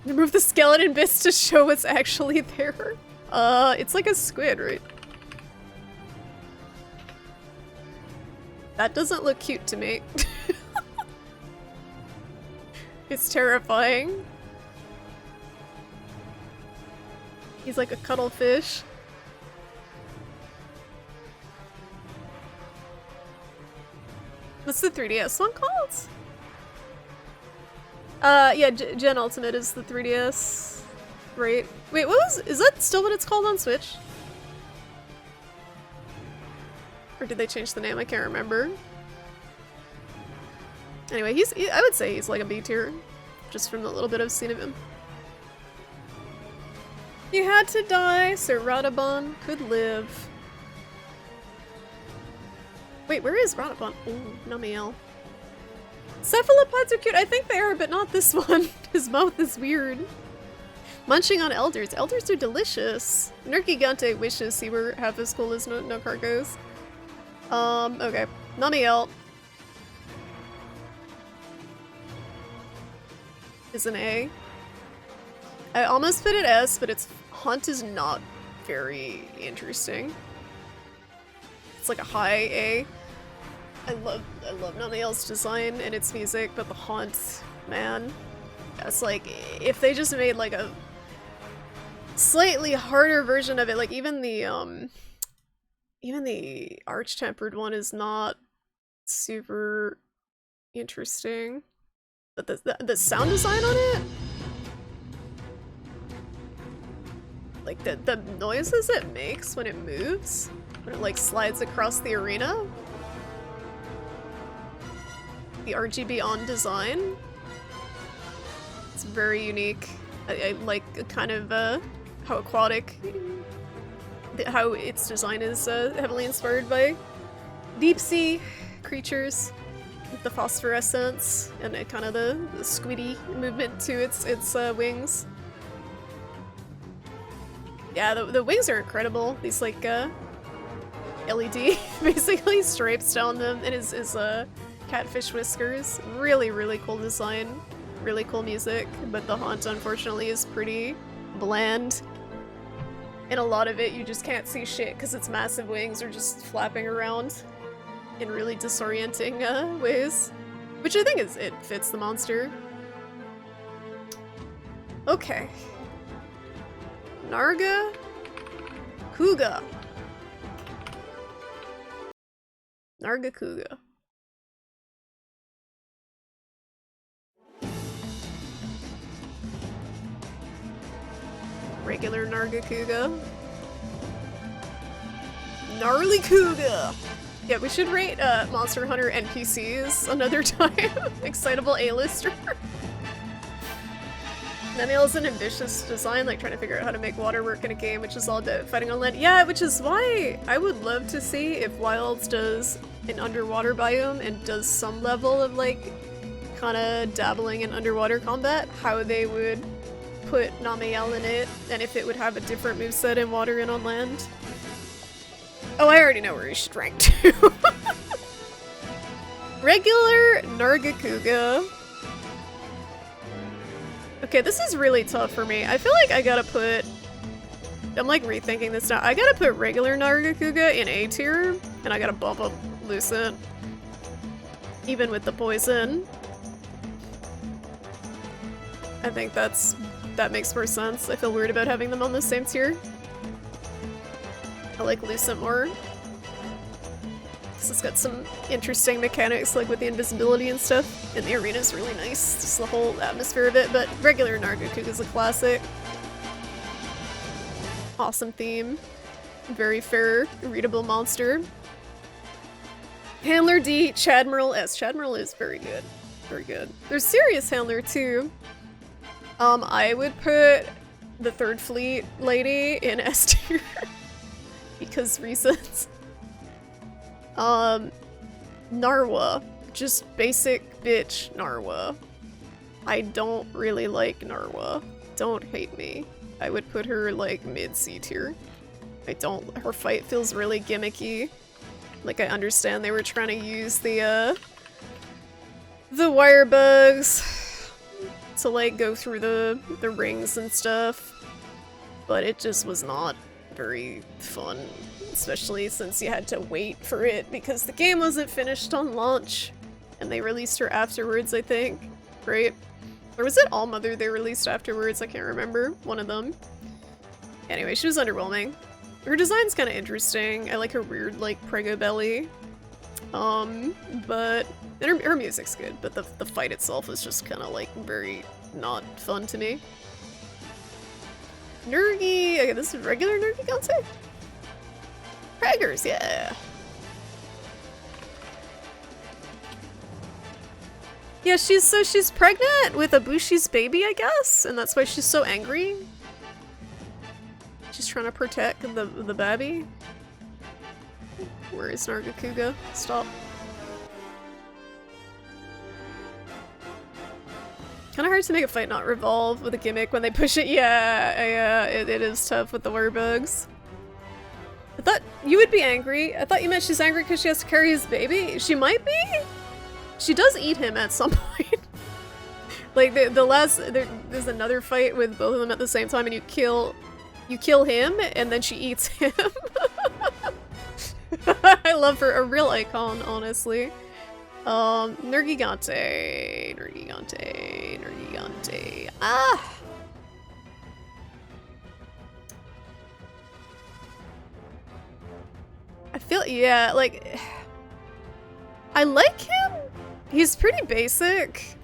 Remove the skeleton bits to show what's actually there. It's like a squid, right? That doesn't look cute to me. It's terrifying. He's like a cuttlefish. What's the 3DS one called? Yeah, Gen Ultimate is the 3DS, right? Wait, is that still what it's called on Switch? Or did they change the name? I can't remember. Anyway, I would say he's like a B tier, just from the little bit I've seen of him. You had to die so Radabon could live. Wait, where is Radabon? Oh, Namiel. Cephalopods are cute. I think they are, but not this one. His mouth is weird. Munching on elders. Elders are delicious. Nergigante wishes he were half as cool as no Cargos. Okay. Namiel is an A. I almost put it S, but its haunt is not very interesting. It's like a high A. I love Namiel's design and its music, but the haunt, man. It's like, if they just made like a slightly harder version of it, like even the Arch-Tempered one is not super interesting. But the sound design on it? Like the noises it makes when it moves? When it like slides across the arena? The RGB on design? It's very unique. I like kind of how aquatic, how its design is heavily inspired by deep sea creatures with the phosphorescence and kind of the squiddy movement to its wings. Yeah, the wings are incredible. These like LED basically stripes down them, and his catfish whiskers. Really, really cool design. Really cool music, but the haunt unfortunately is pretty bland. In a lot of it you just can't see shit because its massive wings are just flapping around in really disorienting ways. Which I think it fits the monster. Okay. Narga Kuga. Narga Kuga. Regular Nargacuga. Gnarly Kuga! Yeah, we should rate Monster Hunter NPCs another time. Excitable A-lister. Namiel is an ambitious design, like trying to figure out how to make water work in a game, which is all about fighting on land. Yeah, which is why I would love to see if Wilds does an underwater biome and does some level of like kind of dabbling in underwater combat, how they would put Namiel in it, and if it would have a different moveset in water and on land. Oh, I already know where he should rank to. Regular Nargacuga. Okay, this is really tough for me. I feel like I gotta put... I'm like rethinking this now. I gotta put regular Nargacuga in A tier, and I gotta bump up Lucent. Even with the poison. I think that makes more sense. I feel weird about having them on the same tier. I like Lucent more. This has got some interesting mechanics, like with the invisibility and stuff. And the arena is really nice, just the whole atmosphere of it. But regular Nargacuga is a classic. Awesome theme. Very fair, readable monster. Handler D, Chadmiral S. Chadmiral is very good. Very good. There's Serious Handler too. I would put the Third Fleet lady in S tier. Because reasons. Narwa. Just basic bitch Narwa. I don't really like Narwa. Don't hate me. I would put her like mid-C tier. Her fight feels really gimmicky. Like I understand they were trying to use the wire bugs to like go through the rings and stuff, but it just was not very fun, especially since you had to wait for it because the game wasn't finished on launch and they released her afterwards, I think, right? Or was it All Mother they released afterwards? I can't remember. One of them. Anyway, she was underwhelming. Her design's kind of interesting. I like her weird like prego belly. But and her music's good, but the fight itself is just kind of like very not fun to me. Nergi. Okay, this is regular Nergi Gante. Craggers, yeah. Yeah, she's pregnant with Ibushi's baby, I guess, and that's why she's so angry. She's trying to protect the baby. Where is Nargacuga? Stop. Kind of hard to make a fight not revolve with a gimmick when they push it. Yeah, it is tough with the werbugs. I thought you would be angry. I thought you meant she's angry because she has to carry his baby. She might be. She does eat him at some point. Like there's another fight with both of them at the same time, and you kill him, and then she eats him. I love her, a real icon, honestly. Nergigante. Ah! I feel, yeah, like, I like him. He's pretty basic,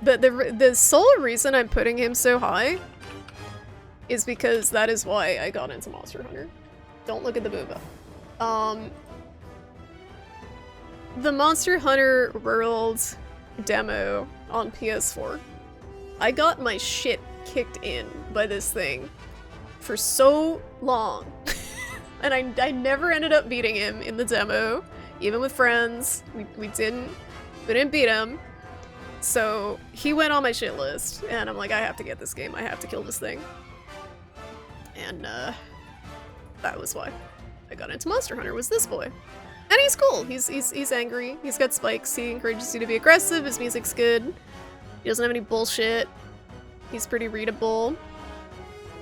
but the sole reason I'm putting him so high is because that is why I got into Monster Hunter. Don't look at the booba. The Monster Hunter World demo on PS4. I got my shit kicked in by this thing for so long. And I never ended up beating him in the demo, even with friends. We didn't beat him. So he went on my shit list, and I'm like, I have to get this game. I have to kill this thing. And that was why I got into Monster Hunter, was this boy. And he's cool. He's angry. He's got spikes. He encourages you to be aggressive. His music's good. He doesn't have any bullshit. He's pretty readable.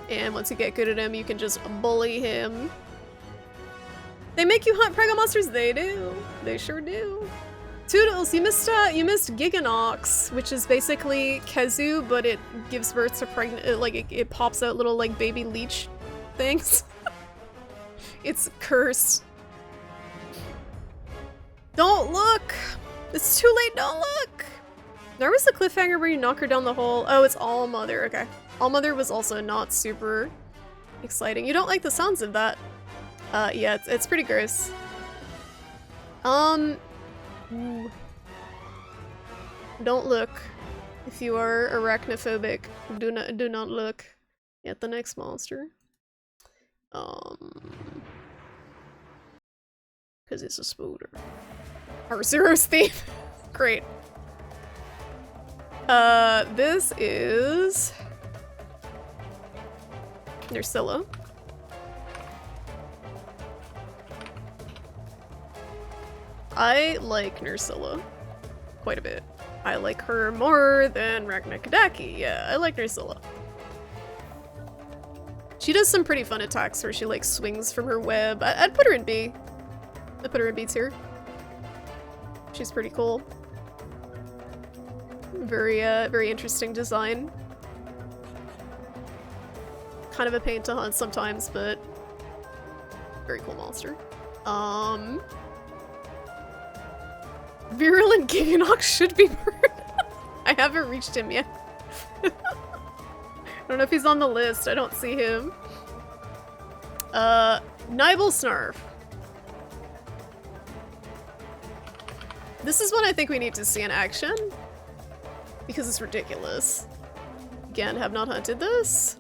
And once you get good at him, you can just bully him. They make you hunt Prego monsters? They do. They sure do. Toodles, you missed Giganox, which is basically Kezu, but it gives birth to pregnant, like it pops out little like baby leech things. It's cursed. Don't look! It's too late, don't look! There was the cliffhanger where you knock her down the hole. Oh, it's All Mother, okay. All Mother was also not super exciting. You don't like the sounds of that? Yeah, it's pretty gross. Ooh. Don't look. If you are arachnophobic, do not look at the next monster. Cause it's a spooder. Or Zero's Thief. Great. This is Nersilla. I like Nersilla quite a bit. I like her more than Ragnakadaki. Yeah, I like Nersilla. She does some pretty fun attacks where she like swings from her web. I'd put her in B. I'd put her in B tier. She's pretty cool. Very interesting design. Kind of a pain to hunt sometimes, but very cool monster. Virulent Giganox should be burned. I haven't reached him yet. I don't know if he's on the list. I don't see him. Nibel Snarf. This is one I think we need to see in action. Because it's ridiculous. Again, have not hunted this.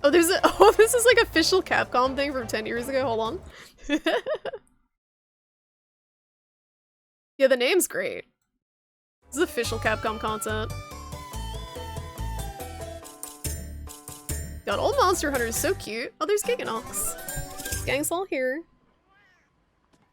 Oh, this is like official Capcom thing from 10 years ago. Hold on. Yeah, the name's great. This is official Capcom content. God, old Monster Hunter is so cute. Oh, there's Giganox. Gang's all here.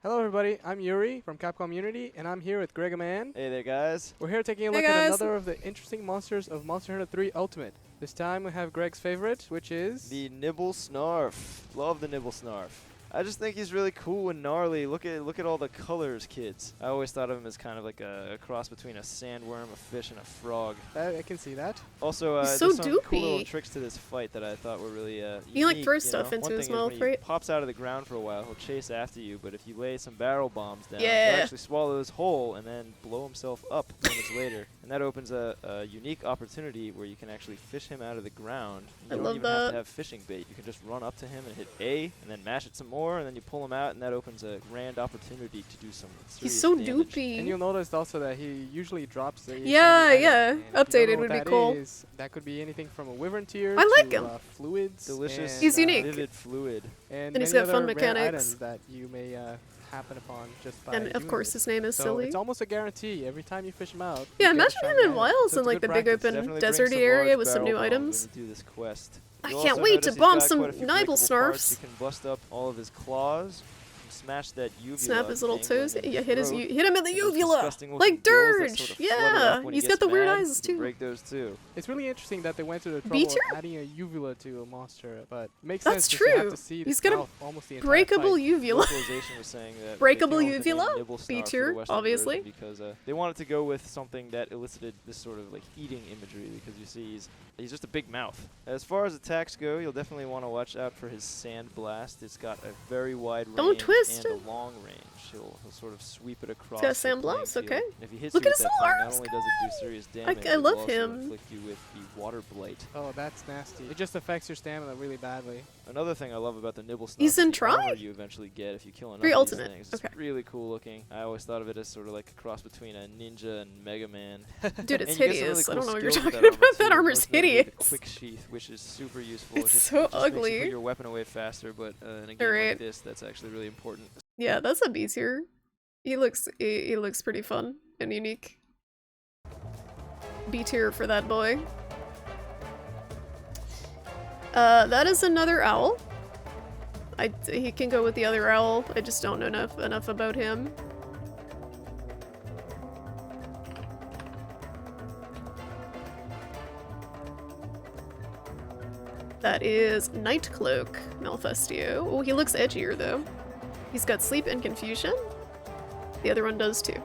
Hello everybody, I'm Yuri from Capcom Unity, and I'm here with Gregaman. Hey there, guys. We're here taking a look at another of the interesting monsters of Monster Hunter 3 Ultimate. This time we have Greg's favorite, which is... the Nibble Snarf. Love the Nibble Snarf. I just think he's really cool and gnarly. Look at all the colors, kids. I always thought of him as kind of like a cross between a sandworm, a fish, and a frog. I can see that. Also, He's so there's some cool doopy. little tricks to this fight that I thought were really You like unique, throw you stuff know? into One his thing is mouth, when he right? pops out of the ground for a while, he'll chase after you, but if you lay some barrel bombs down, Yeah. he'll actually swallow his whole and then blow himself up moments later. And that opens a unique opportunity where you can actually fish him out of the ground. You I don't love even have that. to have fishing bait. You can just run up to him and hit A, and then mash it some more, and then you pull him out, and that opens a grand opportunity to do some serious He's so damage. doopy. And you'll notice also that he usually drops the Yeah, shiny yeah. item, and if you don't Updated know would what be cool. that is, that could be anything from a wyvern tier I like to him. fluids. Delicious, and, He's unique. vivid fluid. And And he's many got fun other rare mechanics. items that you may happen upon just by And of using course it. his name is So silly. it's almost a guarantee every time you fish him out. Yeah, you get a imagine shiny him in item. wilds So in it's like the good big practice. open Definitely bring deserty some area large with some new barrel bombs items. when you do this quest. I You'll can't also wait notice to he's bomb got some quite a few Nibel breakable parts. Snarfs. You can bust up all of his claws, smash that uvula. Snap his little dangling toes. in Yeah, hit his throat, hit him in the and those uvula, disgusting looking like gills that Dirge. sort of flutter Yeah, up when he's he got gets the weird mad. eyes You can too. break those too. It's really interesting that they went to the B trouble tier? of adding a uvula to a monster, but it makes That's sense 'cause you have true. to see He's its got a mouth almost the entire breakable fight. uvula. Localization was saying that they Breakable came up with the name uvula? Nibble B Snarf for tier, the Western obviously. version because they wanted to go with something that elicited this sort of like eating imagery because you see he's just a big mouth. As far as attacks go, you'll definitely want to watch out for his sand blast. It's got a very wide range Don't twist and it. a long range. He'll sort of sweep it across. got a the sand playing blast, field. okay. And if he hits Look you at with his that little thing, not arms, only does it do serious damage, I it will love also him. inflict you with the water blight. Oh, that's nasty. It just affects your stamina really badly. Another thing I love about the Nibble Snarf He's is in the Try? armor you eventually get if you kill enough Free of ultimate, these things. It's okay. really cool looking. I always thought of it as sort of like a cross between a ninja and Mega Man. Dude, it's And you get some really hideous. I don't cool know what you're skills with talking about. That too, armor's most notably hideous. The quick sheath, which is super useful. It's it just, so it just Makes you ugly. put your weapon away faster, but in a game Alright. like this, that's actually really important. Yeah, that's a B tier. He looks pretty fun and unique. B tier for that boy. That is another owl. He can go with the other owl. I just don't know enough about him. That is Nightcloak Malfestio. Oh, he looks edgier though. He's got sleep and confusion. The other one does too.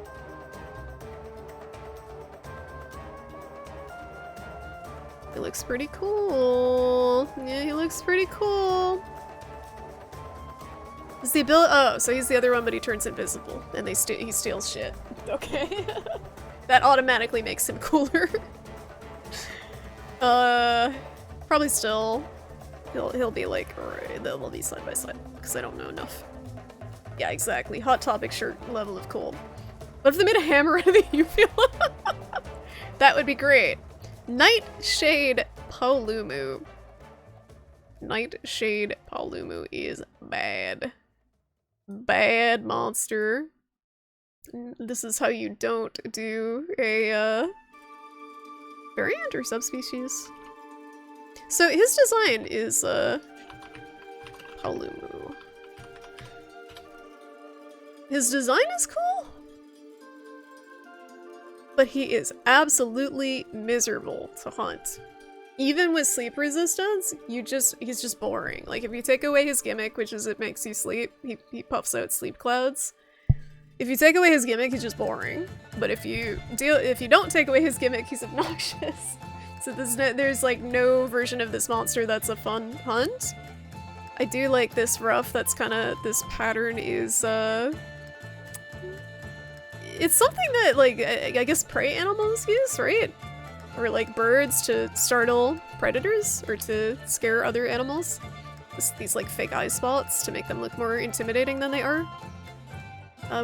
He looks pretty cool. Yeah, he looks pretty cool. Is the ability? Oh, so he's the other one, but he turns invisible, and he steals shit. Okay, that automatically makes him cooler. Probably still, he'll be like, alright, they'll be side by side because I don't know enough. Yeah, exactly. Hot Topic shirt level of cool. What if they made a hammer out of the uvula? That would be great. Nightshade Paolumu. Nightshade Paolumu is bad. Bad monster. This is how you don't do a variant or subspecies. So his design is Paolumu. His design is cool, but he is absolutely miserable to hunt. Even with sleep resistance, he's just boring. Like if you take away his gimmick, which is it makes you sleep, he puffs out sleep clouds. If you take away his gimmick, he's just boring. But if you don't take away his gimmick, he's obnoxious. So there's like no version of this monster that's a fun hunt. I do like this ruff that's this pattern is it's something that like I guess prey animals use, right? Or like birds to startle predators or to scare other animals. These like fake eye spots to make them look more intimidating than they are.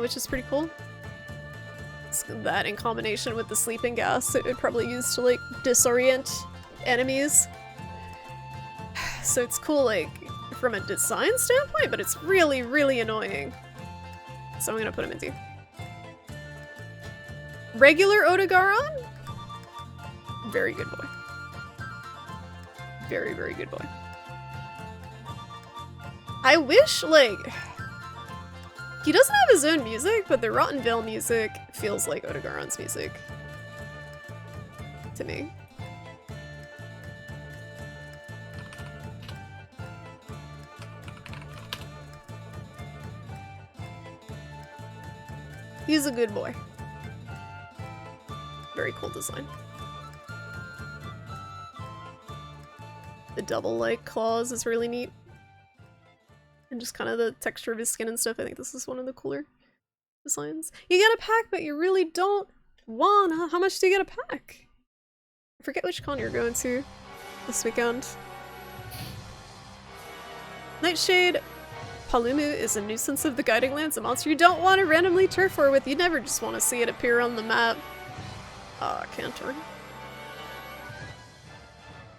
Which is pretty cool. That in combination with the sleeping gas it would probably use to like disorient enemies. So it's cool like from a design standpoint, but it's really, really annoying. So I'm gonna put him in D. Regular Odogaron? Very good boy. Very, very good boy. I wish, like... He doesn't have his own music, but the Rottenville music feels like Odogaron's music. To me. He's a good boy. Very cool design. The double like claws is really neat. And just kind of the texture of his skin and stuff. I think this is one of the cooler designs. You get a pack, but you really don't one. How much do you get a pack? I forget which con you're going to this weekend. Nightshade. Palumu is a nuisance of the Guiding Lands, a monster you don't want to randomly turf war with. You never just want to see it appear on the map. Ah, Cantor.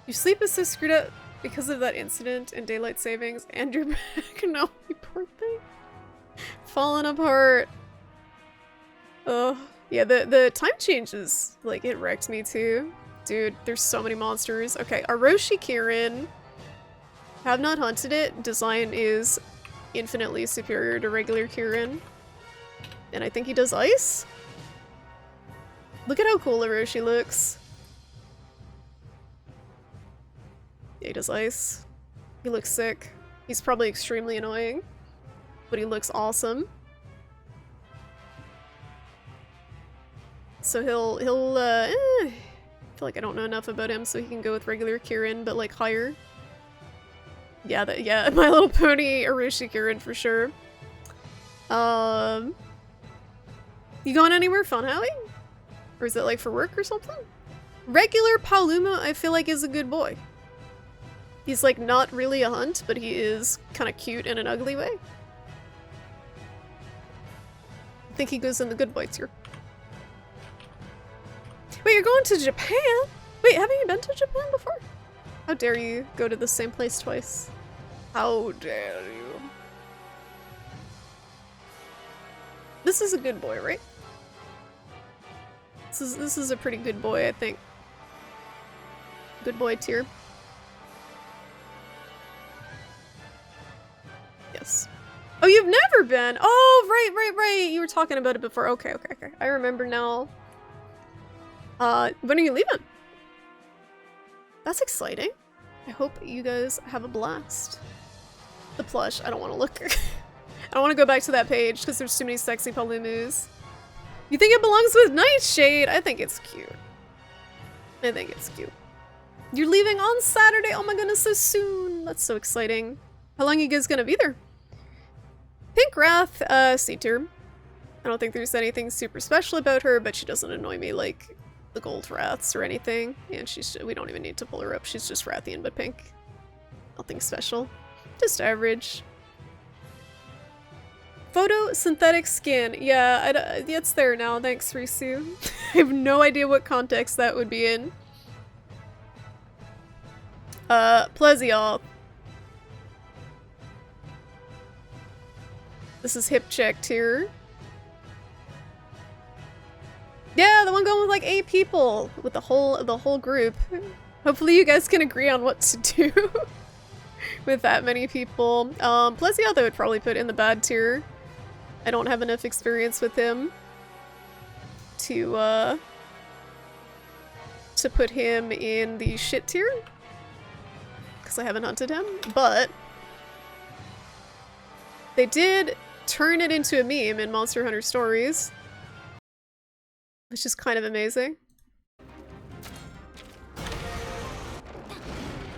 Your sleep is so screwed up because of that incident in daylight savings and your back. No, you poor thing. Falling apart. Oh, yeah, the time changes, like, it wrecked me too. Dude, there's so many monsters. Okay, Aroshi Kirin. Have not hunted it. Design is infinitely superior to regular Kirin. And I think he does ice? Look at how cool Aroshi looks. Yeah, he does ice. He looks sick. He's probably extremely annoying, but he looks awesome. So I feel like I don't know enough about him, so he can go with regular Kirin, but like higher. Yeah, My Little Pony Aroshi Kirin for sure. You going anywhere fun, Howie? Or is it like for work or something? Regular Pauluma, I feel like, is a good boy. He's like not really a hunt, but he is kind of cute in an ugly way. I think he goes in the good boy tier. Wait, you're going to Japan? Wait, haven't you been to Japan before? How dare you go to the same place twice? How dare you? This is a good boy, right? This is a pretty good boy, I think. Good boy tier. Yes. Oh, you've never been! Oh, right. You were talking about it before. Okay. I remember now. When are you leaving? That's exciting. I hope you guys have a blast. The plush, I don't want to look. I don't want to go back to that page because there's too many sexy Palumus. You think it belongs with Nightshade? I think it's cute. You're leaving on Saturday? Oh my goodness, so soon. That's so exciting. How long are you guys gonna be there? Pink Wrath, C tier. I don't think there's anything super special about her, but she doesn't annoy me like the gold Wraths or anything. And we don't even need to pull her up. She's just Wrathian but pink. Nothing special. Just average. Photosynthetic skin. Yeah, it's there now. Thanks, Risu. I have no idea what context that would be in. Plesioth. This is hip check tier. Yeah, the one going with like 8 people with the whole group. Hopefully you guys can agree on what to do with that many people. Plesioth I would probably put in the bad tier. I don't have enough experience with him to put him in the shit tier because I haven't hunted him, but they did turn it into a meme in Monster Hunter Stories, which is kind of amazing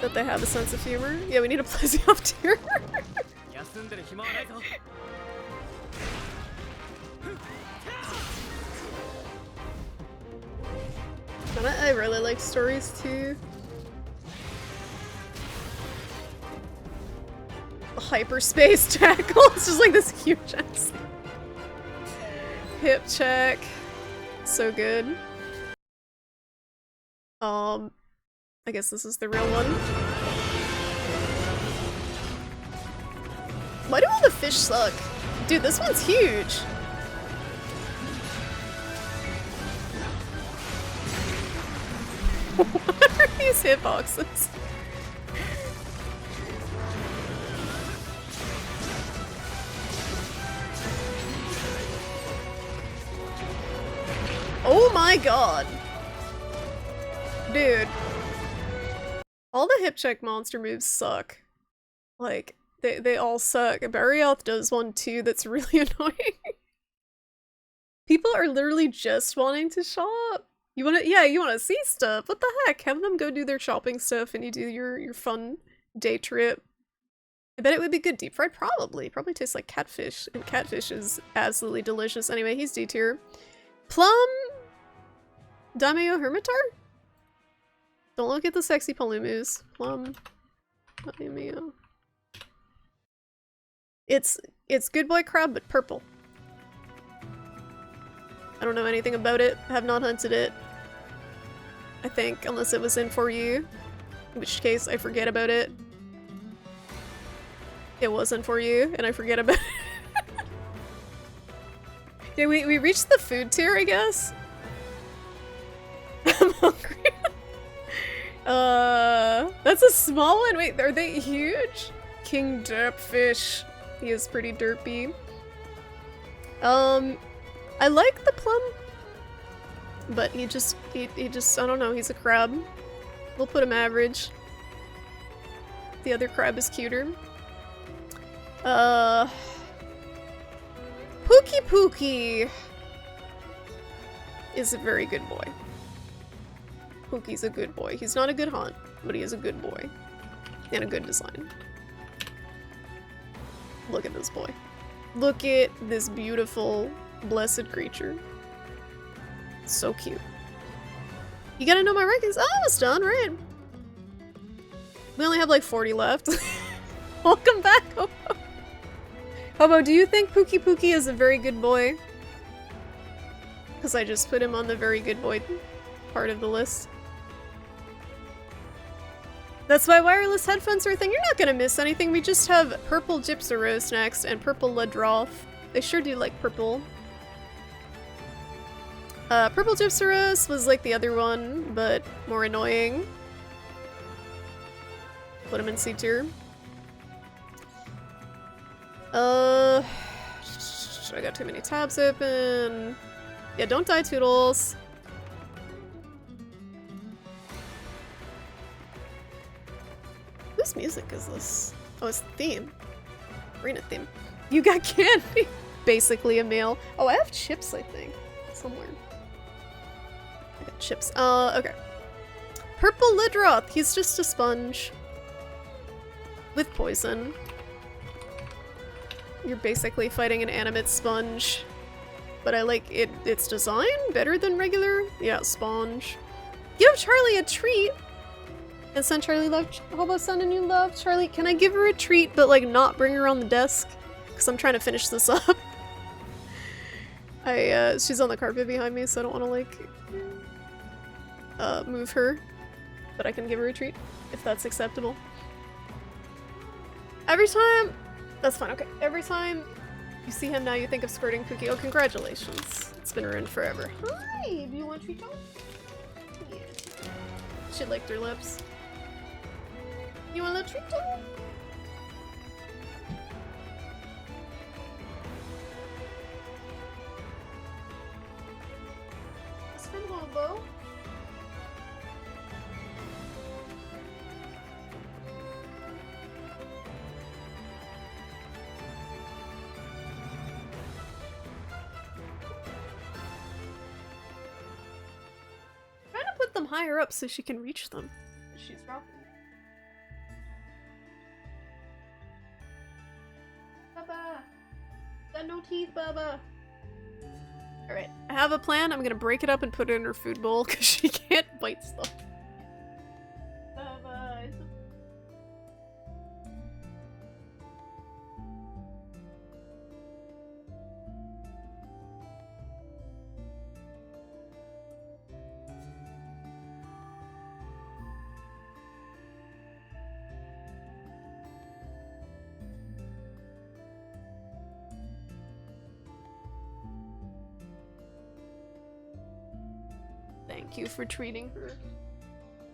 that they have a sense of humor. Yeah, we need a Plesioth tier. I really like Stories too. The hyperspace tackle. It's just like this huge ass. Hip check. So good. I guess this is the real one. Why do all the fish suck? Dude, this one's huge. What are these hitboxes? Oh my god. Dude. All the hip check monster moves suck. Like, they all suck. Barioth does one too that's really annoying. People are literally just wanting to shop. You wanna see stuff. What the heck? Have them go do their shopping stuff and you do your fun day trip. I bet it would be good deep fried, probably. Probably tastes like catfish, and catfish is absolutely delicious. Anyway, he's D tier. Plum Daimyo Hermitar? Don't look at the sexy Palumus. Plum. Daimyo. It's Good Boy Crab, but purple. I don't know anything about it. Have not hunted it. I think, unless it was in For You. In which case, I forget about it. It wasn't For You, and I forget about it. Yeah, we reached the food tier, I guess. I'm hungry. That's a small one. Wait, are they huge? King Derpfish. He is pretty derpy. I like the plum, but he just, I don't know, he's a crab. We'll put him average. The other crab is cuter. Pookie Pookie is a very good boy. Pookie's a good boy. He's not a good hunt, but he is a good boy. And a good design. Look at this boy. Look at this beautiful, blessed creature. So cute. You gotta know my rankings. Oh, almost done, right? We only have like 40 left. Welcome back, Hobo. Hobo, do you think Pookie Pookie is a very good boy? Because I just put him on the very good boy part of the list. That's why wireless headphones are a thing. You're not gonna miss anything. We just have purple Gypsaros next and purple Ledroth. They sure do like purple. Purple Gypsaros was like the other one, but more annoying. Put him in C tier. I got too many tabs open. Yeah, don't die, Toodles. Whose music is this? Oh, it's the theme. Arena theme. You got candy! Basically a male. Oh, I have chips, I think. Somewhere. I got chips. Okay. Purple Lidroth. He's just a sponge. With poison. You're basically fighting an animate sponge. But I like its design better than regular. Yeah, sponge. Give Charlie a treat! And send Charlie love. Hobo sending you love. Charlie, can I give her a treat but like not bring her on the desk? Because I'm trying to finish this up. She's on the carpet behind me, so I don't want to like move her. But I can give her a treat if that's acceptable. Every time, that's fine. Okay, every time you see him now, you think of squirting Pookie. Oh, congratulations! It's been ruined forever. Hi, do you want treat? Yeah. She licked her lips. You want a little treat? It's from Hobo. Trying to put them higher up so she can reach them. She's dropping. Baba! Got no teeth, Baba! Alright, I have a plan. I'm gonna break it up and put it in her food bowl because she can't bite stuff. Baba! Thank you for treating her.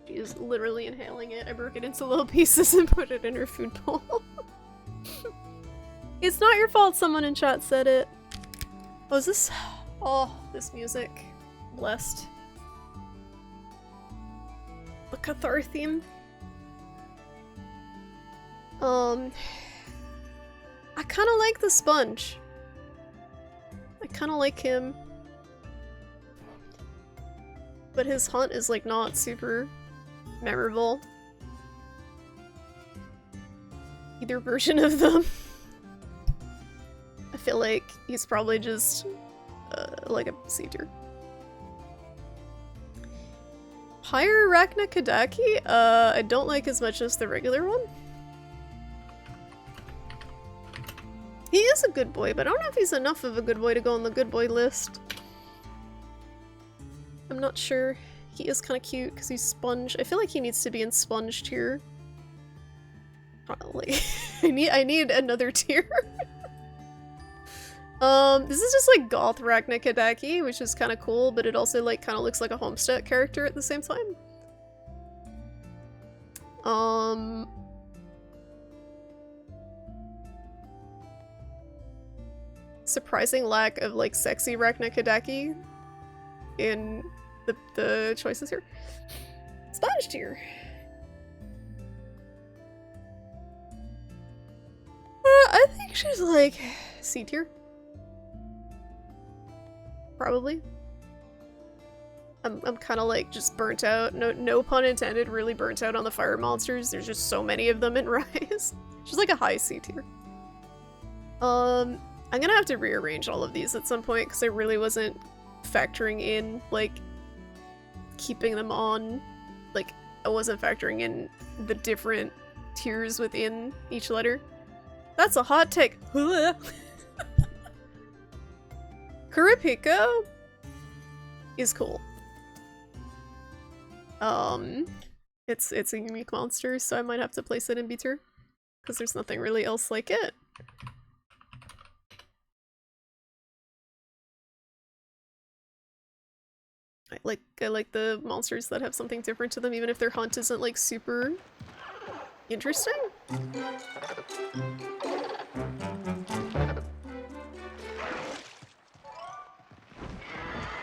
She is literally inhaling it. I broke it into little pieces and put it in her food bowl. It's not your fault someone in chat said it. Oh, is this? Oh, this music. Blessed. The Cathar theme. I kind of like the sponge. I kind of like him. But his hunt is like not super memorable. Either version of them. I feel like he's probably just like a C tier. Higher Arachna Kadaki, I don't like as much as the regular one. He is a good boy, but I don't know if he's enough of a good boy to go on the good boy list. I'm not sure. He is kind of cute because he's sponge. I feel like he needs to be in sponge tier. Probably. I need another tier. This is just like goth Arachna Kadaki, which is kind of cool, but it also like kind of looks like a Homestead character at the same time. Surprising lack of like sexy Arachna Kadaki in the choices here. Sponge tier. I think she's like C tier. Probably. I'm kind of like just burnt out. No pun intended. Really burnt out on the fire monsters. There's just so many of them in Rise. She's like a high C tier. I'm gonna have to rearrange all of these at some point because I really wasn't factoring in like keeping them on. Like I wasn't factoring in the different tiers within each letter. That's a hot take. Kurapika is cool. It's a unique monster, so I might have to place it in B tier because there's nothing really else like it. I like the monsters that have something different to them, even if their hunt isn't like super interesting.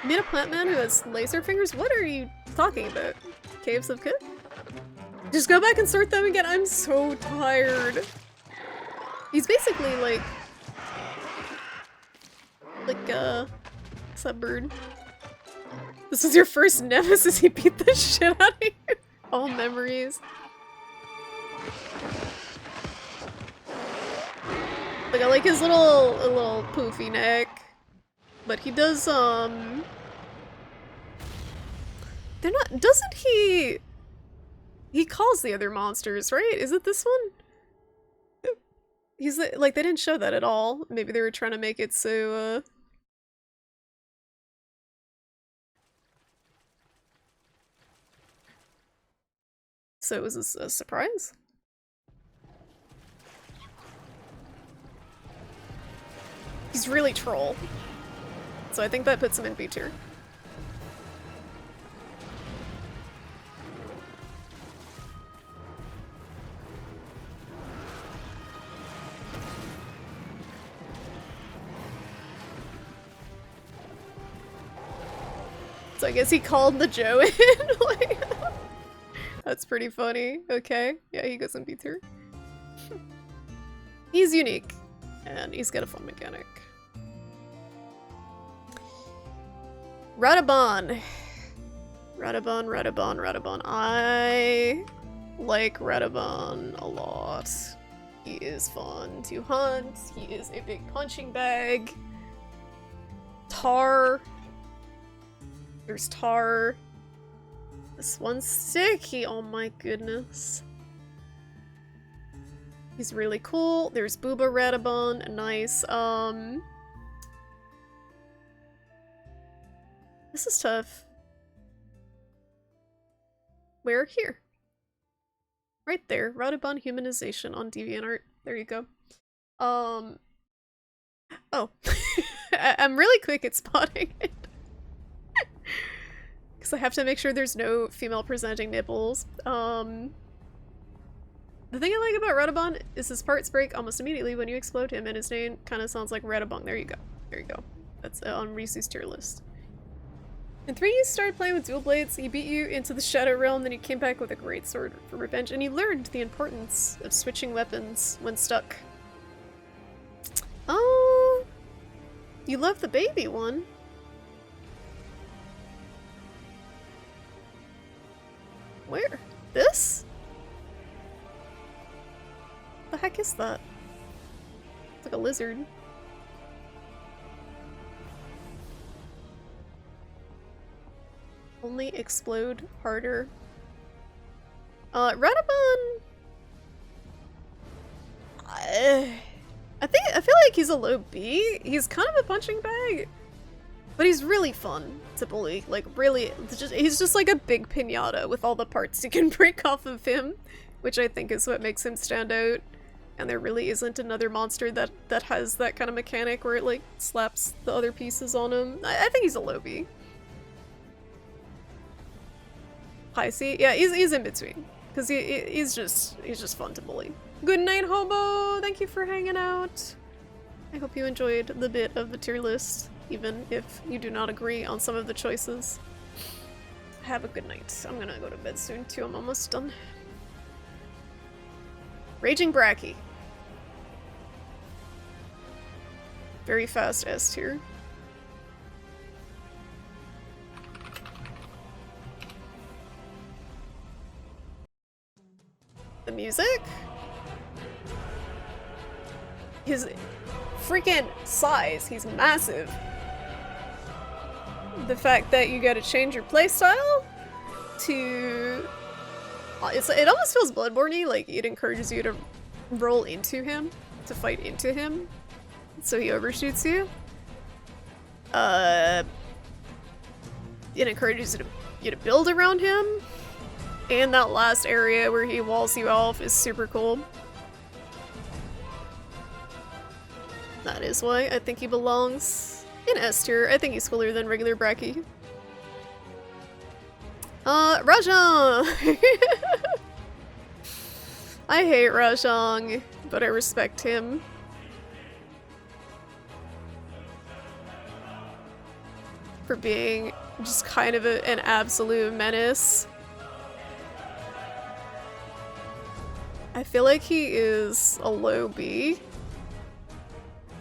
Meet a plant man who has laser fingers? What are you talking about? Caves of Kit? Just go back and sort them again. I'm so tired. He's basically like what's that bird? This was your first nemesis. He beat the shit out of you. All memories. Like I like his little poofy neck. But he does, they're not- doesn't he- he calls the other monsters, right? Is it this one? He's like, they didn't show that at all. Maybe they were trying to make it so, so it was a surprise? He's really troll. So I think that puts him in B tier. So I guess he called the Joe in. Like, that's pretty funny. Okay. Yeah, he goes in B tier. He's unique. And he's got a fun mechanic. Radabon. Radabon. I like Radabon a lot. He is fun to hunt. He is a big punching bag. Tar. There's Tar. This one's sticky. Oh my goodness. He's really cool. There's Booba Radabon. Nice. This is tough. Where? Here. Right there. Radabon humanization on DeviantArt. There you go. Oh. I'm really quick at spotting it. Because I have to make sure there's no female presenting nipples. The thing I like about Radabon is his parts break almost immediately when you explode him, and his name kind of sounds like Radabong. There you go. There you go. That's on Risu's tier list. In 3, you started playing with dual blades, he beat you into the Shadow Realm, then he came back with a great sword for revenge, and you learned the importance of switching weapons when stuck. Oh, you love the baby one. Where? This? The heck is that? It's like a lizard. Only explode harder. Radabon. I feel like he's a low B. He's kind of a punching bag, but he's really fun to bully. Like really, he's just like a big piñata with all the parts you can break off of him, which I think is what makes him stand out. And there really isn't another monster that has that kind of mechanic where it like slaps the other pieces on him. I think he's a low B. High C? Yeah, he's in between. Because he's just fun to bully. Good night, Hobo! Thank you for hanging out. I hope you enjoyed the bit of the tier list, even if you do not agree on some of the choices. Have a good night. I'm gonna go to bed soon too, I'm almost done. Raging Bracky. Very fast S tier. The music? His freaking size, he's massive. The fact that you gotta change your playstyle to... it almost feels Bloodborne-y, like it encourages you to roll into him, to fight into him, so he overshoots you. It encourages you to build around him, and that last area where he walls you off is super cool. That is why I think he belongs in S tier. I think he's cooler than regular Bracky. Rajang! I hate Rajang, but I respect him. For being just kind of an absolute menace. I feel like he is a low B.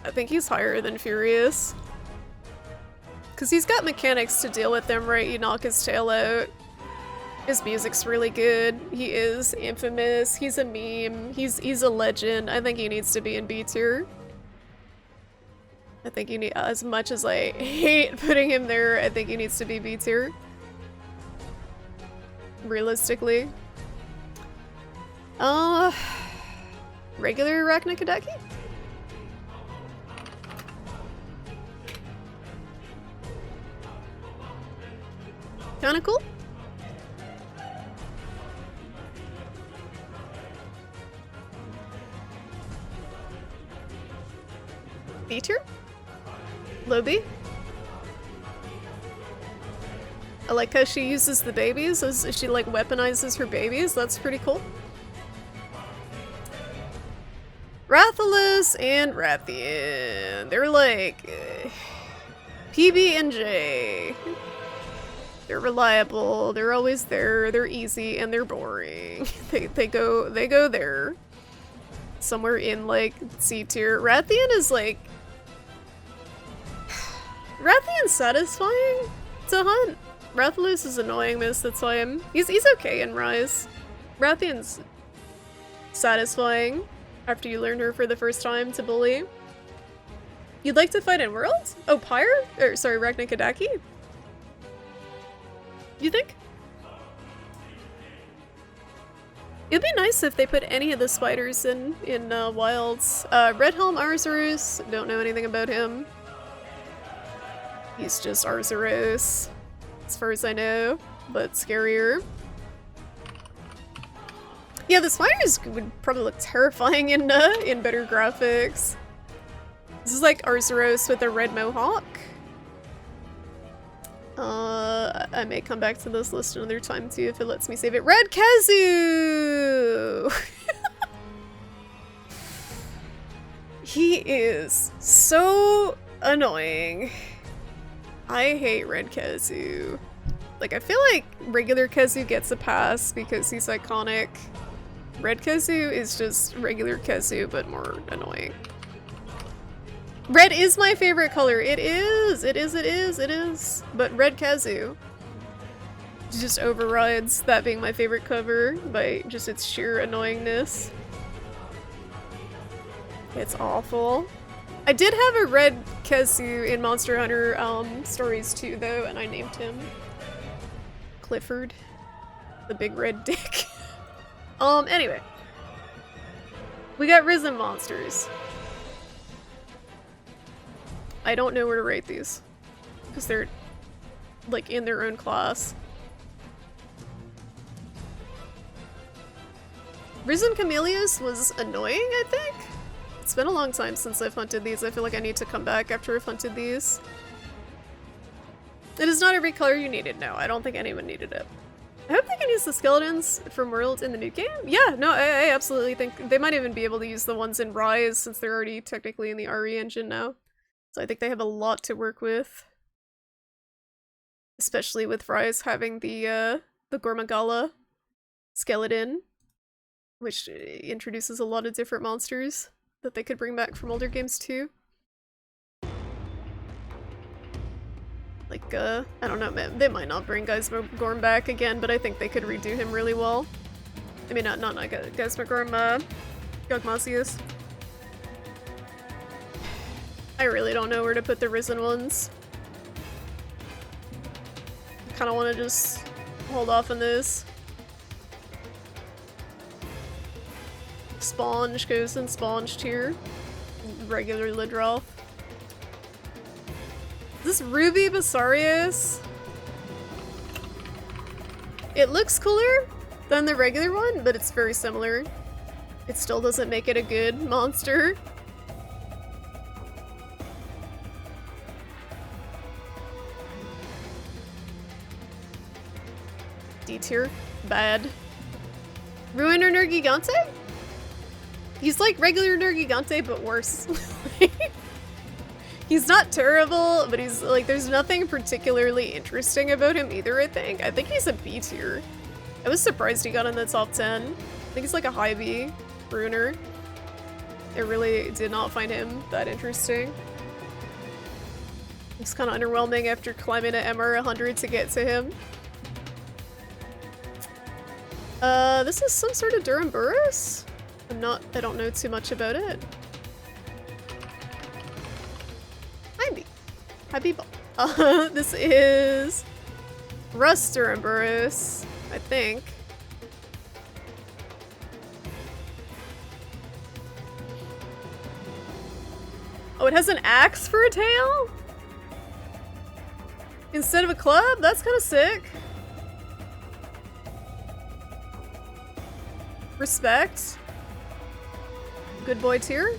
I think he's higher than Furious. Cause he's got mechanics to deal with them, right? You knock his tail out. His music's really good. He is infamous. He's a meme. He's a legend. I think he needs to be in B tier. I think you need, as much as I hate putting him there, I think he needs to be B tier. Realistically. Regular Arachnikadaki? Kinda cool. B tier? Low B? I like how she uses the babies, as she like weaponizes her babies. That's pretty cool. Rathalos and Rathian. They're like PB and J. They're reliable, they're always there, they're easy, and they're boring. they go there. Somewhere in like C tier. Rathian is like Rathian's satisfying to hunt. Rathalos is annoying this, that's why he's okay in Rise. Rathian's satisfying after you learn her for the first time to bully. You'd like to fight in World? Oh, Pyre? Or sorry, Arachnikadaki? You think? It'd be nice if they put any of the spiders in Wilds. Redhelm Arzuros, don't know anything about him. He's just Arzuros, as far as I know, but scarier. Yeah, the spiders would probably look terrifying in better graphics. This is like Arzuros with a red mohawk. I may come back to this list another time too if it lets me save it. Red Kazu! He is so annoying. I hate Red Kazu. Like, I feel like regular Kazu gets a pass because he's iconic. Red Kazu is just regular Kazu, but more annoying. Red is my favorite color. It is. It is. It is. It is. But Red Kazu just overrides that being my favorite cover by just its sheer annoyingness. It's awful. I did have a Red Kazu in Monster Hunter Stories too, though, and I named him. Clifford. The big red dick. Anyway. We got risen monsters. I don't know where to rate these. Because they're, like, in their own class. Risen Camellias was annoying, I think? It's been a long time since I've hunted these. I feel like I need to come back after I've hunted these. It is not every color you needed. No, I don't think anyone needed it. I hope they can use the skeletons from World in the new game. Yeah, no, I absolutely think they might even be able to use the ones in Rise since they're already technically in the RE engine now. So I think they have a lot to work with. Especially with Rise having the Gormagala skeleton, which introduces a lot of different monsters that they could bring back from older games too. Like, I don't know, they might not bring Geismagorm back again, but I think they could redo him really well. I mean, not Geismagorm, Gogmasius. I really don't know where to put the Risen ones. I kinda wanna just hold off on this. Sponge goes in Sponge tier. Regular Lidroth. Is this Ruby Basarius? It looks cooler than the regular one, but it's very similar. It still doesn't make it a good monster. D tier. Bad. Ruiner Nergigante? He's like regular Nergigante, but worse. He's not terrible, but he's like, there's nothing particularly interesting about him either, I think. I think he's a B tier. I was surprised he got in the top 10. I think he's like a high B ruiner. I really did not find him that interesting. It's kind of underwhelming after climbing at MR 100 to get to him. This is some sort of Duramburus? I don't know too much about it. Hi, people. This is Rust Duramburus, I think. Oh, it has an axe for a tail? Instead of a club? That's kind of sick. Respect. Good boy tier.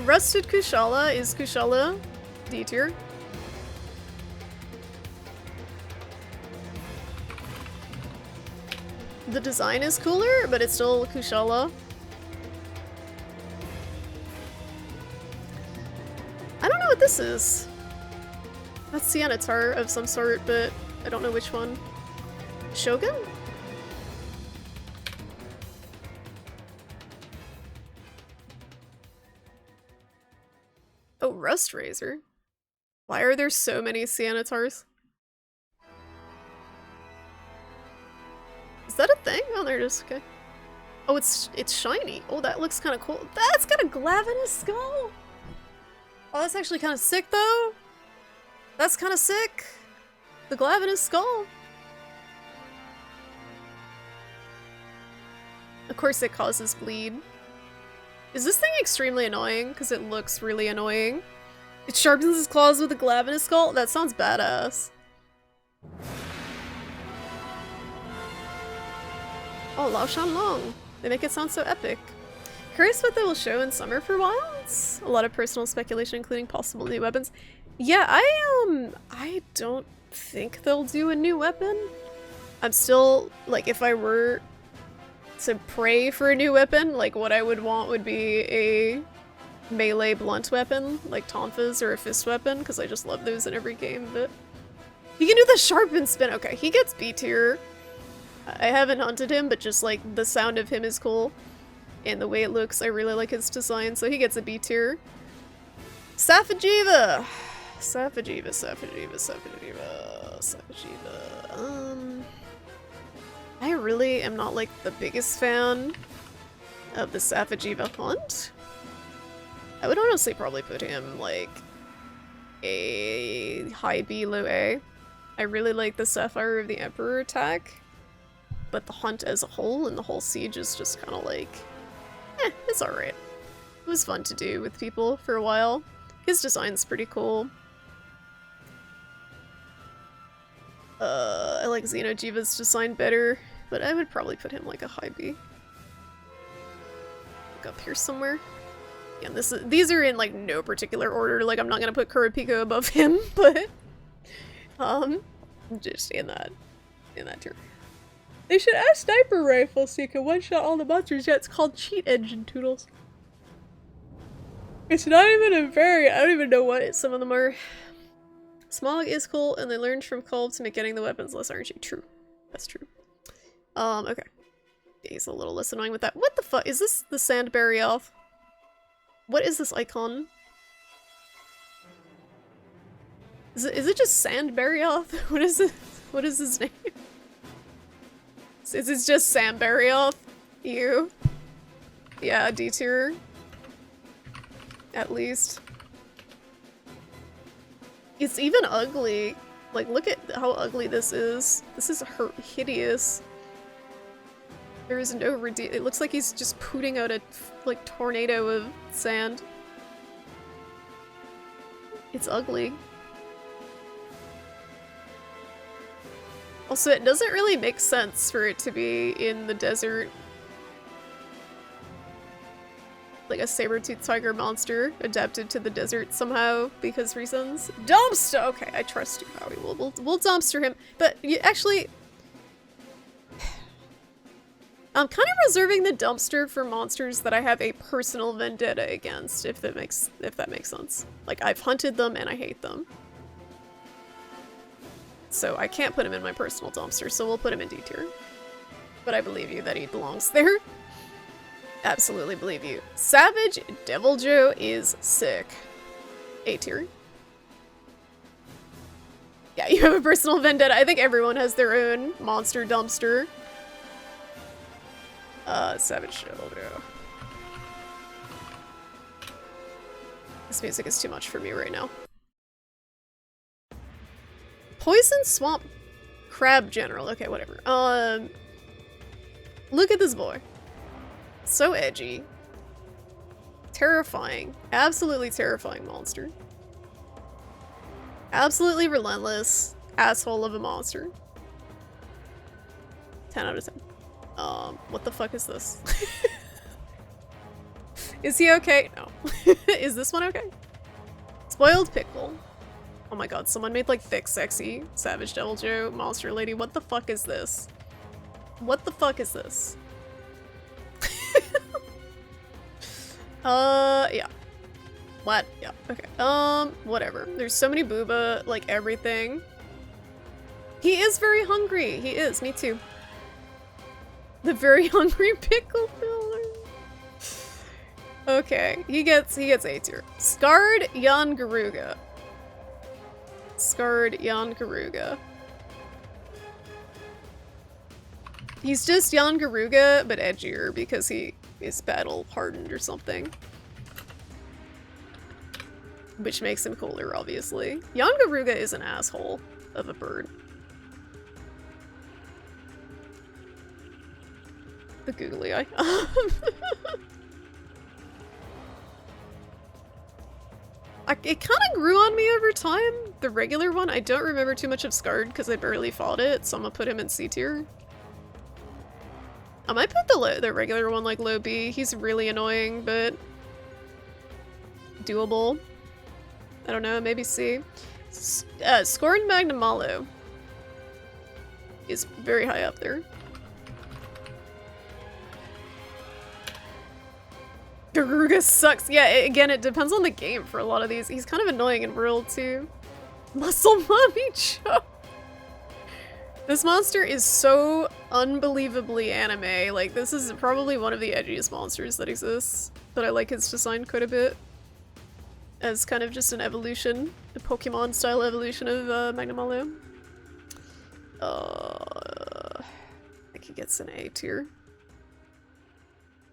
Rusted Kushala is Kushala. D tier. The design is cooler, but it's still Kushala. I don't know what this is. That's Siennatar of some sort, but I don't know which one. Shogun? Oh, Rust Razor. Why are there so many Sienatars? Is that a thing? Oh, there it is. Okay. Oh, it's shiny. Oh, that looks kind of cool. That's got a glaive in his skull. Oh, that's actually kind of sick, though. That's kind of sick. The glaive in his skull. Of course, it causes bleed. Is this thing extremely annoying? Because it looks really annoying. It sharpens his claws with a glaive in his skull? That sounds badass. Oh, Lao Shan Long. They make it sound so epic. Curious what they will show in summer for Wilds? A lot of personal speculation, including possible new weapons. Yeah, I don't think they'll do a new weapon. I'm still, like, if I were to pray for a new weapon, like, what I would want would be a melee blunt weapon, like Tonfas or a fist weapon, because I just love those in every game, but... He can do the sharpen spin! Okay, he gets B tier. I haven't hunted him, but just, like, the sound of him is cool. And the way it looks, I really like his design, so he gets a B tier. Safajiva! Safajiva, Safajiva, Safajiva, Safajiva, I really am not, like, the biggest fan of the Safajiva hunt. I would honestly probably put him, like, a high B, low A. I really like the Sapphire of the Emperor attack, but the hunt as a whole and the whole siege is just kind of like, it's alright. It was fun to do with people for a while. His design's pretty cool. I like Xenojiva's design better, but I would probably put him like a high B. Like up here somewhere. Yeah, these are in like no particular order. Like I'm not gonna put Kurapika above him, but just in that tier. They should add sniper rifle so you can one-shot all the monsters. Yeah, it's called cheat engine, Toodles. It's not even a variant. I don't even know what some of them are. Smog is cool, and they learned from Kolb to make getting the weapons less RNG. True. That's true. Okay. Yeah, he's a little less annoying with that. What the fuck? Is this the Sandberry elf? What is this icon? Is it just Sandberry elf? What is it? What is his name? Is it just Sandberry elf? You? Yeah, D tier. At least. It's even ugly. Like, look at how ugly this is. This is hideous. There is no redeem. It looks like he's just pooting out a, like, tornado of sand. It's ugly. Also, it doesn't really make sense for it to be in the desert. Like a saber-toothed tiger monster adapted to the desert somehow because reasons. Dumpster! Okay, I trust you, Howie. We'll dumpster him. But actually, I'm kind of reserving the dumpster for monsters that I have a personal vendetta against, if that makes sense. Like, I've hunted them and I hate them. So I can't put him in my personal dumpster, so we'll put him in D tier. But I believe you that he belongs there. Absolutely believe you. Savage Devil Joe is sick. A tier. Yeah, you have a personal vendetta. I think everyone has their own monster dumpster. Savage Devil Joe. This music is too much for me right now. Poison Swamp Crab General. Okay, whatever. Look at this boy. So edgy. Terrifying. Absolutely terrifying monster. Absolutely relentless. Asshole of a monster. 10 out of 10. What the fuck is this? Is he okay? No. Is this one okay? Spoiled Pickle. Oh my god, someone made like thick, sexy Savage Devil Joe Monster Lady. What the fuck is this? What the fuck is this? Yeah. What? Yeah, okay. Whatever. There's so many booba, like everything. He is very hungry. He is, me too. The very hungry pickle filler. Okay, he gets A tier. Scarred Jan Garuga. Scarred Jan Garuga. He's just Jan Garuga, but edgier because he is battle hardened or something. Which makes him cooler, obviously. Jan Garuga is an asshole of a bird. The googly eye. It kind of grew on me over time. The regular one, I don't remember too much of Scarred because I barely fought it, so I'm gonna put him in C tier. I might put the regular one like low B. He's really annoying, but doable. I don't know, maybe C. Scorn Magnamalo is very high up there. Garuga sucks. Yeah, again, it depends on the game for a lot of these. He's kind of annoying in real too. Muscle Mommy Joe. This monster is so unbelievably anime. Like, this is probably one of the edgiest monsters that exists. But I like his design quite a bit. As kind of just an evolution. A Pokemon-style evolution of Magnamalo. I think he gets an A tier.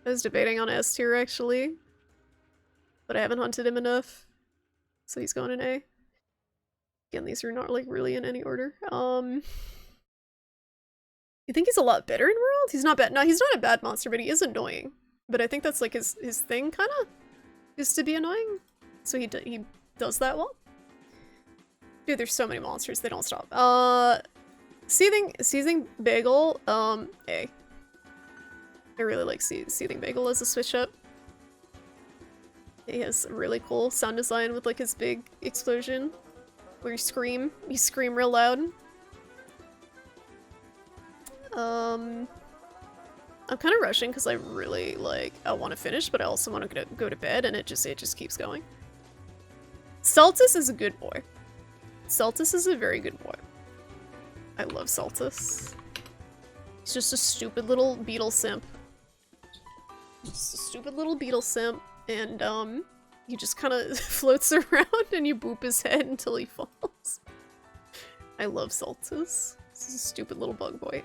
I was debating on S tier, actually. But I haven't hunted him enough. So he's going in A. Again, these are not like really in any order. You think he's a lot better in World? He's not bad. No, he's not a bad monster, but he is annoying. But I think that's like his thing, kind of, is to be annoying. So he does that well. Dude, there's so many monsters. They don't stop. Seething Bagel. A. I really like Seething Bagel as a switch up. He has a really cool sound design with like his big explosion, where you scream real loud. I'm kind of rushing because I really I want to finish, but I also want to go to bed, and it just keeps going. Saltus is a good boy. Saltus is a very good boy. I love Saltus. He's just a stupid little beetle simp. Just a stupid little beetle simp, and he just kind of floats around and you boop his head until he falls. I love Saltus. This is a stupid little bug boy.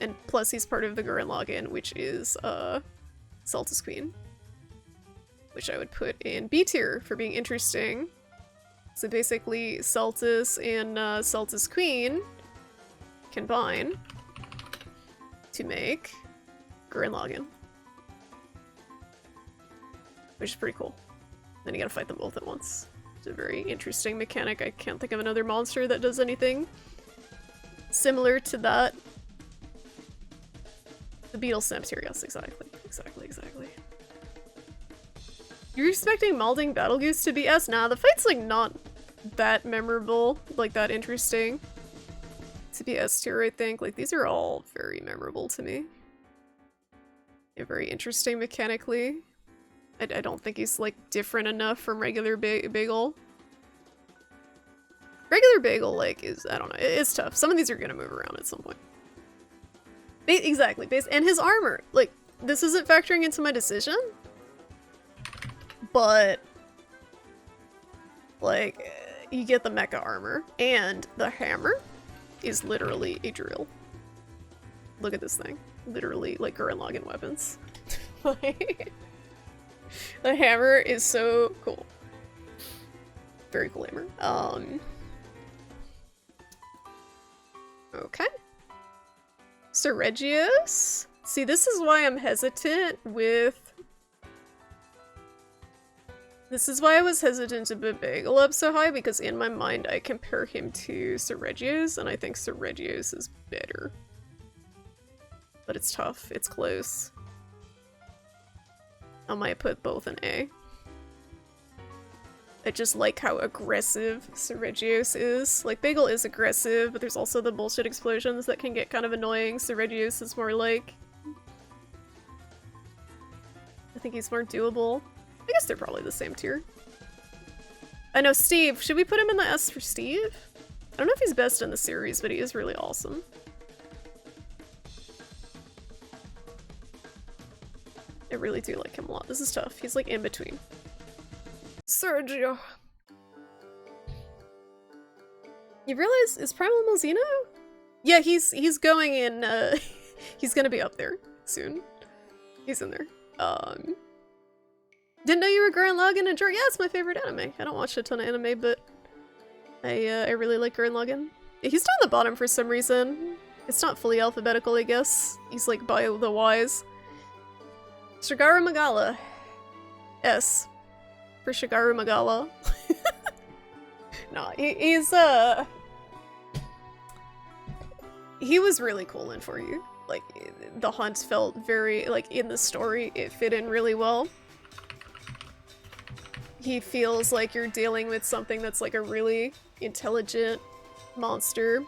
And plus he's part of the Gurren Lagann, which is Saltus Queen, which I would put in B tier for being interesting. So basically Saltus and Saltus Queen combine to make Gurren Lagann, which is pretty cool. Then you gotta fight them both at once. It's a very interesting mechanic. I can't think of another monster that does anything similar to that. The beetle simps here, yes, exactly. You're expecting Malding Battle Goose to be S? Nah, the fight's like not that memorable, like that interesting to be S tier, I think. Like, these are all very memorable to me. Yeah, very interesting mechanically. I don't think he's like different enough from regular Bagel. Regular Bagel, like, is, I don't know, it's tough. Some of these are gonna move around at some point. Exactly, and his armor, like, this isn't factoring into my decision, but, like, you get the mecha armor, and the hammer is literally a drill. Look at this thing. Literally, like, Gurren Lagann weapons. Like, the hammer is so cool. Very cool hammer. Okay. Sir Regius? See, this is why I'm hesitant with... This is why I was hesitant to put Bagel up so high, because in my mind I compare him to Sir Regius, and I think Sir Regius is better. But it's tough. It's close. I might put both in A. I just like how aggressive Sir Regius is. Like, Bagel is aggressive, but there's also the bullshit explosions that can get kind of annoying. Sir Regius is more like... I think he's more doable. I guess they're probably the same tier. I know, Steve. Should we put him in the S for Steve? I don't know if he's best in the series, but he is really awesome. I really do like him a lot. This is tough. He's like in between. Sergio. You realize, is Primal Mozino? Yeah, he's going in, he's gonna be up there soon. He's in there. Didn't know you were Gurren Lagann and yeah, it's my favorite anime. I don't watch a ton of anime, but I really like Gurren Lagann. He's down the bottom for some reason. It's not fully alphabetical, I guess. He's like by the Y's. Shigaru Magala. S. For Shigaru Magala. No, he's he was really cool in For You. Like, the hunt felt very, like, in the story, it fit in really well. He feels like you're dealing with something that's like a really intelligent monster.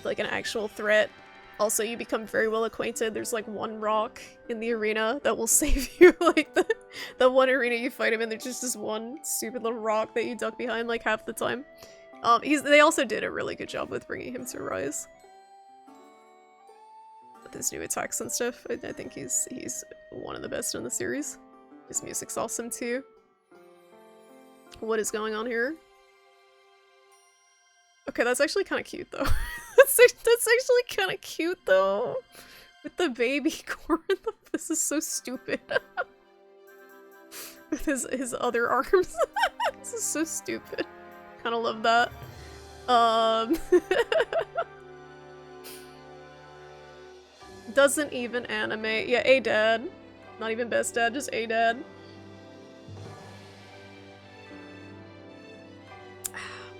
Like an actual threat. Also, you become very well acquainted. There's like one rock in the arena that will save you. Like the one arena you fight him in, there's just this one stupid little rock that you duck behind like half the time. They also did a really good job with bringing him to Rise. With his new attacks and stuff, I think he's one of the best in the series. His music's awesome too. What is going on here? Okay, that's actually kind of cute though. That's actually kind of cute though. With the baby corn. This is so stupid. with his other arms. This is so stupid. Kind of love that. Doesn't even animate. Yeah, A dad. Not even best dad, just A dad.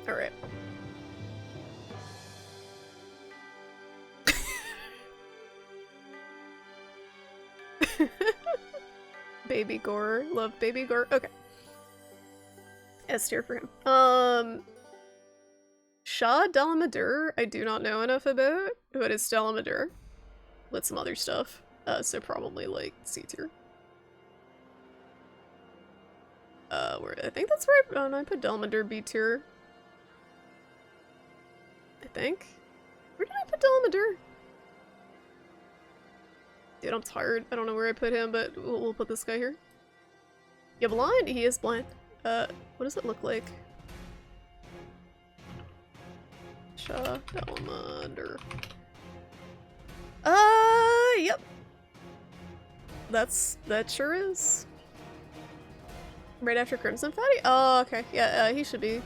Alright. Baby Gore. Love Baby Gore. Okay. S tier for him. Shah Delamadur, I do not know enough about, but it's Delamadur. With some other stuff. So probably like C tier. Where I think that's where I put Delamadur B tier. I think. Where did I put Delamadur? Dude, I'm tired. I don't know where I put him, but we'll put this guy here. You blind? He is blind. What does it look like? Shah Delamadur. Yep. That sure is. Right after Crimson Fatty? Oh, okay. Yeah, he should be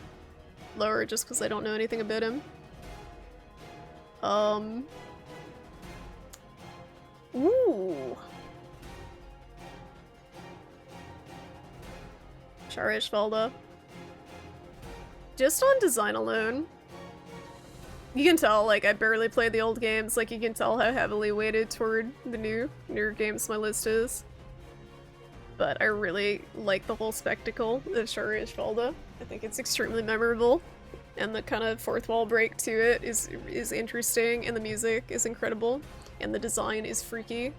lower just because I don't know anything about him. Ooh. Charishvalda. Just on design alone. You can tell, like, I barely played the old games, like, you can tell how heavily weighted toward the newer games my list is. But I really like the whole spectacle of Charishvalda. I think it's extremely memorable, and the kind of fourth wall break to it is interesting, and the music is incredible, and the design is freaky.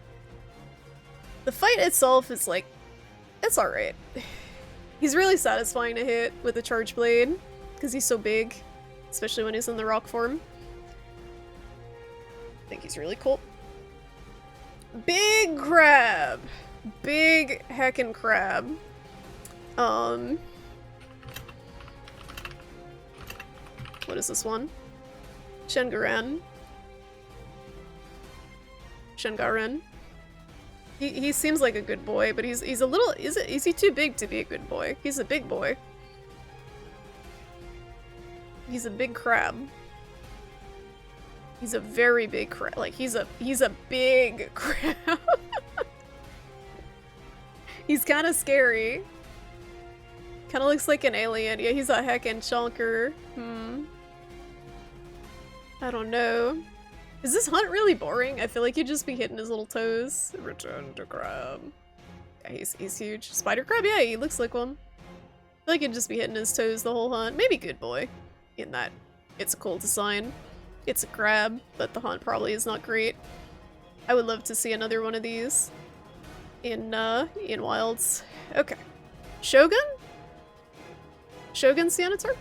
The fight itself is, like, it's alright. He's really satisfying to hit with a charge blade, because he's so big. Especially when he's in the rock form. I think he's really cool. Big crab! Big heckin' crab. What is this one? Shengaran. Shengaran. He seems like a good boy, but he's a little... Is he too big to be a good boy? He's a big boy. He's a big crab. He's a very big crab. Like, he's a big crab. He's kind of scary. Kind of looks like an alien. Yeah, he's a heckin' chunker. I don't know. Is this hunt really boring? I feel like you'd just be hitting his little toes. Return to crab. Yeah, he's huge. Spider crab? Yeah, he looks like one. I feel like you'd just be hitting his toes the whole hunt. Maybe good boy. In that it's a cool design. It's a crab, but the hunt probably is not great. I would love to see another one of these in Wilds. Okay. Shogun? Shogun Senator?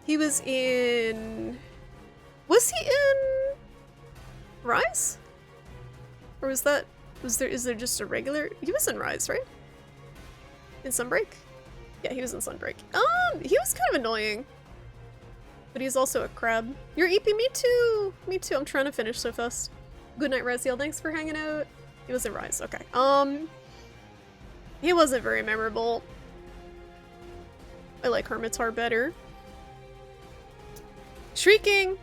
He was in... Was he in... Rise? Or was that... is there just a regular... He was in Rise, right? In Sunbreak? Yeah, he was in Sunbreak. He was kind of annoying. But he's also a crab. You're EP, me too! Me too, I'm trying to finish so fast. Good night, Raziel, thanks for hanging out. He was in Rise, okay. He wasn't very memorable. I like Hermitar better. Shrieking!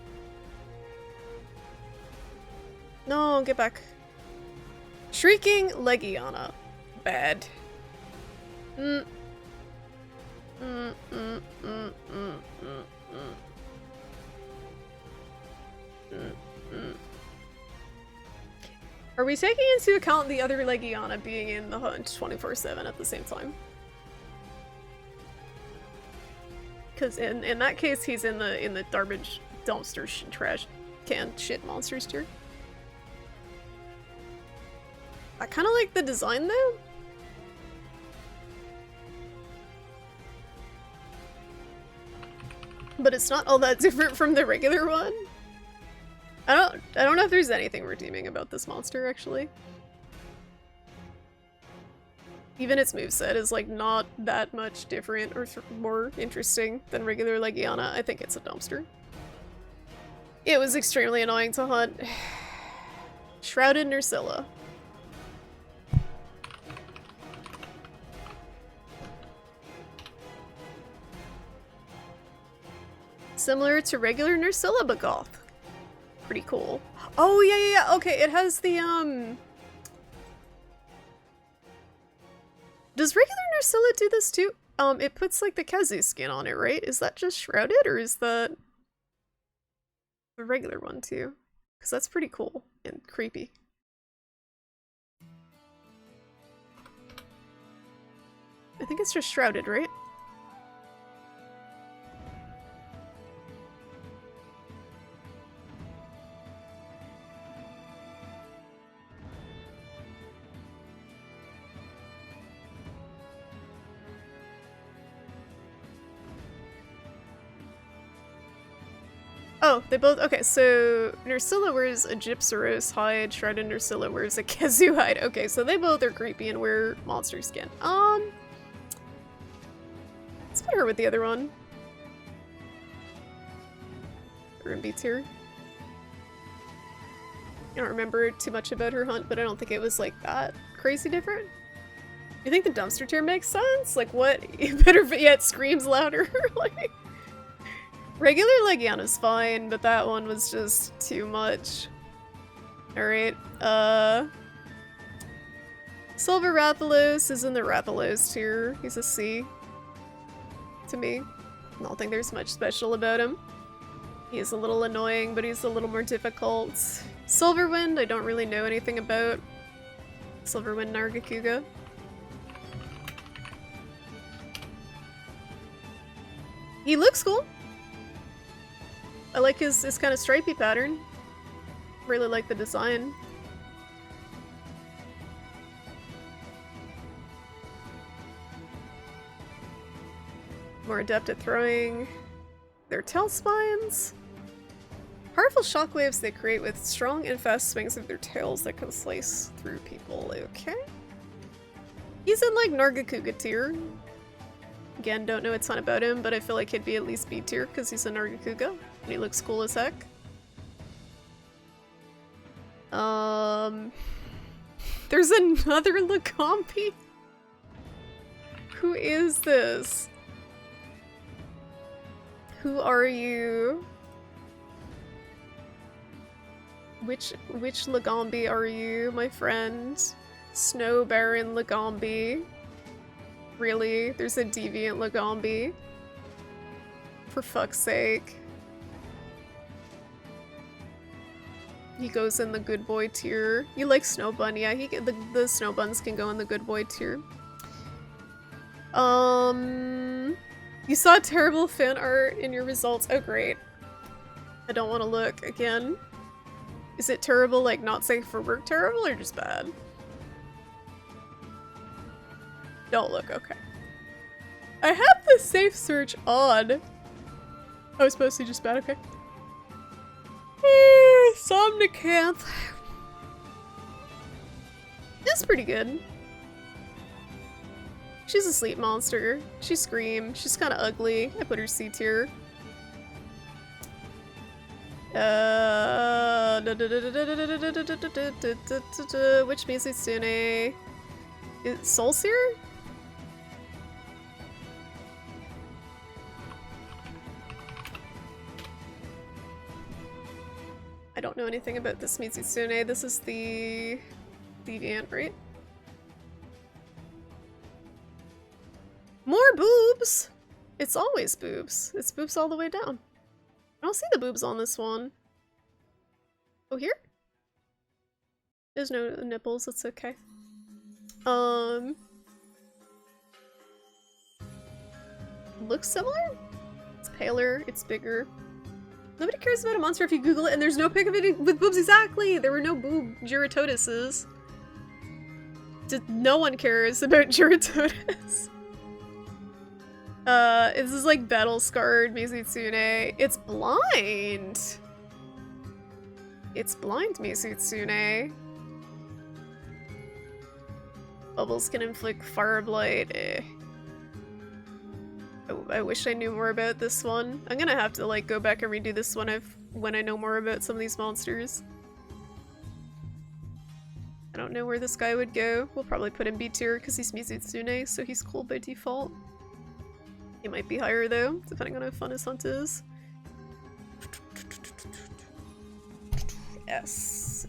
No, get back. Shrieking Legiana. Bad. Are we taking into account the other Legiana being in the hunt 24/7 at the same time? Because in that case, he's in the garbage dumpster trash can shit monsters tier. I kind of like the design though. But it's not all that different from the regular one. I don't know if there's anything redeeming about this monster actually. Even its moveset is like not that much different or more interesting than regular Legiana. I think it's a dumpster. It was extremely annoying to hunt. Shrouded Nursilla. Similar to regular Nursilla, but goth. Pretty cool. Oh, yeah. Okay, it has the, Does regular Nursilla do this too? It puts, like, the Kazu skin on it, right? Is that just shrouded, or is that the regular one too? Because that's pretty cool and creepy. I think it's just shrouded, right? Oh, they both- okay, so Nursilla wears a Gypsaros hide, Shrouded Nursilla wears a Kazu hide. Okay, so they both are creepy and wear monster skin. Let's put her with the other one. Or in B tier. I don't remember too much about her hunt, but I don't think it was like that crazy different. You think the dumpster tier makes sense? Like what? Better yet screams louder. Like regular Legiana's fine, but that one was just too much. Alright, Silver Rathalos is in the Rathalos tier. He's a C. To me. I don't think there's much special about him. He's a little annoying, but he's a little more difficult. Silverwind, I don't really know anything about. Silverwind Nargacuga. He looks cool. I like his kind of stripy pattern. Really like the design. More adept at throwing their tail spines. Powerful shockwaves they create with strong and fast swings of their tails that can slice through people. Okay. He's in like Nargacuga tier. Again, don't know a ton about him, but I feel like he'd be at least B tier because he's a Nargacuga. And he looks cool as heck. There's another Lagombi? Who is this? Who are you? Which Lagombi are you, my friend? Snow Baron Lagombi. Really? There's a deviant Lagombi? For fuck's sake. He goes in the good boy tier. You like Snow Bun? Yeah, the Snow Buns can go in the good boy tier. You saw terrible fan art in your results. Oh great. I don't want to look again. Is it terrible, like not safe for work terrible, or just bad? Don't look, okay. I have the safe search on. Oh, it's mostly just bad, okay. Somnicanth. It's pretty good. She's a sleep monster. She screams. She's kind of ugly. I put her C tier. Which Mizitsune? Is Soul Seer? I don't know anything about this Mizitsune. This is the deviant, right? More boobs! It's always boobs. It's boobs all the way down. I don't see the boobs on this one. Oh, here? There's no nipples, it's okay. Looks similar? It's paler, it's bigger. Nobody cares about a monster if you Google it and there's no pic of it with boobs. Exactly! There were no boob Giratotuses. No one cares about Giratotus. This is like battle-scarred Mizitsune. It's blind! It's blind Mizitsune. Bubbles can inflict fire blight. I wish I knew more about this one. I'm gonna have to like go back and redo this one. I've when I know more about some of these monsters. I don't know where this guy would go. We'll probably put him B tier because he's Mizutsune, so he's cool by default. He might be higher though, depending on how fun his hunt is. S.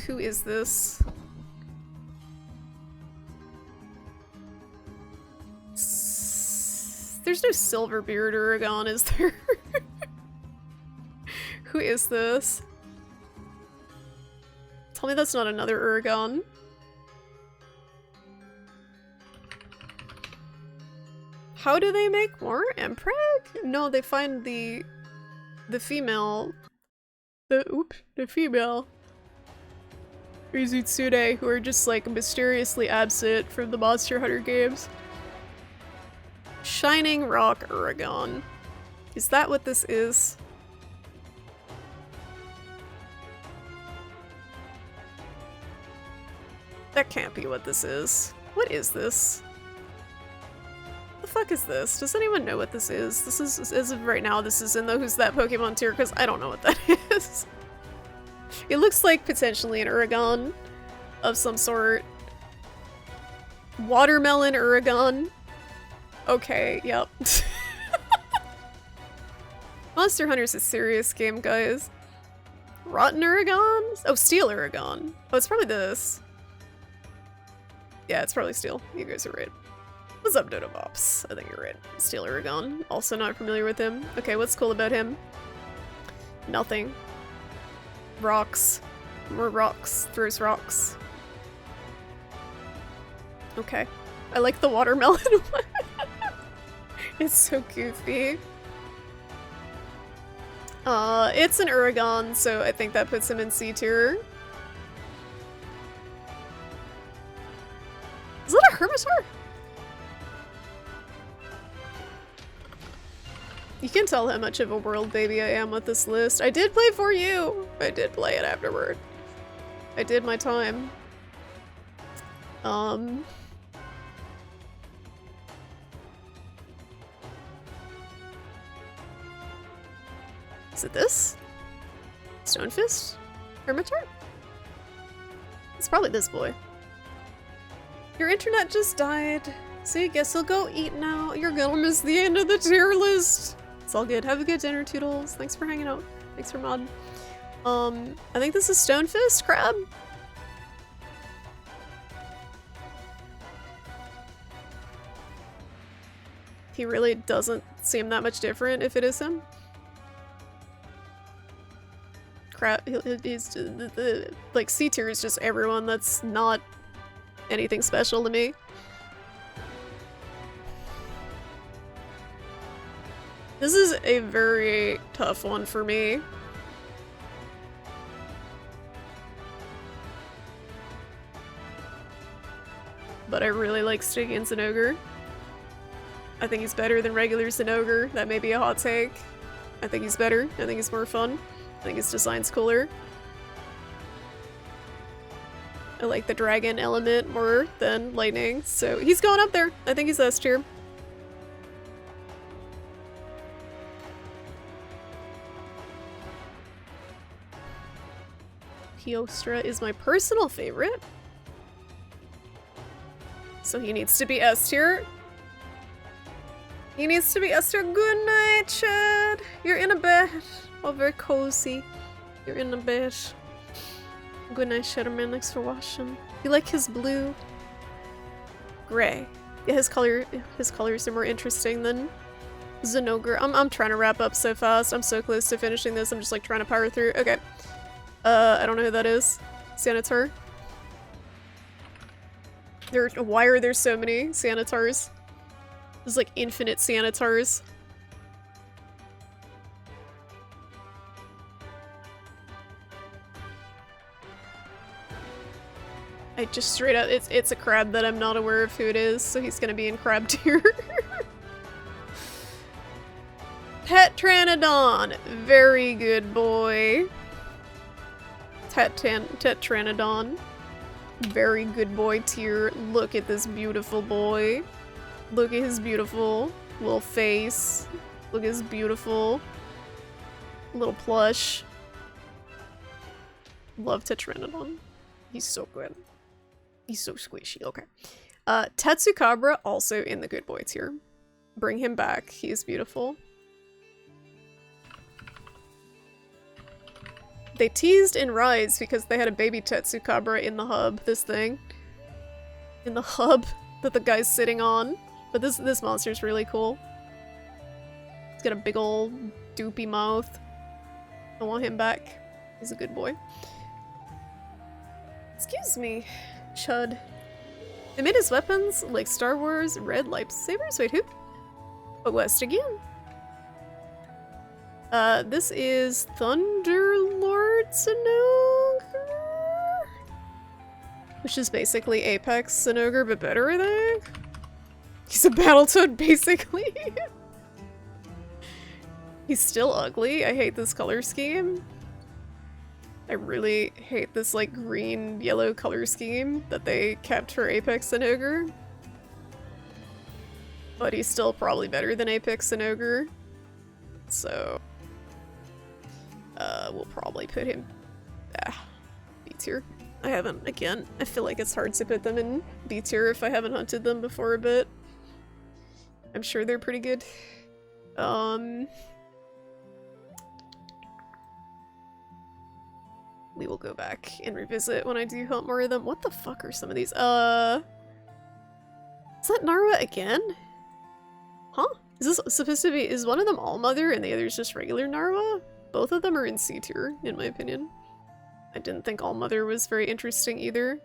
Who is this? There's no Silverbeard Uragon, is there? Who is this? Tell me that's not another Uragon. How do they make more? Empreg? No, they find the female. The female Mizutsune who are just like mysteriously absent from the Monster Hunter games. Shining Rock Uragon. Is that what this is? That can't be what this is. What is this? The fuck is this? Does anyone know what this is? This is, as of right now, this is in the Who's That Pokemon tier because I don't know what that is. It looks like potentially an Uragon of some sort. Watermelon Uragon. Okay, yep. Monster Hunter's a serious game, guys. Rotten Uragon? Oh, Steel Uragon. Oh, it's probably this. Yeah, it's probably Steel. You guys are right. What's up, Dodo Bops? I think you're right. Steel Uragon. Also not familiar with him. Okay, what's cool about him? Nothing. Rocks. More rocks. Throws rocks. Okay. I like the watermelon one. It's so goofy. It's an Uragon, so I think that puts him in C tier. Is that a Hermitaur? You can tell how much of a world baby I am with this list. I did play For You! I did play it afterward. I did my time. Is it this? Stonefist? Hermitaur? It's probably this boy. Your internet just died, so I guess you'll go eat now. You're gonna miss the end of the tier list. It's all good. Have a good dinner, Toodles. Thanks for hanging out. Thanks for modding. I think this is Stonefist Crab. He really doesn't seem that much different if it is him. Crap, he's like C tier is just everyone that's not anything special to me. This is a very tough one for me. But I really like Stygian Zinogre. I think he's better than regular Zinogre. That may be a hot take. I think he's better. I think he's more fun. I think his design's cooler. I like the dragon element more than lightning, so he's going up there. I think he's S tier. Kyostra is my personal favorite. So he needs to be S tier. He needs to be S tier. Good night, Chad. You're in a bed. Oh, very cozy. You're in a bed. Good night, Shadowman. Thanks for watching. You like his blue? Gray. Yeah, his colors are more interesting than Zinogre. I'm trying to wrap up so fast. I'm so close to finishing this. I'm just like trying to power through. Okay. I don't know who that is. Sanitar. Why are there so many Sanitars? There's like infinite Sanitars. I just straight up, it's a crab that I'm not aware of who it is, so he's gonna be in crab tier. Tetranodon, very good boy. Tetranodon, very good boy tier. Look at this beautiful boy. Look at his beautiful little face. Look at his beautiful little plush. Love Tetranodon. He's so good. He's so squishy. Okay. Tatsukabra also in the good boy tier. Bring him back. He is beautiful. They teased in Rise because they had a baby Tatsukabra in the hub, this thing. In the hub that the guy's sitting on. But this monster's really cool. He's got a big old doopy mouth. I want him back. He's a good boy. Excuse me, Chud. They made his weapons like Star Wars red lightsabers. Wait, who? But West again. This is Thunderlord Sinogar? Which is basically Apex Sinogar, but better, I think? He's a Battletoad, basically. He's still ugly. I hate this color scheme. I really hate this, like, green-yellow color scheme that they kept for Apex Sinogar. But he's still probably better than Apex Sinogar. So... we'll probably put him... B tier. I haven't, again, I feel like it's hard to put them in B tier if I haven't hunted them before a bit. I'm sure they're pretty good. We will go back and revisit when I do hunt more of them. What the fuck are some of these? Is that Narwa again? Huh? Is this supposed to be- is one of them All-Mother and the other's just regular Narwa? Both of them are in C tier, in my opinion. I didn't think All-Mother was very interesting either.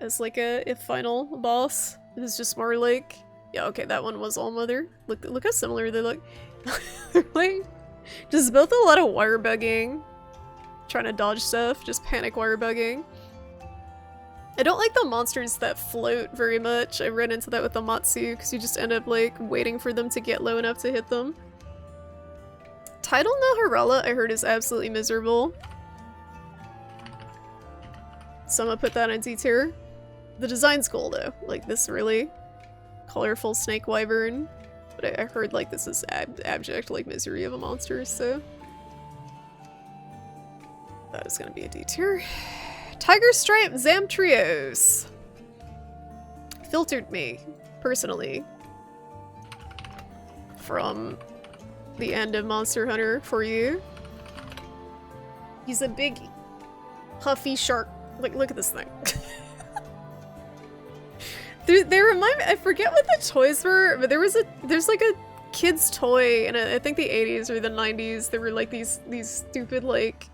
As like a final boss. It was just more like... Yeah, okay, that one was All-Mother. Look how similar they look. They're like... just both a lot of wire bugging. Trying to dodge stuff, just panic wire bugging. I don't like the monsters that float very much. I ran into that with the Matsu, because you just end up like waiting for them to get low enough to hit them. Tidal Naharala I heard is absolutely miserable. So I'm gonna put that in D tier. The design's cool though, like this really colorful snake wyvern. But I heard like this is abject like misery of a monster, so... That is gonna be a D tier. Tiger Stripe Zamtrios filtered me, personally, from the end of Monster Hunter for you. He's a big, puffy shark. Like, look at this thing. They remind me, I forget what the toys were, but there's like a kid's toy in I think the 80s or the 90s. There were like these stupid like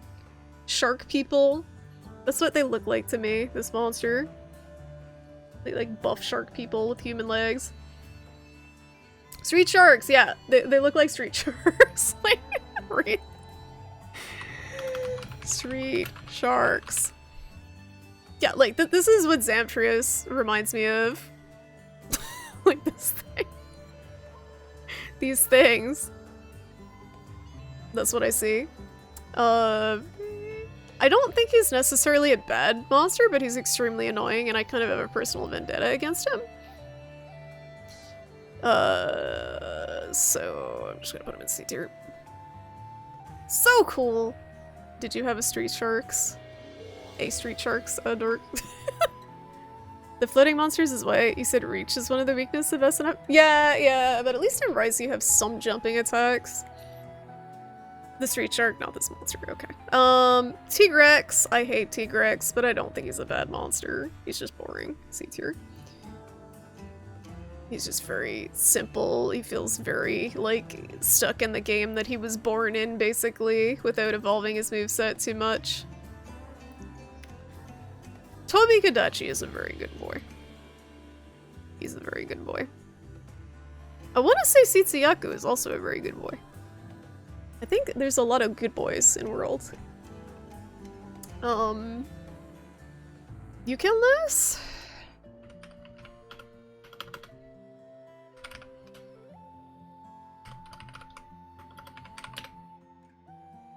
shark people. That's what they look like to me, this monster. Like buff shark people with human legs. Street sharks, yeah. They look like street sharks. Like, right? Street sharks. Yeah, like, this is what Zamtrios reminds me of. Like, this thing. These things. That's what I see. I don't think he's necessarily a bad monster, but he's extremely annoying, and I kind of have a personal vendetta against him. So I'm just gonna put him in C tier. So cool! Did you have a Street Sharks? A Street Sharks, dork. The floating monsters is why you said reach is one of the weaknesses of SNF? Yeah, but at least in Rise you have some jumping attacks. The Street Shark, not this monster, okay. Tigrex, I hate Tigrex, but I don't think he's a bad monster. He's just boring, C tier. He's just very simple. He feels very, like, stuck in the game that he was born in, basically, without evolving his moveset too much. Tobi Kadachi is a very good boy. He's a very good boy. I want to say Setsuyaku is also a very good boy. I think there's a lot of good boys in World. You kill this?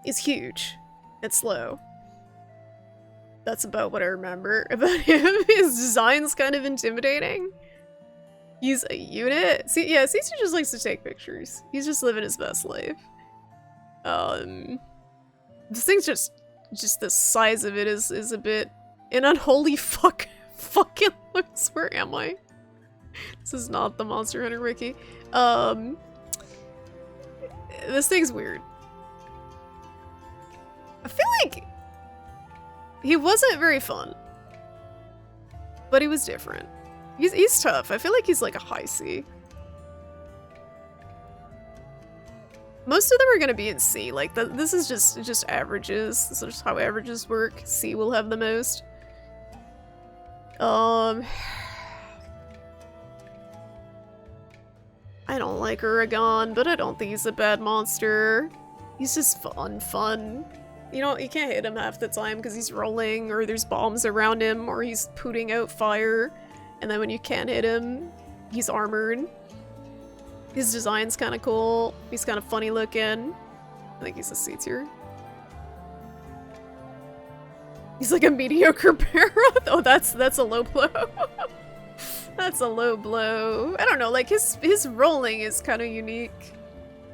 Is huge and slow. That's about what I remember about him. His design's kind of intimidating. He's a unit. See, yeah, Cece just likes to take pictures. He's just living his best life. This thing's just the size of it is a bit an unholy fucking looks. Where am I? This is not the Monster Hunter Wiki. This thing's weird. I feel like he wasn't very fun, but he was different. He's tough. I feel like he's like a high C. Most of them are gonna be in C. Like this is just averages. This is just how averages work. C will have the most. I don't like Uragan, but I don't think he's a bad monster. He's just fun. You know, you can't hit him half the time because he's rolling, or there's bombs around him, or he's putting out fire. And then when you can't hit him, he's armored. His design's kind of cool. He's kind of funny looking. I think he's a C tier. He's like a mediocre Barroth. Oh, that's a low blow. That's a low blow. I don't know, like his rolling is kind of unique.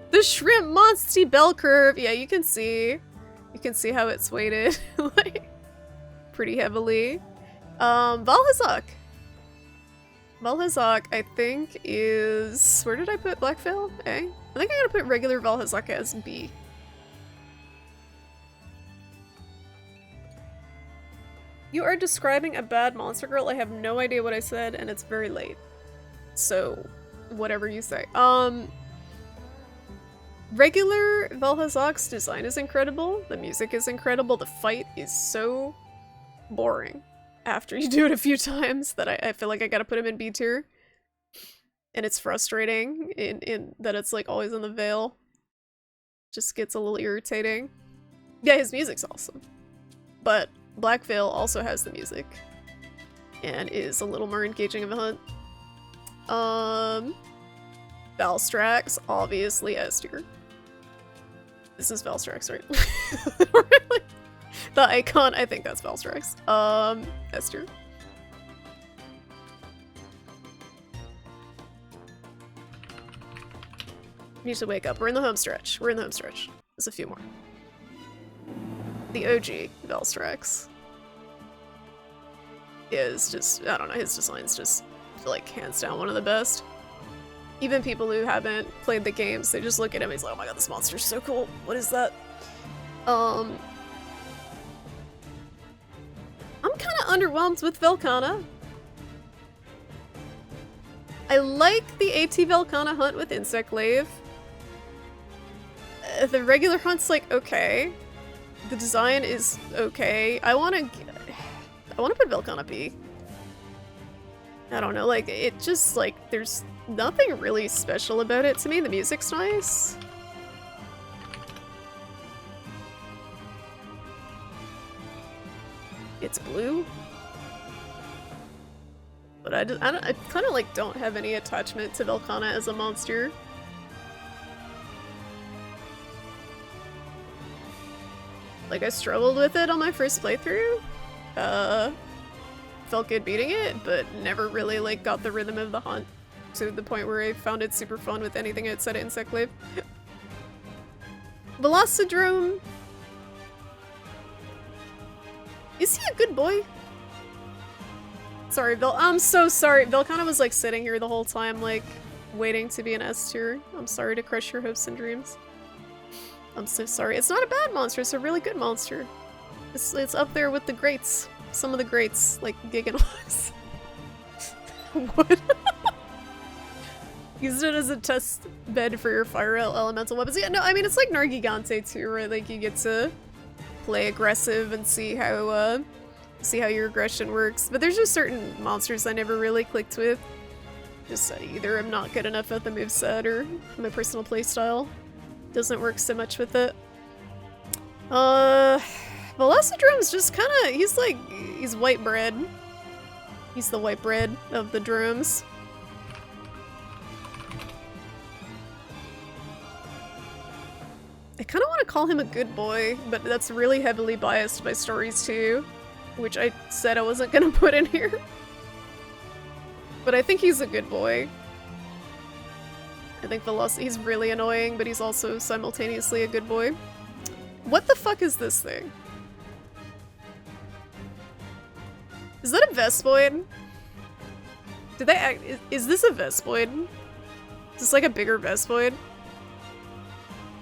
The Shrimp Monsty bell curve. Yeah, you can see how it's weighted like pretty heavily. Valhazak. Valhazak, I think, is... Where did I put Black Veil? A? I think I'm gonna put regular Valhazak as B. You are describing a bad monster girl. I have no idea what I said, and it's very late. So, whatever you say. Regular Valhazak's design is incredible. The music is incredible. The fight is so boring after you do it a few times that I feel like I gotta put him in B tier. And it's frustrating in that it's like always in the veil. Just gets a little irritating. Yeah, his music's awesome. But Black Veil also has the music. And is a little more engaging of a hunt. Valstrax, obviously S tier. This is Valstrax, right? Really? The icon, I think that's Valstrax. S tier. Need to wake up. We're in the home stretch. There's a few more. The OG Valstrax is just, I don't know, his design's just, like, hands down one of the best. Even people who haven't played the games, they just look at him and he's like, oh my god, this monster's so cool. What is that? I'm kind of underwhelmed with Velkhana. I like the AT Velkhana hunt with Insect Glaive. The regular hunt's like okay. The design is okay. I want to put Velkhana B. I don't know, like it just like there's nothing really special about it to me. The music's nice. It's blue. But I kind of like don't have any attachment to Velkhana as a monster. Like I struggled with it on my first playthrough. Felt good beating it, but never really like got the rhythm of the hunt to the point where I found it super fun with anything outside of Insect Glaive. Velocidrome. Is he a good boy? Sorry, I'm so sorry. Velkhana was like sitting here the whole time, like waiting to be an S tier. I'm sorry to crush your hopes and dreams. I'm so sorry. It's not a bad monster, it's a really good monster. It's up there with the greats. Some of the greats, like Giganox. What? Used it as a test bed for your fire elemental weapons. Yeah, no, I mean, it's like Nargigante too, right? Like, you get to play aggressive and see how your aggression works. But there's just certain monsters I never really clicked with. Just either I'm not good enough at the moveset or my personal playstyle doesn't work so much with it. Velocidrome's just kind of, he's white bread. He's the white bread of the drones. I kind of want to call him a good boy, but that's really heavily biased by stories too, which I said I wasn't gonna put in here. But I think he's a good boy. I think he's really annoying, but he's also simultaneously a good boy. What the fuck is this thing? Is that a Vespoid? Did they act- is this a Vespoid? Is this like a bigger Vespoid?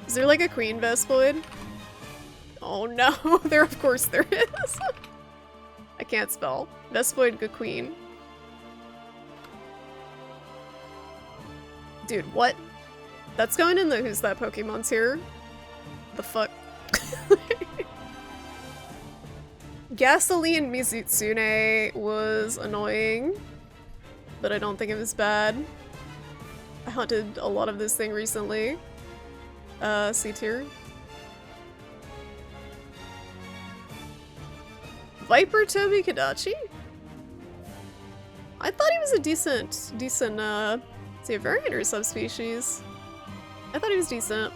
Is there like a queen Vespoid? Oh no, of course there is. I can't spell. Vespoid queen. Dude, what? That's going in the Who's That Pokemon's here? The fuck? Gasoline Mizutsune was annoying, but I don't think it was bad. I hunted a lot of this thing recently. C tier. Viper Toby Kadachi? I thought he was a decent, is he a variant or a subspecies? I thought he was decent.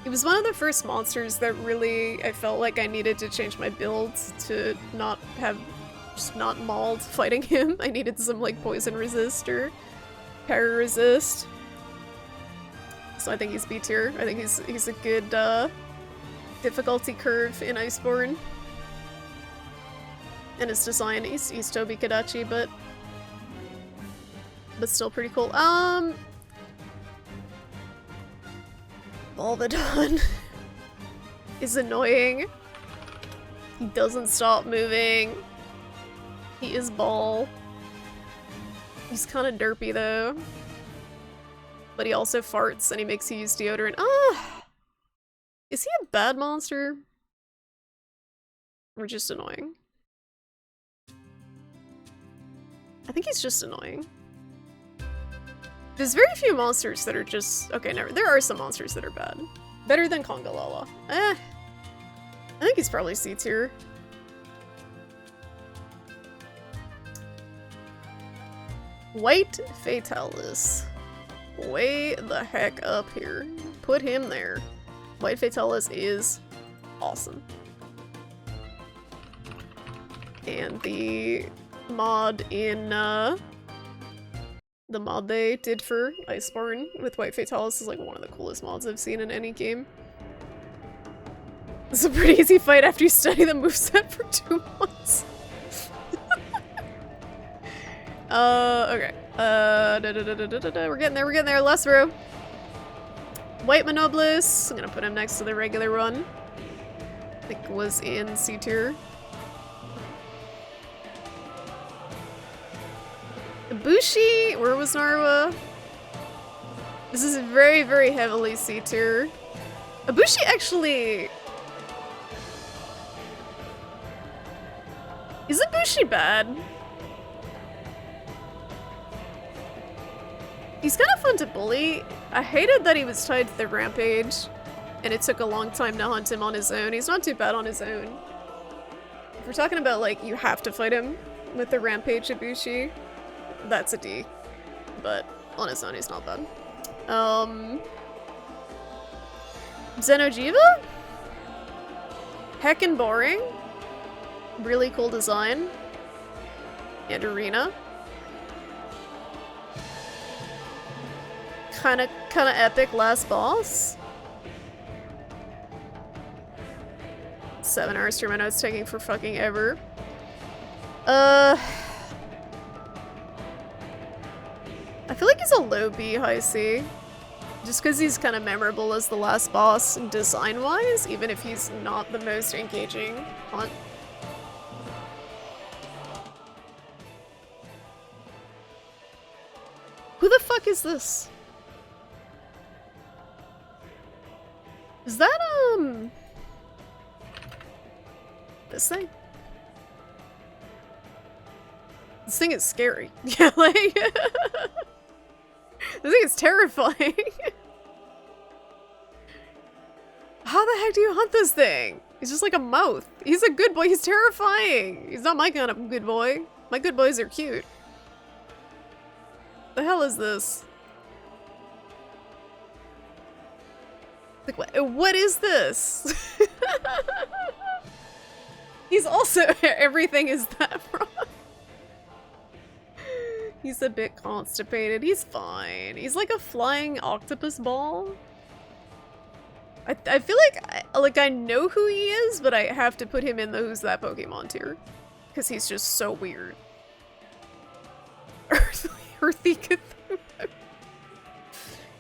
He was one of the first monsters that really, I felt like I needed to change my build to not have, just not mauled fighting him. I needed some like poison resist or para resist. So I think he's B tier. I think he's a good difficulty curve in Iceborne. And his design, he's Toby Kadachi, but still pretty cool. Volvidon is annoying. He doesn't stop moving. He is ball. He's kind of derpy though. But he also farts and he makes you use deodorant. Is he a bad monster? Or just annoying? I think he's just annoying. There's very few monsters that are just... Okay, never. There are some monsters that are bad. Better than Kongalala. I think he's probably C tier. White Fatalis. Way the heck up here. Put him there. White Fatalis is awesome. And the mod in, the mod they did for Iceborne with White Fatalis is like one of the coolest mods I've seen in any game. It's a pretty easy fight after you study the moveset for 2 months. Okay. We're getting there, last row. White Monoblus, I'm gonna put him next to the regular one. I think was in C tier. Ibushi, where was Narwa? This is very, very heavily C tier. Ibushi actually... Is Ibushi bad? He's kind of fun to bully. I hated that he was tied to the rampage, and it took a long time to hunt him on his own. He's not too bad on his own. If we're talking about, like, you have to fight him with the rampage Ibushi, that's a D. But on his own, he's not bad. Xenojiva? Heckin' boring. Really cool design. And arena. Kinda epic last boss. 7 hours through my notes taking for fucking ever. I feel like he's a low B, high C. Just because he's kind of memorable as the last boss design-wise, even if he's not the most engaging hunt. Who the fuck is this? Is that, this thing? This thing is scary. Yeah, like... This thing is terrifying. How the heck do you hunt this thing? He's just like a mouth. He's a good boy. He's terrifying. He's not my kind of good boy. My good boys are cute. The hell is this? Like, what is this? He's also... Everything is that from... He's a bit constipated. He's fine. He's like a flying octopus ball. I feel like I know who he is, but I have to put him in the Who's That Pokemon tier. Because he's just so weird. Earthy Cthulhu.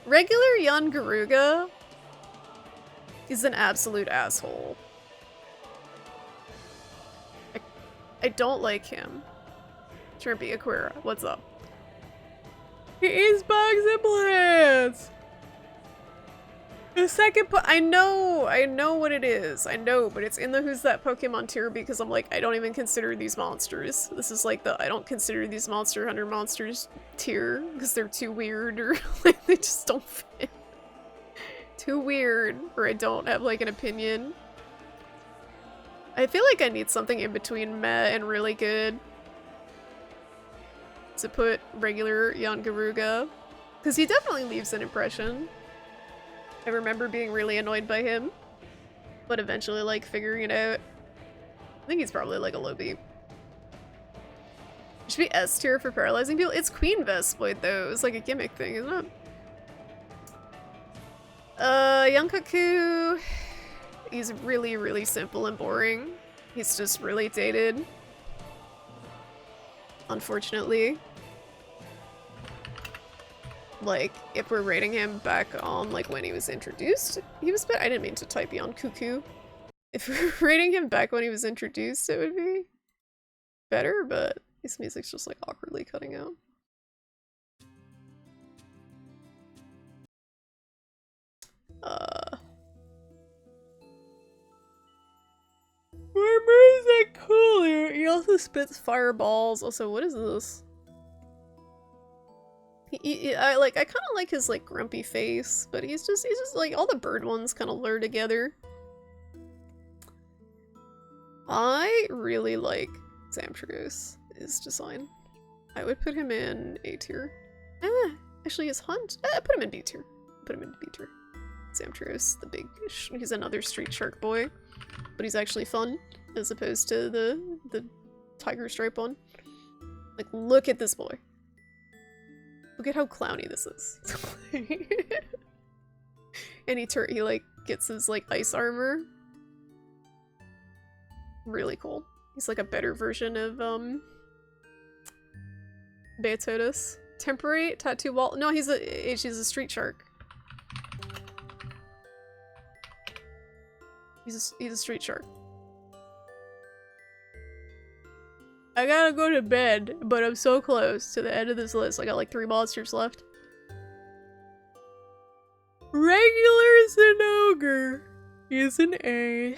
Regular Yangaruga is an absolute asshole. I don't like him. Shrimpy Aquira, what's up? He eats bugs and plants! The second I know what it is. I know, but it's in the Who's That Pokemon tier because I'm like, I don't even consider these monsters. This is like the I don't consider these Monster Hunter monsters tier because they're too weird or like they just don't fit. Too weird, or I don't have like an opinion. I feel like I need something in between meh and really good to put regular Yangaruga, because he definitely leaves an impression. I remember being really annoyed by him, but eventually like figuring it out. I think he's probably like a low B. It should be S tier for paralyzing people. It's Queen Vespied though. It's like a gimmick thing, isn't it? Yankaku, he's really, really simple and boring. He's just really dated. Unfortunately. Like, if we're rating him back on, like, when he was introduced, he was better. I didn't mean to type beyond cuckoo. If we're rating him back when he was introduced, it would be better, but his music's just, like, awkwardly cutting out. More music cooler! He also spits fireballs. Also, what is this? I kind of like his like grumpy face, but he's just like all the bird ones kind of blur together. I really like Zamtrose, his design. I would put him in A tier. Actually his hunt. Put him in B tier. Put him in B tier. Zamtrose, the big. He's another street shark boy, but he's actually fun as opposed to the tiger stripe one. Like, look at this boy. Look at how clowny this is. And he like gets his like ice armor. Really cool. He's like a better version of Beatotus. Temporary tattoo wall. No, he's a street shark. He's a street shark. I gotta go to bed, but I'm so close to the end of this list. I got like 3 monsters left. Regular Zinogre is an A.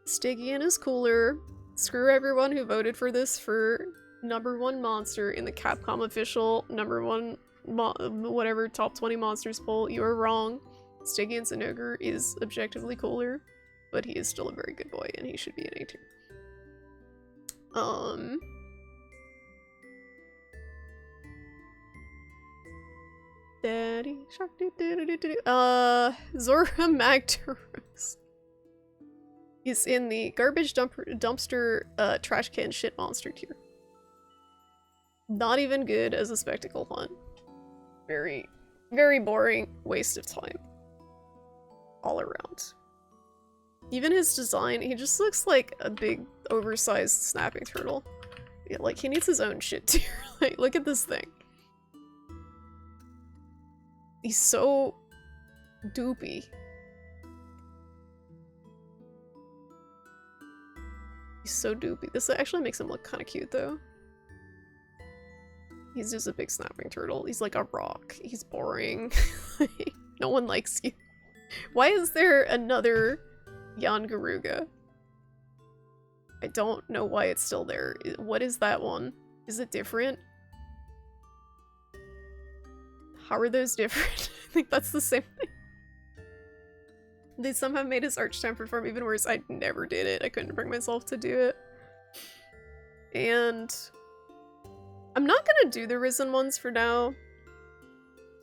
Stygian is cooler. Screw everyone who voted for this for #1 monster in the Capcom official #1 whatever top 20 monsters poll. You are wrong. Stygian Zinogre is objectively cooler, but he is still a very good boy and he should be an A tier. Daddy Shark Zora Magdaros is in the garbage dumpster trash can shit monster tier. Not even good as a spectacle hunt. Very, very boring waste of time. All around. Even his design, he just looks like a big, oversized snapping turtle. Yeah, like, he needs his own shit tier. Like, look at this thing. He's so doopy. He's so doopy. This actually makes him look kind of cute, though. He's just a big snapping turtle. He's like a rock. He's boring. No one likes you. Why is there another Yangaruga? I don't know why it's still there. What is that one? Is it different? How are those different? I think that's the same thing. They somehow made his Archtown perform even worse. I never did it. I couldn't bring myself to do it. And I'm not gonna do the Risen ones for now,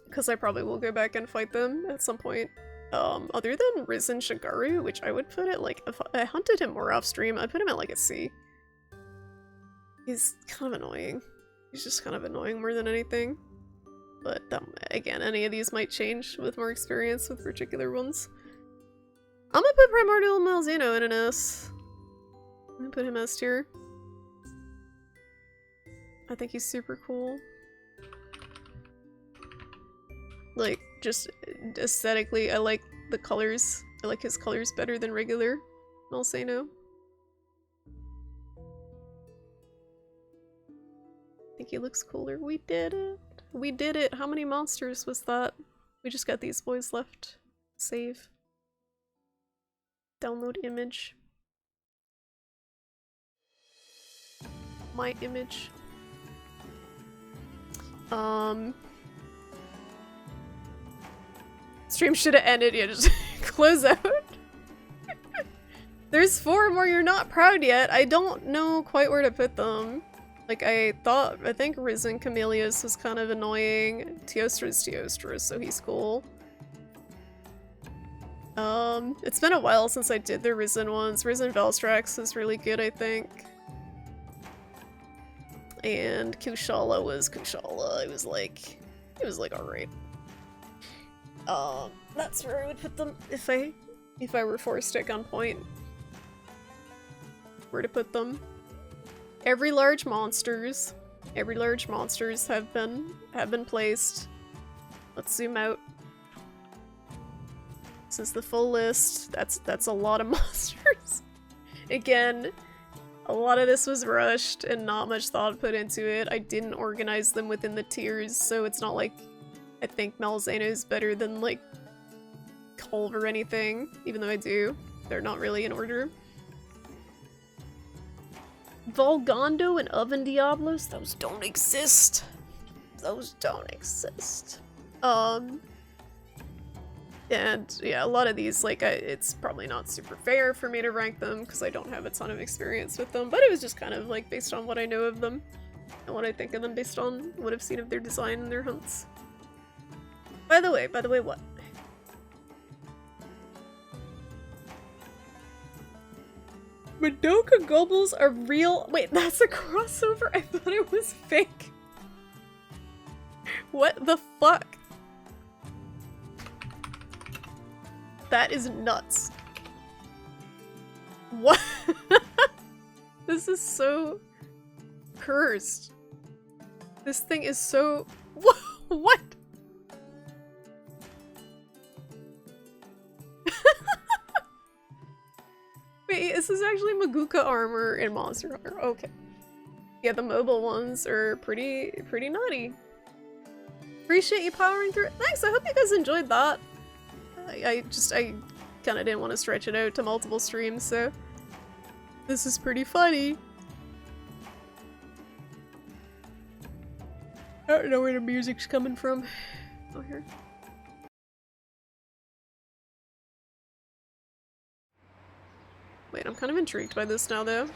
because I probably will go back and fight them at some point. Other than Risen Shigaru, which I would put it like, if I hunted him more off stream, I'd put him at like a C. He's kind of annoying. He's just kind of annoying more than anything. But again, any of these might change with more experience with particular ones. I'm gonna put Primordial Malzeno in an S. I'm gonna put him S tier. I think he's super cool. Like, just aesthetically, I like the colors. I like his colors better than regular Malzeno. I think he looks cooler. We did it! We did it! How many monsters was that? We just got these boys left. Save. Download image. My image. Stream should have ended. Yeah, just close out. There's 4 more you're not proud yet. I don't know quite where to put them. Like, I think Risen Camellius was kind of annoying. Teostra's Teostra, so he's cool. It's been a while since I did the Risen ones. Risen Velstrax is really good, I think. And Kushala was Kushala. It was like alright. That's where I would put them if I were forced at gunpoint. Where to put them? Every large monsters have been placed. Let's zoom out. This is the full list. That's a lot of monsters. Again, a lot of this was rushed and not much thought put into it. I didn't organize them within the tiers, so it's not like I think Malzeno is better than like Colv or anything, even though I do. They're not really in order. Volgando and Oven Diablos? Those don't exist. Those don't exist. And yeah, a lot of these, like, it's probably not super fair for me to rank them because I don't have a ton of experience with them, but it was just kind of like based on what I know of them and what I think of them based on what I've seen of their design and their hunts. By the way, what? Madoka Gobbles are real- wait, that's a crossover? I thought it was fake. What the fuck? That is nuts. What? This is so cursed. This thing is so- what? Wait, this is actually Maguka armor and monster armor. Okay. Yeah, the mobile ones are pretty naughty. Appreciate you powering through it. Thanks, I hope you guys enjoyed that. I kind of didn't want to stretch it out to multiple streams, so this is pretty funny. I don't know where the music's coming from. Oh, here. Wait, I'm kind of intrigued by this now, though.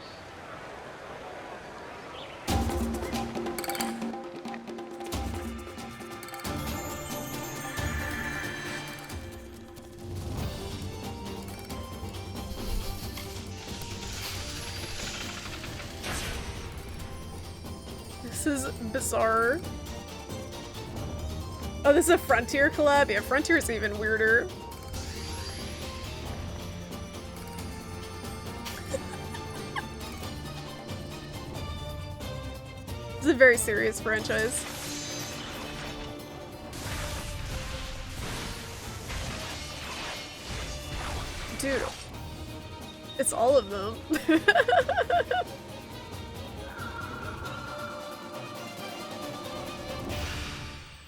This is bizarre. Oh, this is a Frontier collab? Yeah, Frontier's even weirder. This is a very serious franchise. Dude, it's all of them.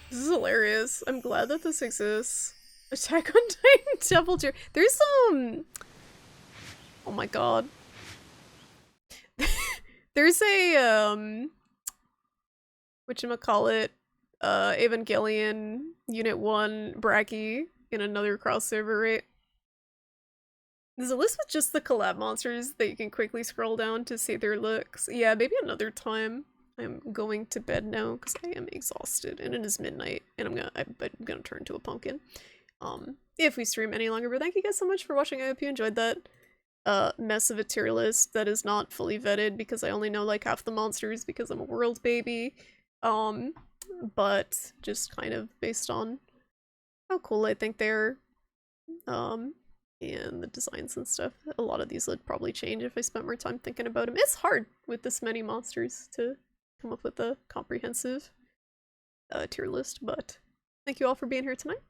This is hilarious. I'm glad that this exists. Attack on Titan double tier. There's some. Oh my god. There's a whatchamacallit, Evangelion Unit 1 Bracky in another crossover, right? There's a list with just the collab monsters that you can quickly scroll down to see their looks. Yeah, maybe another time. I'm going to bed now because I am exhausted and it is midnight and I'm gonna turn to a pumpkin. If we stream any longer, but thank you guys so much for watching. I hope you enjoyed that mess of a tier list that is not fully vetted because I only know like half the monsters because I'm a world baby. But just kind of based on how cool I think they're, and the designs and stuff. A lot of these would probably change if I spent more time thinking about them. It's hard with this many monsters to come up with a comprehensive tier list, but thank you all for being here tonight.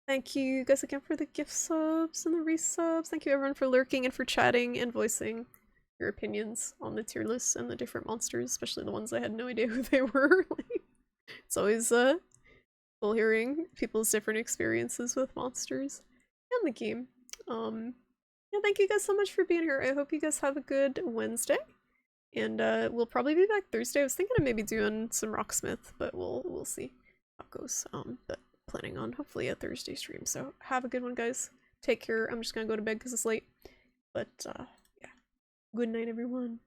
Thank you guys again for the gift subs and the resubs. Thank you everyone for lurking and for chatting and voicing your opinions on the tier lists and the different monsters, especially the ones I had no idea who they were. Like, it's always cool hearing people's different experiences with monsters and the game. Yeah, thank you guys so much for being here. I hope you guys have a good Wednesday. And we'll probably be back Thursday. I was thinking of maybe doing some Rocksmith, but we'll see how it goes. But planning on hopefully a Thursday stream. So have a good one, guys. Take care. I'm just gonna go to bed because it's late. But yeah, good night, everyone.